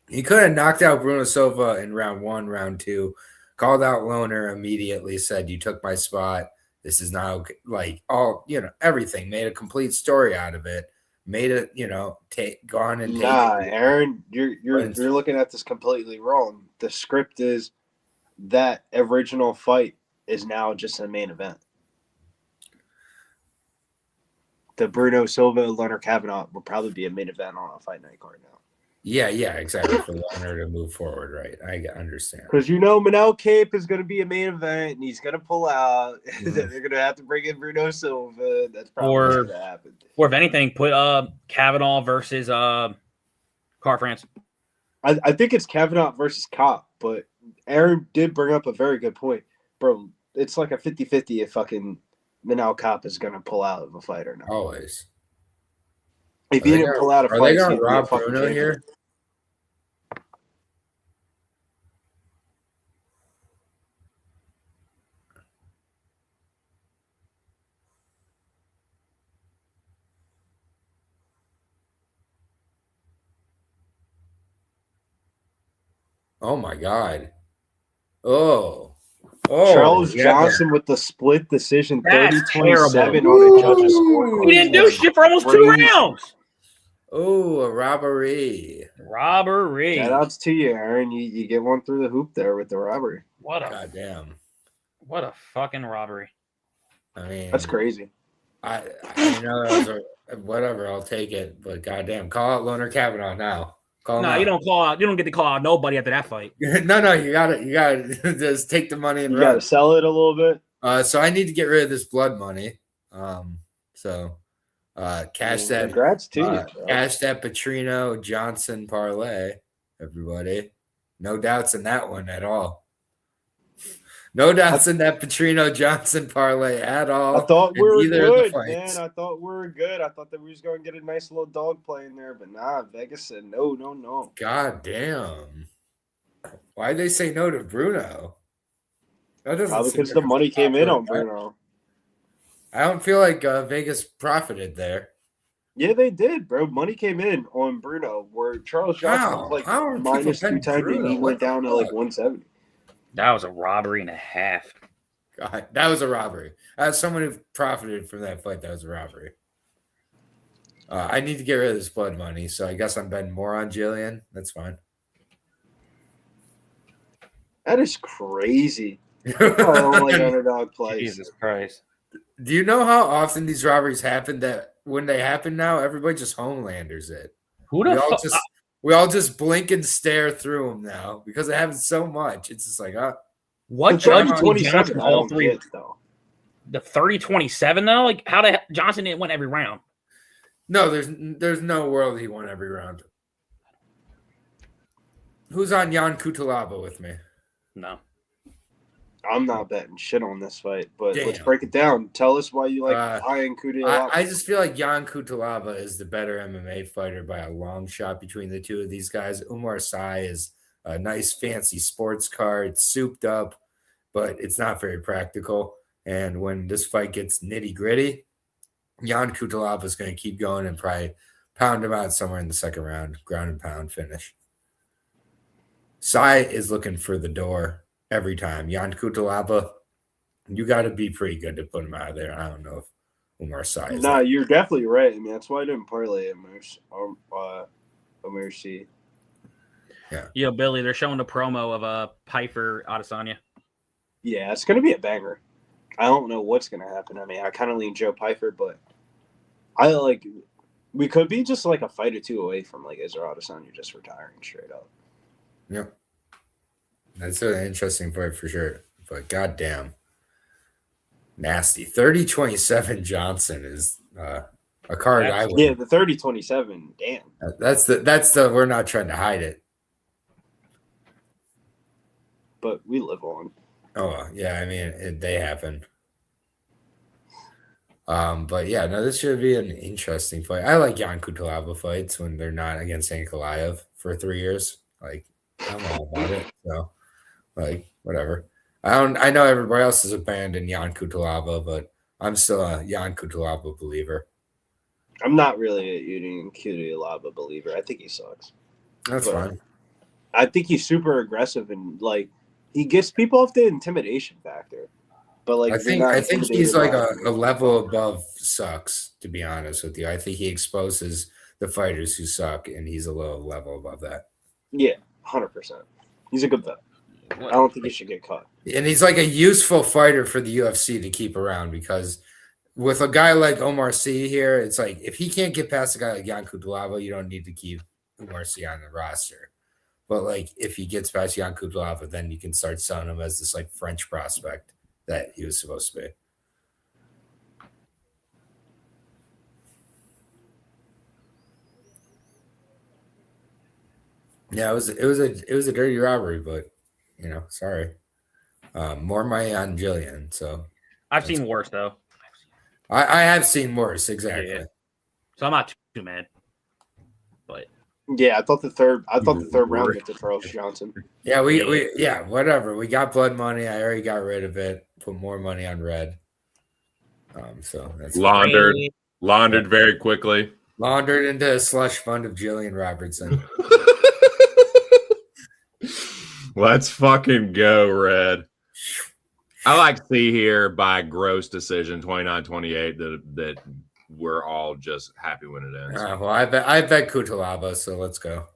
He could have knocked out Bruno Silva in round one, round two, called out Loner immediately, said, "You took my spot. This is not okay." Like all, everything, made a complete story out of it. Made it, gone and Aaron, you're looking at this completely wrong. The script is that original fight is now just a main event. the Bruno Silva, Leonard Kavanaugh will probably be a main event on a fight night card now. Yeah, exactly. For Leonard to move forward, right? I understand. Because Manel Cape is going to be a main event, and he's going to pull out. They're going to have to bring in Bruno Silva. That's probably going to happen. Or if anything, put Kavanaugh versus Car France. I think it's Kavanaugh versus Cop, but Aaron did bring up a very good point. Bro, it's like a 50-50 if fucking Manel Cop is going to pull out of a fight or not. Always. If he didn't pull out a fight, are they going to rob Bruno here? Oh my God! Oh, Charles Johnson with the split decision, 30-27 on a judge's scorecard. He didn't do shit for almost 2 rounds. Oh, a robbery! Shout outs to you, Aaron. You get one through the hoop there with the robbery. Goddamn! What a fucking robbery! I mean, that's crazy. I know that was whatever. I'll take it, but goddamn, call out Leonard Kavanaugh now. You don't call out. You don't get to call out nobody after that fight. No, you gotta just take the money and you gotta sell it a little bit. So I need to get rid of this blood money. So cash that. Congrats to you. Cash that Patrino Johnson parlay, everybody. No doubts in that one at all. No doubts in that Patrino Johnson parlay at all. I thought we were good, man. I thought we were good. I thought that we was going to get a nice little dog play in there, but nah, Vegas said no. God damn. Why'd they say no to Bruno? That doesn't probably because the money came in on Bruno. I don't feel like Vegas profited there. Yeah, they did, bro. Money came in on Bruno, where Charles Johnson was like minus 210 and he went down to like 170. That was a robbery and a half. God, that was a robbery. As someone who profited from that fight, that was a robbery. I need to get rid of this blood money, so I guess I'm betting more on Gillian. That's fine. That is crazy. Oh, like underdog plays. Jesus Christ. Do you know how often these robberies happen that when they happen now, everybody just Homelanders it? Who the fuck? We all just blink and stare through them now because it happens so much. It's just like, what judge 27 all three? The 30-27 though? Like how the Johnson didn't win every round? No, there's no world he won every round. Who's on Jan Cuțelaba with me? No. I'm not betting shit on this fight, but let's break it down. Tell us why you like Jan Cuțelaba. I just feel like Jan Cuțelaba is the better MMA fighter by a long shot between the two of these guys. Oumar is a nice, fancy sports car. It's souped up, but it's not very practical. And when this fight gets nitty-gritty, Jan Cuțelaba is going to keep going and probably pound him out somewhere in the second round, ground and pound finish. Sai is looking for the door every time. Jan Cuțelaba, you got to be pretty good to put him out of there. I don't know if Oumar is. Nah, you're definitely right. I mean, that's why I didn't parlay Oumar C. Yeah. Yo, Billy, they're showing the promo of Piper Adesanya. Yeah, it's going to be a banger. I don't know what's going to happen. I mean, I kind of lean Joe Piper, but we could be just like a fight or two away from like Israel Adesanya just retiring straight up. Yep. That's an interesting fight for sure. But goddamn, nasty. 30-27 Johnson is a card I would. Yeah, the 30-27. Damn. That's the we're not trying to hide it. But we live on. Oh yeah, I mean they happen. But yeah, no, this should be an interesting fight. I like Jan Cuțelaba fights when they're not against Ankalaev for 3 years. Like I'm all about it. So like whatever. I know everybody else is abandoned Jan Cuțelaba, but I'm still a Jan Cuțelaba believer. I'm not really a Jan Cuțelaba believer. I think he sucks. That's fine. I think he's super aggressive and like he gets people off the intimidation factor. But like I think he's like a level above sucks, to be honest with you. I think he exposes the fighters who suck, and he's a little level above that. Yeah, 100%. He's a good vet. I don't think he should get caught. And he's like a useful fighter for the UFC to keep around because with a guy like Omar C here, it's like if he can't get past a guy like Jan Cuțelaba, you don't need to keep Omar C on the roster. But like if he gets past Jan Cuțelaba, then you can start selling him as this like French prospect that he was supposed to be. Yeah, it was a dirty robbery, but you know, sorry. More money on Gillian. So I've seen worse though. I have seen worse, exactly. Yeah. So I'm not too mad. But yeah, I thought the third round went to Charles Johnson. Yeah, we whatever. We got blood money. I already got rid of it. Put more money on red. So that's laundered very quickly. Laundered into a slush fund of Gillian Robertson. Let's fucking go, Red. I like to see here by gross decision 29-28 that we're all just happy when it ends. Well, I bet Cuțelaba, so let's go.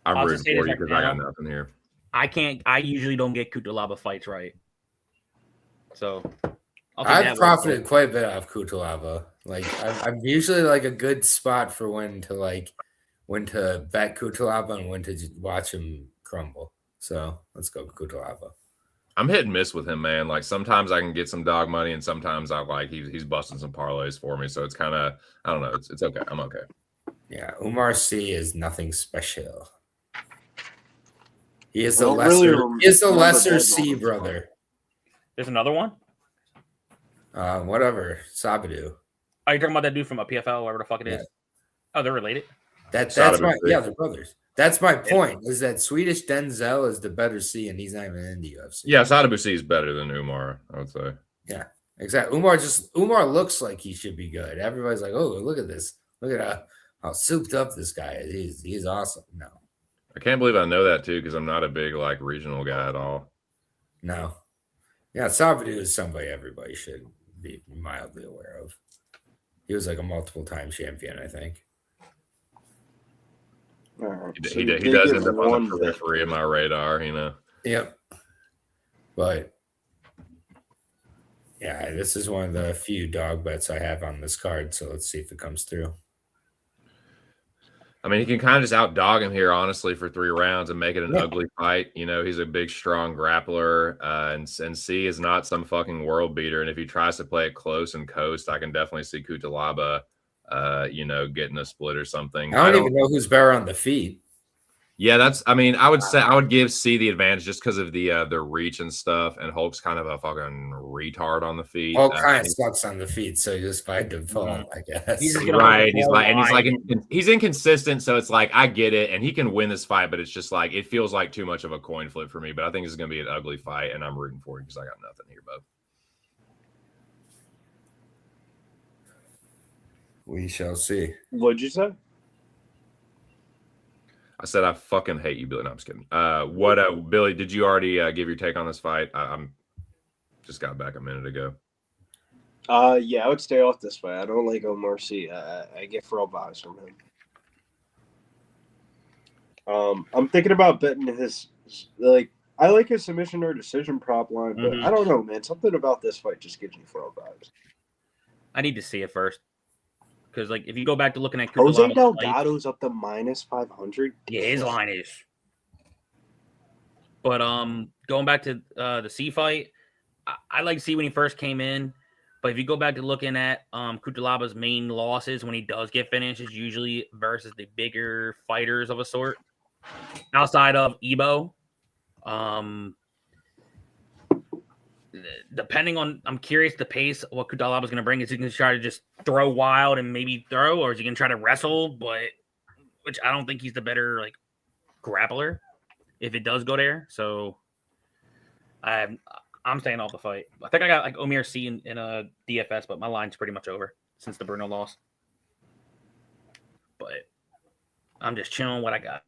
I'm rooting for you because I got nothing here. I usually don't get Cuțelaba fights right. So I've profited quite a bit off Cuțelaba. Like I'm usually like a good spot for when to bet Cuțelaba and when to watch him crumble. So let's go Cuțelaba. I'm hit and miss with him, man. Like sometimes I can get some dog money, and sometimes I like he's busting some parlays for me. So it's kind of I don't know. It's okay. I'm okay. Yeah, Oumar C is nothing special. He is the lesser C brother. There's another one. Whatever. Sabadu. Are you talking about that dude from a PFL, whatever the fuck it is? Oh, they're related. That's they're brothers. That's my point. Is that Swedish Denzel is the better C, and he's not even in the UFC. Yeah, Sadibou C is better than Oumar, I would say. Yeah, exactly. Oumar looks like he should be good. Everybody's like, oh, look at this. Look at how souped up this guy is. He's awesome. No. I can't believe I know that too, because I'm not a big like regional guy at all. No. Yeah, Sabadu is somebody everybody should be mildly aware of. He was like a multiple-time champion, I think. Right, he does end up on the periphery of my radar, you know. Yep. But yeah, this is one of the few dog bets I have on this card, so let's see if it comes through. I mean, he can kind of just out-dog him here, honestly, for 3 rounds and make it an ugly fight. You know, he's a big, strong grappler, and C is not some fucking world beater. And if he tries to play it close and coast, I can definitely see Cuțelaba, getting a split or something. I don't even know who's better on the feet. Yeah, I would say I would give C the advantage just because of the reach and stuff, and Hulk's kind of a fucking retard on the feet. Hulk kind of sucks on the feet, so just by default, I guess. Right, he's inconsistent, so it's like I get it, and he can win this fight, but it's just like it feels like too much of a coin flip for me. But I think it's going to be an ugly fight, and I'm rooting for it because I got nothing here, Bo. We shall see. What'd you say? I said I fucking hate you, Billy. No, I'm just kidding. Billy, did you already give your take on this fight? I'm just got back a minute ago. Yeah, I would stay off this fight. I don't like Oumar C. I get fraud vibes from him. I'm thinking about betting his I like his submission or decision prop line, but I don't know, man. Something about this fight just gives me fraud vibes. I need to see it first. Because, like, if you go back to looking at Jose Delgado's up to -500. Yeah, his line is. But going back to the C fight, I like C when he first came in. But if you go back to looking at Cuțelaba's main losses when he does get finished, is usually versus the bigger fighters of a sort. Outside of Ebo. Depending on, I'm curious the pace of what Cuțelaba is going to bring. Is he going to try to just throw wild and maybe throw, or is he going to try to wrestle? Which I don't think he's the better like grappler if it does go there. So I'm staying off the fight. I think I got like Oumar C in a DFS, but my line's pretty much over since the Bruno loss. But I'm just chilling what I got.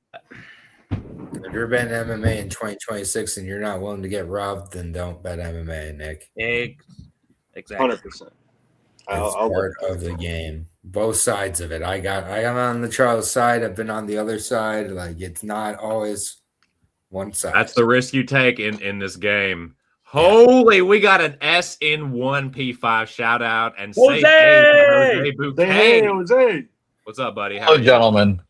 If you're betting MMA in 2026 and you're not willing to get robbed, then don't bet MMA, Nick. Exactly. 100%. It's part of the game. Both sides of it. I am on the Charles side. I've been on the other side. Like, it's not always one side. That's the risk you take in this game. Holy, we got an SN1 P5 shout out and Jose! say hey to Jose Bouquet. Hey, Jose. What's up, buddy? How Hello, are you? gentlemen.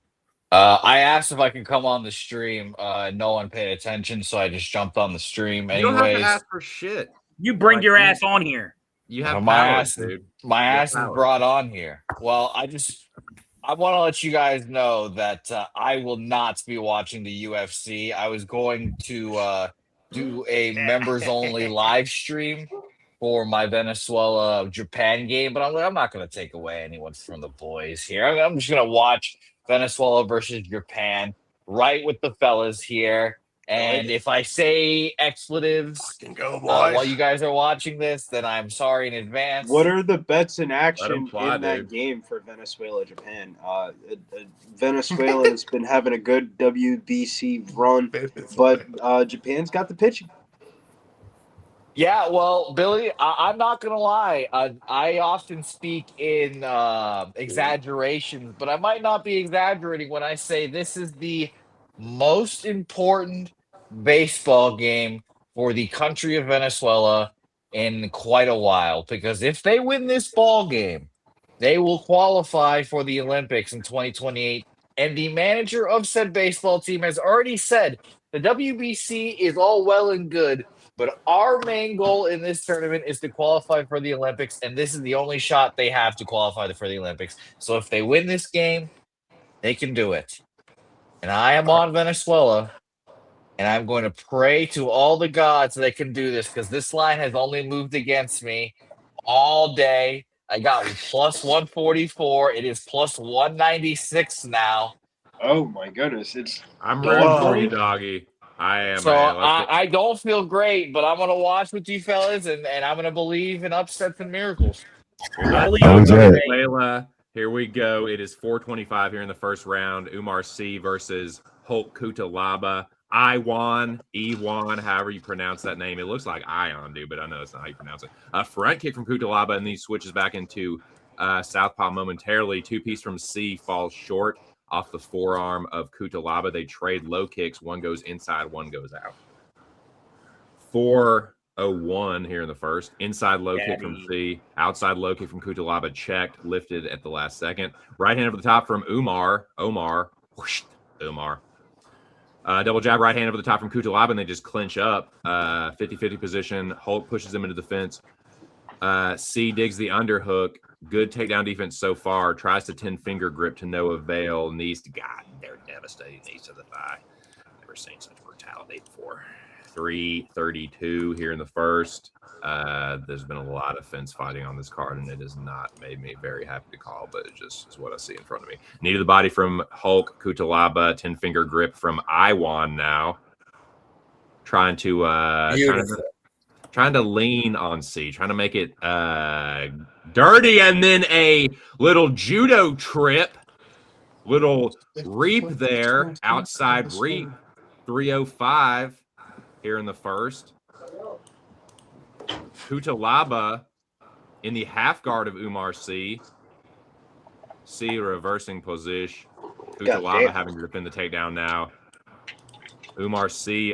I asked if I could come on the stream. No one paid attention, so I just jumped on the stream. You don't have to Anyways, ask for shit. You bring Like, your ass on here. You have my power, ass, dude. my You have ass is power. brought on here. Well, I want to let you guys know that I will not be watching the UFC. I was going to do a members only live stream for my Venezuela Japan game, but I'm not going to take away anyone from the boys here. I'm just going to watch Venezuela versus Japan right with the fellas here. And if I say expletives while you guys are watching this, then I'm sorry in advance. What are the bets in action fly, in that dude. game for Venezuela Japan? Venezuela has been having a good WBC run, but Japan's got the pitching. Yeah, well, Billy, I'm not gonna lie. I often speak in exaggerations, but I might not be exaggerating when I say this is the most important baseball game for the country of Venezuela in quite a while. Because if they win this ball game, they will qualify for the Olympics in 2028. And the manager of said baseball team has already said the WBC is all well and good, but our main goal in this tournament is to qualify for the Olympics, and this is the only shot they have to qualify for the Olympics. So if they win this game, they can do it. And I am on Venezuela, and I'm going to pray to all the gods that they can do this, because this line has only moved against me all day. I got plus 144. It is plus 196 now. Oh my goodness! I'm rooting for you, doggy. I am. So man. I don't feel great, but I'm going to watch with you fellas, and I'm going to believe in upsets and miracles. Venezuela. Here we go. It is 4:25 here in the first round. Oumar C versus Hulk Cuțelaba. Ewan, however you pronounce that name. It looks like Ion, dude, but I know it's not how you pronounce it. A front kick from Cuțelaba, and he switches back into southpaw momentarily. Two-piece from C falls short off the forearm of Cuțelaba. They trade low kicks. One goes inside, one goes out. 4:01 here in the first. Inside low kick from C. Outside low kick from Cuțelaba. Checked, lifted at the last second. Right hand over the top from Oumar. Oumar. Double jab right hand over the top from Cuțelaba, and they just clinch up. 50-50 position. Hulk pushes him into the fence. C digs the underhook. Good takedown defense so far. Tries to 10-finger grip to no avail. Knees to God. They're devastating. Knees to the thigh. Never seen such brutality before. 3:32 here in the first. There's been a lot of fence fighting on this card, and it has not made me very happy to call, but it just is what I see in front of me. Knee to the body from Hulk Cuțelaba. 10-finger grip from Iwan now. Trying to lean on C, trying to make it dirty, and then a little judo trip, little reap there, outside reap. 3:05 here in the first. Cuțelaba in the half guard of Oumar C. C reversing position. Cuțelaba having to defend the takedown now. Oumar C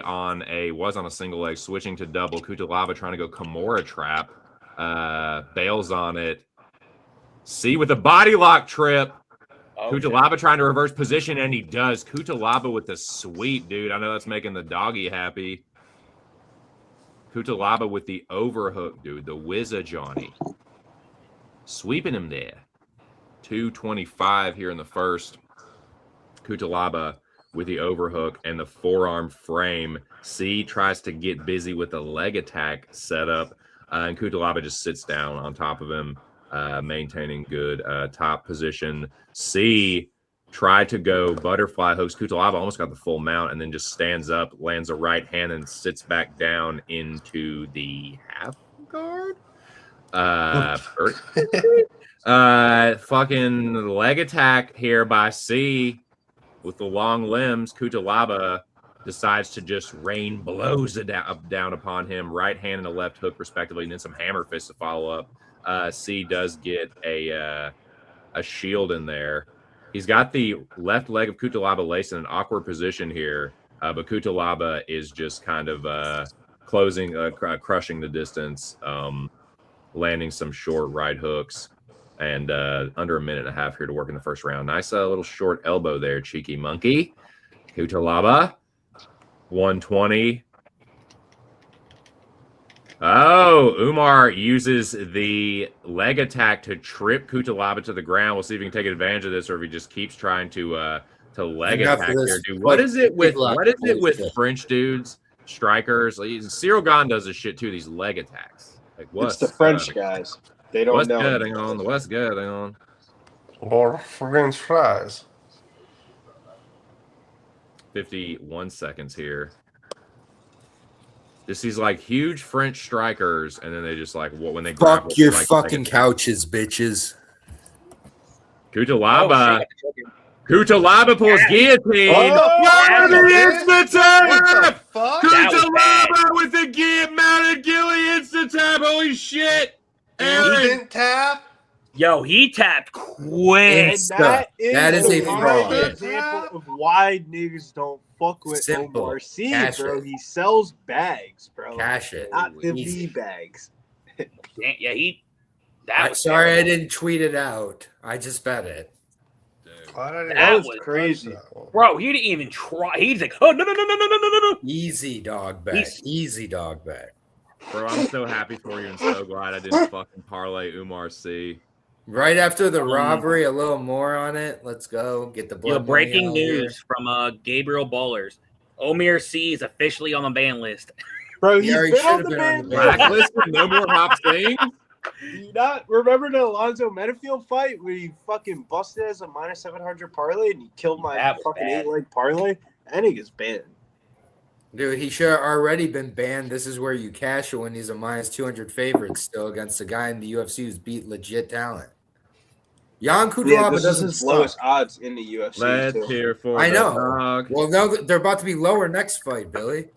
was on a single leg, switching to double. Cuțelaba trying to go Kimura trap. Bails on it. C with a body lock trip. Okay. Cuțelaba trying to reverse position, and he does. Cuțelaba with the sweep, dude. I know that's making the doggy happy. Cuțelaba with the overhook, dude. The Wizza Johnny. Sweeping him there. 2:25 here in the first. Cuțelaba with the overhook and the forearm frame. C tries to get busy with the leg attack setup, and Cuțelaba just sits down on top of him, maintaining good top position. C tried to go butterfly hooks. Cuțelaba almost got the full mount and then just stands up, lands a right hand, and sits back down into the half guard. Fucking leg attack here by C. With the long limbs, Cuțelaba decides to just rain blows down upon him, right hand and a left hook, respectively, and then some hammer fists to follow up. C does get a shield in there. He's got the left leg of Cuțelaba laced in an awkward position here, but Cuțelaba is just kind of crushing the distance, landing some short right hooks, and under a minute and a half here to work in the first round. Nice little short elbow there, cheeky monkey. Cuțelaba, 120. Oh, Oumar uses the leg attack to trip Cuțelaba to the ground. We'll see if he can take advantage of this, or if he just keeps trying to leg attack here, dude. What is it with French dudes, strikers? Like, Cyril Gane does this shit too. These leg attacks. Like, what's it's the French guys? They don't what's know. getting on? What's getting on? Or French fries. 51 seconds here. Just these like huge French strikers, and then they just like when they grapple, Fuck your like, fucking couches, bitches. Cuțelaba. Cuțelaba pulls guillotine. Instant tap! Cuțelaba with the mounted Gillian instant tap. Holy shit! Instant tap. Yo, he tapped quick. That is a fraud. Example of why niggas don't fuck with Omar C, bro. He sells bags, bro. Cash it. Not the V bags. Yeah, Sorry, I didn't tweet it out. I just bet it. That was crazy. Bro, he didn't even try. He's like, oh, no. Easy dog bet. Easy dog bet. Bro, I'm so happy for you and so glad I didn't fucking parlay Oumar C. Right after the robbery, a little more on it. Let's go. Get the blood. Breaking news from Gabriel Ballers. Oumar C is officially on the ban list. Bro, he's been on the ban list. No more hop things. You not remember the Alonzo Metafield fight where he fucking busted as a -700 parlay and he killed my fucking 8-leg parlay? That nigga's banned. Dude, he should have already been banned. This is where you cash it when he's a -200 favorite still against a guy in the UFC who's beat legit talent. Jan Cuțelaba doesn't his lowest odds in the UFC. Let's hear for I know. Dog. Well, no, they're about to be lower next fight, Billy.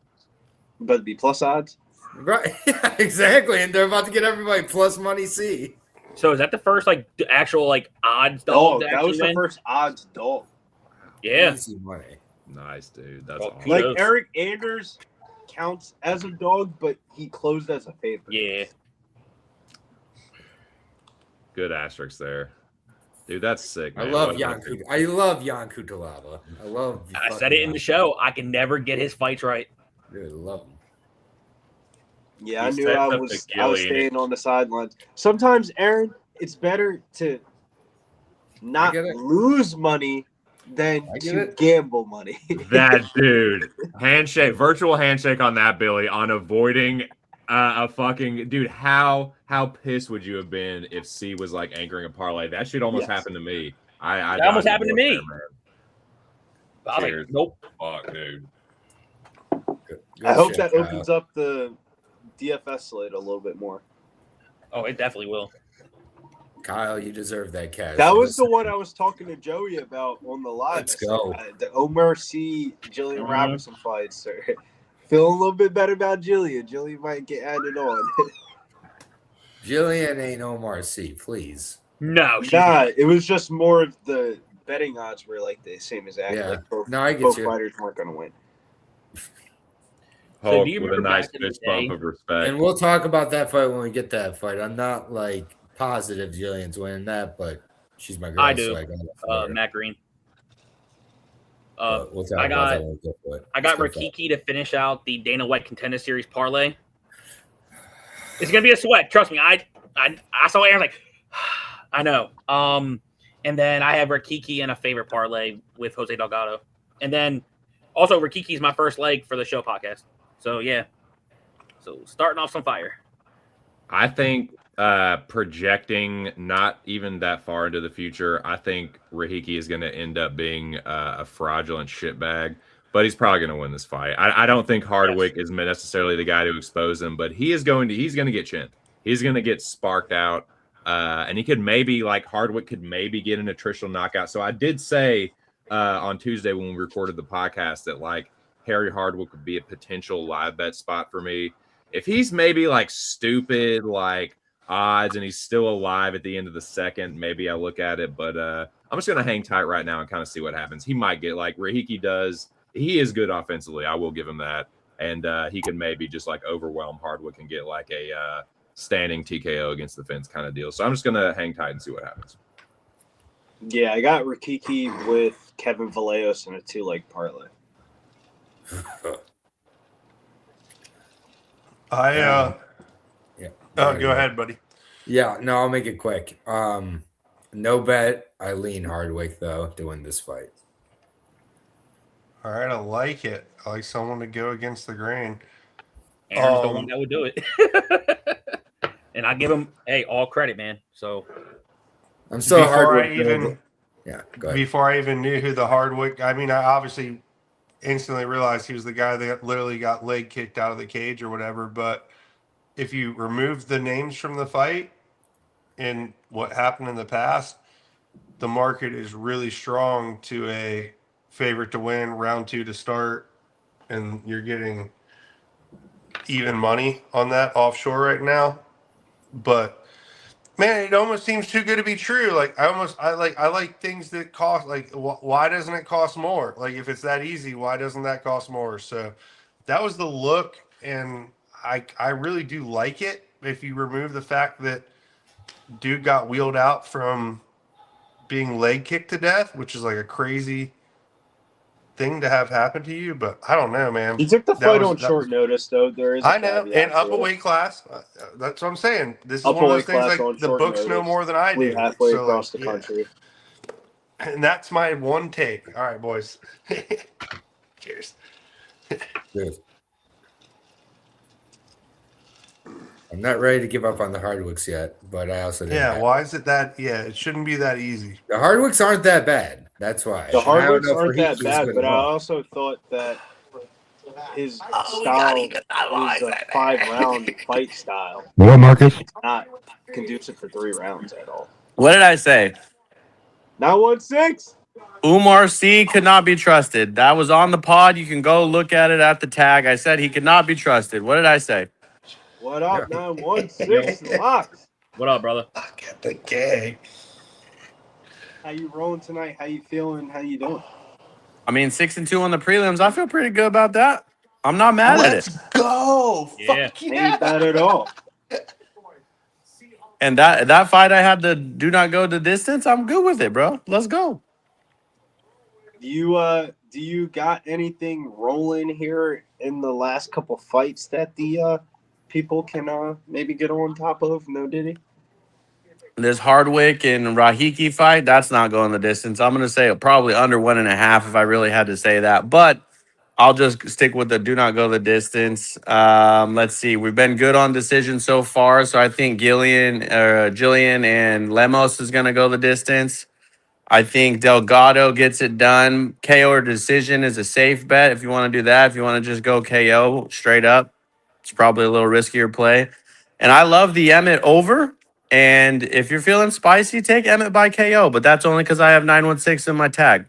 But it'd be plus odds. Right, yeah, exactly, and they're about to get everybody plus money C. So is that the first actual odds? Oh, that was the first odds dog. Yeah, easy money. Nice, dude. That's awesome. Like Eric Anders counts as a dog, but he closed as a favorite. Yeah. Good asterisk there. Dude, that's sick, man. I love Jan Cuțelaba. I said it in the show. I can never get his fights right. Dude, I love him. Yeah, I knew I was staying on the sidelines. Sometimes, Aaron, it's better to not lose money than to gamble money. That dude. Virtual handshake on that, Billy, on avoiding a fucking dude. How pissed would you have been if C was like anchoring a parlay? That shit almost happened to me. That almost happened to me. I was like, nope. Fuck, dude. I hope that opens up the DFS slate a little bit more. Oh, it definitely will. Kyle, you deserve that cash. That was the one I was talking to Joey about on the live. Let's go. The Oumar C, Gillian Robertson fights. Feeling a little bit better about Gillian. Gillian might get added on. Gillian ain't Oumar C, please. No. It was just more of the betting odds were like the same as that. Yeah. Like both fighters weren't going to win. Hulk with a nice fist bump of respect. And we'll talk about that fight when we get that fight. I'm not positive Gillian's winning that, but she's my girl. I do. So Matt Green. We'll I got Rahiki to finish out the Dana White Contender Series parlay. It's gonna be a sweat. Trust me. I saw Aaron I know. And then I have Rahiki in a favorite parlay with Jose Delgado, and then also Rakiki's my first leg for the show podcast. So yeah, so starting off some fire. I think projecting not even that far into the future, I think Rahiki is going to end up being a fraudulent shitbag, but he's probably going to win this fight. I don't think Hardwick is necessarily the guy to expose him, but he's going to get chinned. He's going to get sparked out, and he could maybe Hardwick could maybe get an attritional knockout. So I did say on Tuesday when we recorded the podcast that Harry Hardwick would be a potential live bet spot for me. If he's maybe stupid odds and he's still alive at the end of the second, maybe I look at it, but I'm just going to hang tight right now and kind of see what happens. He might get Rahiki does. He is good offensively. I will give him that. and he can maybe just like overwhelm Hardwick and get like a standing TKO against the fence kind of deal. So I'm just gonna hang tight and see what happens. Yeah, I got Rahiki with Kevin Vallejos in a 2-leg parlay. Yeah. Oh, go Yeah. ahead, buddy. Yeah, no, I'll make it quick. No bet. I lean Hardwick though to win this fight. All right, I like it. I like someone to go against the grain. Aaron's the one that would do it. And I give him all credit, man. So I'm so before Hardwick. Go ahead. Before I even knew who the Hardwick, I mean, I obviously instantly realized he was the guy that literally got leg kicked out of the cage or whatever. But if you remove the names from the fight and what happened in the past, the market is really strong to a favorite to win, round 2 to start, and you're getting even money on that offshore right now. But man, it almost seems too good to be true. Like I like things that cost, like why doesn't it cost more? Like if it's that easy, why doesn't that cost more? So that was the look, and I really do like it. If you remove the fact that dude got wheeled out from being leg kicked to death, which is like a crazy thing to have happen to you, but I don't know, man. He took the fight on short notice, though. There is, I know, and up a weight class. That's what I'm saying. This is one of those things like the books know more than I do. Halfway across the country, and that's my one take. All right, boys. Cheers. Cheers. I'm not ready to give up on the Hardwicks yet, but I also why is it that? Yeah, it shouldn't be that easy. The Hardwicks aren't that bad. That's why the Hardwicks aren't that bad. But I also thought that his style is a 5-round fight style. What, Marcus? Not conducive for 3 rounds at all. What did I say? Not 1-6. Oumar C could not be trusted. That was on the pod. You can go look at it at the tag. I said he could not be trusted. What did I say? What up, 916 Locks? What up, brother? I get the gay. How you rolling tonight? How you feeling? How you doing? I mean, 6-2 on the prelims. I feel pretty good about that. I'm not mad at it. Let's go. Yeah. Fuck yeah. Ain't bad at all. And that fight I had to do not go the distance. I'm good with it, bro. Let's go. Do you got anything rolling here in the last couple fights that the people can maybe get on top of? No Diddy? This Hardwick and Rahiki fight, that's not going the distance. I'm going to say probably under 1.5 if I really had to say that. But I'll just stick with the do not go the distance. Let's see. We've been good on decision so far. So I think Gillian and Lemos is going to go the distance. I think Delgado gets it done. KO or decision is a safe bet if you want to do that. If you want to just go KO straight up, it's probably a little riskier play. And I love the Emmett over. And if you're feeling spicy, take Emmett by KO. But that's only because I have 916 in my tag.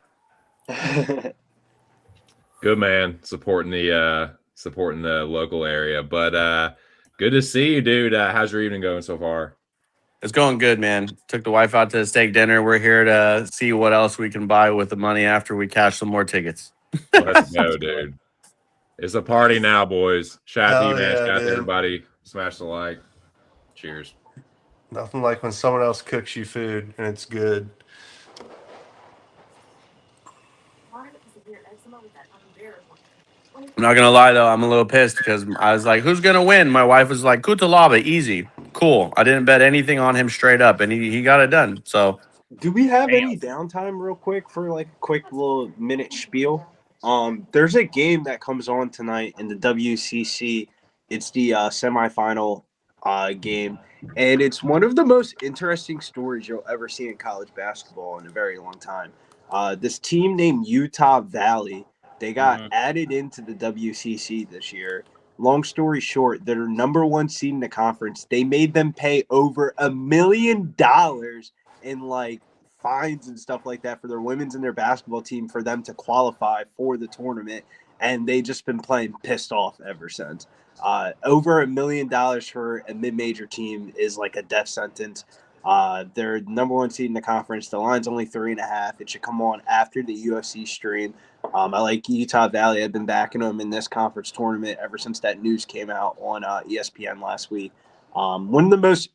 Good man, supporting the local area. But good to see you, dude. How's your evening going so far? It's going good, man. Took the wife out to a steak dinner. We're here to see what else we can buy with the money after we cash some more tickets. Let's go, dude. It's a party now, boys. Shout out to you, man. Shout out to everybody. Smash the like. Cheers. Nothing like when someone else cooks you food and it's good. I'm not gonna lie though, I'm a little pissed because I was like, "Who's gonna win?" My wife was like, "Cuțelaba, easy, cool." I didn't bet anything on him straight up, and he got it done. So, do we have any downtime, real quick, for like a quick little minute spiel? There's a game that comes on tonight in the WCC. It's the semifinal game, and it's one of the most interesting stories you'll ever see in college basketball in a very long time. This team named Utah Valley. They got added into the WCC this year. Long story short, they're #1 seed in the conference. They made them pay over $1 million in like fines and stuff like that for their women's and their basketball team for them to qualify for the tournament. And they just been playing pissed off ever since. Over $1 million for a mid-major team is like a death sentence. They're #1 seed in the conference. The line's only 3.5. It should come on after the UFC stream. I like Utah Valley. I've been backing them in this conference tournament ever since that news came out on ESPN last week. One of the most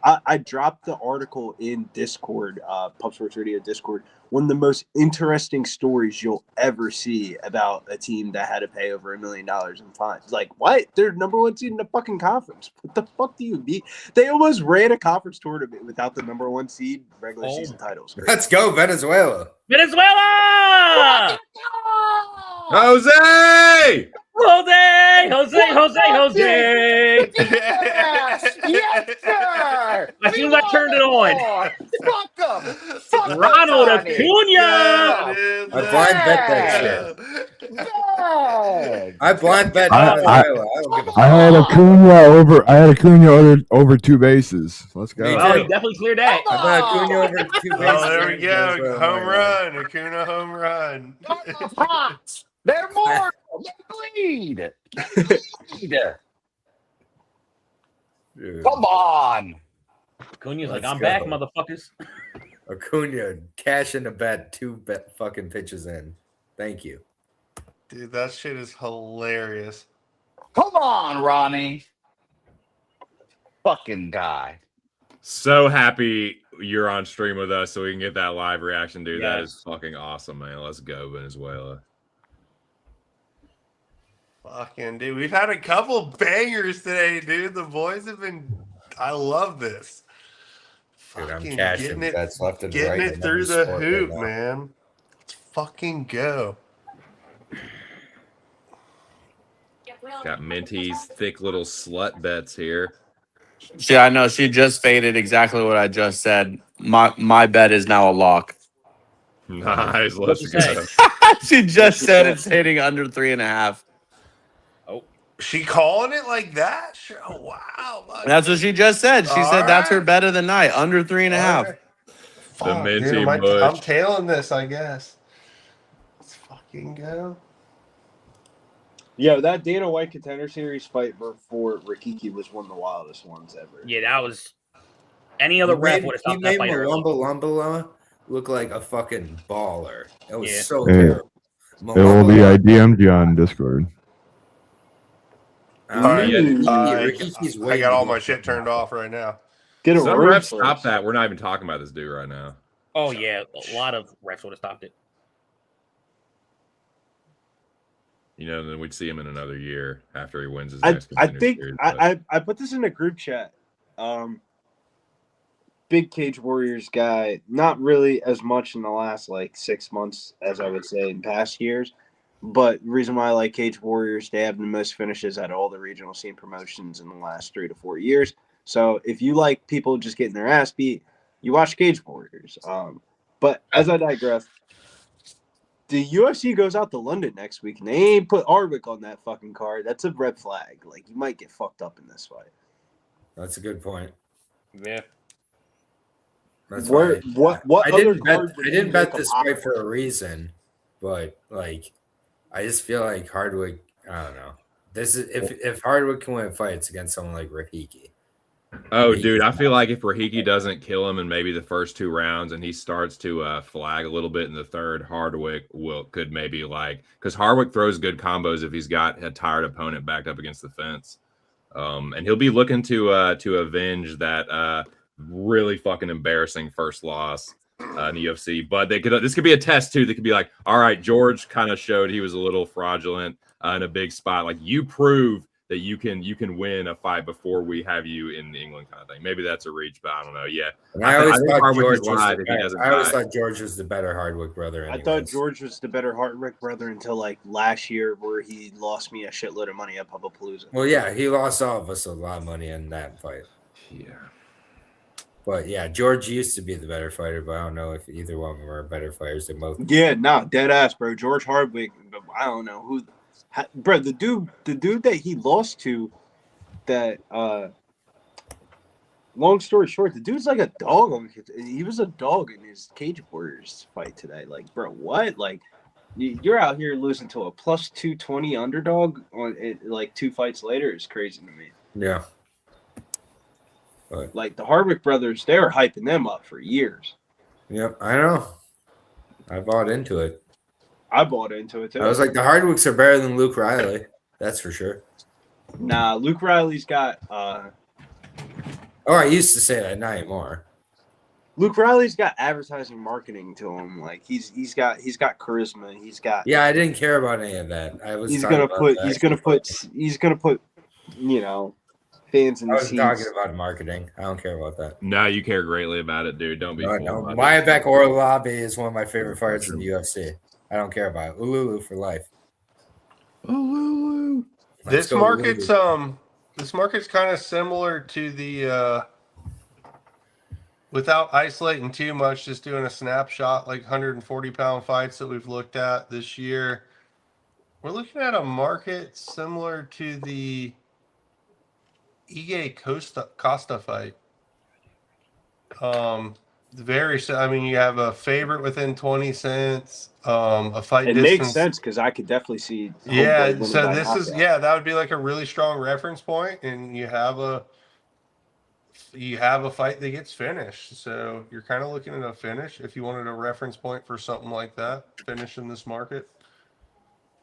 I dropped the article in Discord, Pub Sports Radio Discord. One of the most interesting stories you'll ever see about a team that had to pay over $1 million in fines. Like, what? They're number 1 seed in the fucking conference. What the fuck do you mean? They almost ran a conference tournament without the number 1 seed regular season titles. Let's go, Venezuela. Venezuela! Jose! Jose! Yes, sir. As soon as I turned it on. Fuck them. Fuck Ronald them, Acuna! I blind bet that shit. I blind bet Venezuela. I had Acuna over 2 bases. Let's go. Well, he definitely cleared that. I bet Acuna over 2 bases. Oh, there we go. Home run. Acuna home run. They're more. Lead. Come on. Acuna's like, Let's I'm go. back, motherfuckers. Acuna, cash in the bet, 2 fucking pitches in. Thank you. Dude, that shit is hilarious. Come on, Ronnie. Fucking guy. So happy you're on stream with us so we can get that live reaction, dude. Yes. That is fucking awesome, man. Let's go, Venezuela. Fucking dude, we've had a couple bangers today, dude. The boys have been. I love this. Dude, I'm Fucking cashing bets left and right. getting it in through every the sport hoop, right now. man. Let's fucking go. Got Minty's thick little slut bets here. Yeah, I know. She just faded exactly what I just said. My bet is now a lock. Nice. What'd Let's you say? go. She just said it's hitting under 3.5. She calling it like that? Sure. Oh, wow. That's what she just said. She All said that's her right. bet of the night, under 3.5. Fuck, Minty dude, I'm Bush. tailing this, I guess. Let's fucking go. Yo, that Dana White Contender Series fight for Rahiki was one of the wildest ones ever. Yeah, that was. Any other ref would have stopped that fight early. Lumba look like a fucking baller. It was so Hey, terrible. It will be. I DM'd you on Discord. All right. Rikiki's I got all my shit turned off right now. Get a Some room refs for stop us. that. We're not even talking about this dude right now. Oh, yeah. A lot of refs would have stopped it. You know, then we'd see him in another year after he wins his I next Contender think Series, but- I put this in a group chat. Big Cage Warriors guy, not really as much in the last 6 months as I would say in past years. But the reason why I like Cage Warriors, they have the most finishes out of all the regional scene promotions in the last 3 to 4 years. So if you like people just getting their ass beat, you watch Cage Warriors. But as I digress, the UFC goes out to London next week, and they ain't put Hardwick on that fucking card. That's a red flag. Like, you might get fucked up in this fight. That's a good point. Yeah. That's What I other didn't bet. card would I you didn't bet make this a fight for a reason, but I just feel like Hardwick. I don't know. This is if Hardwick can win fights against someone like Rahiki. Oh, dude, I feel like if Rahiki doesn't kill him in maybe the first 2 rounds and he starts to flag a little bit in the third, Hardwick could maybe because Hardwick throws good combos if he's got a tired opponent backed up against the fence, and he'll be looking to avenge that really fucking embarrassing first loss in the UFC. But this could be a test too. They could be like, all right, George kind of showed he was a little fraudulent in a big spot. Like, you prove that you can win a fight before we have you in England, kind of thing. Maybe that's a reach, but I don't know. Yeah, And I always think thought Hardwick George is was live the if he better, doesn't I always die. thought George was the better Hardwick brother. I Anyways. thought George was the better Hardwick brother until last year where he lost me a shitload of money at Publipalooza. Well, yeah, he lost all of us a lot of money in that fight. Yeah. But yeah, George used to be the better fighter, but I don't know if either one of them are better fighters than both. Yeah, no, dead ass, bro. George Hardwick, I don't know who, bro. The dude that he lost to, that long story short, the dude's like a dog. He was a dog in his Cage Warriors fight today. Like, bro, what? Like, you're out here losing to a plus 220 underdog on it, 2 fights later is crazy to me. Yeah. But, Like, the Hardwick brothers, they were hyping them up for years. yep, I know. I bought into it. I bought into it too. I was like, the Hardwicks are better than Luke Riley. That's for sure. Nah, Luke Riley's got. Oh, I used to say that, not anymore. Luke Riley's got advertising marketing to him. Like he's got charisma. He's got. Yeah, I didn't care about any of that. He's gonna put you know, fans in I the was seats. talking about marketing. I don't care about that. No, you care greatly about it, dude. Don't be. No. Mayabek Orlabi is one of my favorite fighters in the UFC. I don't care about it. Ululu for life. Ululu. This market's kind of similar to the without isolating too much, just doing a snapshot, like 140-pound fights that we've looked at this year. We're looking at a market similar to the Ige Costa fight. I mean, you have a favorite within 20 cents. A fight it distance. makes sense because I could definitely see. Yeah, so this is that would be like a really strong reference point, and you have a fight that gets finished. So you're kind of looking at a finish if you wanted a reference point for something like that. Finish in this market.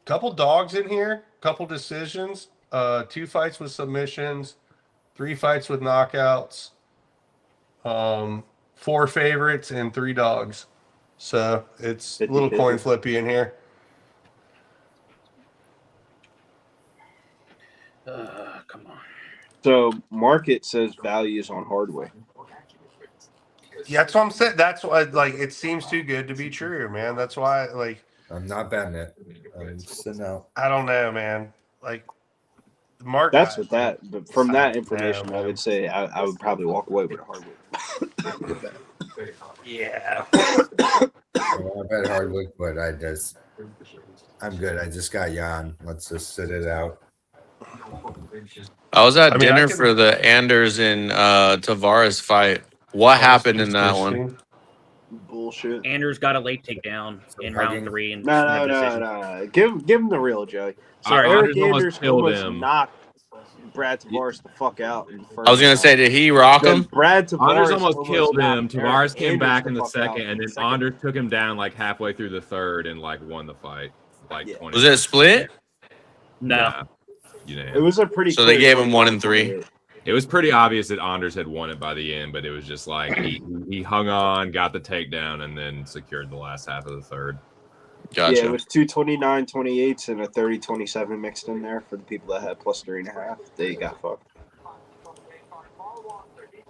Couple dogs in here, couple decisions, 2 fights with submissions, 3 fights with knockouts, 4 favorites and 3 dogs. So it's a little coin flippy in here. Come on. So market says values on Hardwick. Yeah, that's what I'm saying. That's why, like, it seems too good to be true, man. That's why, like, I'm not betting it. I'm sitting out. I don't know, man. Like, the market. That's what that. But from that information, I would say I would probably walk away with a Hardwick. Yeah. I want to bet Hardwick, but I'm good. I just got Jan. Let's just sit it out. I was at dinner for the Anders and Tavares fight. What happened in that one? Bullshit. Anders got a late takedown in round 3. And No. Give him the real, Joey. So Sorry, Eric Anders Anders almost knocked Brad Tavares the fuck out. In the first I was gonna say, did he rock Then him? Brad Tavares Anders almost killed him. knocked Tavares Eric came Anders back the in the fuck out second, and then Anders took him down like halfway through the third and like won the fight. Like 20. Was it a split? No. Yeah. You know. It was a pretty. So they gave him 1 and 3. It was pretty obvious that Anders had won it by the end, but it was just like he hung on, got the takedown, and then secured the last half of the third. Gotcha. Yeah, it was 2 29-28s and a 30-27 mixed in there for the people that had plus 3.5. They got fucked.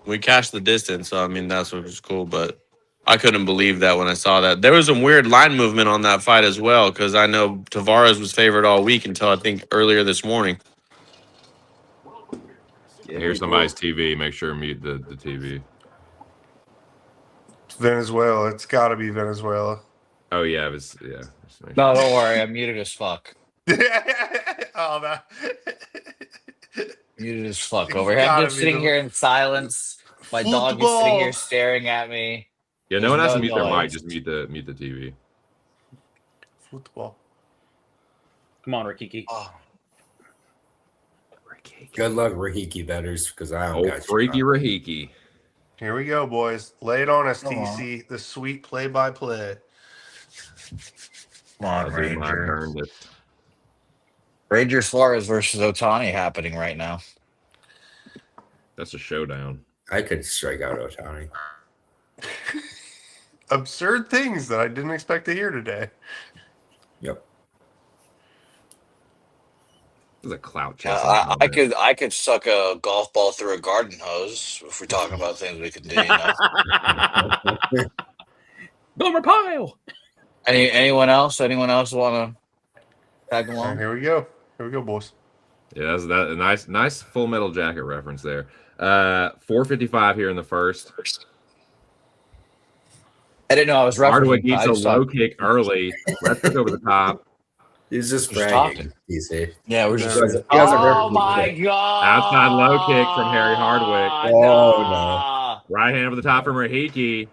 We cashed the distance, so I mean that's what was cool. But I couldn't believe that when I saw that. There was some weird line movement on that fight as well, because I know Tavares was favored all week until I think earlier this morning. Yeah, Here's somebody's TV. Make sure to mute the TV. It's Venezuela. It's got to be Venezuela. Oh yeah, it was yeah. No, don't worry. I'm muted as fuck. Oh, that. Muted as fuck over here. I'm just sitting here in silence. My dog is sitting here staring at me. Yeah, no one has to There's mute no their mic. noise. Just mute the TV. Football. Come on, Rahiki. Oh, Good luck, Rahiki betters, because I don't Oh, got freaky you. Rahiki. Here we go, boys. Lay it on us, Come TC. The sweet play-by-play. come on, I'll do my Ranger. turn to- Ranger Suarez versus Otani happening right now. That's a showdown. I could strike out Otani. Absurd things that I didn't expect to hear today. Yep. This is a clout chase. I could suck a golf ball through a garden hose if we're talking about things we could do. You know? Boomer pile. Anyone else? Anyone else want to tag And along? here we go. Here we go, boys. Yeah, that's that a nice Full Metal Jacket reference there. 4:55 here in the first. I didn't know I was Hardwick referencing. eats a low kick early. Left hook over the top. He's just Just bragging. PC. Yeah, we're just. He hasn't Oh referenced my it. god! Outside low kick from Harry Hardwick. Oh, no! Right hand over the top from Rahiki.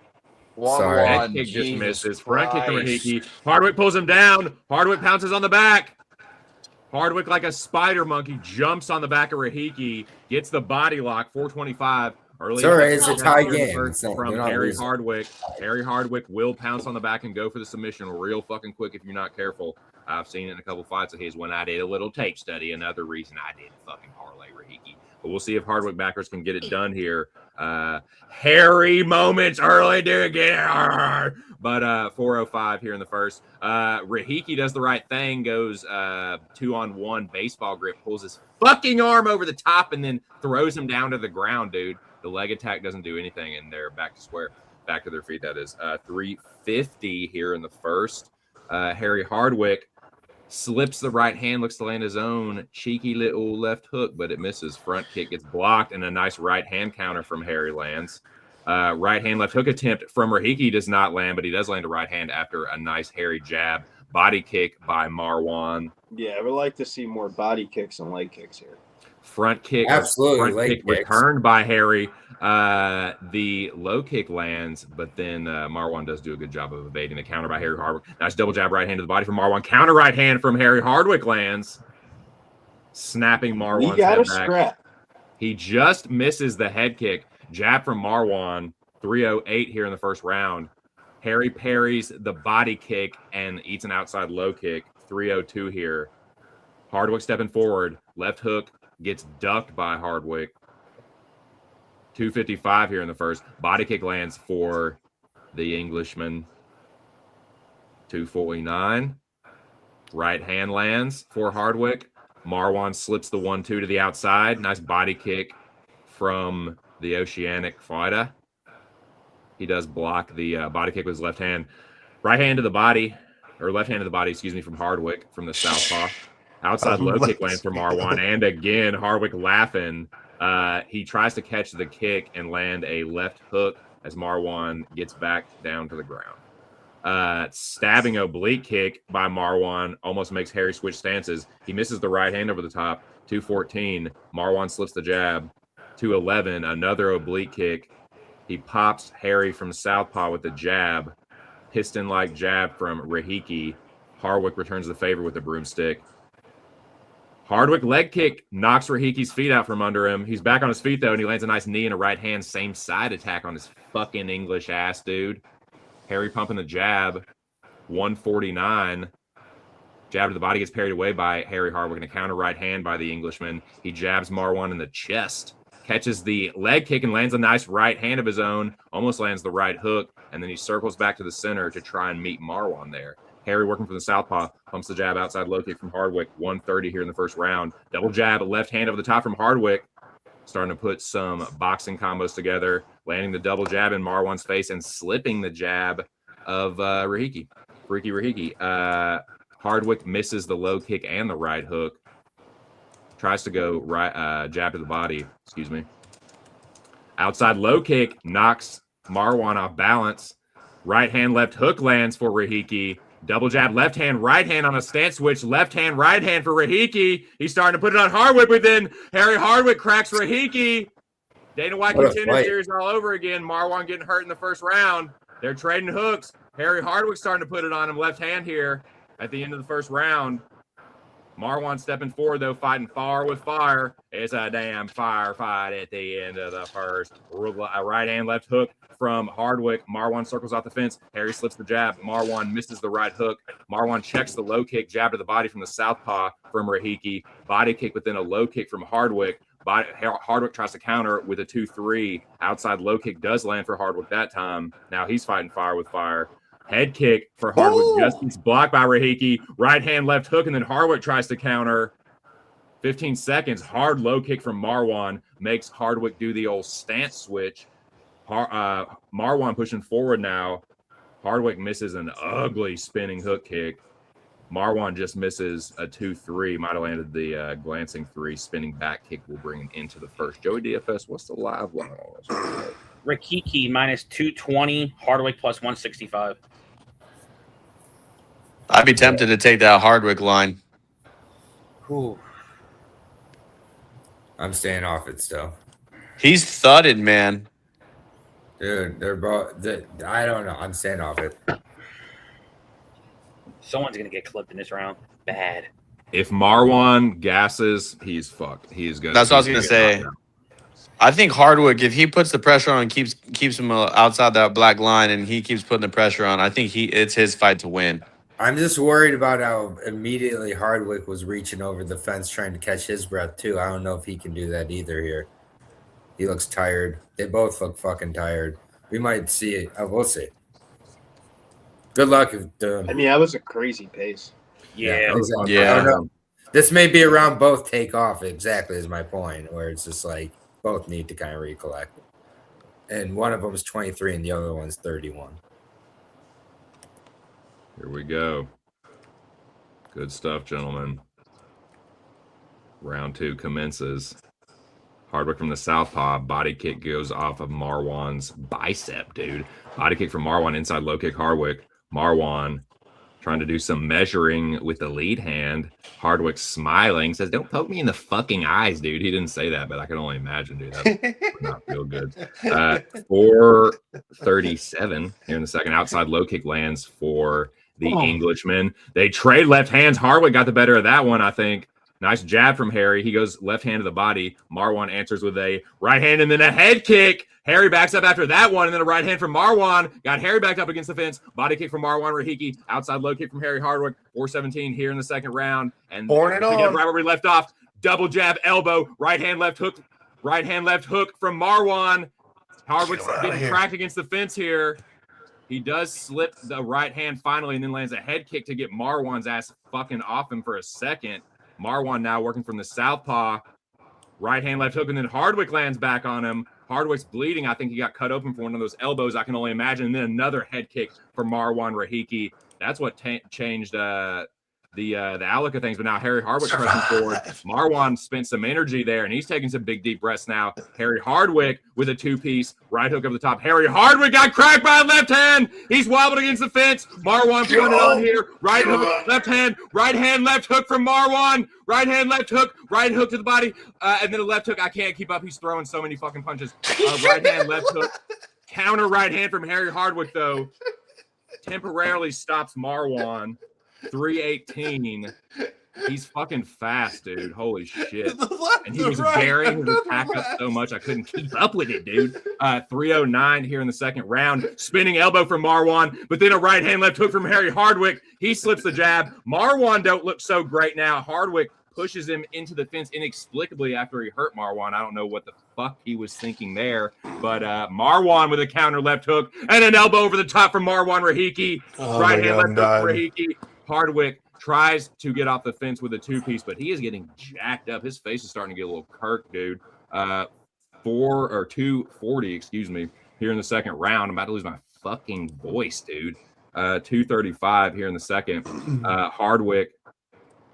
Sorry. Head kick just misses. Front kick from Rahiki. Hardwick pulls him down. Hardwick pounces on the back. Hardwick, like a spider monkey, jumps on the back of Rahiki, gets the body lock. 425. Early It's all right. attack It's a tie here in the game. first from You're not Harry losing. Hardwick. Harry Hardwick will pounce on the back and go for the submission real fucking quick if you're not careful. I've seen it in a couple fights of his when I did a little tape study. Another reason I didn't fucking parlay Rahiki. But we'll see if Hardwick backers can get it done here. Harry moments early to again. But 4:05 here in the first. Rahiki does the right thing, goes 2-on-1 baseball grip, pulls his fucking arm over the top and then throws him down to the ground, dude. The leg attack doesn't do anything, and they're back to square, back to their feet. That is 3:50 here in the first. Harry Hardwick slips the right hand, looks to land his own cheeky little left hook, but it misses. Front kick gets blocked, and a nice right hand counter from Harry lands. Right hand left hook attempt from Rahiki does not land, but he does land a right hand after a nice Harry jab. Body kick by Marwan. Yeah, I would like to see more body kicks and leg kicks here. Front kick, Absolutely, front kick returned by Harry. The low kick lands, but then Marwan does do a good job of evading the counter by Harry Hardwick. Nice double jab right hand to the body from Marwan. Counter right hand from Harry Hardwick lands, snapping Marwan's head back. Scrap. He just misses the head kick. Jab from Marwan. 3:08 here in the first round. Harry parries the body kick and eats an outside low kick. 3:02 here. Hardwick stepping forward. Left hook gets ducked by Hardwick. 2:55 here in the first. Body kick lands for the Englishman. 2:49. Right hand lands for Hardwick. Marwan slips the 1-2 to the outside. Nice body kick from the Oceanic fighter. He does block the body kick with his left hand. Right hand to the body, or left hand to the body, excuse me, from Hardwick from the southpaw. Outside low kick lands for Marwan. And again, Hardwick laughing. He tries to catch the kick and land a left hook as Marwan gets back down to the ground. Stabbing oblique kick by Marwan almost makes Harry switch stances. He misses the right hand over the top. 2:14. Marwan slips the jab. 2:11. Another oblique kick. He pops Harry from southpaw with the jab. Piston-like jab from Rahiki. Hardwick returns the favor with the broomstick. Hardwick leg kick knocks Rahiki's feet out from under him. He's back on his feet, though, and he lands a nice knee and a right hand, same side attack on his fucking English ass, dude. Harry pumping the jab. 1:49. Jab to the body gets parried away by Harry Hardwick, and a counter right hand by the Englishman. He jabs Marwan in the chest. Catches the leg kick and lands a nice right hand of his own. Almost lands the right hook, and then he circles back to the center to try and meet Marwan there. Harry working from the southpaw, pumps the jab outside low kick from Hardwick. 1:30 here in the first round. Double jab, left hand over the top from Hardwick. Starting to put some boxing combos together. Landing the double jab in Marwan's face and slipping the jab of Rahiki. Freaky Rahiki. Hardwick misses the low kick and the right hook. Tries to go right jab to the body. Excuse me. Outside low kick knocks Marwan off balance. Right hand left hook lands for Rahiki. Double jab, left hand, right hand on a stance switch. Left hand, right hand for Rahiki. He's starting to put it on Hardwick, but then Harry Hardwick cracks Rahiki. Dana White Contender Series all over again. Marwan getting hurt in the first round. They're trading hooks. Harry Hardwick starting to put it on him. Left hand here at the end of the first round. Marwan stepping forward, though, fighting fire with fire. It's a damn firefight at the end of the first. A right hand, left hook from Hardwick. Marwan circles off the fence. Harry slips the jab. Marwan misses the right hook. Marwan checks the low kick, jab to the body from the southpaw from Rahiki. Body kick within a low kick from Hardwick. Hardwick tries to counter with a 2-3. Outside low kick does land for Hardwick that time. Now he's fighting fire with fire. Head kick for Hardwick just gets blocked by Rahiki. Right hand, left hook, and then Hardwick tries to counter. 15 seconds. Hard low kick from Marwan makes Hardwick do the old stance switch. Marwan pushing forward now. Hardwick misses an ugly spinning hook kick. Marwan just misses a 2-3. Might have landed the glancing 3. Spinning back kick will bring him into the first. Joey DFS, what's the live line on this? Rahiki minus 220. Hardwick plus 165. I'd be tempted to take that Hardwick line. Ooh. I'm staying off it still. He's thudded, man. Dude, they're both. I don't know. I'm staying off it. Someone's gonna get clipped in this round. Bad. If Marwan gasses, he's fucked. He's good. That's what I was gonna say. I think Hardwick, if he puts the pressure on and keeps him outside that black line, and he keeps putting the pressure on, I think it's his fight to win. I'm just worried about how immediately Hardwick was reaching over the fence trying to catch his breath too. I don't know if he can do that either here. He looks tired. They both look fucking tired. We might see it. We'll see. Good luck. I mean, that was a crazy pace. Yeah. Exactly. I don't know. This may be around both take off, exactly is my point, where it's just like both need to kind of recollect. And one of them is 23 and the other one's 31. Here we go. Good stuff, gentlemen. Round 2 commences. Hardwick from the southpaw. Body kick goes off of Marwan's bicep, dude. Body kick from Marwan, inside low kick Hardwick. Marwan trying to do some measuring with the lead hand. Hardwick smiling, says, "Don't poke me in the fucking eyes, dude." He didn't say that, but I can only imagine, dude. That would not feel good. 4:37 here in the second. Outside low kick lands for the Englishman. They trade left hands. Hardwick got the better of that one, I think. Nice jab from Harry. He goes left hand to the body. Marwan answers with a right hand and then a head kick. Harry backs up after that one, and then a right hand from Marwan. Got Harry backed up against the fence. Body kick from Marwan Rahiki. Outside low kick from Harry Hardwick. 4:17 here in the second round. And Born it on. right where we left off. Double jab, elbow, right hand, left hook. Right hand, left hook from Marwan. Hardwick's getting cracked against the fence here. He does slip the right hand finally and then lands a head kick to get Marwan's ass fucking off him for a second. Marwan now working from the southpaw. Right hand, left hook, and then Hardwick lands back on him. Hardwick's bleeding. I think he got cut open for one of those elbows, I can only imagine. And then another head kick for Marwan Rahiki. That's what changed the outlook of things. But now Harry Hardwick pressing forward. Marwan spent some energy there, and he's taking some big, deep breaths now. Harry Hardwick with a two-piece right hook over the top. Harry Hardwick got cracked by a left hand. He's wobbled against the fence. Marwan putting it on here. Right hook, left hand, left hook from Marwan. Right hand, left hook, right hook to the body, and then a left hook. I can't keep up. He's throwing so many fucking punches. Right hand, left hook. Counter right hand from Harry Hardwick, though, temporarily stops Marwan. 3:18. He's fucking fast, dude. Holy shit. And he was bearing his attack up so much I couldn't keep up with it, dude. 3:09 here in the second round. Spinning elbow from Marwan, but then a right hand left hook from Harry Hardwick. He slips the jab. Marwan don't look so great now. Hardwick pushes him into the fence inexplicably after he hurt Marwan. I don't know what the fuck he was thinking there, but Marwan with a counter left hook and an elbow over the top from Marwan Rahiki. Right hand left hook from Rahiki. Hardwick tries to get off the fence with a two-piece, but he is getting jacked up. His face is starting to get a little kirk, dude. 2:40, excuse me, here in the second round. I'm about to lose my fucking voice, dude. 2:35 here in the second. Hardwick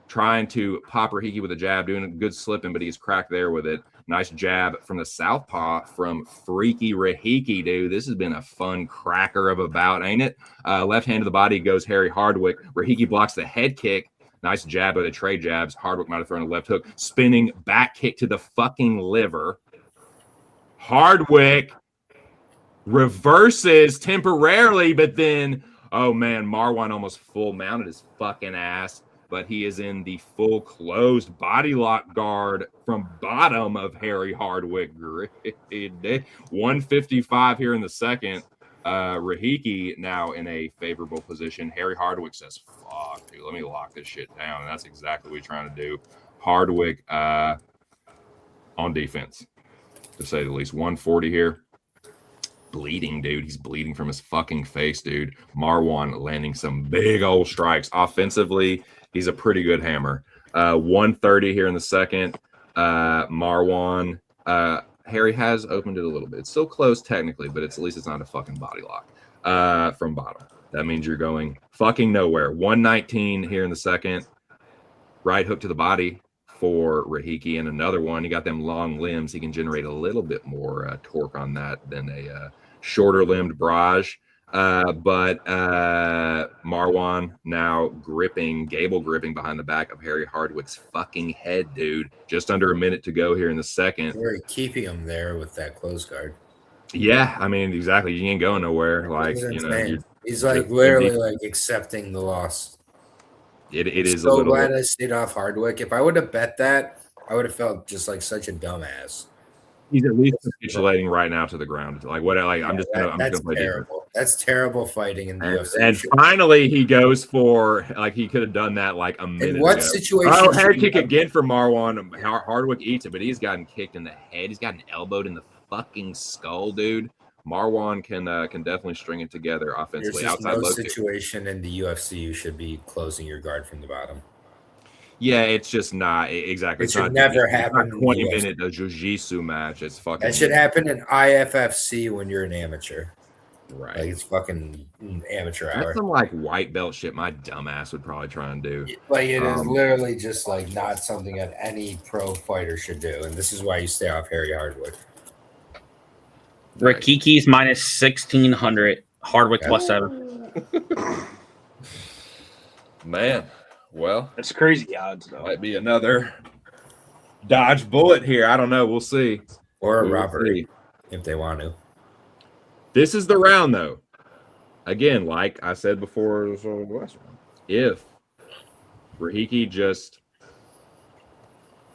trying to pop Rahiki with a jab, doing a good slipping, but he's cracked there with it. Nice jab from the southpaw from Freaky Rahiki, dude. This has been a fun cracker of a bout, ain't it? Left hand to the body goes Harry Hardwick. Rahiki blocks the head kick. Nice jab with the trade jabs. Hardwick might have thrown a left hook. Spinning back kick to the fucking liver. Hardwick reverses temporarily, but then, oh man, Marwan almost full mounted his fucking ass. But he is in the full closed body lock guard from bottom of Harry Hardwick. 155 here in the second. Rahiki now in a favorable position. Harry Hardwick says, fuck, dude, let me lock this shit down. And that's exactly what we're trying to do. Hardwick on defense, to say the least. 140 here. Bleeding, dude. He's bleeding from his fucking face, dude. Marwan landing some big old strikes. Offensively, he's a pretty good hammer. 130 here in the second. Marwan. Harry has opened it a little bit. It's still closed technically, but at least it's not a fucking body lock from bottom. That means you're going fucking nowhere. 119 here in the second. Right hook to the body for Rahiki, and another one. He got them long limbs. He can generate a little bit more torque on that than a shorter limbed barrage. But Marwan now Gable gripping behind the back of Harry Hardwick's fucking head, dude. Just under a minute to go here in the second. We're keeping him there with that close guard. Yeah, I mean, exactly. You ain't going nowhere. Like, you know, he's like literally like accepting the loss. It is so a little glad bit. I stayed off Hardwick. If I would have bet that, I would have felt just like such a dumbass. He's at least capitulating right now to the ground. Like what? Like I'm just gonna play terrible. That's terrible fighting in the UFC. And finally, he goes for like he could have done that like a minute. In what ago. situation? Oh, head kick again for Marwan. Hardwick eats it, but he's gotten kicked in the head. He's gotten elbowed in the fucking skull, dude. Marwan can definitely string it together offensively. There's Outside no low situation in the UFC you should be closing your guard from the bottom. Yeah, it's just not exactly. It should never happen. 20-minute jiu-jitsu match. It's fucking. That should happen in IFFC when you're an amateur. Right. Like it's fucking amateur That's hour. some like white belt shit my dumbass would probably try and do. Like it is literally just like not something that any pro fighter should do, and this is why you stay off Harry Hardwick. Rahiki's minus 1,600. Hardwick plus 7. Man, well, That's crazy odds, though. might be another dodge bullet here. I don't know. We'll see. Or a We will robbery see. if they want to. This is the round, though. Again, like I said before, the last round, if Rahiki just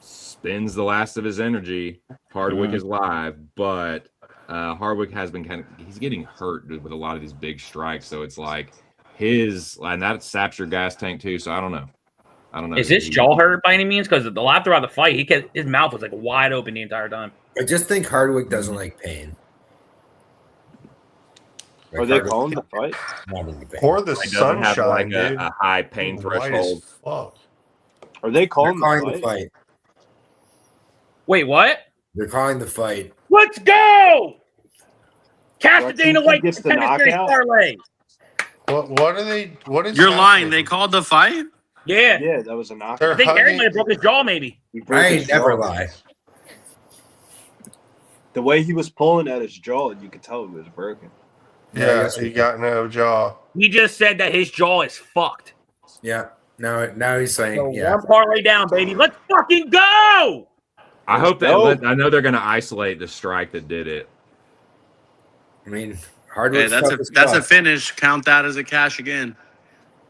spends the last of his energy, Hardwick is live, but Hardwick has been he's getting hurt with a lot of these big strikes, so it's like and that saps your gas tank too, so I don't know. Is his jaw hurt by any means? Because the lap throughout the fight, his mouth was like wide open the entire time. I just think Hardwick doesn't like pain. Are they calling the fight? Not in the pain. Or the He doesn't have sunshine, like dude. a high pain White as threshold. fuck. Are they They're calling, calling the fight? Wait, what? They're calling the fight. Let's go! Dana Rahiki White gets the contender series knockout? parlay. What are they? What is You're happening? lying. They called the fight? Yeah. Yeah, that was a knockout. They're I think Harry hugging- might have broke his jaw, maybe. He broke I his ain't never jaw. lie. The way he was pulling at his jaw, you could tell it was broken. Yeah, he got no jaw. He just said that his jaw is fucked. Yeah. Now he's saying, So yeah. one parlay down, baby. Let's fucking go! I hope Dope. I know they're going to isolate the strike that did it. I mean, Hey, Hardwick's that's tough as a fuck. finish. Count that as a cash again.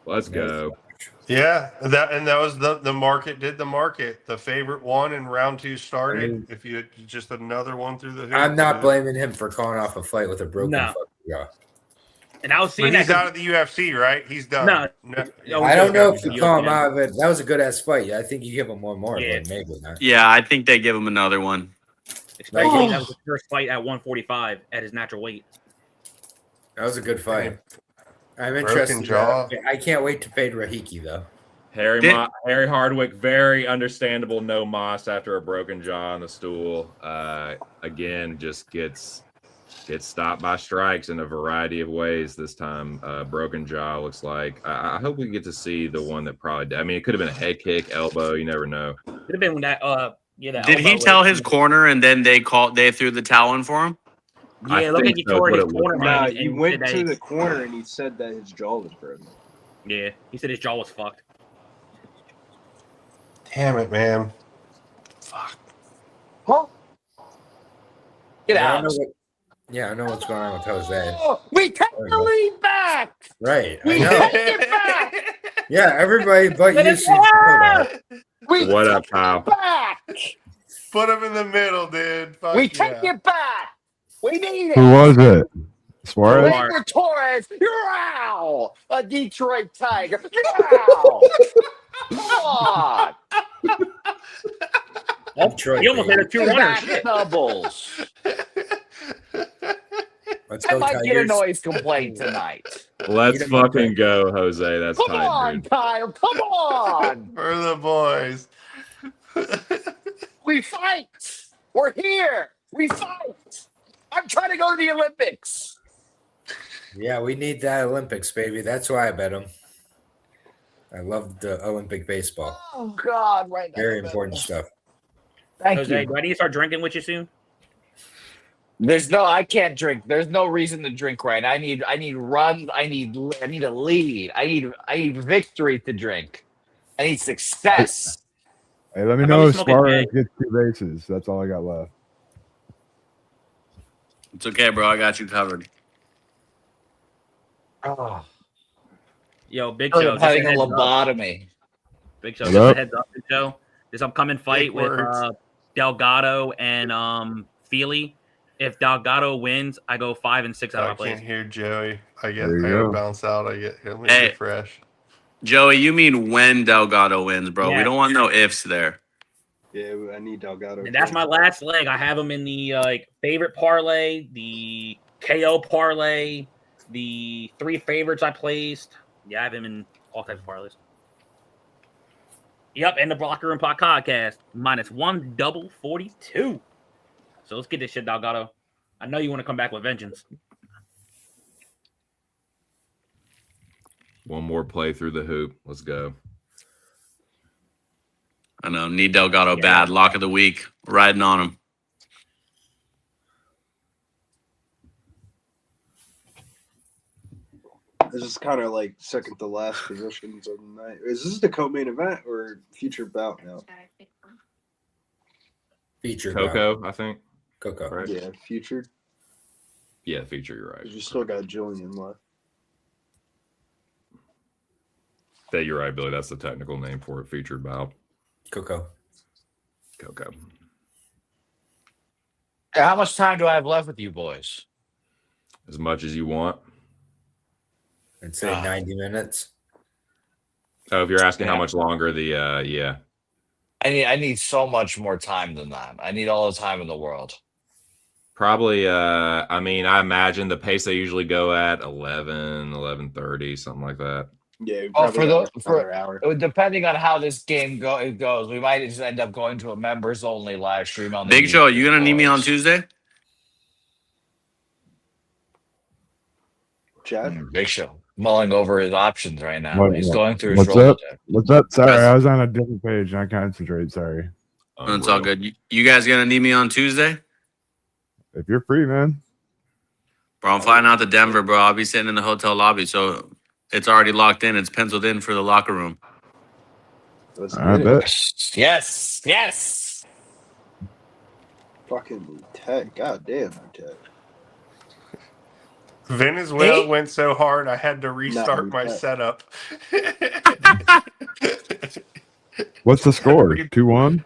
Let's go. Yeah, that was the market did the market. The favorite one in round 2 started. I mean- if you just another one through the hoop. I'm not blaming him for calling off a fight with a broken No. fucking jaw. And I was But seeing he's that. out of the UFC, right? He's done. No. I don't know if Yeah. you call him out of it. That was a good ass fight. I think you give him one more, Yeah. but maybe not. Yeah, I think they give him another one. Especially that was his first fight at 145 at his natural weight. That was a good fight. I'm Broken interested. jaw. I can't wait to fade Rahiki though. Harry Hardwick, very understandable no moss after a broken jaw on the stool. Again, just gets stopped by strikes in a variety of ways this time. Broken jaw looks like. I hope we get to see the one that probably did. I mean, it could have been a head kick, elbow. You never know. Could have been when that that Did he elbow tell was- his corner and then they threw the towel in for him? I Yeah, look think like he so, tore what his it corner, looked Nah, man. he and went said that to he- the corner and he said that his jaw was broken. Yeah, he said his jaw was fucked. Damn it, man. Get Yeah, out. I know what's going on with Jose. Oh, we take the lead back. Right. I We know. take it back. Yeah, everybody but Let you it seems to know that. We What up, take pal? it back. Put him in the middle, dude. Fuck We yeah. take it back. We need it. Who was it? Suarez? Raymond Torres, yow! A Detroit Tiger, yow! Come on! Detroit, He almost baby. had a 2-runner. Back Shit. doubles. Let's I go, might get a Tigers. noise complaint tonight. Let's fucking go, Jose. That's Come tight, on, dude. Kyle, come on! For the boys. We fight! We're here! We fight! I'm trying to go to the Olympics! Yeah, we need that Olympics, baby. That's why I bet them. I love the Olympic baseball. Oh, God, right now. Very important stuff. Thank Jose, you. do I need to start drinking with you soon? I can't drink. There's no reason to drink right now. I need runs. I need a lead. I need victory to drink. I need success. Hey, let me I'm know probably if smoking Suarez big. gets 2 bases. That's all I got left. It's okay, bro. I got you covered. Oh, Yo, Big I'm Show. just having a heads up. lobotomy. Big Show. What Just up? a heads up, Big Show. This upcoming fight Big with words. Delgado and Fili. If Delgado wins, I go 5 and 6 out of I my plays. can't hear Joey. I There you gotta go. bounce out. Let me Hey. refresh. Joey, you mean when Delgado wins, bro? Yeah. We don't want no ifs there. Yeah, I need Delgado. And that's my last leg. I have him in the favorite parlay, the KO parlay, the 3 favorites I placed. Yeah, I have him in all types of parlays. Yep, and the Blocker Room podcast minus 142. So let's get this shit, Delgado. I know you want to come back with vengeance. One more play through the hoop. Let's go. I know. Need Delgado bad. Lock of the week. Riding on him. This is kind of like second to last positions of the night. Is this the co-main event or feature bout now? Feature Coco, I think. Coco. Right? Yeah, featured. Yeah, feature. You're right. Because you still got Gillian left. Yeah, you're right, Billy. That's the technical name for it. Featured bout. Coco. Coco. How much time do I have left with you boys? As much as you want. I'd say 90 minutes. Oh, if you're asking how much longer, yeah. I need so much more time than that. I need all the time in the world. Probably, I mean, I imagine the pace they usually go at 11:30, something like that. Yeah. Oh, for the another hour. depending on how this game goes, we might just end up going to a members only live stream on the Big Joe, you gonna need me on boys. Tuesday? Chad. Big Show mulling over his options right now. What- He's going through his What's roll. up? What's up? Sorry, I was on a different page. I concentrate. Sorry. It's all good. You guys gonna need me on Tuesday? If you're free, man. Bro, I'm flying out to Denver, bro. I'll be sitting in the hotel lobby, so it's already locked in. It's penciled in for the locker room. I bet. Yes. Fucking Ted. God damn, Ted. Venezuela Hey. went so hard I had to restart my okay. setup. What's the score? 2-1.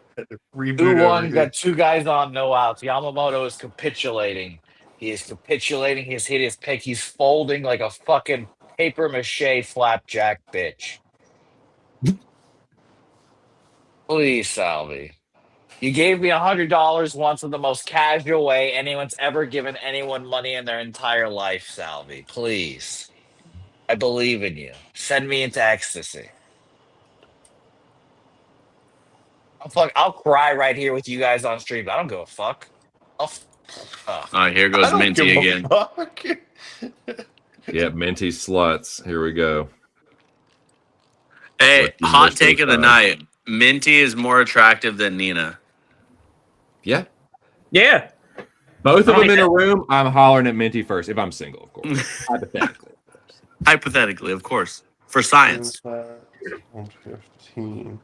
Reboot 2-1, everything. got 2 guys on, no outs. Yamamoto is capitulating. He is capitulating. He's hit his pick. He's folding like a fucking paper mache flapjack bitch. Please, Salvi. You gave me $100 once in the most casual way anyone's ever given anyone money in their entire life, Salvi. Please. I believe in you. Send me into ecstasy. I'll cry right here with you guys on stream. I don't give a fuck. All right, here I goes don't Minty give a again. fuck. Yep, minty sluts. Here we go. Hey, What you hot missed take those of the times. night. Minty is more attractive than Nina. Yeah. Yeah. Both of I them mean, in a room. I'm hollering at Minty first, if I'm single, of course. Hypothetically. Hypothetically, of course. For science. 115.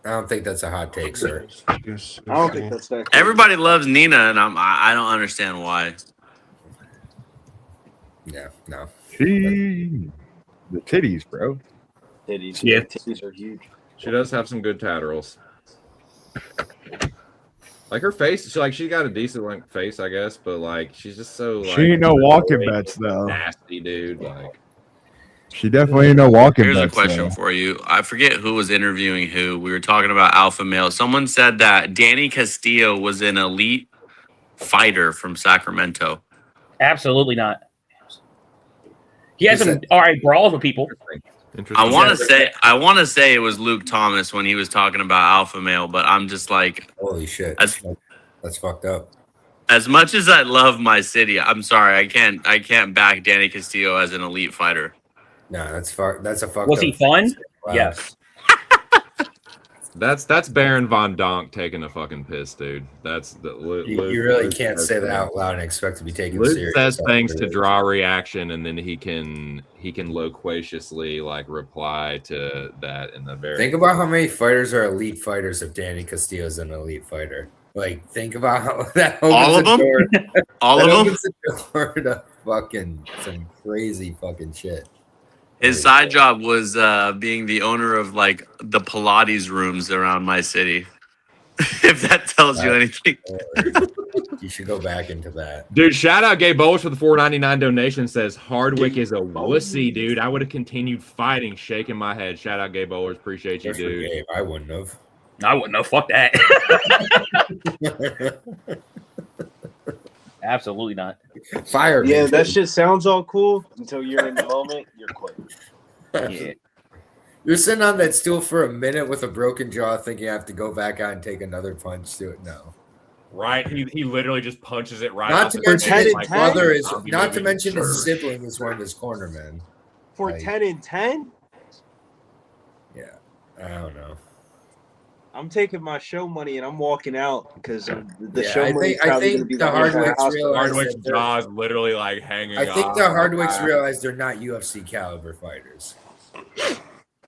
I don't think that's a hot take, sir. I don't think that's that. Everybody loves Nina, and I don't understand why. Yeah, no. The titties, bro. Titties. Yeah. Titties are huge. She does have some good tatterals. Like her face, she got a decent face, I guess, but like she's just so like She ain't no walking bets, though. nasty, dude. Like She definitely ain't no walking Here's a bets. question though. for you. I forget who was interviewing who. We were talking about alpha male. Someone said that Danny Castillo was an elite fighter from Sacramento. Absolutely not. He has He some said- all right brawls with people. interesting. I want to say it was Luke Thomas when he was talking about alpha male, but I'm just like, Holy shit. That's- That's fucked up. as much as I love my city, I'm sorry, I can't back Danny Castillo as an elite fighter. No, that's a fucked Was up. he fun? Wow. Yes. That's Baron Von Donk taking a fucking piss, dude. That's the You really can't say that out loud and expect to be taken Luke serious. says things to draw reaction, and then he can loquaciously like reply to that in the very. Think about how many fighters are elite fighters if Danny Castillo's an elite fighter. Like, think about how that opens All of the them? door. All That of them. opens the door to fucking some crazy fucking shit. His side job was being the owner of like the Pilates rooms around my city. if that tells you anything. You should go back into that. Dude, shout out Gabe Bowles for the $4.99 donation. Says Hardwick is a wussy, dude. I would have continued fighting, shaking my head. Shout out Gabe Bowles. Appreciate you, dude. Gabe. I wouldn't have. I wouldn't know. Fuck that. Absolutely not. Fire. Yeah, me. that shit sounds all cool until you're in the moment. You're quitting. Yeah. You're sitting on that stool for a minute with a broken jaw, thinking you have to go back out and take another punch to it. No. Right? He literally just punches it right Not out to the mention face, his like, brother is. I'll be Not to moving. mention his sibling is one of his cornermen. For Like- 10 and 10, Yeah, I don't know. I'm taking my show money and I'm walking out because the Yeah, show I money think- is I probably think going to be the the whole Hardwicks house. realize Hardwick's that they're- jaw is literally like hanging I think off. the Hardwicks realize they're not UFC caliber fighters.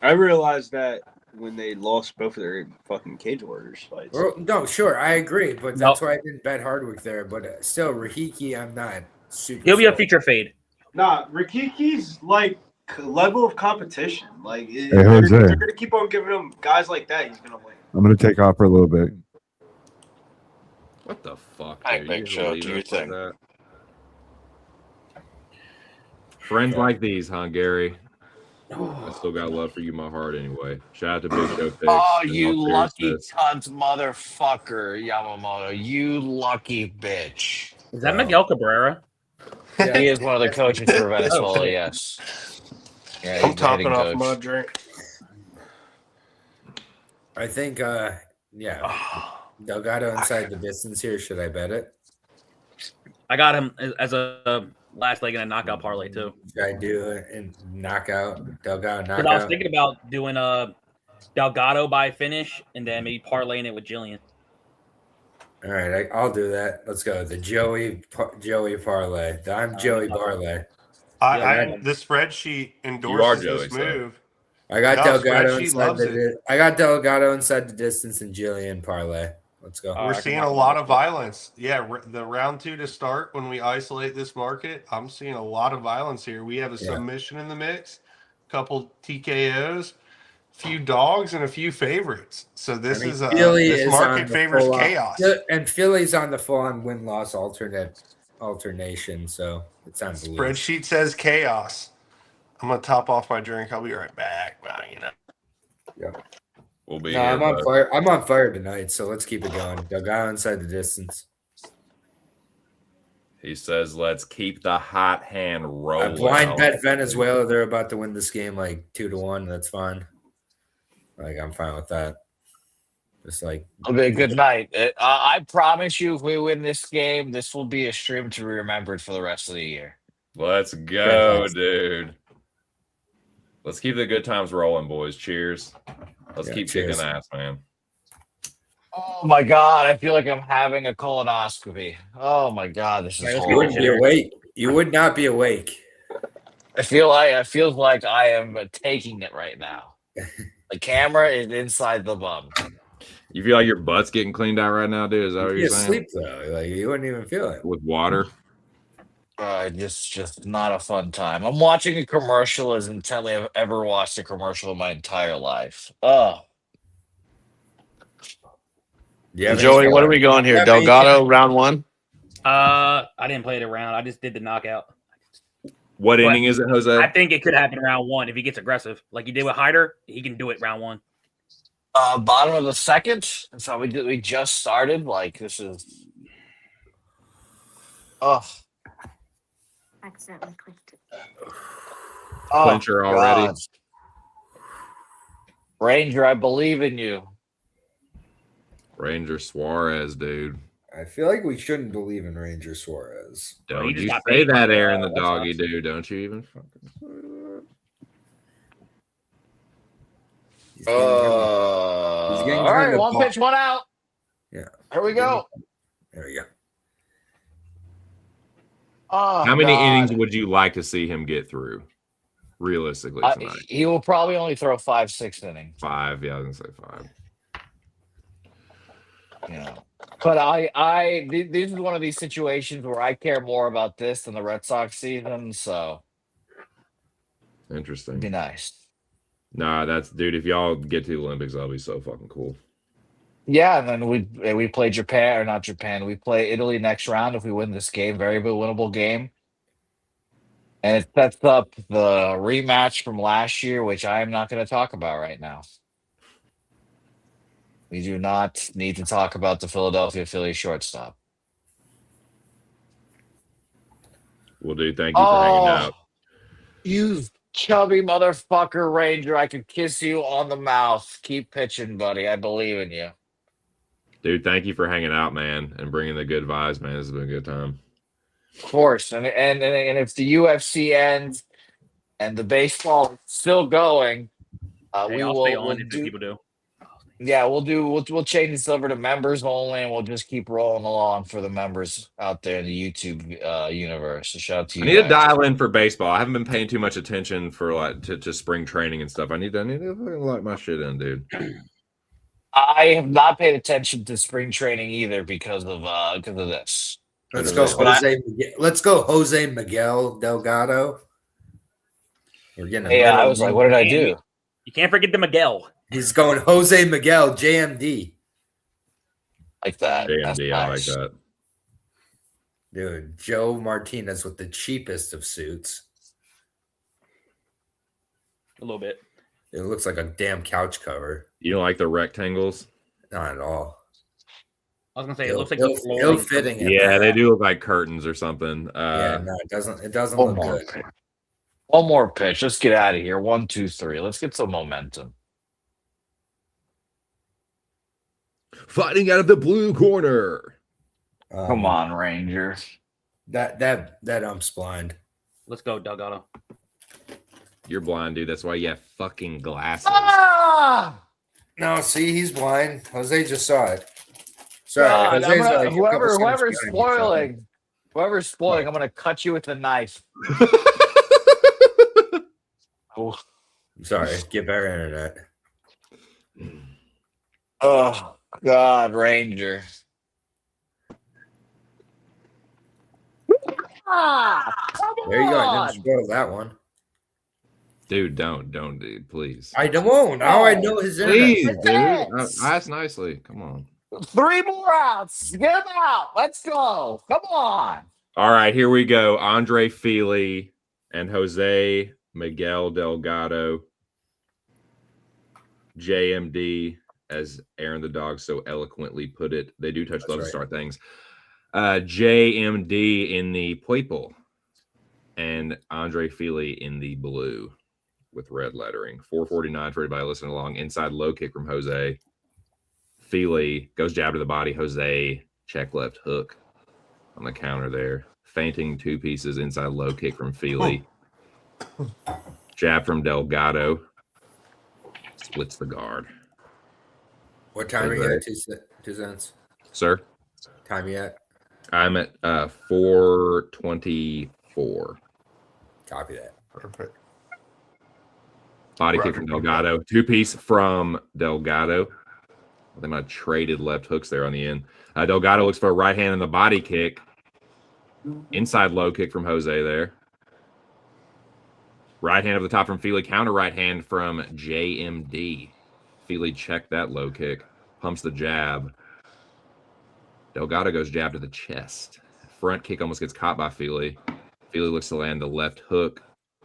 I realized that when they lost both of their fucking Cage Warriors fights. Well, no, sure, I agree, but that's why I didn't bet Hardwick there. But still, Rahiki, I'm not super. He'll be a sold. feature fade. Nah, Rikiki's like level of competition. Like, Jose. they're going to keep on giving him guys like that. He's going to win. I'm gonna take off for a little bit. What the fuck, Hey, dude? Big You Show, leave do us your like thing. that? Friends like these, huh, Gary? I still got love for you in my heart anyway. Shout out to Big Show Picks. Oh, in you all lucky seriousness. cunt motherfucker, Yamamoto. You lucky bitch. Is that Miguel Cabrera? He is one of the coaches for Venezuela, yes. Yeah, I'm he's the topping hitting off coach. my drink. I think, yeah, Delgado inside the distance here. Should I bet it? I got him as a last leg in a knockout parlay too. Should I do it and knockout Delgado Because I was knockout? thinking about doing a Delgado by finish and then maybe parlaying it with Gillian. All right, I'll do that. Let's go. The Joey parlay. I'm Joey parlay. The spreadsheet endorses Joey, this so. move. I got No, Delgado spreadsheet inside loves I got Delgado inside the distance and Gillian parlay. Let's go. We're seeing a lot of violence. Yeah, the round 2 to start when we isolate this market. I'm seeing a lot of violence here. We have a submission in the mix, a couple TKOs, few dogs, and a few favorites. So this is Philly this is market on the favors full-on- chaos. And Philly's on the full-on win-loss alternation, so it's on the lose. Spreadsheet says chaos. I'm gonna top off my drink. I'll be right back. Well, you know. Yeah. We'll be No, here, I'm on bud. fire. I'm on fire tonight, so let's keep it going. Delgado inside the distance. He says, let's keep the hot hand I rolling. blind bet Venezuela. They're about to win this game like 2-1. That's fine. Like, I'm fine with that. Just like It'll be a good night. I promise you, if we win this game, this will be a stream to be remembered for the rest of the year. Let's go, dude. Let's keep the good times rolling, boys. Cheers. Let's keep cheers. kicking ass, man. Oh my god, I feel like I'm having a colonoscopy. Oh my god, this is you horrible. wouldn't be awake. You would not be awake. I feel like I am taking it right now. The camera is inside the bum. You feel like your butt's getting cleaned out right now, dude? Is that what You'd be you're saying? asleep though. Like you wouldn't even feel it. With water? Just not a fun time. I'm watching a commercial as intently I've ever watched a commercial in my entire life. Oh, Yeah, Joey, what are we going here? Yeah, Delgado, round 1? I didn't play it around. I just did the knockout. What But inning is it, Jose? I think it could happen round 1 if he gets aggressive, like he did with Hyder. He can do it round 1. bottom of the second. So we just started. Like this is. Oh, Accidentally clicked it. Clincher already. God. Ranger, I believe in you. Ranger Suarez, dude. I feel like we shouldn't believe in Ranger Suarez. Well, he Don't just you got say paid that, for Aaron the Red doggy, Sox. dude. Don't you even fucking say that. He's getting All kind right, of one ball- pitch, one out. Yeah. Here we go. There we go. Oh, How many God. innings would you like to see him get through, realistically, tonight? He will probably only throw 5-6 innings. 5. Yeah, I was going to say 5. Yeah. But this is one of these situations where I care more about this than the Red Sox season, so it'd be Interesting. nice. Nah, that's, dude, if y'all get to the Olympics, that'll be so fucking cool. Yeah, and then we play Japan, or not Japan. We play Italy next round if we win this game. Very winnable game. And it sets up the rematch from last year, which I am not going to talk about right now. We do not need to talk about the Philadelphia Phillies shortstop. Well, dude, thank you for hanging out. You chubby motherfucker, Ranger. I could kiss you on the mouth. Keep pitching, buddy. I believe in you. Dude, thank you for hanging out, man, and bringing the good vibes, man. This has been a good time. Of course. And if the UFC ends and the baseball is still going, Hey, we I'll will stay on we'll if do people do. yeah, we'll change this over to members only, and we'll just keep rolling along for the members out there in the YouTube universe. So shout out to I you need to guys. dial in for baseball. I haven't been paying too much attention for like to spring training and stuff. I need to fucking lock my shit in, dude. I have not paid attention to spring training either because of this. Let's go, let's go, Jose Miguel Delgado. We're getting. Yeah, I was like, what did I do? You can't forget the Miguel. He's going Jose Miguel JMD. Like that. JMD, I like that. Dude, Joe Martinez with the cheapest of suits. A little bit. It looks like a damn couch cover. You don't like the rectangles? Not at all. I was gonna say it looks like the flooring. Ill-fitting. Yeah, they do look like curtains or something. Yeah, no, it doesn't. It doesn't look good. One more pitch. Let's get out of here. 1, 2, 3. Let's get some momentum. Fighting out of the blue corner. Come on, Ranger. That ump's blind. Let's go, Delgado. You're blind, dude. That's why you have fucking glasses. Ah! No, see, he's blind. Jose just saw it. Sorry, God, Jose's like, whoever's spoiling, I'm gonna cut you with a knife. Oh. I'm sorry, get better internet. Oh God, Ranger. There you go. I didn't spoil that one. Dude, don't, dude, please. I won't. Now I know his internet. Please, dude. Ask nicely. Come on. 3 more outs. Get him out. Let's go. Come on. All right, here we go. Andre Fili and Jose Miguel Delgado. JMD, as Aaron the Dog so eloquently put it. They do touch love to start things. JMD in the purple and Andre Fili in the blue with red lettering. 449 for everybody listening along. Inside low kick from Jose. Fili goes jab to the body. Jose check left hook on the counter there. Fainting 2 pieces inside low kick from Fili. Jab from Delgado. Splits the guard. What time are you at? 2 cents. Sir? Time yet? I'm at 424. Copy that. Perfect. Body kick from Delgado. 2-piece from Delgado. They might have traded left hooks there on the end. Delgado looks for a right hand in the body kick. Inside low kick from Jose there. Right hand over the top from Fili. Counter right hand from JMD. Fili checked that low kick. Pumps the jab. Delgado goes jab to the chest. Front kick almost gets caught by Fili. Fili looks to land the left hook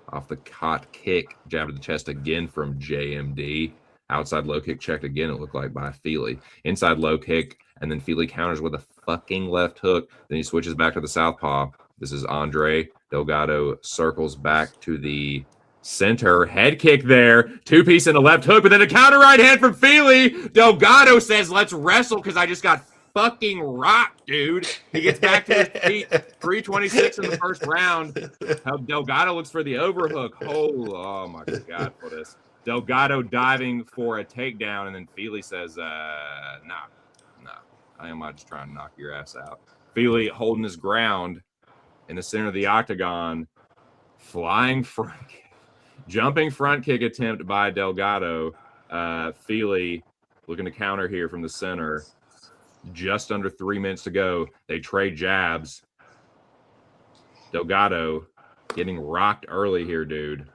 off the caught kick. Jab to the chest again from JMD. Outside low kick checked again, it looked like, by Fili. Inside low kick, and then Fili counters with a fucking left hook. Then he switches back to the southpaw. This is Andre. Delgado circles back to the center. Head kick there. 2-piece in the left hook, but then a counter right hand from Fili. Delgado says, let's wrestle because I just got fucking rocked, dude. He gets back to his feet. 326 in the first round. Delgado looks for the overhook. Oh my God, for this. Delgado diving for a takedown, and then Fili says, nah, I am just trying to knock your ass out. Fili holding his ground in the center of the octagon, flying front kick, jumping front kick attempt by Delgado. Fili looking to counter here from the center. Just under 3 minutes to go. They trade jabs. Delgado getting rocked early here, dude.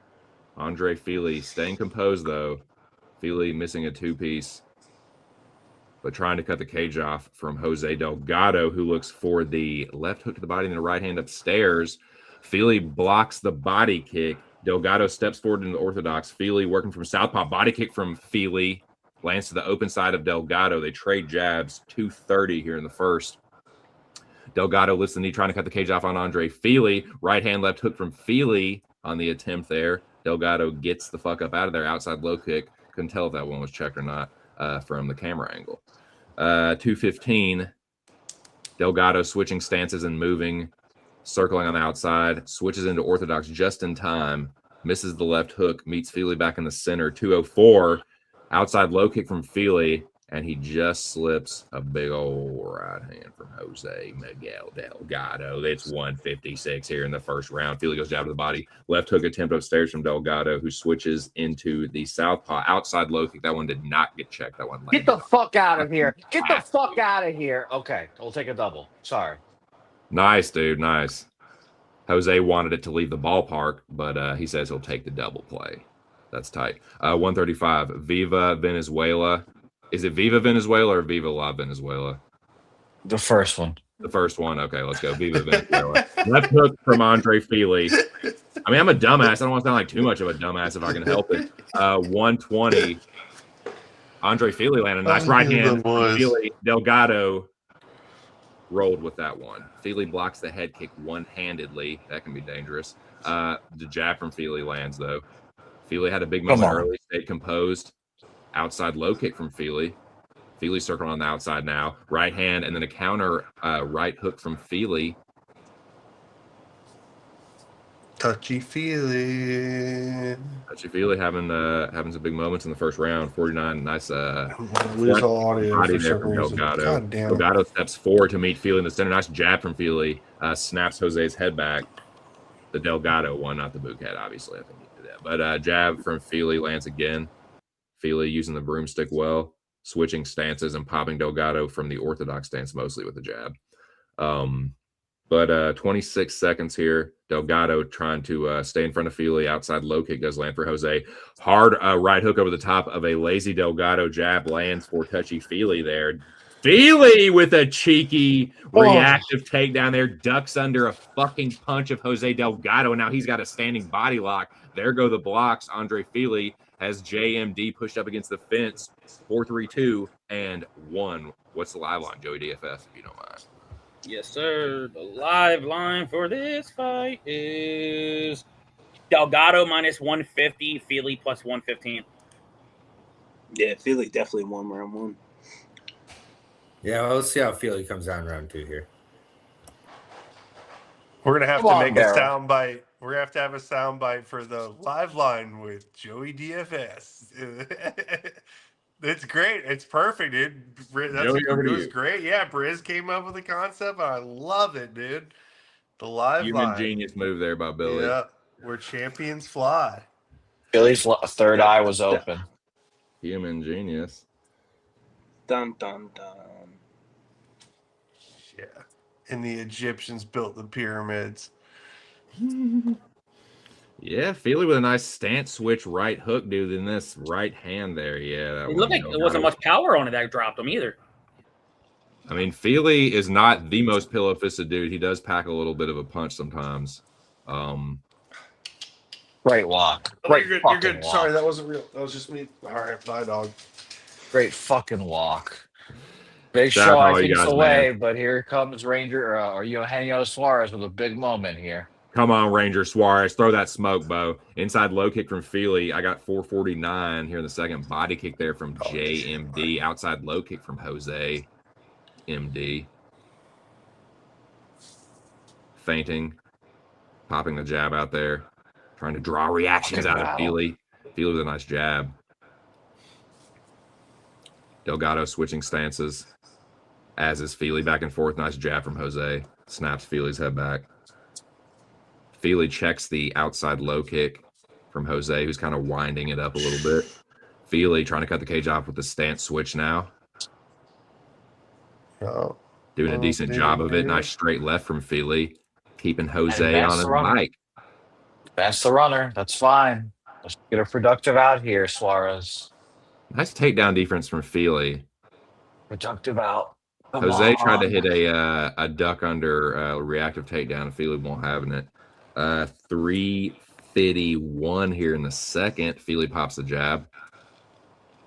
Andre Fili staying composed, though. Fili missing a 2-piece. but trying to cut the cage off from Jose Delgado, who looks for the left hook to the body and the right hand upstairs. Fili blocks the body kick. Delgado steps forward into the orthodox. Fili working from southpaw. Body kick from Fili. Lands to the open side of Delgado. They trade jabs. 2:30 here in the first. Delgado lifts the knee, trying to cut the cage off on Andre Fili. Right hand, left hook from Fili on the attempt there. Delgado gets the fuck up out of there. Outside low kick. Couldn't tell if that one was checked or not from the camera angle. 2:15. Delgado switching stances and moving. Circling on the outside. Switches into orthodox just in time. Misses the left hook. Meets Fili back in the center. 2:04. Outside low kick from Fili. And he just slips a big old right hand from Jose Miguel Delgado. It's 156 here in the first round. Fili goes jab to the body. Left hook attempt upstairs from Delgado, who switches into the southpaw. Outside low kick. That one did not get checked. That one Get the fuck out of here. Get the fuck out of here. Okay, we'll take a double. Sorry. Nice, dude. Nice. Jose wanted it to leave the ballpark, but he says he'll take the double play. That's tight. 135. Viva Venezuela. Is it Viva Venezuela or Viva La Venezuela? The first one. The first one. Okay, let's go. Viva Venezuela. Left hook from Andre Fili. I mean, I'm a dumbass. I don't want to sound like too much of a dumbass if I can help it. 120. Andre Fili landed a nice right hand. Fili Delgado rolled with that one. Fili blocks the head kick one-handedly. That can be dangerous. The jab from Fili lands, though. Fili had a big moment early, stayed composed. Outside low kick from Fili. Fili circling on the outside now. Right hand, and then a counter right hook from Fili. Touchy-feely. Touchy-feely having some big moments in the first round. 49, nice Lose all audio body there from Delgado. Delgado steps forward to meet Fili in the center. Nice jab from Fili. Snaps Jose's head back. The Delgado one, not the Bouquet, obviously. I think he did that. But jab from Fili lands again. Fili using the broomstick well, switching stances and popping Delgado from the orthodox stance mostly with the jab. But 26 seconds here. Delgado trying to stay in front of Fili. Outside low kick does land for Jose. Hard right hook over the top of a lazy Delgado jab lands for touchy Fili there. Fili with a cheeky reactive takedown there. Ducks under a fucking punch of Jose Delgado. And now he's got a standing body lock. There go the blocks. Andre Fili has JMD pushed up against the fence. 4-3-2 and 1. What's the live line, Joey DFS, if you don't mind? Yes, sir. The live line for this fight is Delgado minus 150, Fili plus 115. Yeah, Fili definitely won round one. Yeah, well, let's see how Fili comes out in round 2 here. We're gonna have to make a sound bite. We're gonna have to have a sound bite for the live line with Joey DFS. It's great. It's perfect, dude. It was great. Yeah, Briz came up with the concept. I love it, dude. The live Human line. genius move there by Billy. Yeah, where champions fly. Billy's third eye was open. Human genius. Dun, dun, dun. Yeah. And the Egyptians built the pyramids. Yeah, Fili with a nice stance switch right hook, dude, in this right hand there. Yeah. It looked like there wasn't much power on it that dropped him either. I mean, Fili is not the most pillow-fisted dude. He does pack a little bit of a punch sometimes. Great walk. Great you're good. Walk. Sorry, that wasn't real. That was just me. All right, bye, dog. Great fucking walk. Big show, I think, away, but here comes Ranger or Eugenio Suarez with a big moment here. Come on, Ranger Suarez. Throw that smoke, Bo. Inside low kick from Fili. I got 449 here in the second. Body kick there from JMD. Outside low kick from Jose MD. Feinting. Popping the jab out there. Trying to draw reactions out of Fili. Fili with a nice jab. Delgado switching stances. As is Fili back and forth. Nice jab from Jose. Snaps Fili's head back. Fili checks the outside low kick from Jose, who's kind of winding it up a little bit. Fili trying to cut the cage off with the stance switch now. Doing a decent job of it. Nice straight left from Fili. Keeping Jose on his mic. That's the runner. That's fine. Let's get a productive out here, Suarez. Nice takedown defense from Fili. Productive out. Come Jose tried to on. hit a duck under reactive takedown, and Fili won't having it. 3:51 here in the second. Fili pops the jab.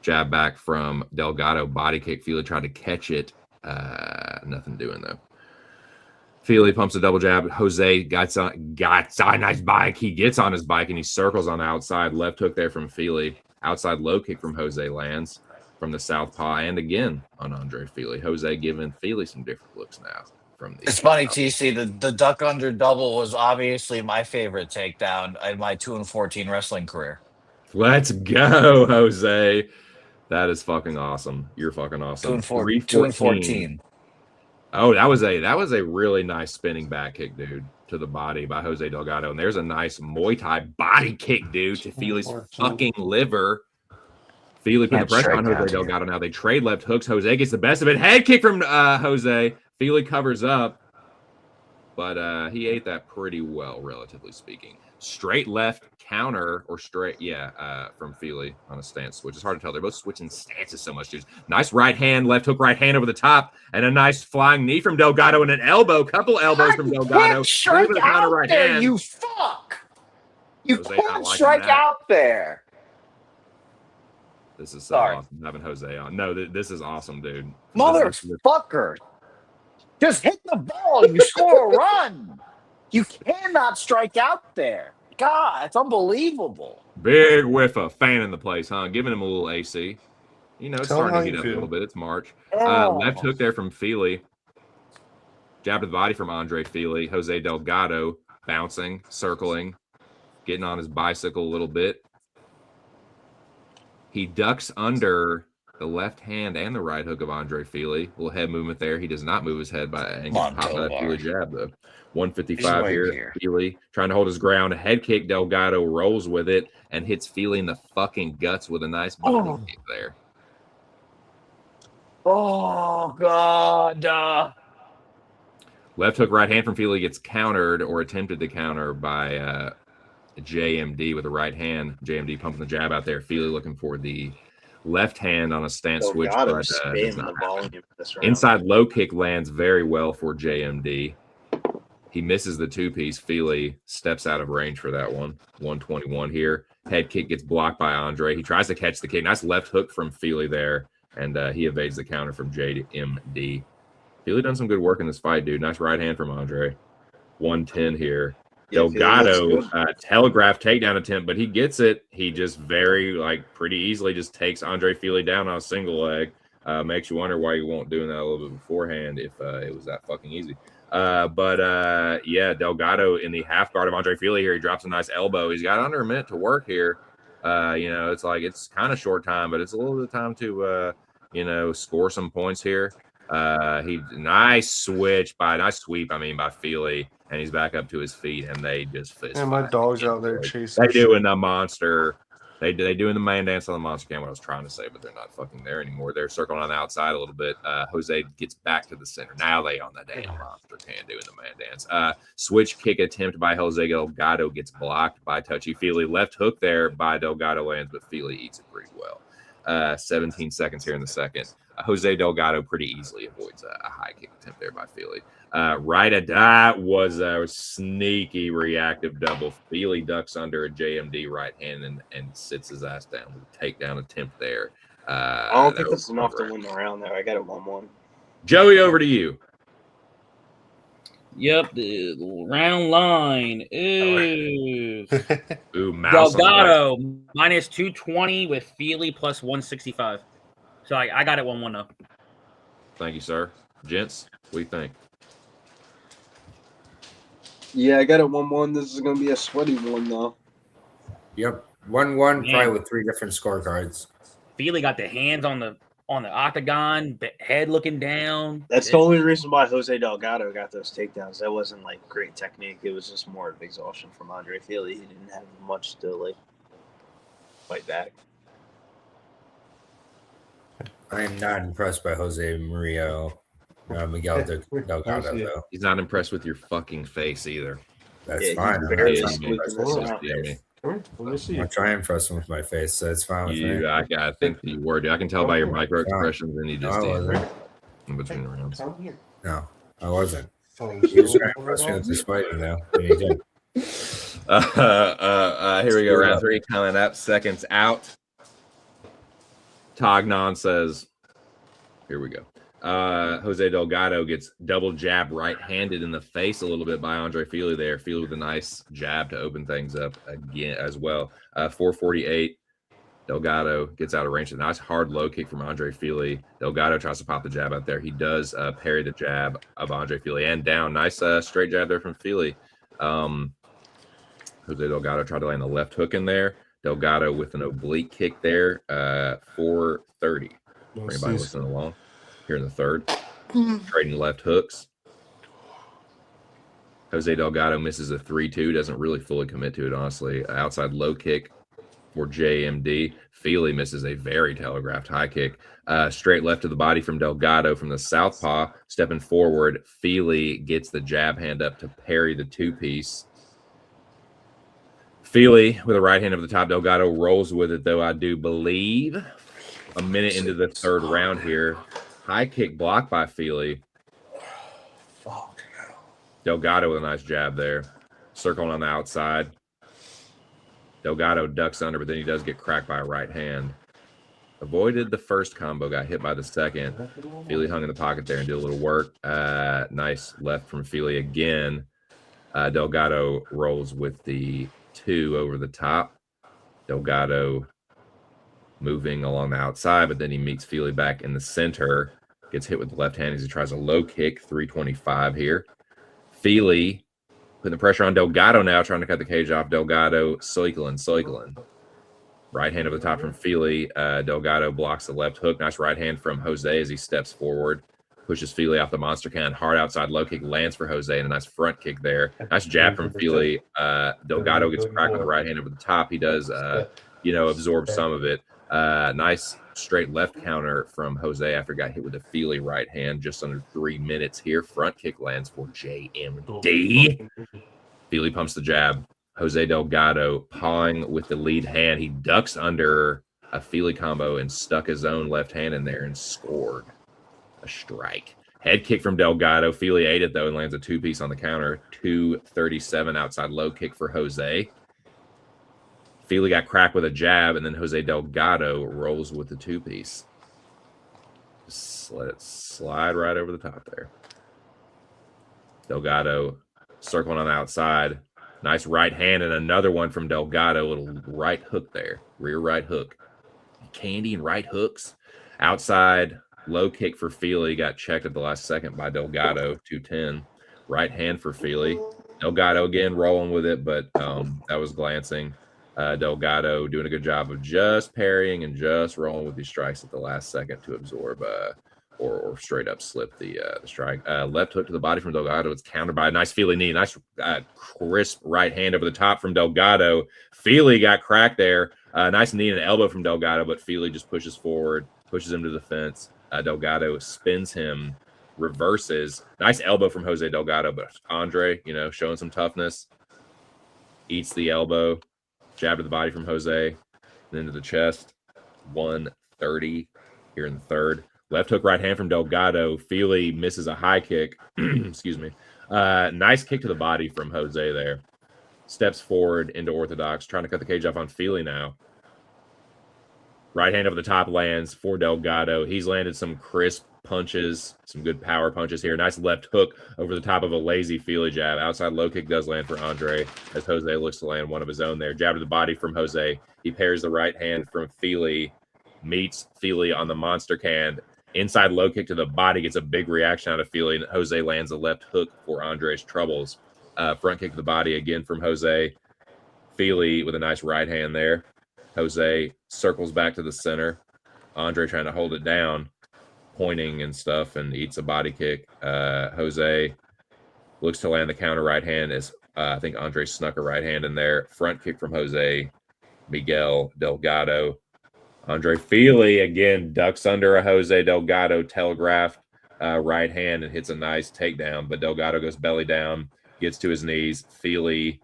Jab back from Delgado, body kick. Fili tried to catch it. Nothing doing though. Fili pumps a double jab. Jose got a nice bike. He gets on his bike and he circles on the outside. Left hook there from Fili. Outside low kick from Jose lands from the southpaw, and again on Andre Fili. Jose giving Fili some different looks now. From the It's funny, TC. The duck under double was obviously my favorite takedown in my 2-14 wrestling career. Let's go, Jose. That is fucking awesome. You're fucking awesome. 2-14. Oh, that was a really nice spinning back kick, dude, to the body by Jose Delgado. And there's a nice Muay Thai body kick, dude, to Fili's fucking liver. Fili put the pressure on Jose Delgado. Now they trade left hooks. Jose gets the best of it. Head kick from Jose. Fili covers up, but he ate that pretty well, relatively speaking. Straight left counter or straight, from Fili on a stance switch. It's hard to tell. They're both switching stances so much, dude. Nice right hand, left hook, right hand over the top, and a nice flying knee from Delgado and an elbow, couple elbows from Delgado. Strike out right there, hand. You fuck! You can't strike out there. This is so awesome having Jose on. No, this is awesome, dude. Motherfucker. Just hit the ball. You score a run. You cannot strike out there. God, it's unbelievable. Big whiff of fan in the place, huh? Giving him a little AC. You know, it's starting to heat up a little bit. It's March. Left hook there from Fili. Jab to the body from Andre Fili. Jose Delgado bouncing, circling, getting on his bicycle a little bit. He ducks under the left hand and the right hook of Andre Fili. Little head movement there. He does not move his head and pop that Fili jab though. 155 here. Fili trying to hold his ground. A head kick. Delgado rolls with it and hits Fili in the fucking guts with a nice body kick there. Oh God! Left hook, right hand from Fili gets countered or attempted to counter by JMD with the right hand. JMD pumping the jab out there. Fili looking for the left hand on a stance switch. But, inside low kick lands very well for JMD. He misses the two-piece. Fili steps out of range for that one. 121 here. Head kick gets blocked by Andre. He tries to catch the kick. Nice left hook from Fili there, and he evades the counter from JMD. Fili done some good work in this fight, dude. Nice right hand from Andre. 110 here. Delgado telegraph takedown attempt, but he gets it. He just pretty easily just takes Andre Fili down on a single leg. Makes you wonder why you weren't doing that a little bit beforehand if it was that fucking easy. Delgado in the half guard of Andre Fili here. He drops a nice elbow. He's got under a minute to work here. It's like it's kind of short time, but it's a little bit of time to score some points here. Nice sweep by Fili, and he's back up to his feet, and they just fist. And my dog's out there chasing. They doing the monster. They doing the man dance on the monster cam. What I was trying to say, but they're not fucking there anymore. They're circling on the outside a little bit. Jose gets back to the center. Now they on the damn monster cam doing the man dance. Switch kick attempt by Jose Delgado gets blocked by Touchy Fili. Left hook there by Delgado lands, but Fili eats it pretty well. 17 seconds here in the second. Jose Delgado pretty easily avoids a high kick attempt there by Fili. That was a sneaky reactive double. Fili ducks under a JMD right hand and sits his ass down with a takedown attempt there. I don't think this is enough to win the round there. I got it 1-1. Joey, over to you. Yep, the round line is Delgado minus 220 with Fili plus 165. So I got it 1-1 though. Thank you, sir. Gents, what do you think? Yeah, I got it 1-1. This is going to be a sweaty one, though. Yep. 1-1, probably with 3 different scorecards. Fili got the hands on the octagon, head looking down. That's the only reason why Jose Delgado got those takedowns. That wasn't, great technique. It was just more of exhaustion from Andre Fili. He didn't have much to, fight back. I am not impressed by Jose Miguel Delgado, though. He's not impressed with your fucking face either. That's fine. Let me see. I'm trying to impress him with my face, so it's fine with me. I think you were. Dude. I can tell by your micro expressions, and you No, just I danced wasn't. in between the rounds. No, I wasn't. So, He was trying to impress me with this fighting, though. And he did. Here we go. Round 3 coming up. Seconds out. Tognon says, here we go. Jose Delgado gets double jab right-handed in the face a little bit by Andre Fili there. Fili with a nice jab to open things up again as well. 448. Delgado gets out of range. A nice hard low kick from Andre Fili. Delgado tries to pop the jab out there. He does parry the jab of Andre Fili and down. Nice straight jab there from Fili. Jose Delgado tried to land the left hook in there. Delgado with an oblique kick there. 430. For anybody listening along here in the third. Trading left hooks. Jose Delgado misses a 3-2. Doesn't really fully commit to it, honestly. Outside low kick for JMD. Fili misses a very telegraphed high kick. Straight left to the body from Delgado from the southpaw. Stepping forward, Fili gets the jab hand up to parry the two-piece. Fili with a right hand over the top. Delgado rolls with it, though, I do believe. A minute into the third round here. High kick blocked by Fili. Delgado with a nice jab there. Circling on the outside. Delgado ducks under, but then he does get cracked by a right hand. Avoided the first combo, got hit by the second. Fili hung in the pocket there and did a little work. Nice left from Fili again. Delgado rolls with the 2 over the top. Delgado moving along the outside, but then he meets Fili back in the center. Gets hit with the left hand as he tries a low kick. 325 here. Fili putting the pressure on Delgado now, trying to cut the cage off. Delgado cycling. Right hand over the top from Fili. Delgado blocks the left hook. Nice right hand from Jose as he steps forward. Pushes Fili off the monster can. Hard outside low kick lands for Jose and a nice front kick there. Nice jab from Fili. Delgado gets cracked with the right hand over the top. He does, absorb some of it. Nice straight left counter from Jose after got hit with a Fili right hand. Just under 3 minutes here. Front kick lands for JMD. Fili pumps the jab. Jose Delgado pawing with the lead hand. He ducks under a Fili combo and stuck his own left hand in there and scored a strike. Head kick from Delgado. Fili ate it, though, and lands a two-piece on the counter. 237 outside low kick for Jose. Fili got cracked with a jab, and then Jose Delgado rolls with the two-piece. Just let it slide right over the top there. Delgado circling on the outside. Nice right hand and another one from Delgado. Little right hook there. Rear right hook. Candy and right hooks. Outside low kick for Fili. Got checked at the last second by Delgado. 210. Right hand for Fili. Delgado again rolling with it, but that was glancing. Delgado doing a good job of just parrying and just rolling with these strikes at the last second to absorb or straight up slip the strike. Left hook to the body from Delgado. It's countered by a nice Fili knee. Nice crisp right hand over the top from Delgado. Fili got cracked there. Nice knee and an elbow from Delgado, but Fili just pushes forward, pushes him to the fence. Delgado spins him, reverses. Nice elbow from Jose Delgado, but Andre, showing some toughness. Eats the elbow. Jab to the body from Jose, then to the chest. 130 here in the third. Left hook right hand from Delgado. Fili misses a high kick. Excuse me. Nice kick to the body from Jose there. Steps forward into orthodox, trying to cut the cage off on Fili now. Right hand over the top lands for Delgado. He's landed some crisp punches, some good power punches here. Nice left hook over the top of a lazy Fili jab. Outside low kick does land for Andre as Jose looks to land one of his own there. Jab to the body from Jose. He pairs the right hand from Fili, meets Fili on the monster can. Inside low kick to the body, gets a big reaction out of Fili, and Jose lands a left hook for Andre's troubles. Front kick to the body again from Jose. Fili with a nice right hand there. Jose circles back to the center. Andre trying to hold it down, pointing and stuff, and eats a body kick. Jose looks to land the counter right hand as I think Andre snuck a right hand in there. Front kick from Jose. Miguel Delgado. Andre Fili again ducks under a Jose Delgado telegraphed right hand and hits a nice takedown, but Delgado goes belly down, gets to his knees. Fili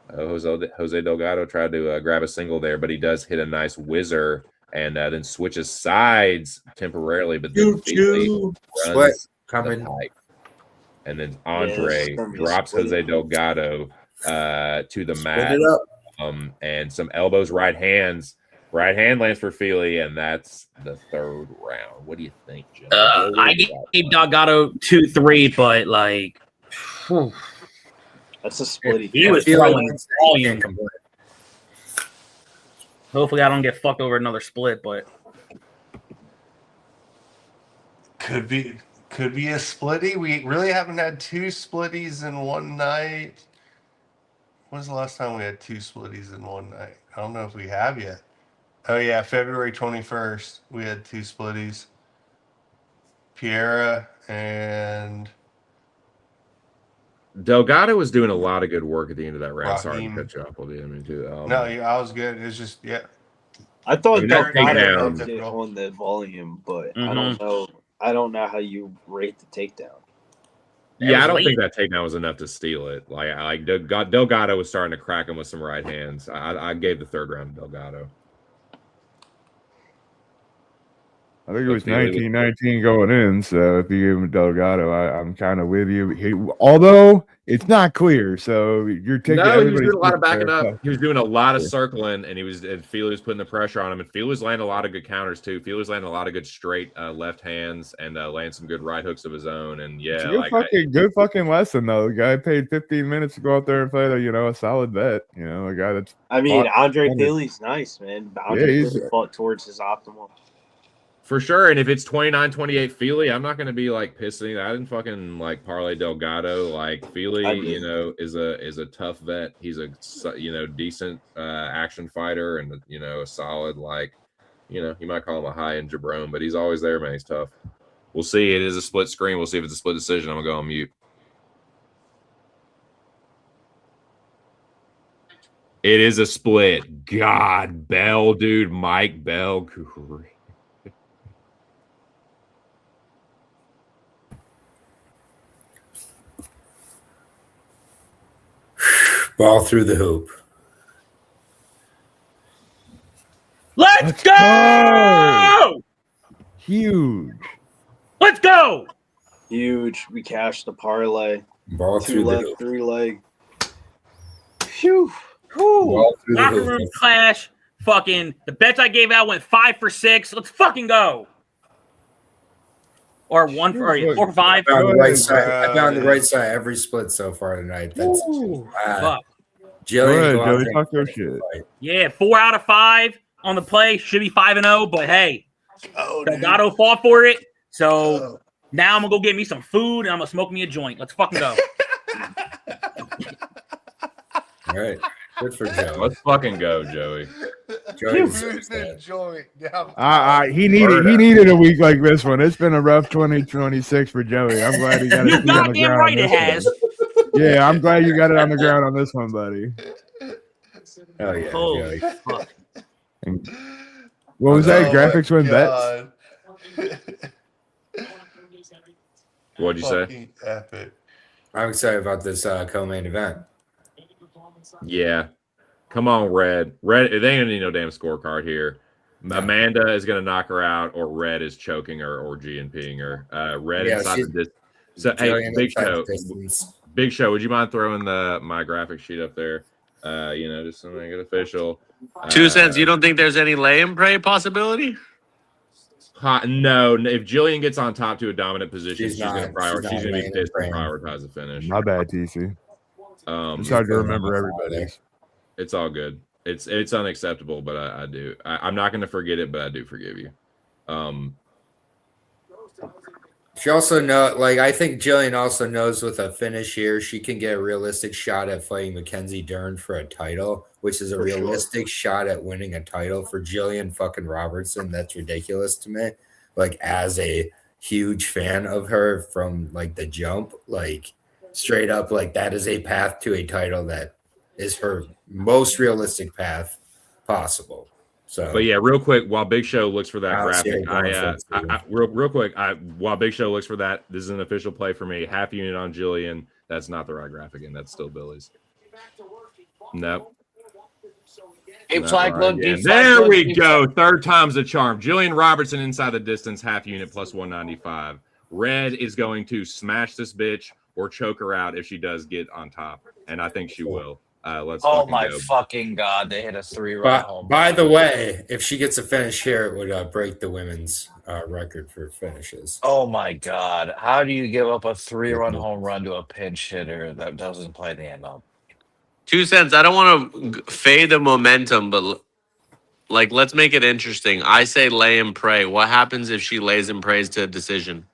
Jose Delgado tried to grab a single there, but he does hit a nice whizzer and then switches sides temporarily. But then Fili runs coming. the pipe. And then Andre drops Jose Delgado to the mat. And some elbows, right hands. Right hand lands for Fili, and that's the third round. What do you think, Jim? I gave Delgado 2-3, but like, that's a split. He was throwing volume. Hopefully, I don't get fucked over another split, but could be a splitty. We really haven't had two splitties in one night. When was the last time we had two splitties in one night? I don't know if we have yet. Oh yeah, February 21st, we had two splitties. Piera and Delgado was doing a lot of good work at the end of that round. Sorry to cut you off. No, I was good. It's just I thought Delgado had it on the volume, but I don't know. I don't know how you rate the takedown. Yeah, I don't think that takedown was enough to steal it. Like Delgado was starting to crack him with some right hands. I gave the third round to Delgado. I think it was 19-19 going in, so if you give him Delgado, I'm kind of with you. Although it's not clear, so you're taking. No, he was doing a lot of backing up. He was doing a lot of circling, and Fili was putting the pressure on him, and Fili was landing a lot of good counters too. Fili was landing a lot of good straight left hands and landing some good right hooks of his own. And yeah, good fucking lesson though. The guy paid 15 minutes to go out there and play a solid bet. A guy that's. I mean, Andre Fili's nice, man. Andre Fili fought towards his optimal. For sure, and if it's 29-28 Fili, I'm not going to be like pissing. I didn't fucking like parlay Delgado. Like Fili, is a tough vet. He's a decent action fighter and a solid you might call him a high end jabron, but he's always there, man. He's tough. We'll see. It is a split screen. We'll see if it's a split decision. I'm gonna go on mute. It is a split. God, Bell, dude, Mike Bell, great. Ball through the hoop. Let's go! Huge. Let's go! Huge. We cashed the parlay. Ball through the hoop. 3 leg. Phew. Locker room clash. Fucking the bets I gave out went 5 for 6. Let's fucking go. Or 4 for 5. I found the right side every split so far tonight. That's Joey, talk your shit. Yeah, 4 out of 5 on the play. Should be 5-0, but hey, Delgado fought for it. So now I'm gonna go get me some food and I'm gonna smoke me a joint. Let's fucking go. All right. Good for Joey. Let's fucking go, Joey. He needed a week like this one. It's been a rough 2026 for Joey. I'm glad he got it on the ground. Right, it has. Yeah, I'm glad you got it on the ground on this one, buddy. Oh yeah. Joey. Fuck. What was that? Graphics win bets? What'd you say? Epic. I'm excited about this co-main event. Yeah. Come on, Red. They ain't gonna need no damn scorecard here. Amanda is gonna knock her out, or Red is choking her or GNPing her. Red inside the distance. So hey, Big Show, would you mind throwing my graphic sheet up there? Just to make it official. 2 cents. You don't think there's any lay and pray possibility? No. If Gillian gets on top to a dominant position, she's gonna be pissed and prioritize the finish. My bad, TC. It's hard to remember everybody. It's all good. It's unacceptable, but I do. I'm not going to forget it, but I do forgive you. She also I think Gillian also knows with a finish here, she can get a realistic shot at fighting Mackenzie Dern for a title, which is a realistic shot at winning a title for Gillian fucking Robertson. That's ridiculous to me. Like, as a huge fan of her from the jump, straight up, that is a path to a title that is her most realistic path possible. So, but yeah, real quick, while Big Show looks for that graphic, real quick, while Big Show looks for that, this is an official play for me. Half unit on Gillian. That's not the right graphic, and that's still Billy's. Nope. It's Not like, right look, again. it's like, There look, we it's go. like- Third time's a charm. Gillian Robertson inside the distance, half unit plus 195. Red is going to smash this bitch or choke her out if she does get on top, and I think she will. Let's Oh fucking my go. fucking god! They hit a 3-run home. By the way, if she gets a finish here, it would break the women's record for finishes. Oh my god! How do you give up a 3-run home run to a pinch hitter that doesn't play the MLB? 2 cents. I don't want to fade the momentum, but like, let's make it interesting. I say lay and pray. What happens if she lays and prays to a decision?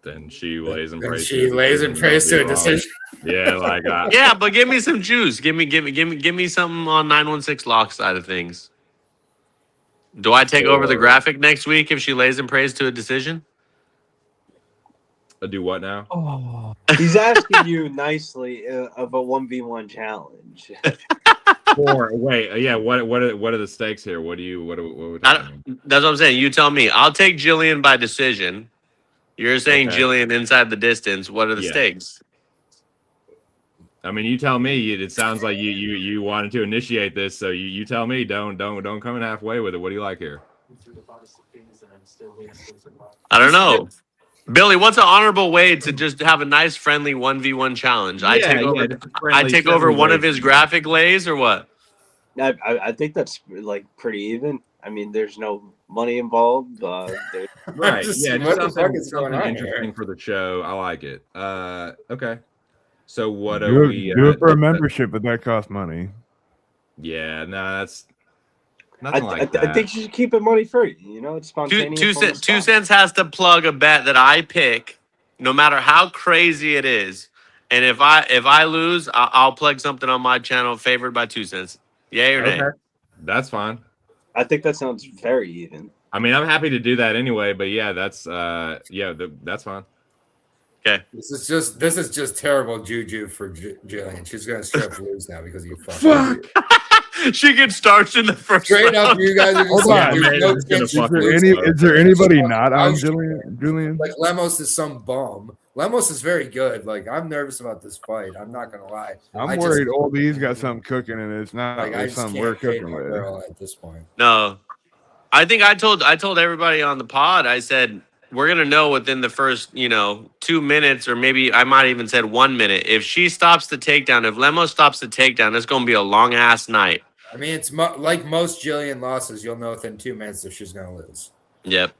Then she lays and Then prays. she lays and prays to a decision. Yeah, like Yeah, but give me some juice. Give me something on 916 lock side of things. Do I take over the Or- graphic next week if she lays and prays to a decision? do what now? Oh, He's asking you nicely of a 1v1 challenge. Or wait, yeah. What are the stakes here? What we I talking? That's what I'm saying. You tell me. I'll take Gillian by decision. You're saying Okay. Gillian inside the distance. What are the Yeah. stakes? I mean, you tell me. It sounds like you wanted to initiate this, so you tell me. Don't come in halfway with it. What do you like here? I don't know. Billy, what's an honorable way to just have a nice, friendly 1v1 challenge? I take over. just a I friendly, take over friendly one way of his to- graphic lays, or what? I think that's like pretty even. I mean, there's no money involved. Right. Just- Yeah. what Just the fuck something, is going something on interesting here? for the show. I like it. Okay. So what Do do it, we do it for a membership, but that costs money. Yeah. No, that's nothing I like that. think you should keep it money free. You know, it's spontaneous. on the Two spot. cents has to plug a bet that I pick, no matter how crazy it is. And if I lose, I'll plug something on my channel favored by 2 cents. Yay or nay? Okay. That's fine. I think that sounds very even. I mean, I'm happy to do that anyway, but yeah, that's that's fine. Okay. This is just terrible juju for Jillian. She's gonna straight lose now because you Fuck. She gets starched in the first Straight up, round. you guys are just Hold like, on, there's man, no it's gonna chance you fuck lose. Is there anybody not I on was- Julian? Like Lemos is some bum. Lemos is very good. Like I'm nervous about this fight. I'm not gonna lie. I'm I worried just, old E's got something cooking and it's not like I like just something we're can't hate cooking my with. girl at this point. No. I think I told everybody on the pod, I said, we're gonna know within the first, 2 minutes, or maybe I might even said 1 minute. If she stops the takedown, if Lemos stops the takedown, it's gonna be a long ass night. I mean, it's like most Jillian losses. You'll know within 2 minutes if she's gonna lose. Yep.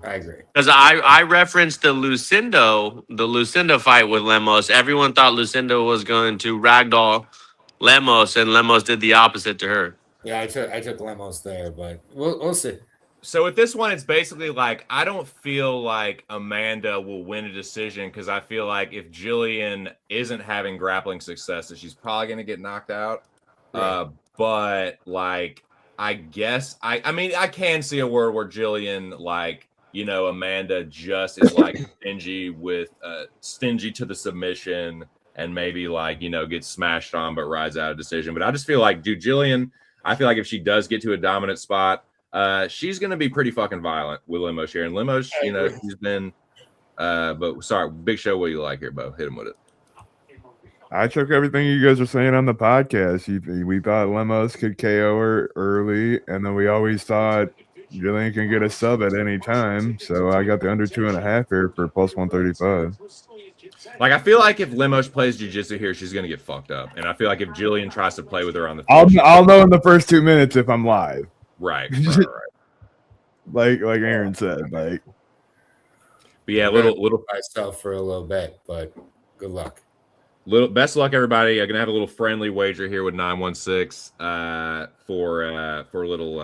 I agree. Because I referenced the Lucinda fight with Lemos. Everyone thought Lucinda was going to ragdoll Lemos, and Lemos did the opposite to her. Yeah, I took Lemos there, but we'll see. So with this one, it's basically like I don't feel like Amanda will win a decision because I feel like if Gillian isn't having grappling success, that she's probably going to get knocked out. Right. But like, I guess I mean I can see a world where Gillian, like, Amanda just is like stingy to the submission and maybe like gets smashed on but rides out a decision. But I just feel like Gillian, I feel like if she does get to a dominant spot, she's going to be pretty fucking violent with Lemos here. And Lemos, she's been, but sorry, Big Show, what do you like here, Bo? Hit him with it. I took everything you guys are saying on the podcast. We thought Lemos could KO her early, and then we always thought Jillian can get a sub at any time. So I got the under 2.5 here for plus 135. Like, I feel like if Lemos plays jiu-jitsu here, she's going to get fucked up. And I feel like if Gillian tries to play with her on the field, I'll know in the first 2 minutes if I'm live. Right. Like Aaron said, like. But yeah, little myself for a little bit, but good luck. Best of luck, everybody. I'm gonna have a little friendly wager here with 916 for a little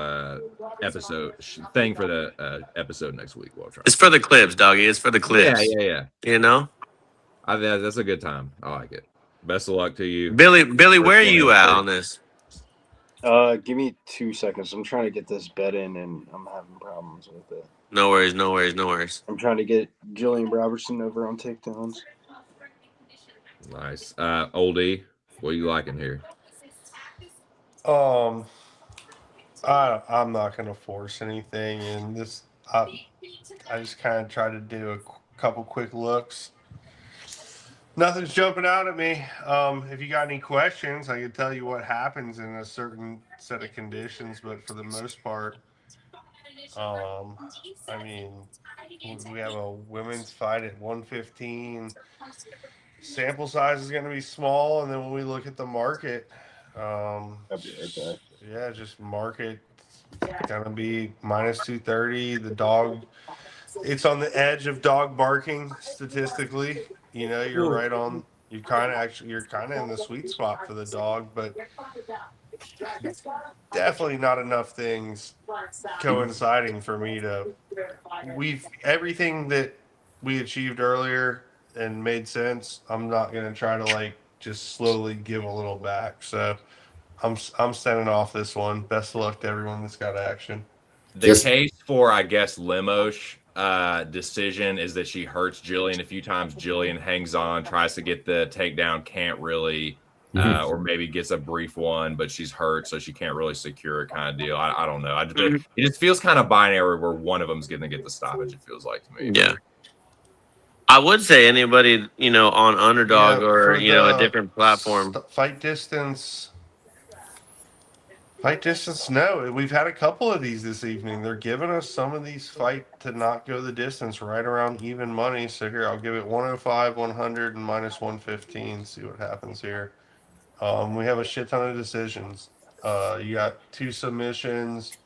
episode thing for the episode next week. We'll try. It's for the clips, doggy. It's for the clips. Yeah. That's a good time. I like it. Best of luck to you, Billy. Where are you at on this? Give me 2 seconds. I'm trying to get this bet in, and I'm having problems with it. No worries. I'm trying to get Gillian Robertson over on takedowns. Nice. Oldie, what are you liking here? I'm not gonna force anything in this. I just kind of try to do a couple quick looks. Nothing's jumping out at me. If you got any questions, I could tell you what happens in a certain set of conditions, but for the most part, I mean, we have a women's fight at 115. Sample size is going to be small, and then when we look at the market, yeah, just market going to be minus 230. The dog, it's on the edge of dog barking statistically. You know, you're right on. You're kind of in the sweet spot for the dog, but definitely not enough things coinciding for me to. Everything that we achieved earlier and made sense. I'm not gonna try to like just slowly give a little back. So I'm sending off this one. Best of luck to everyone that's got action. The case for, I guess, Lemos decision is that she hurts Gillian a few times. Gillian hangs on, tries to get the takedown, can't really, or maybe gets a brief one, but she's hurt, so she can't really secure it, kind of deal. I don't know. It just feels kind of binary where one of them's going to get the stoppage, it feels like to me. Yeah. I would say anybody, on Underdog or, a different platform. Fight distance. No. We've had a couple of these this evening. They're giving us some of these fight to not go the distance right around even money. So here, I'll give it 105, 100, and minus 115. See what happens here. We have a shit ton of decisions. You got 2 submissions,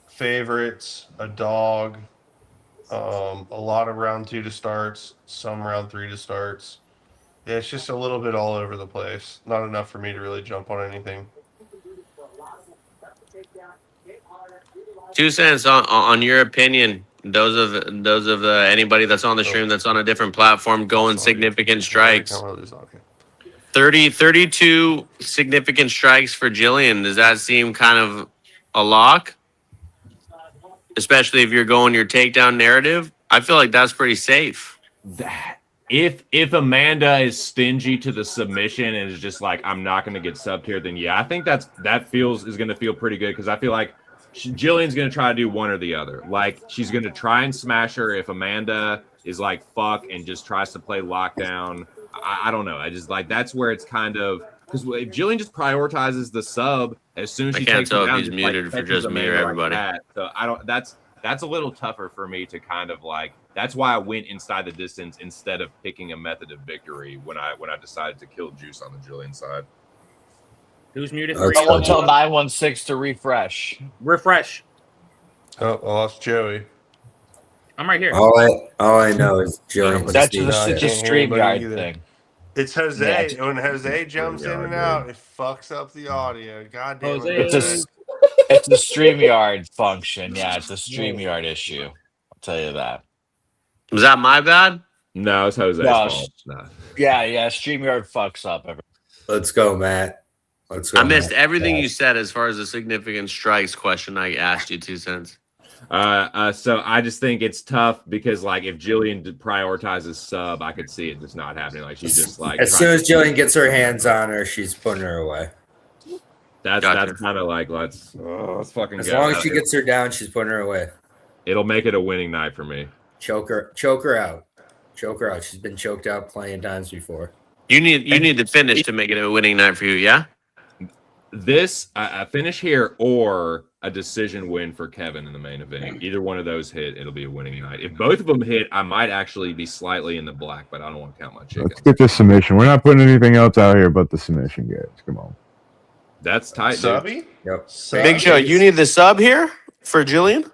favorites, a dog, a lot of round 2 to starts, some round 3 to starts. Yeah, it's just a little bit all over the place. Not enough for me to really jump on anything. 2 cents on your opinion. Those of anybody that's on the stream that's on a different platform going significant strikes. 32 significant strikes for Gillian. Does that seem kind of a lock? Especially if you're going your takedown narrative. I feel like that's pretty safe. If Amanda is stingy to the submission and is just like, I'm not going to get subbed here, then yeah, I think that is going to feel pretty good, because I feel like Gillian's going to try to do one or the other. Like, she's going to try and smash her if Amanda is like, fuck, and just tries to play lockdown. I don't know. I just like, that's where it's kind of, because if Gillian just prioritizes the sub as soon as she takes it down, I can't tell if he's muted for just me or everybody. So I don't. That's a little tougher for me to kind of like. That's why I went inside the distance instead of picking a method of victory when I decided to kill Juice on the Gillian side. Who's muted? Someone tell 916 to refresh. Refresh. Oh, I lost Joey. I'm right here. All I know is Joey. That's just a StreamYard thing. It's Jose. Yeah. When Jose jumps in and out, it fucks up the audio. God damn it. It's a StreamYard function. Yeah, it's a StreamYard issue. I'll tell you that. Was that my bad? No, it's Jose's fault. No. Yeah. StreamYard fucks up everything. Let's go, Matt. Let's go. I missed everything you said as far as the significant strikes question I asked you, 2 cents. So I just think it's tough because, like, if Gillian prioritizes sub, I could see it just not happening. Like, she's just like, as soon as Gillian gets her hands on her, she's putting her away. That's kind of like, let's fucking as go. long as she gets her down, she's putting her away. It'll make it a winning night for me. Choke her out. She's been choked out plenty of times before. You need the finish to make it a winning night for you, yeah? This a finish here or a decision win for Kevin in the main event. Either one of those hit, it'll be a winning night. If both of them hit, I might actually be slightly in the black, but I don't want to count my chickens. Let's get this submission. We're not putting anything else out here but the submission, guys. Come on. That's tight, Subby? Yep. Big Show, you need the sub here for Gillian?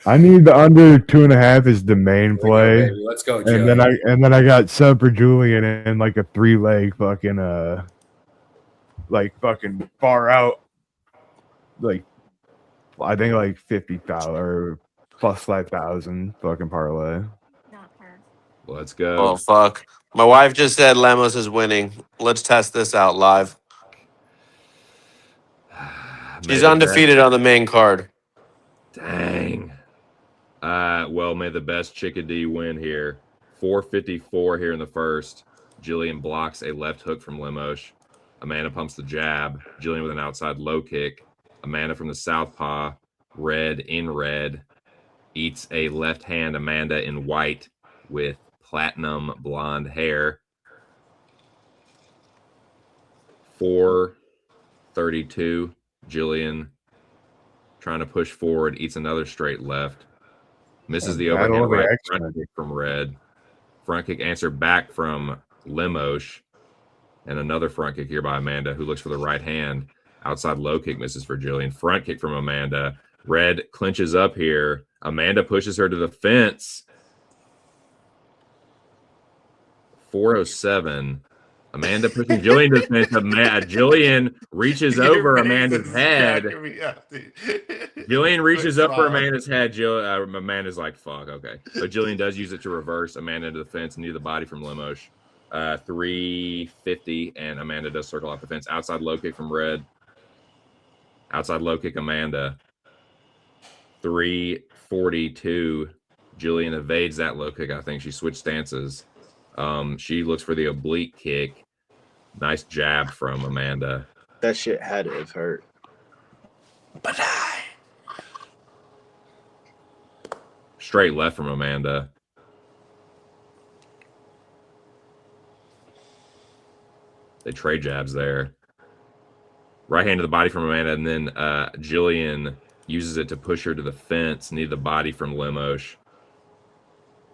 I need the under 2.5 is the main play. Let's go, Joey. And then I got sub for Julian and like a 3-leg fucking like fucking far out, like I think like 50,000 or plus 5,000 fucking parlay. Let's go. Oh fuck! My wife just said Lemos is winning. Let's test this out live. She's undefeated on the main card. Dang. Well, may the best Chickadee win here. 454 here in the first. Gillian blocks a left hook from Lemos. Amanda pumps the jab. Gillian with an outside low kick. Amanda from the southpaw. Red in red. Eats a left hand. Amanda in white with platinum blonde hair. 432. Gillian trying to push forward, eats another straight left. Misses the overhand right front kick from Red. Front kick answer back from Lemos. And another front kick here by Amanda, who looks for the right hand. Outside low kick misses for Gillian. Front kick from Amanda. Red clinches up here. Amanda pushes her to the fence. 407. Amanda pushing Gillian to the fence. Gillian reaches over Amanda's head. Gillian reaches up for Amanda's head. Amanda's like, fuck, okay. But Gillian does use it to reverse Amanda into the fence and near the body from Lemos. 350, and Amanda does circle off the fence. Outside low kick from Red. Outside low kick, Amanda. 342. Gillian evades that low kick. I think she switched stances. She looks for the oblique kick. Nice jab from Amanda. That shit had to have hurt. But straight left from Amanda. They trade jabs there. Right hand to the body from Amanda, and then Gillian uses it to push her to the fence. Knee to the body from Lemos.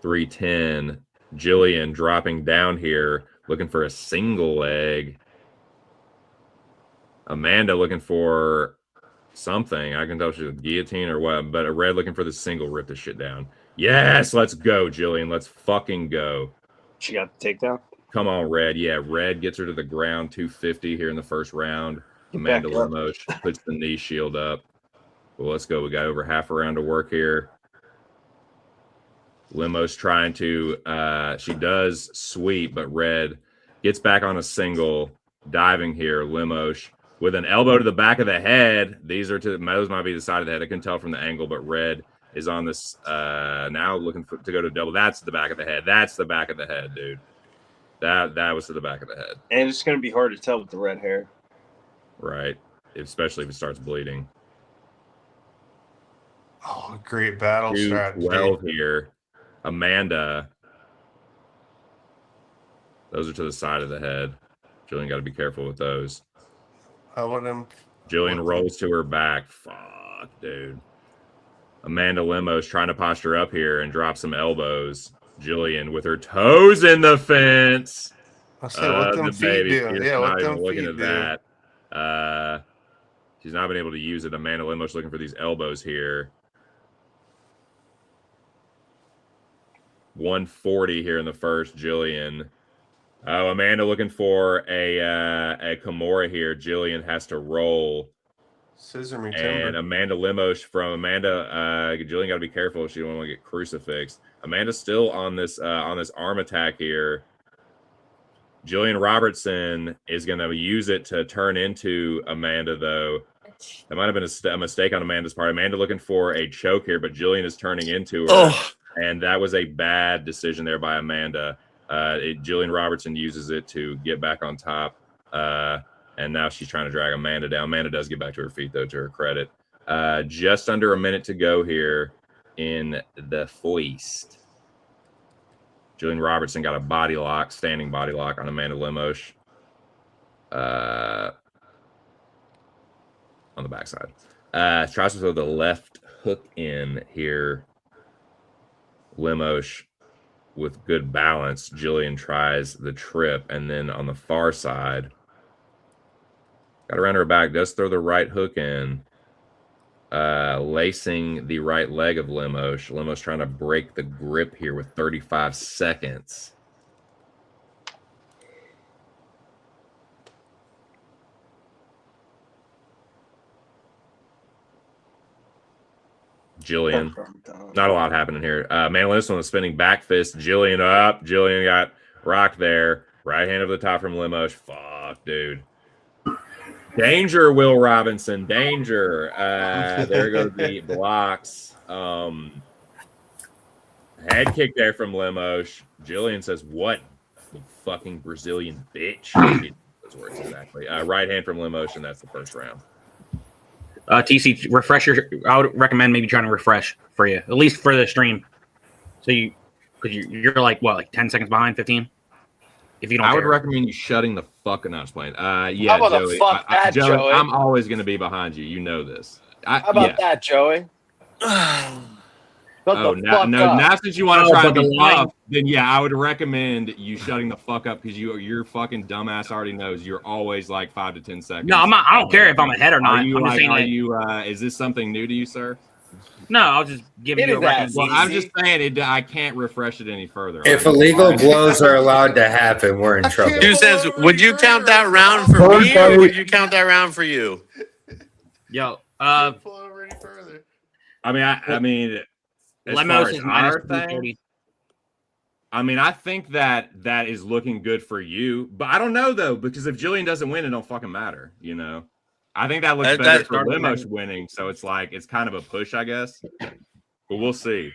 310. Gillian dropping down here, looking for a single leg. Amanda looking for something. I can tell she's a guillotine or what, but a Red looking for the single, rip this shit down. Yes, let's go, Gillian. Let's fucking go. She got the takedown? Come on, Red. Yeah, Red gets her to the ground, 250 here in the first round. Amanda Lemos puts the knee shield up. Well, let's go. We got over half a round to work here. Lemos trying to, she does sweep, but Red gets back on a single, diving here. Lemos with an elbow to the back of the head. Those might be the side of the head. I can tell from the angle, but Red is on this now looking to go to double. That's the back of the head. That's the back of the head, dude. That was to the back of the head. And it's going to be hard to tell with the red hair. Right. Especially if it starts bleeding. Oh, great battle strategy. 12 here. Amanda. Those are to the side of the head. Gillian got to be careful with those. Gillian rolls to her back. Fuck, dude. Amanda Lemos trying to posture up here and drop some elbows. Gillian with her toes in the fence. I said, what them feet do? Yeah, what them looking feet at do? that. She's not been able to use it. Amanda Lemos looking for these elbows here. 140 here in the first. Gillian. Oh, Amanda looking for a Kimura here. Gillian has to roll. Scissor me, and Amanda Lemos from Amanda. Gillian got to be careful. She don't want to get crucifixed. Amanda's still on this arm attack here. Gillian Robertson is going to use it to turn into Amanda, though. That might have been a mistake on Amanda's part. Amanda looking for a choke here, but Gillian is turning into her. Oh. And that was a bad decision there by Amanda. Gillian Robertson uses it to get back on top. And now she's trying to drag Amanda down. Amanda does get back to her feet, though, to her credit. Just under a minute to go here in the foist. Gillian Robertson got a body lock, standing body lock on Amanda Lemos. On the backside. Tries to throw the left hook in here. Lemos with good balance. Gillian tries the trip, and then on the far side, got around her back, does throw the right hook in, lacing the right leg of Lemos. Lemos trying to break the grip here with 35 seconds. Gillian, not a lot happening here. Amanda this one was spinning back fist. Gillian up. Gillian got rocked there. Right hand over the top from Lemos. Fuck, dude. Danger, Will Robinson. Danger. There goes the blocks. Head kick there from Lemos. Gillian says, what? The fucking Brazilian bitch. Those words exactly. Right hand from Lemos, and that's the first round. TC, refresh your. I would recommend maybe trying to refresh for you, at least for the stream. So you Because you're like, what, like 10 seconds behind, 15? If you don't I would care. recommend you shutting the fuck up. No, just playing. Yeah, How about Joey. fuck that, Joey, Joey? I'm always going to be behind you. You know this. How about that, Joey? Shut the fuck up. Now since you want to try to but be the line- tough, then yeah, I would recommend you shutting the fuck up because your fucking dumbass already knows you're always like 5 to 10 seconds. No, I'm not. I don't care if I'm ahead or not. Are you I'm just saying is this something new to you, sir? No, I'll just give you a recommendation. Well, I'm just saying I can't refresh it any further. If illegal blows are allowed to happen, we're in trouble. Hughes says, would you count that round for me or would you count that round for you? Yo, pull over any further. I mean, as Lemos far as is our minus thing, 330. I mean, I think that is looking good for you, but I don't know though because if Gillian doesn't win, it don't fucking matter, you know. I think that looks better for Lemos winning, so it's like it's kind of a push, I guess. But we'll see.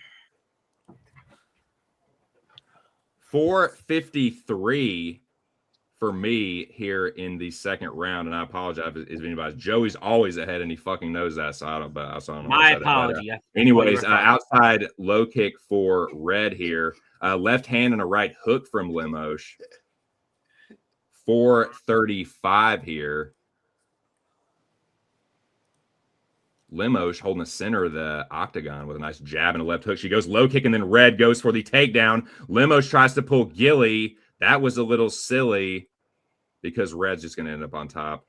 453 for me here in the second round, and I apologize if anybody's. Joey's always ahead, and he fucking knows that. So I don't know. My apology. Anyways, outside low kick for Red here. Left hand and a right hook from Lemos. 435 here. Lemos holding the center of the octagon with a nice jab and a left hook. She goes low kick, and then Red goes for the takedown. Lemos tries to pull Gilly. That was a little silly because Red's just going to end up on top.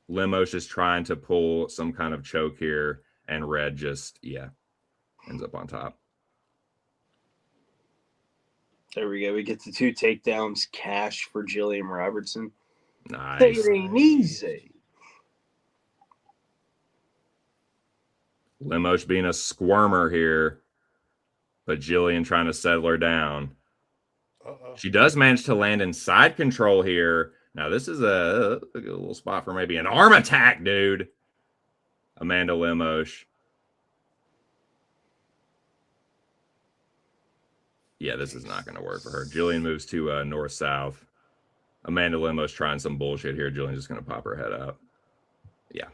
Lemos is trying to pull some kind of choke here, and Red just, ends up on top. There we go. We get the 2 takedowns. Cash for Gillian Robertson. Nice. It ain't easy. Lemos being a squirmer here, but Gillian trying to settle her down. She does manage to land in side control here. Now, this is a little spot for maybe an arm attack, dude. Amanda Lemos. Yeah, this is not going to work for her. Gillian moves to north-south. Amanda Lemos trying some bullshit here. Gillian's just going to pop her head out. Yeah.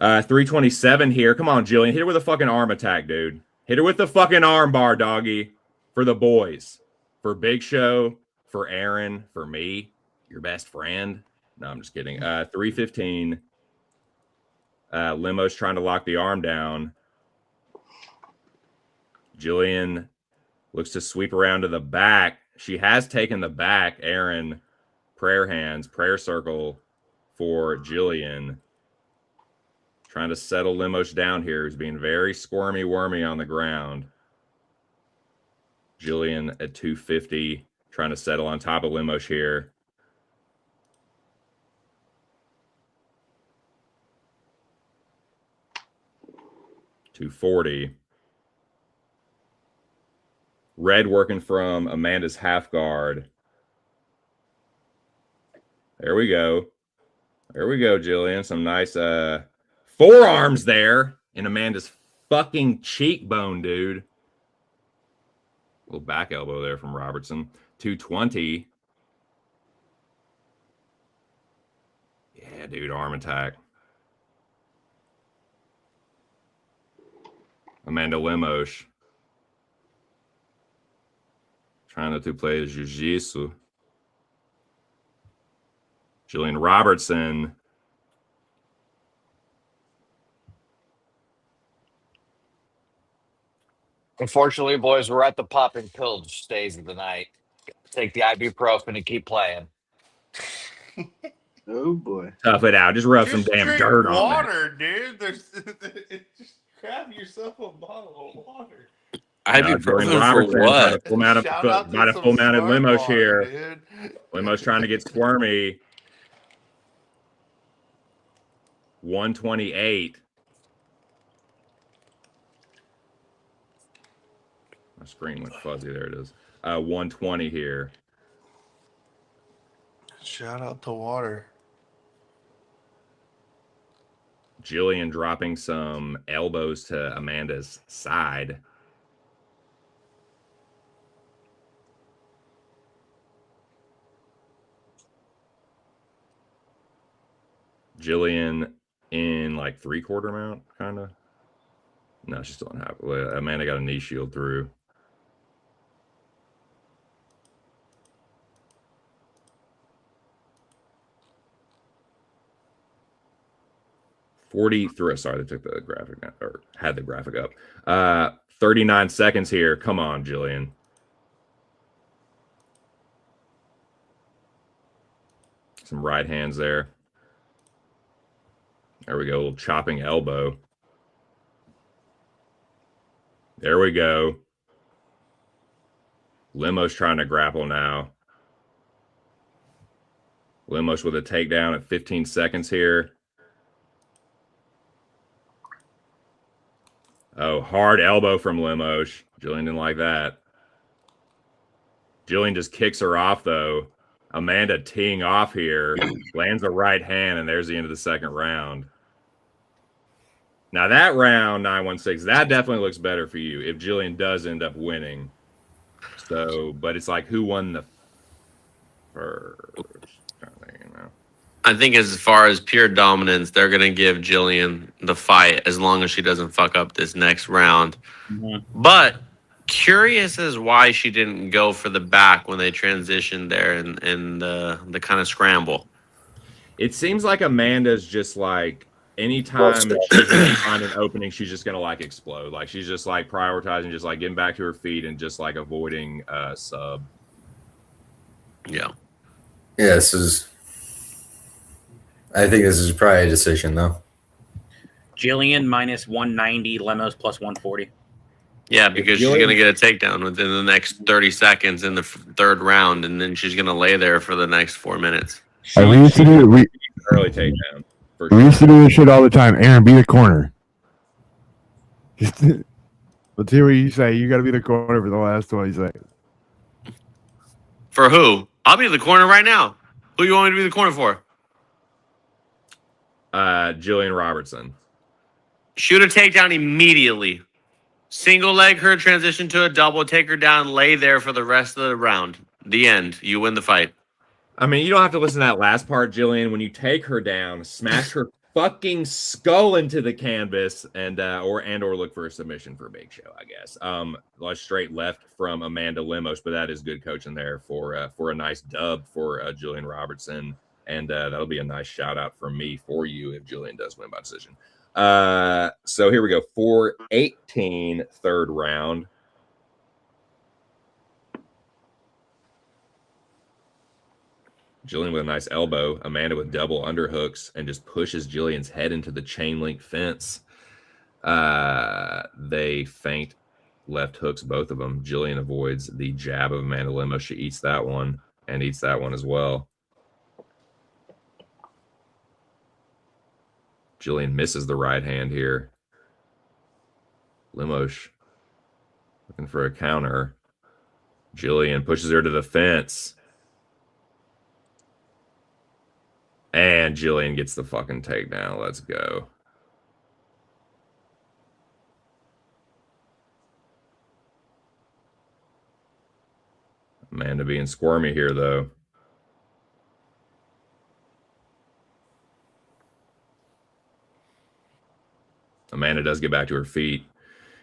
327 here. Come on, Gillian. Hit her with a fucking arm attack, dude. Hit her with the fucking arm bar, doggy. For the boys. For Big Show. For Aaron. For me. Your best friend. No, I'm just kidding. 315. Lemos trying to lock the arm down. Gillian looks to sweep around to the back. She has taken the back. Aaron. Prayer hands. Prayer circle for Gillian. Trying to settle Lemos down here. Who's being very squirmy-wormy on the ground. Gillian at 250. Trying to settle on top of Lemos here. $240. Red working from Amanda's half guard. There we go. There we go, Gillian. Some nice forearms there in Amanda's fucking cheekbone, dude. Little back elbow there from Robertson. 220. Yeah, dude, arm attack. Amanda Lemos. Trying to play jiu-jitsu. Gillian Robertson. Unfortunately, boys, we're at the popping pill stage of the night. Take the ibuprofen and keep playing. Oh boy. Tough it out. Just rub some damn drink dirt on water, dude. Just grab yourself a bottle of water. Ibuprofen for what? Full mounted Lemos here. Dude. Lemos trying to get squirmy. 128. My screen went fuzzy. There it is. 120 here. Shout out to water. Gillian dropping some elbows to Amanda's side. Gillian in like 3/4 mount, kind of. No, she still don't have it. Amanda got a knee shield through. Sorry, they took the graphic down, or had the graphic up. 39 seconds here. Come on, Gillian. Some right hands there. There we go. A little chopping elbow. There we go. Lemos trying to grapple now. Lemos with a takedown at 15 seconds here. Oh, hard elbow from Lemos. Gillian didn't like that. Gillian just kicks her off, though. Amanda teeing off here. Lands a right hand, and there's the end of the second round. Now, that round, 916, that definitely looks better for you if Gillian does end up winning. So, but it's like, who won the first? I think as far as pure dominance, they're going to give Gillian the fight as long as she doesn't fuck up this next round. Mm-hmm. But curious as why she didn't go for the back when they transitioned there in the kind of scramble. It seems like Amanda's just like, anytime she's gonna find an opening, she's just going to like explode. Like she's just like prioritizing, just like getting back to her feet and just like avoiding sub. Yeah. Yeah, I think this is probably a decision, though. Gillian minus 190, Lemos plus 140. Yeah, because she's going to get a takedown within the next 30 seconds in the third round, and then she's going to lay there for the next 4 minutes. We used to do early takedown. We used to do this shit all the time. Aaron, be the corner. Let's hear what you say. You got to be the corner for the last 20 seconds. For who? I'll be the corner right now. Who you want me to be the corner for? Gillian Robertson. Shoot a takedown immediately. Single leg her, transition to a double, take her down, lay there for the rest of the round. The end. You win the fight. I mean, you don't have to listen to that last part, Gillian. When you take her down, smash her fucking skull into the canvas, and or look for a submission for a big show, I guess. Like straight left from Amanda Lemos, but that is good coaching there for a nice dub for Gillian Robertson, and that'll be a nice shout out from me for you if Gillian does win by decision. So here we go. 4-18, third round. Gillian with a nice elbow. Amanda with double underhooks and just pushes Gillian's head into the chain link fence. They feint left hooks, both of them. Gillian avoids the jab of Amanda Lemos. She eats that one and eats that one as well. Gillian misses the right hand here. Lemos looking for a counter. Gillian pushes her to the fence. And Gillian gets the fucking takedown. Let's go. Amanda being squirmy here, though. Amanda does get back to her feet.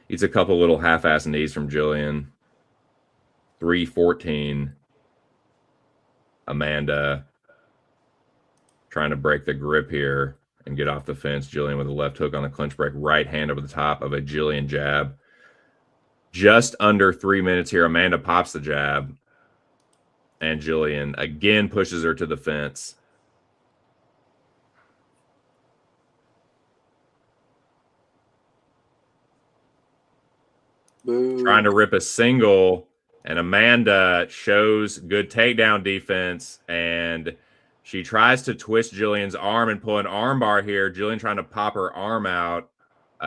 Eats a couple little half-ass knees from Gillian. 3-14. Amanda trying to break the grip here and get off the fence. Gillian with a left hook on the clinch break. Right hand over the top of a Gillian jab. Just under 3 minutes here. Amanda pops the jab. And Gillian again pushes her to the fence. Boo. Trying to rip a single. And Amanda shows good takedown defense. And she tries to twist Gillian's arm and pull an arm bar here. Gillian trying to pop her arm out.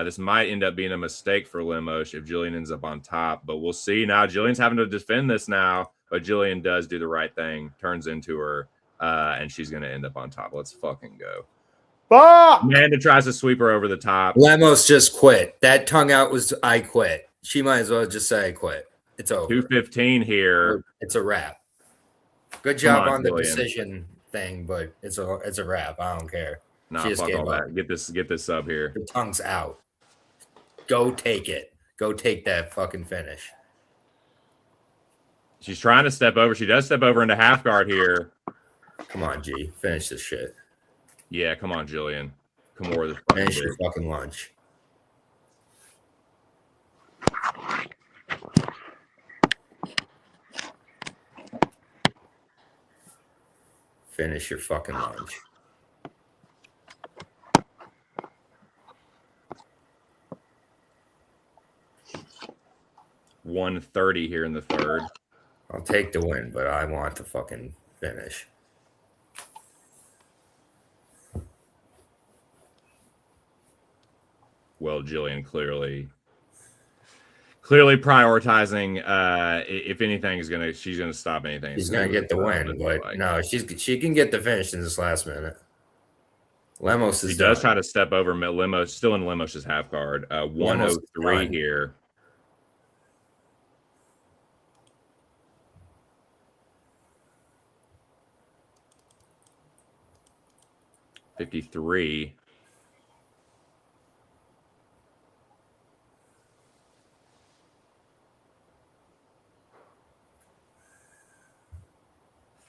This might end up being a mistake for Lemos if Gillian ends up on top. But we'll see. Now Gillian's having to defend this now. But Gillian does do the right thing. Turns into her. And she's going to end up on top. Let's fucking go. Fuck! Amanda tries to sweep her over the top. Lemos just quit. That tongue out was I quit. She might as well just say I quit. It's over. 2:15 here. It's a wrap. Good job on the Gillian. decision thing, but it's a wrap. I don't care. Nah, She just fuck gave all up. that. Get this sub here. The tongue's out. Go take it. Go take that fucking finish. She's trying to step over. She does step over into half guard here. Come on, G. Finish this shit. Yeah, come on, Gillian. Come over this Finish your fucking lunch. Finish your fucking lunch. $130 here in the third. I'll take the win, but I want to fucking finish. Well, Gillian clearly prioritizing. If anything is she's gonna stop anything. She's gonna get the win, but no, she can get the finish in this last minute. Lemos is. She does try to step over Lemos, still in Lemos's half guard. 103 here. $53.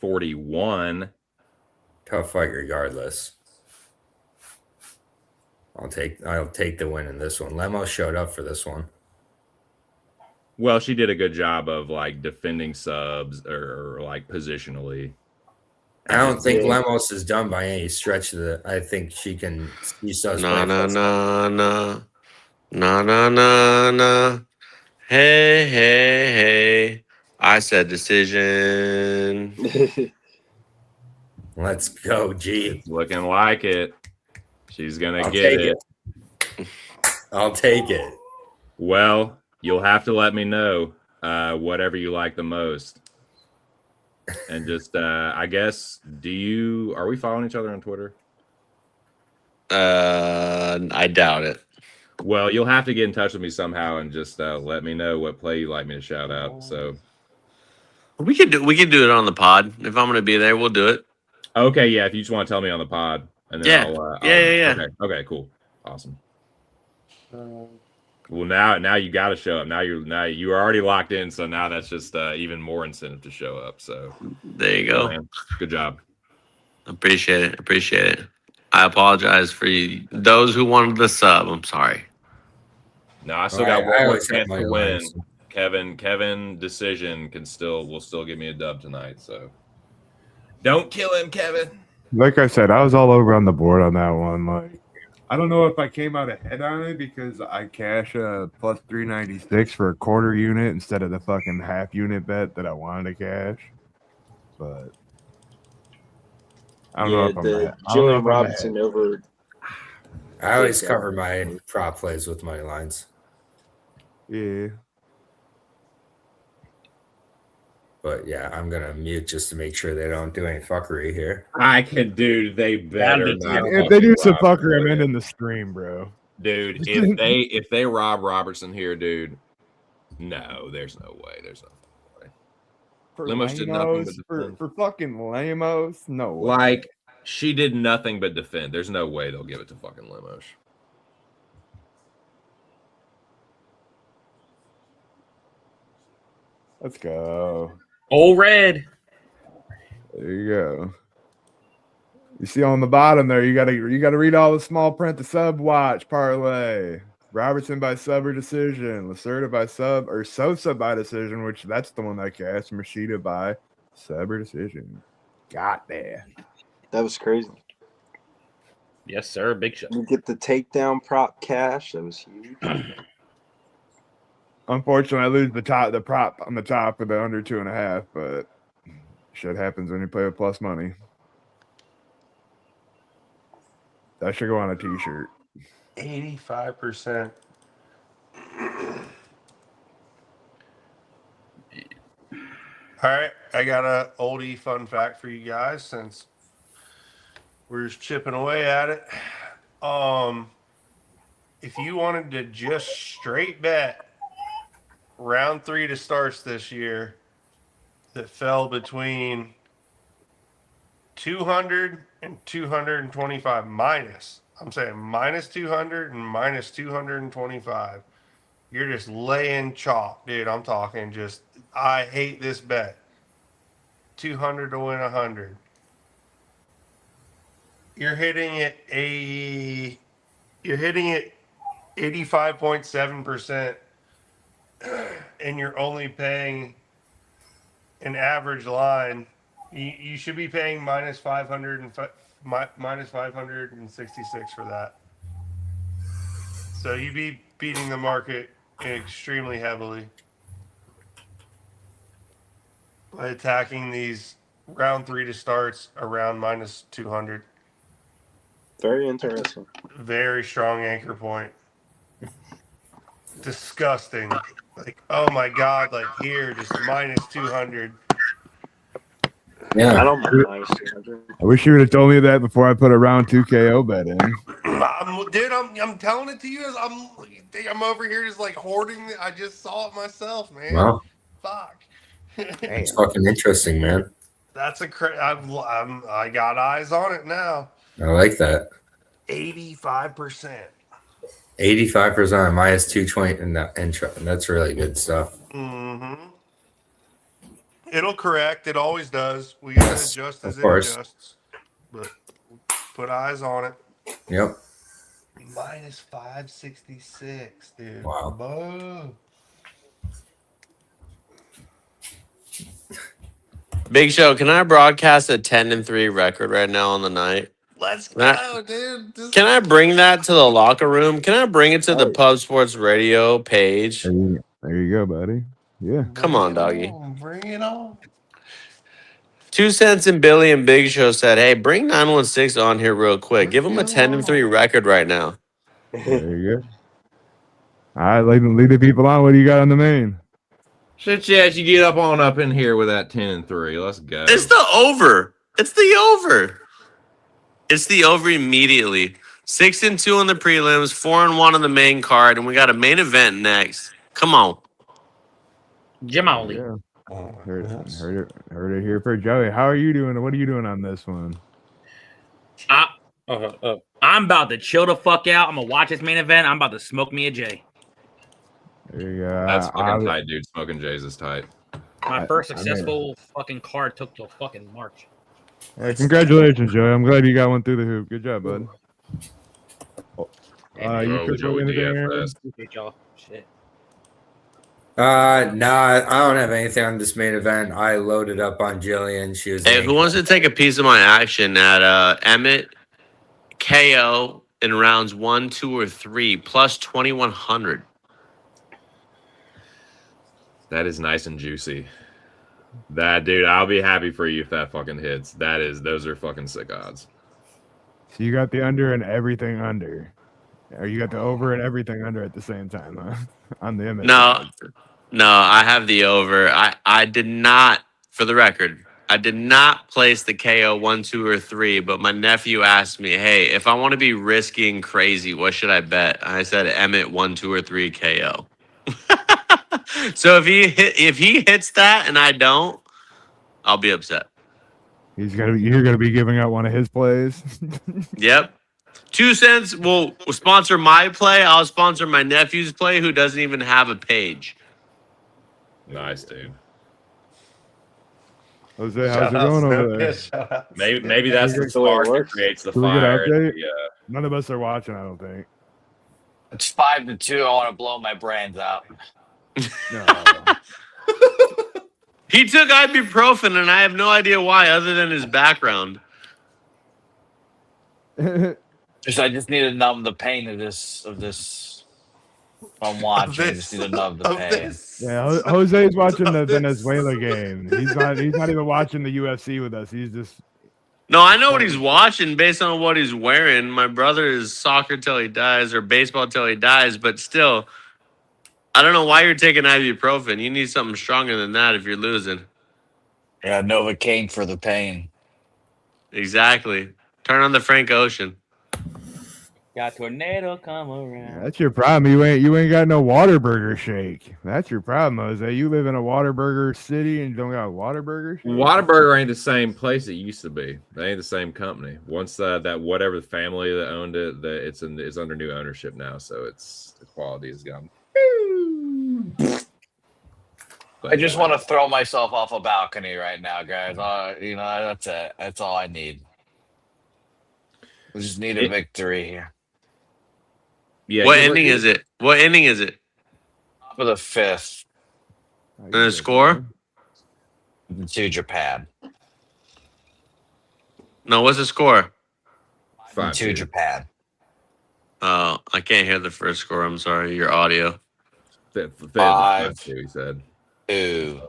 $41. Tough fight regardless. I'll take the win in this one. Lemos showed up for this one. Well, she did a good job of like defending subs or like positionally. I don't think Lemos is done by any stretch of the. I think she can. No. Hey. I said decision. Let's go, G. It's looking like it. She's gonna get it. I'll take it. Well, you'll have to let me know whatever you like the most. And just I guess are we following each other on Twitter? I doubt it. Well, you'll have to get in touch with me somehow and just let me know what play you'd like me to shout out. So we can do it on the pod. If I'm gonna be there, we'll do it. Okay, yeah, if you just want to tell me on the pod, and then yeah. Okay, cool. Awesome. Well, now you got to show up. Now you're already locked in, so now that's just even more incentive to show up. So there you go. Man. Good job. Appreciate it. I apologize for you. Those who wanted the sub, I'm sorry. No, I still got one more chance to win. Kevin decision will still give me a dub tonight. So don't kill him, Kevin. Like I said, I was all over on the board on that one. Like, I don't know if I came out ahead on it because I cashed plus 396 for a quarter unit instead of the fucking half unit bet that I wanted to cash. But I don't know if I'm Gillian Robertson over. I always cover my prop plays with money lines. Yeah. But yeah, I'm gonna mute just to make sure they don't do any fuckery here. They better not. If they do some fuckery, I'm ending the stream, bro. Dude, if they rob Robertson here, dude, no, there's no way. There's no way. Lemos did nothing but defend. For fucking Lemos, no way. Like, she did nothing but defend. There's no way they'll give it to fucking Lemos. Let's go. Old red. There you go. You see on the bottom there, you gotta read all the small print. The sub watch parlay. Robertson by sub or decision. Lacerda by sub or Sosa by decision, which that's the one that cast. Mesquita by sub or decision. Got there. That was crazy. Yes, sir. Big shot. You get the takedown prop cash. That was huge. Unfortunately, I lose the prop on the top of the under 2.5, but shit happens when you play with plus money. That should go on a t-shirt. 85%. All right, I got a oldie fun fact for you guys since we're just chipping away at it. If you wanted to just straight bet round 3 to starts this year that fell between 200 and 225 minus I'm saying minus 200 and minus 225. You're just laying chalk, dude. I'm talking just, I hate this bet. 200 to win 100. You're hitting it 85.7%, and you're only paying an average line. You should be paying minus 500 and minus 566 for that. So you'd be beating the market extremely heavily by attacking these round 3 to starts around minus 200. Very interesting. Very strong anchor point. Disgusting. Like, oh my God, like here, just minus 200. Yeah. I don't mind minus 200. I wish you would have told me that before I put a round 2 KO bet in. I'm telling it to you as I'm over here just like hoarding it. I just saw it myself, man. Wow. Fuck. It's fucking interesting, man. That's I got eyes on it now. I like that. 85%. 85% minus 220 in that intro. That's really good stuff. Mm-hmm. It'll correct. It always does. We gotta adjust as it adjusts. But put eyes on it. Yep. Minus 566, dude. Wow. Boo. Big Show, can I broadcast a 10-3 record right now on the night? Let's go, dude. Can I bring that to the locker room? Can I bring it to the Pub Sports Radio page? There you go, buddy. Yeah. Come on, doggy. Bring it on. 2 Cents and Billy and Big Show said, hey, bring 916 on here real quick. Give him a 10-3 record right now. There you go. All right, lead the people on. What do you got on the main? Shit, yeah, you get up in here with that 10-3. Let's go. It's the over. It's the over. It's the over immediately. 6-2 on the prelims, 4-1 on the main card, and we got a main event next. Come on. Jamali. Yeah. Heard it here for Joey. How are you doing? What are you doing on this one? I'm about to chill the fuck out. I'm gonna watch this main event. I'm about to smoke me a J. There you go. That's fucking tight, dude. Smoking J's is tight. My first successful fucking card took till fucking March. Hey, congratulations, Joey. I'm glad you got one through the hoop. Good job, bud. You control anything? Y'all. Shit. Nah, I don't have anything on this main event. I loaded up on Gillian. She was. Hey, who wants to take a piece of my action at Emmett KO in rounds 1, 2, or 3 plus 2,100? That is nice and juicy. That, dude, I'll be happy for you if that fucking hits. Those are fucking sick odds. So you got the under and everything under. Or you got the over and everything under at the same time, huh? On the image. No, I have the over. I did not, for the record, I did not place the KO 1, 2, or 3, but my nephew asked me, hey, if I want to be risky and crazy, what should I bet? And I said Emmett 1, 2, or 3 KO. So if he hits that and I don't, I'll be upset. You're gonna be giving out one of his plays. Yep. 2 Cents will sponsor my play. I'll sponsor my nephew's play, who doesn't even have a page. Nice, dude. Jose, how's it going over there? Maybe that's the spark that creates the fire. None of us are watching, I don't think. It's 5-2. I want to blow my brains out. No. He took ibuprofen, and I have no idea why, other than his background. I just need to numb the pain of this. I'm watching. I just need to numb the pain. Yeah, Jose's watching the Venezuela game. He's not even watching the UFC with us. He's just. No, I know what he's watching based on what he's wearing. My brother is soccer till he dies or baseball till he dies, but still, I don't know why you're taking ibuprofen. You need something stronger than that if you're losing. Yeah, Novocaine for the pain. Exactly. Turn on the Frank Ocean. Got tornado come around. That's your problem. You ain't got no Whataburger shake. That's your problem, Jose. You live in a Whataburger city and don't got Whataburger shake? Whataburger ain't the same place it used to be. They ain't the same company. Once that whatever the family that owned it, it's under new ownership now, so the quality is gone. I just want to throw myself off a balcony right now, guys. That's it. That's all I need. We just need a victory here. Yeah. What ending is it? What inning is it? Top of the 5th. And the score? To Japan. No, what's the score? 5-2. To Japan. Oh, I can't hear the first score. I'm sorry. Your audio. 5-2, he said. 2.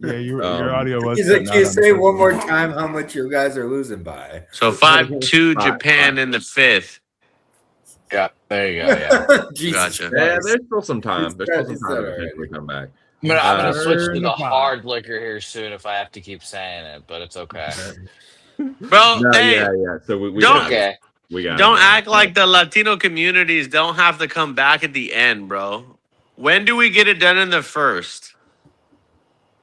Yeah, your audio was. He's like, can you say one more time how much you guys are losing by? So 5-2 Japan in the 5th. Yeah, there you go. Yeah. Jesus Gotcha. Yeah, Christ. there's still some time. There's still some Christ, time to already. potentially come back. I'm gonna switch to Turn the the pie. hard liquor here soon if I have to keep saying it, but it's okay. Bro, No, hey, yeah. So we Don't- got it. Okay. We got don't it. act like the Latino communities don't have to come back at the end, bro. When do we get it done in the first?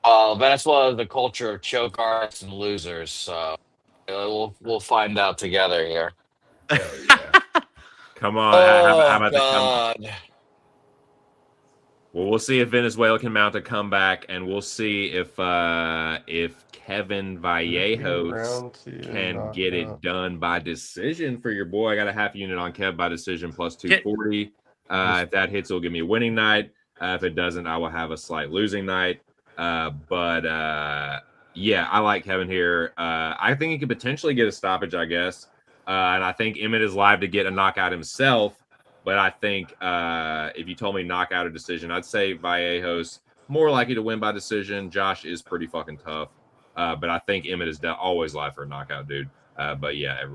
Venezuela is the culture of choke artists and losers, so we'll find out together here. Come on. How about the God. Well, we'll see if Venezuela can mount a comeback, and we'll see if Kevin Vallejos Round 2, can knock get it out. done by decision for your boy. I got a half unit on Kev by decision plus 240. If that hits, it'll give me a winning night. If it doesn't, I will have a slight losing night. But yeah, I like Kevin here. I think he could potentially get a stoppage, I guess. And I think Emmett is live to get a knockout himself. But I think if you told me knockout or decision, I'd say Vallejos more likely to win by decision. Josh is pretty fucking tough. But I think Emmett is always live for a knockout, dude. But yeah,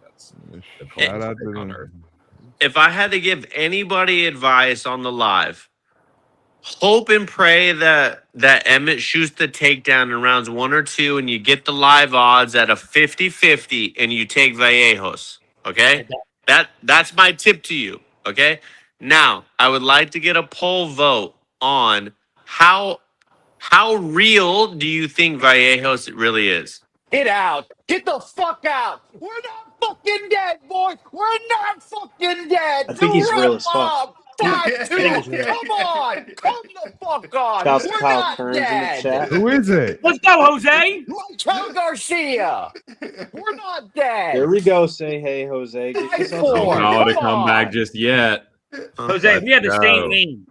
that's the Shout out to on them. earth. If I had to give anybody advice on the live, hope and pray that Emmett shoots the takedown in rounds 1 or 2 and you get the live odds at a 50-50 and you take Vallejos. Okay? That's my tip to you. Okay? Now, I would like to get a poll vote on how real do you think Vallejos really is? Get out. Get the fuck out. We're not fucking dead, boys. We're not fucking dead. I think he's real as fuck. 5-2. Come on. Come the fuck on. Shouts to We're Kyle not Kearns in the dead. chat. Who is it? Let's go, Jose. Tell Garcia. We're not dead. There we go. Say hey, Jose. Get yourself Four. Don't some- call it a Come on. comeback just yet. Jose, we had the Let's same go. name.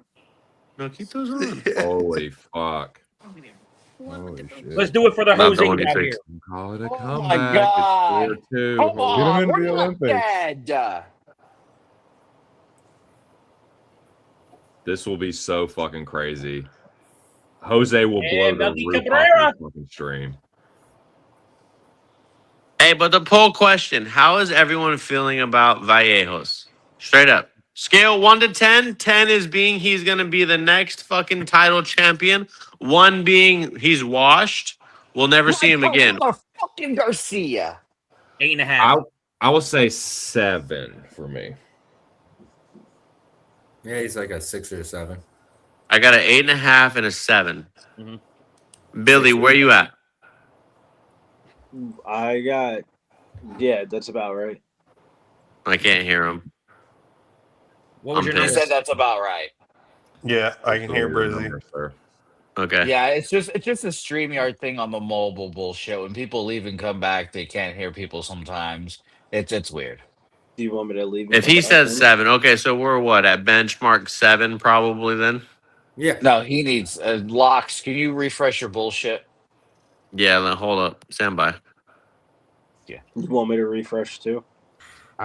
No, keep those on. Holy fuck. Holy shit. Let's do it for the Not Jose the one he out takes. here. Don't call it a Oh comeback. my God. It's 4-2. Come on. into We're the not Olympics. dead. This will be so fucking crazy. Jose will blow And the Melky roof Cabrera. off this fucking stream. Hey, but the poll question, how is everyone feeling about Vallejos? Straight up. Scale 1 to 10. 10 is being he's going to be the next fucking title champion. 1 being he's washed. We'll never see him again. Fucking Garcia. 8.5. I will say 7 for me. Yeah, he's like a 6 or 7. I got an 8.5 and a 7. Mhm. Billy, where you at? I got, yeah, that's about right. I can't hear him. What was your I'm He number? said that's about right. Yeah, I can hear Brizzy. Sir. Okay. Yeah, it's just a StreamYard thing on the mobile bullshit. When people leave and come back, they can't hear people sometimes. It's weird. Do you want me to leave? If he says 7, okay, so we're what, at benchmark 7 probably then? Yeah. No, he needs locks. Can you refresh your bullshit? Yeah, then hold up. Stand by. You want me to refresh too?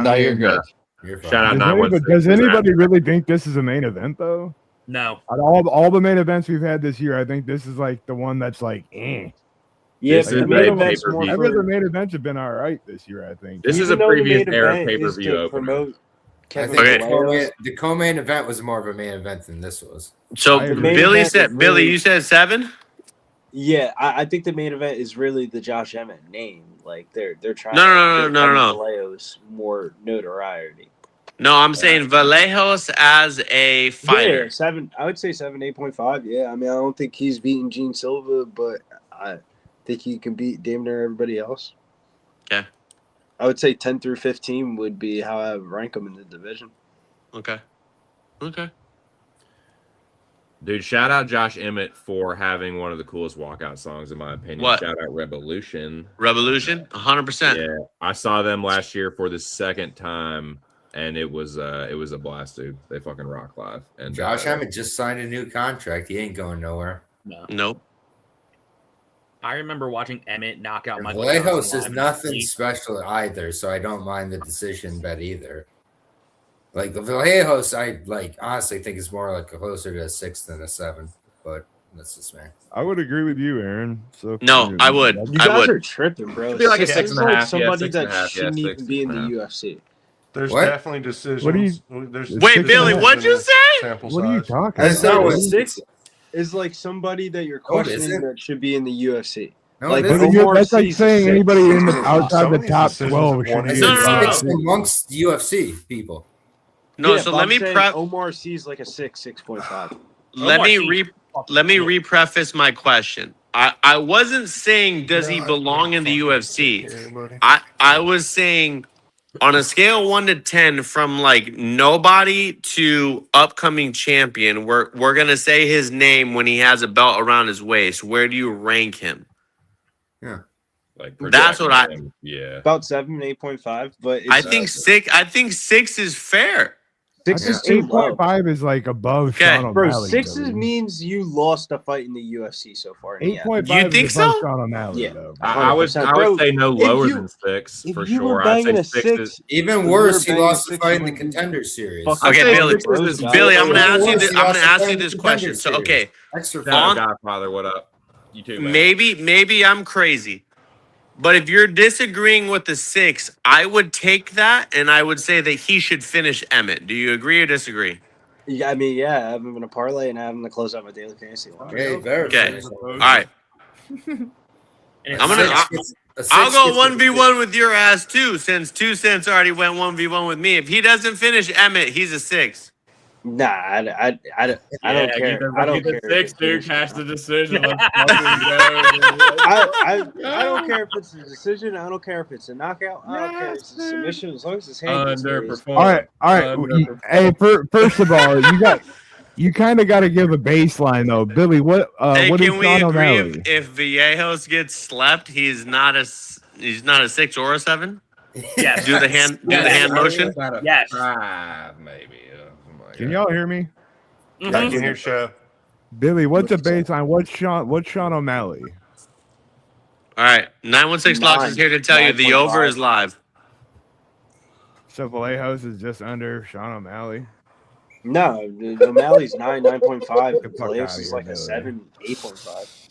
No, you're good. You're fine. Shout out Does 916. anybody really think this is a main event though? No. Out of all the main events we've had this year, I think this is like the one that's like, Yeah, This but is the main a event's pay-per-view. more every other for, main events have been all right this year. I think. This is a even though the previous main era event is pay-per-view to opener. promote I Kevin think Okay. the co-main event was more of a main event than this was. So I agree. main Billy event said is Billy, really- you said 7? Yeah, I think the main event is really the Josh Emmett name. Like they're trying No, to no, give no, no, no. Vallejos more notoriety. No, I'm saying Vallejos as a fighter. Yeah, 7. I would say 8.5. Yeah, I mean, I don't think he's beating Gene Silva, but I think he can beat damn near everybody else. Okay. I would say 10 through 15 would be how I would rank him in the division. Okay. Okay. Dude, shout out Josh Emmett for having one of the coolest walkout songs, in my opinion. What? Shout out Revolution. Revolution, 100%. Yeah, I saw them last year for the second time, and it was a blast, dude. They fucking rock live. And Josh Emmett just signed a new contract. He ain't going nowhere. No. Nope. I remember watching Emmett knock out Michael Vallejos Johnson is live. nothing special either, so I don't mind the decision bet either. Like the Vallejos, I honestly think is more like closer to a 6 than a 7, but that's just me. I would agree with you, Aaron. So No, I would. You guys are tripping, bro. It'd be like a 6 is 6.5, yeah, somebody 6.5, that yeah, shouldn't even 6, be in the 6.5. UFC. There's What? definitely decisions. What do you- There's Wait, decisions Billy, what'd you in say? sample What are you size. talking That's about? not No, what- 6 is like somebody that you're No, it questioning isn't. that should be in the UFC. No, Like, it But isn't. Omar that's like sees a saying 6. anybody in the, Some outside of the these top decisions 12 have should won be it. in No, the no, no. It's UFC. amongst UFC people. No, Yeah, so but let I'm me saying Omar sees like a 6.5. let me Omar let me repreface my question. I wasn't saying does he No, I belong in the fucking UFC. care, buddy. I was saying on a scale of 1 to 10, from like nobody to upcoming champion, we're gonna say his name when he has a belt around his waist. Where do you rank him? Like That's what I- projecting him, yeah. About 7, 8.5, but I it's, think 6. I think 6 is fair. 6 I is think too low. 8.5 is like above Okay. Sean Bro, O'Malley. 6 Billy. means you lost a fight in the UFC so far. in the end. 8.5 You is think above so? Sean O'Malley, Yeah. though. I would 100%. Bro, say no if lower you- than 6 If for you sure. were I'd banging say a 6 6, is. Even If worse, you he were lost the banging fight in the 6, Contender Series. Fuck Okay, Fuck Billy. those guys. Billy, I'm gonna ask you Worse, this. he I'm lost gonna the ask fight you in the this Contender question. So, Series. okay, Extra Shout out on- Godfather, what up? You too, man. maybe I'm crazy, but if you're disagreeing with the 6, I would take that and I would say that he should finish Emmett. Do you agree or disagree? Yeah, I mean, yeah, I have him in a parlay and I have him to close out my daily fantasy line. Hey, very Okay. nice. All right, And I'm gonna- A 6 I'll go gets 1v1 with your ass too, since 2 cents already went 1v1 with me. If he doesn't finish Emmett, he's a 6. Nah, I don't care. I don't care. Six, dude. Cash the decision. Let's fucking I don't care if it's a decision. I don't care if it's a knockout. I don't care if it's a submission. As long as his hand gets raised. All right. Hey, first of all, you kind of got to give a baseline though, Billy. What Hey, what is can we Sean agree O'Malley? if Vallejos gets slept, he's not a 6 or a 7? Yes. Do the hand motion. About a Yes. 5, maybe. something like Can that. y'all hear me? I Mhm. can hear Chef. Billy, what's a baseline? What's Sean O'Malley? All right, 916 Locks is here to tell you the over 9.5. is live. So Vallejos is just under Sean O'Malley. No, O'Malley's 9.5. Get the fuck Vallejos outta is here, like a Billy. 7, 8.5.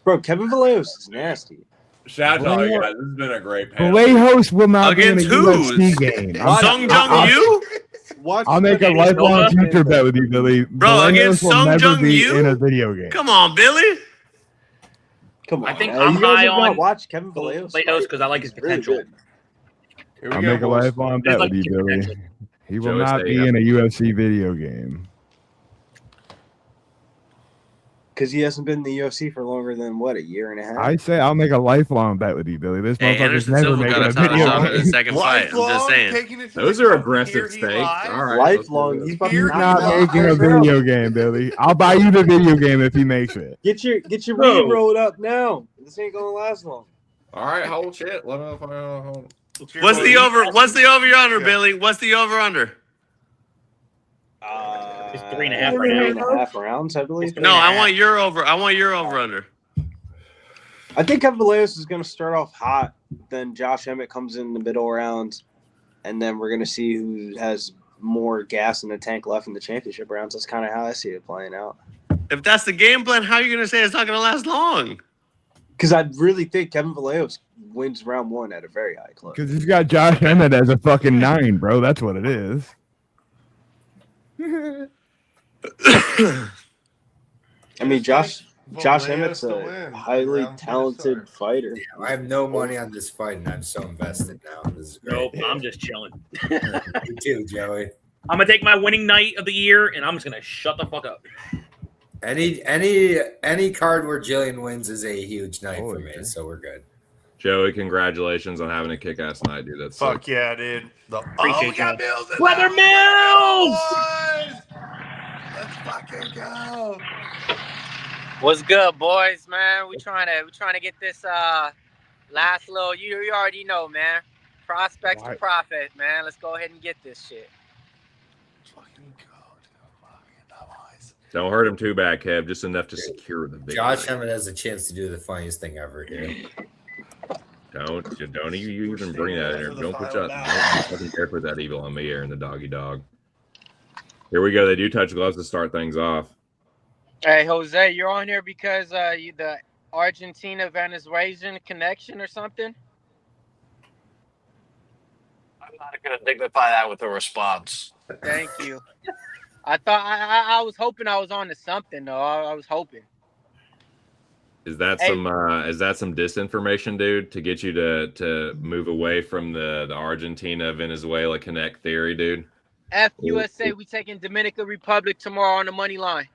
Bro, Kevin Vallejos is nasty. Shout out to all you guys. This has been a great panel. Vallejos will not Against be in a who? UFC game. Sung Jung Yu? Watch I'll make a Kevin lifelong Vallejos future and- bet with you, Billy. Bro, Vallejos against will Sung never Jung be Yu? in a video game. Come on, Billy. Come on. I think man. I'm You guys high have not on watched Kevin Vallejos because I like his He's really potential. good. Here we I'll go, make a boys. lifelong bet like with you, your Billy. potential. He will Joey, not stay be up. in a UFC video game. Because he hasn't been in the UFC for longer than, what, a year and a half? I say I'll make a lifelong bet with you, Billy. This Hey, motherfucker's Anderson never Silva making got a a title video shot in his game. second fight. I'm just saying. taking it to Those the are cup. aggressive Here he stakes. lies. All right. Lifelong. He's about to He's knock not you out making a right now. video game, Billy. I'll buy you the video game if he makes it. Get your Bro. weed rolled up now. This ain't gonna last long. All right, hold shit. Let me hold. What's the over? What's the over under, Yeah. Billy? What's the over under? It's 3.5 right now. 3.5 rounds, I believe. No, I want your over. I want your over under. I think Kevin Vallejos is going to start off hot. Then Josh Emmett comes in the middle rounds, and then we're going to see who has more gas in the tank left in the championship rounds. That's kind of how I see it playing out. If that's the game plan, how are you going to say it's not going to last long? Because I really think Kevin Vallejos wins round 1 at a very high clip. Because he's got Josh Emmett as a fucking 9, bro. That's what it is. I mean, Josh Josh Vallejos Emmett's to a win. highly Round two talented start. fighter. I have no money on this fight, and I'm so invested now. This is great. Nope, I'm just chilling. Me too, Joey. I'm gonna take my winning night of the year, and I'm just gonna shut the fuck up. Any card where Gillian wins is a huge night for me, okay. so we're good. Joey, congratulations on having a kick-ass night, dude. That's Fuck sick. yeah, dude. Appreciate we got you. Mills in Brother that. Mills! Boys! Let's fucking go. What's good, boys, man? We trying to get this last little. You already know, man. Prospects to profit, man. Let's go ahead and get this shit. Fucking go. Don't hurt him too bad, Kev. Just enough to secure the victory. Josh Emmett has a chance to do the funniest thing ever here. Don't you even bring that in here. Don't fucking dare put that evil on me here in the doggy dog. Here we go. They do touch gloves to start things off. Hey, Jose, you're on here because you the Argentina-Venezuelan connection or something? I'm not going to dignify that with a response. Thank you. I thought I was hoping I was on to something though. I was hoping. Is that some disinformation, dude, to get you to move away from the Argentina Venezuela connect theory, dude? F USA, we taking Dominican Republic tomorrow on the money line.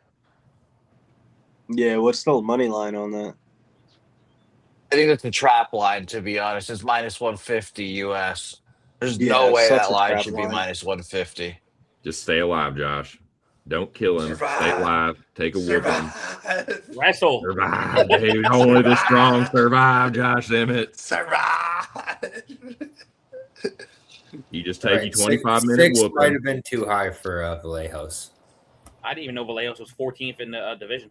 Yeah, what's the money line on that? I think it's a trap line, to be honest. It's minus 150 US. There's no way such that a line trap should be line. minus 150. Just stay alive, Josh. Don't kill him. Survive. Stay alive. Take a whooping. Wrestle. Survive, dude. Only the strong survive, Josh Emmett. Survive. You just take you 25 Six minutes might whooping. have been too high for Vallejos. I didn't even know Vallejos was 14th in the division.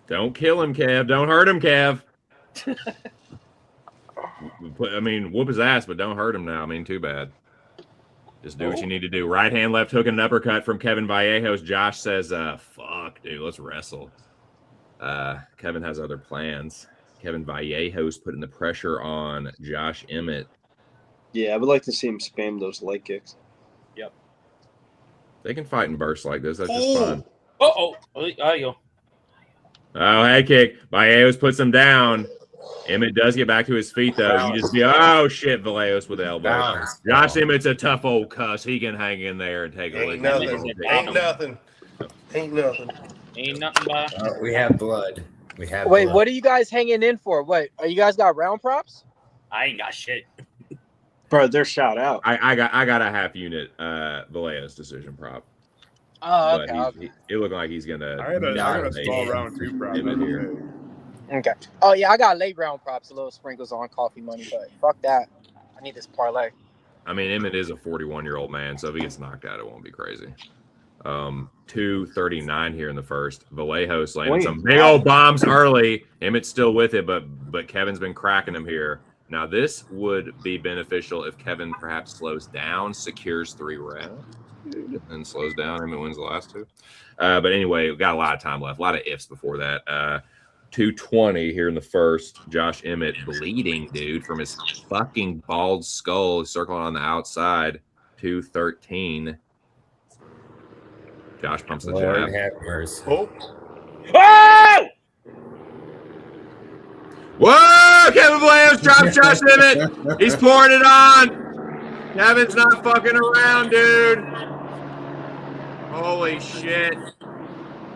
Don't kill him, Kev. Don't hurt him, Kev. I mean, whoop his ass, but don't hurt him now. I mean, too bad. Just do what you need to do. Right hand, left hook, and an uppercut from Kevin Vallejos. Josh says, fuck, dude, let's wrestle. Kevin has other plans. Kevin Vallejos putting the pressure on Josh Emmett. Yeah, I would like to see him spam those leg kicks. Yep. They can fight in bursts like this. That's just fun. Oh, there you go. Oh, head kick. Vallejos puts him down. Emmett does get back to his feet, though. You just be, oh, shit, Vallejos with the elbow. Bounce. Josh Emmett's a tough old cuss. He can hang in there and take a lick. Ain't nothing. Ain't nothing. Ain't nothing. Ain't nothing but. We have blood. We have Wait, blood. what are you guys hanging in for? What are you guys got round props? I ain't got shit. Bro, they're shout out. I got a half unit Vallejos decision prop. Oh, But okay. it looked like he's gonna. I got a dominate small round two Emmett here. problem. Okay. Oh yeah, I got late round props, a little sprinkles on coffee money, but fuck that. I need this parlay. I mean, Emmett is a 41-year-old man, so if he gets knocked out, it won't be crazy. 2:39 here in the first. Vallejos landing some big old bombs early. Emmett's still with it, but Kevin's been cracking him here. Now this would be beneficial if Kevin perhaps slows down, secures 3 rounds, and slows down. Emmett wins the last 2. But anyway, we've got a lot of time left. A lot of ifs before that. 2:20 here in the first. Josh Emmett bleeding, dude, from his fucking bald skull, circling on the outside. 2:13. Josh pumps the Lord jab. have mercy. Oh, Oh! Whoa! Kevin Vallejos drops Josh Emmett. He's pouring it on. Kevin's not fucking around, dude. Holy shit.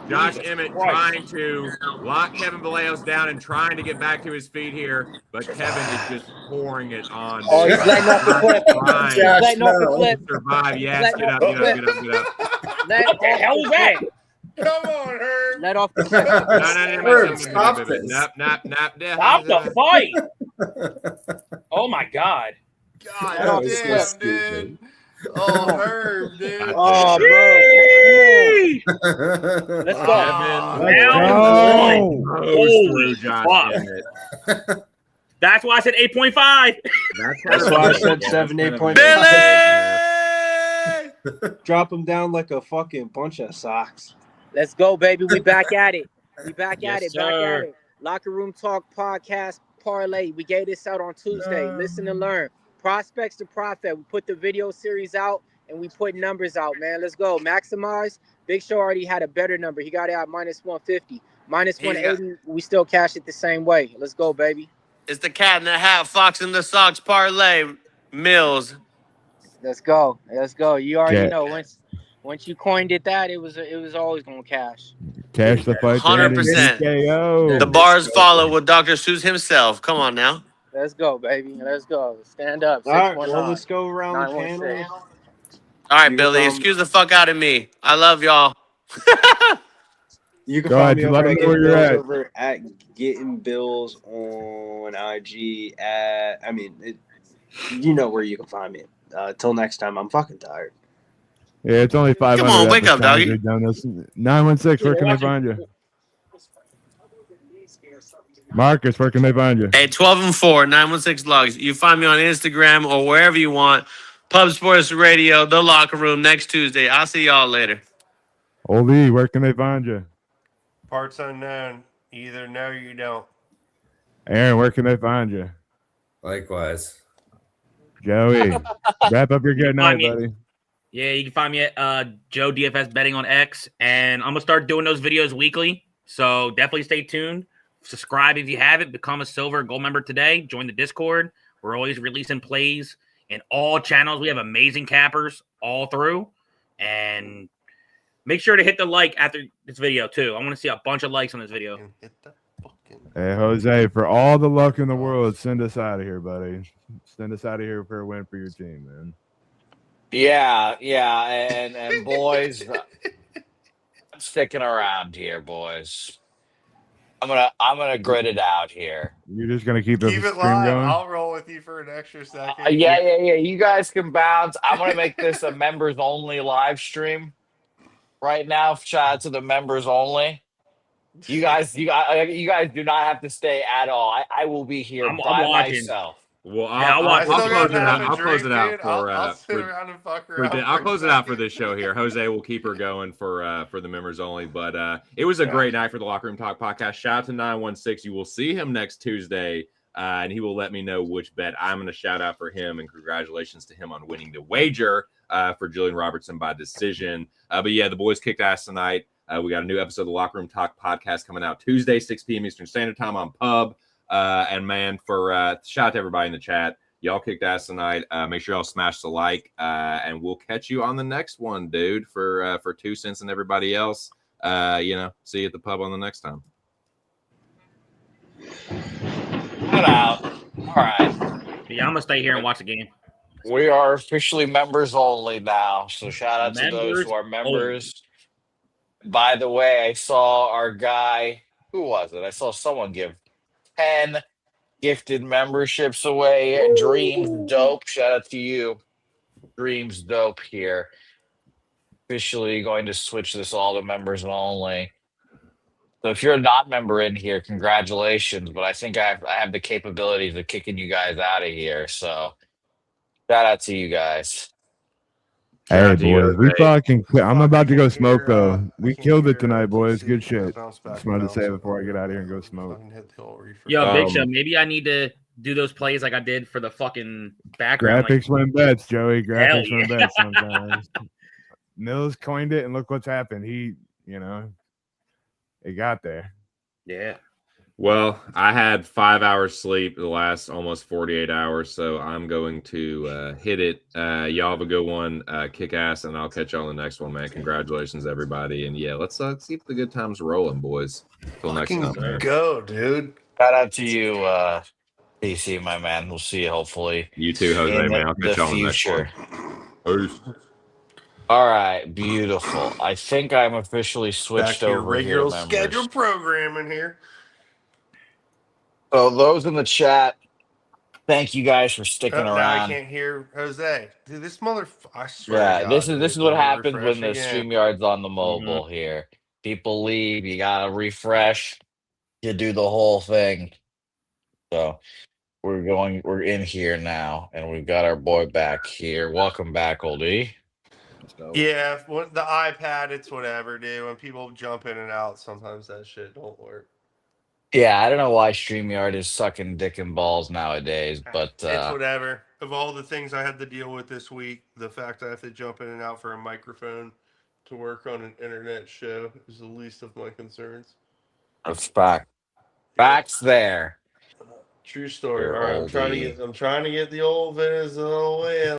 Josh Emmett trying to lock Kevin Vallejos down and trying to get back to his feet here, but Kevin is just pouring it on. Dude. Oh, he's letting off the clip. Trying He's letting off the clip. to survive. Yes, get up. What the hell was that? come on, Herb. Let off the clip. Herb, stop this. Nap. Stop the fight! Oh my god. God damn, dude. Oh, Herb, dude. Oh, bro. Let's go. Kevin Holy Josh fuck. Emmett. That's why I said 8.5. That's why I said 7, 8.5. Drop him down like a fucking bunch of socks. Let's go, baby. We back at it. We back Yes, at it. sir. Back at it. Locker Room Talk Podcast Parlay. We gave this out on Tuesday. Listen and learn. Prospects to profit. We put the video series out and we put numbers out, man. Let's go. Maximize Big Show already had a better number. He got it at minus 150. Minus He's 180, we still cash it the same way. Let's go, baby. It's the cat in the hat, fox in the socks parlay. Mills. Let's go. Let's go. You already Cat. know once you coined it that, it was always gonna cash. Cash the fight. 100%. KO. The bars follow with Dr. Seuss himself. Come on now. Let's go, baby. Let's go. Stand up. All right, well, 619. let's go around the 916. panel. All right, You, Billy. Excuse the fuck out of me. I love y'all. You can Go find ahead, me let over them at know where you're Getting at. Bills over at Getting Bills on IG. You know where you can find me. Till next time, I'm fucking tired. Yeah, it's only 500. Come on, wake up, times doggy. we've done this. 916, where can they find you? Marcus, where can they find you? Hey, 12 and 4, 916 logs. You find me on Instagram or wherever you want. Pub Sports Radio, The Locker Room, next Tuesday. I'll see y'all later. Oldie, where can they find you? Parts unknown. You either know or you don't. Aaron, where can they find you? Likewise. Joey, wrap up your good night, Find me. buddy. Yeah, you can find me at Joe DFS Betting on X, and I'm gonna start doing those videos weekly. So definitely stay tuned. Subscribe if you haven't. Become a silver gold member today. Join the Discord. We're always releasing plays in all channels. We have amazing cappers all through, and make sure to hit the like after this video too. I want to see a bunch of likes on this video. And hit the fucking... Hey, Jose, for all the luck in the world, send us out of here, buddy. Send us out of here for a win for your team, man. Yeah, and boys, I'm sticking around here, boys. I'm gonna grit it out here. You're just gonna keep the Keep it stream live. going? I'll roll with you for an extra second. Yeah. You guys can bounce. I'm gonna make this a members only live stream right now. Shout out to the members only. You guys do not have to stay at all. I will be here I'm by watching. myself. Well, Yeah, I'll still close got it out. half a I'll close drink, it out dude. for I'll sit around and fuck around. I'll close it out for this show here. Jose will keep her going for the members only. But it was a great night for the Locker Room Talk podcast. Shout out to 916. You will see him next Tuesday, and he will let me know which bet I'm going to shout out for him. And congratulations to him on winning the wager for Gillian Robertson by decision. But yeah, the boys kicked ass tonight. We got a new episode of the Locker Room Talk podcast coming out Tuesday, 6 p.m. Eastern Standard Time on Pub. And man, for shout out to everybody in the chat. Y'all kicked ass tonight. Make sure y'all smash the like, and we'll catch you on the next one, dude. For 2 cents and everybody else, see you at the pub on the next time. Get out. All right. Yeah, I'm gonna stay here and watch the game. We are officially members only now. So shout out to those Members who are members. By the way, I saw our guy. Who was it? I saw someone give 10 gifted memberships away. Dreams Dope. Shout out to you. Dreams Dope here. Officially going to switch this all to members only. So if you're a not member in here, congratulations. But I think I have the capabilities of kicking you guys out of here. So shout out to you guys. Hey, boys, we fucking. I'm about to go smoke though. We killed it tonight, boys. Good shit. Just wanted to say it before I get out of here and go smoke. Yo, Big Show, maybe I need to do those plays like I did for the fucking background. Graphics win bets, Joey. Graphics Hell win yeah. bets sometimes. Mills coined it, and look what's happened. It got there. Yeah. Well, I had 5 hours sleep the last almost 48 hours, so I'm going to hit it. Y'all have a good one. Kick ass, and I'll catch y'all on the next one, man. Congratulations, everybody. And yeah, let's keep the good times rolling, boys. Till next time, man. Go, dude. Shout out to you, PC, my man. We'll see you hopefully. You too, Jose, in man. I'll catch the y'all on the next future. one. Peace. All right, beautiful. I think I'm officially switched Back to your over here, regular members. scheduled programming here. So those in the chat, thank you guys for sticking Now I around. can't hear Jose. Dude, this I swear. Yeah, this is what happens when the stream. StreamYard's on the mobile here. People leave, you gotta refresh, you do the whole thing. So we're in here now, and we've got our boy back here. Welcome back, oldie. Yeah, the iPad, it's whatever, dude. When people jump in and out, sometimes that shit don't work. Yeah, I don't know why StreamYard is sucking dick and balls nowadays, but it's whatever. Of all the things I had to deal with this week, the fact I have to jump in and out for a microphone to work on an internet show is the least of my concerns. Respect. Facts there. True story. Your All right, I'm trying to get the old Venezuela.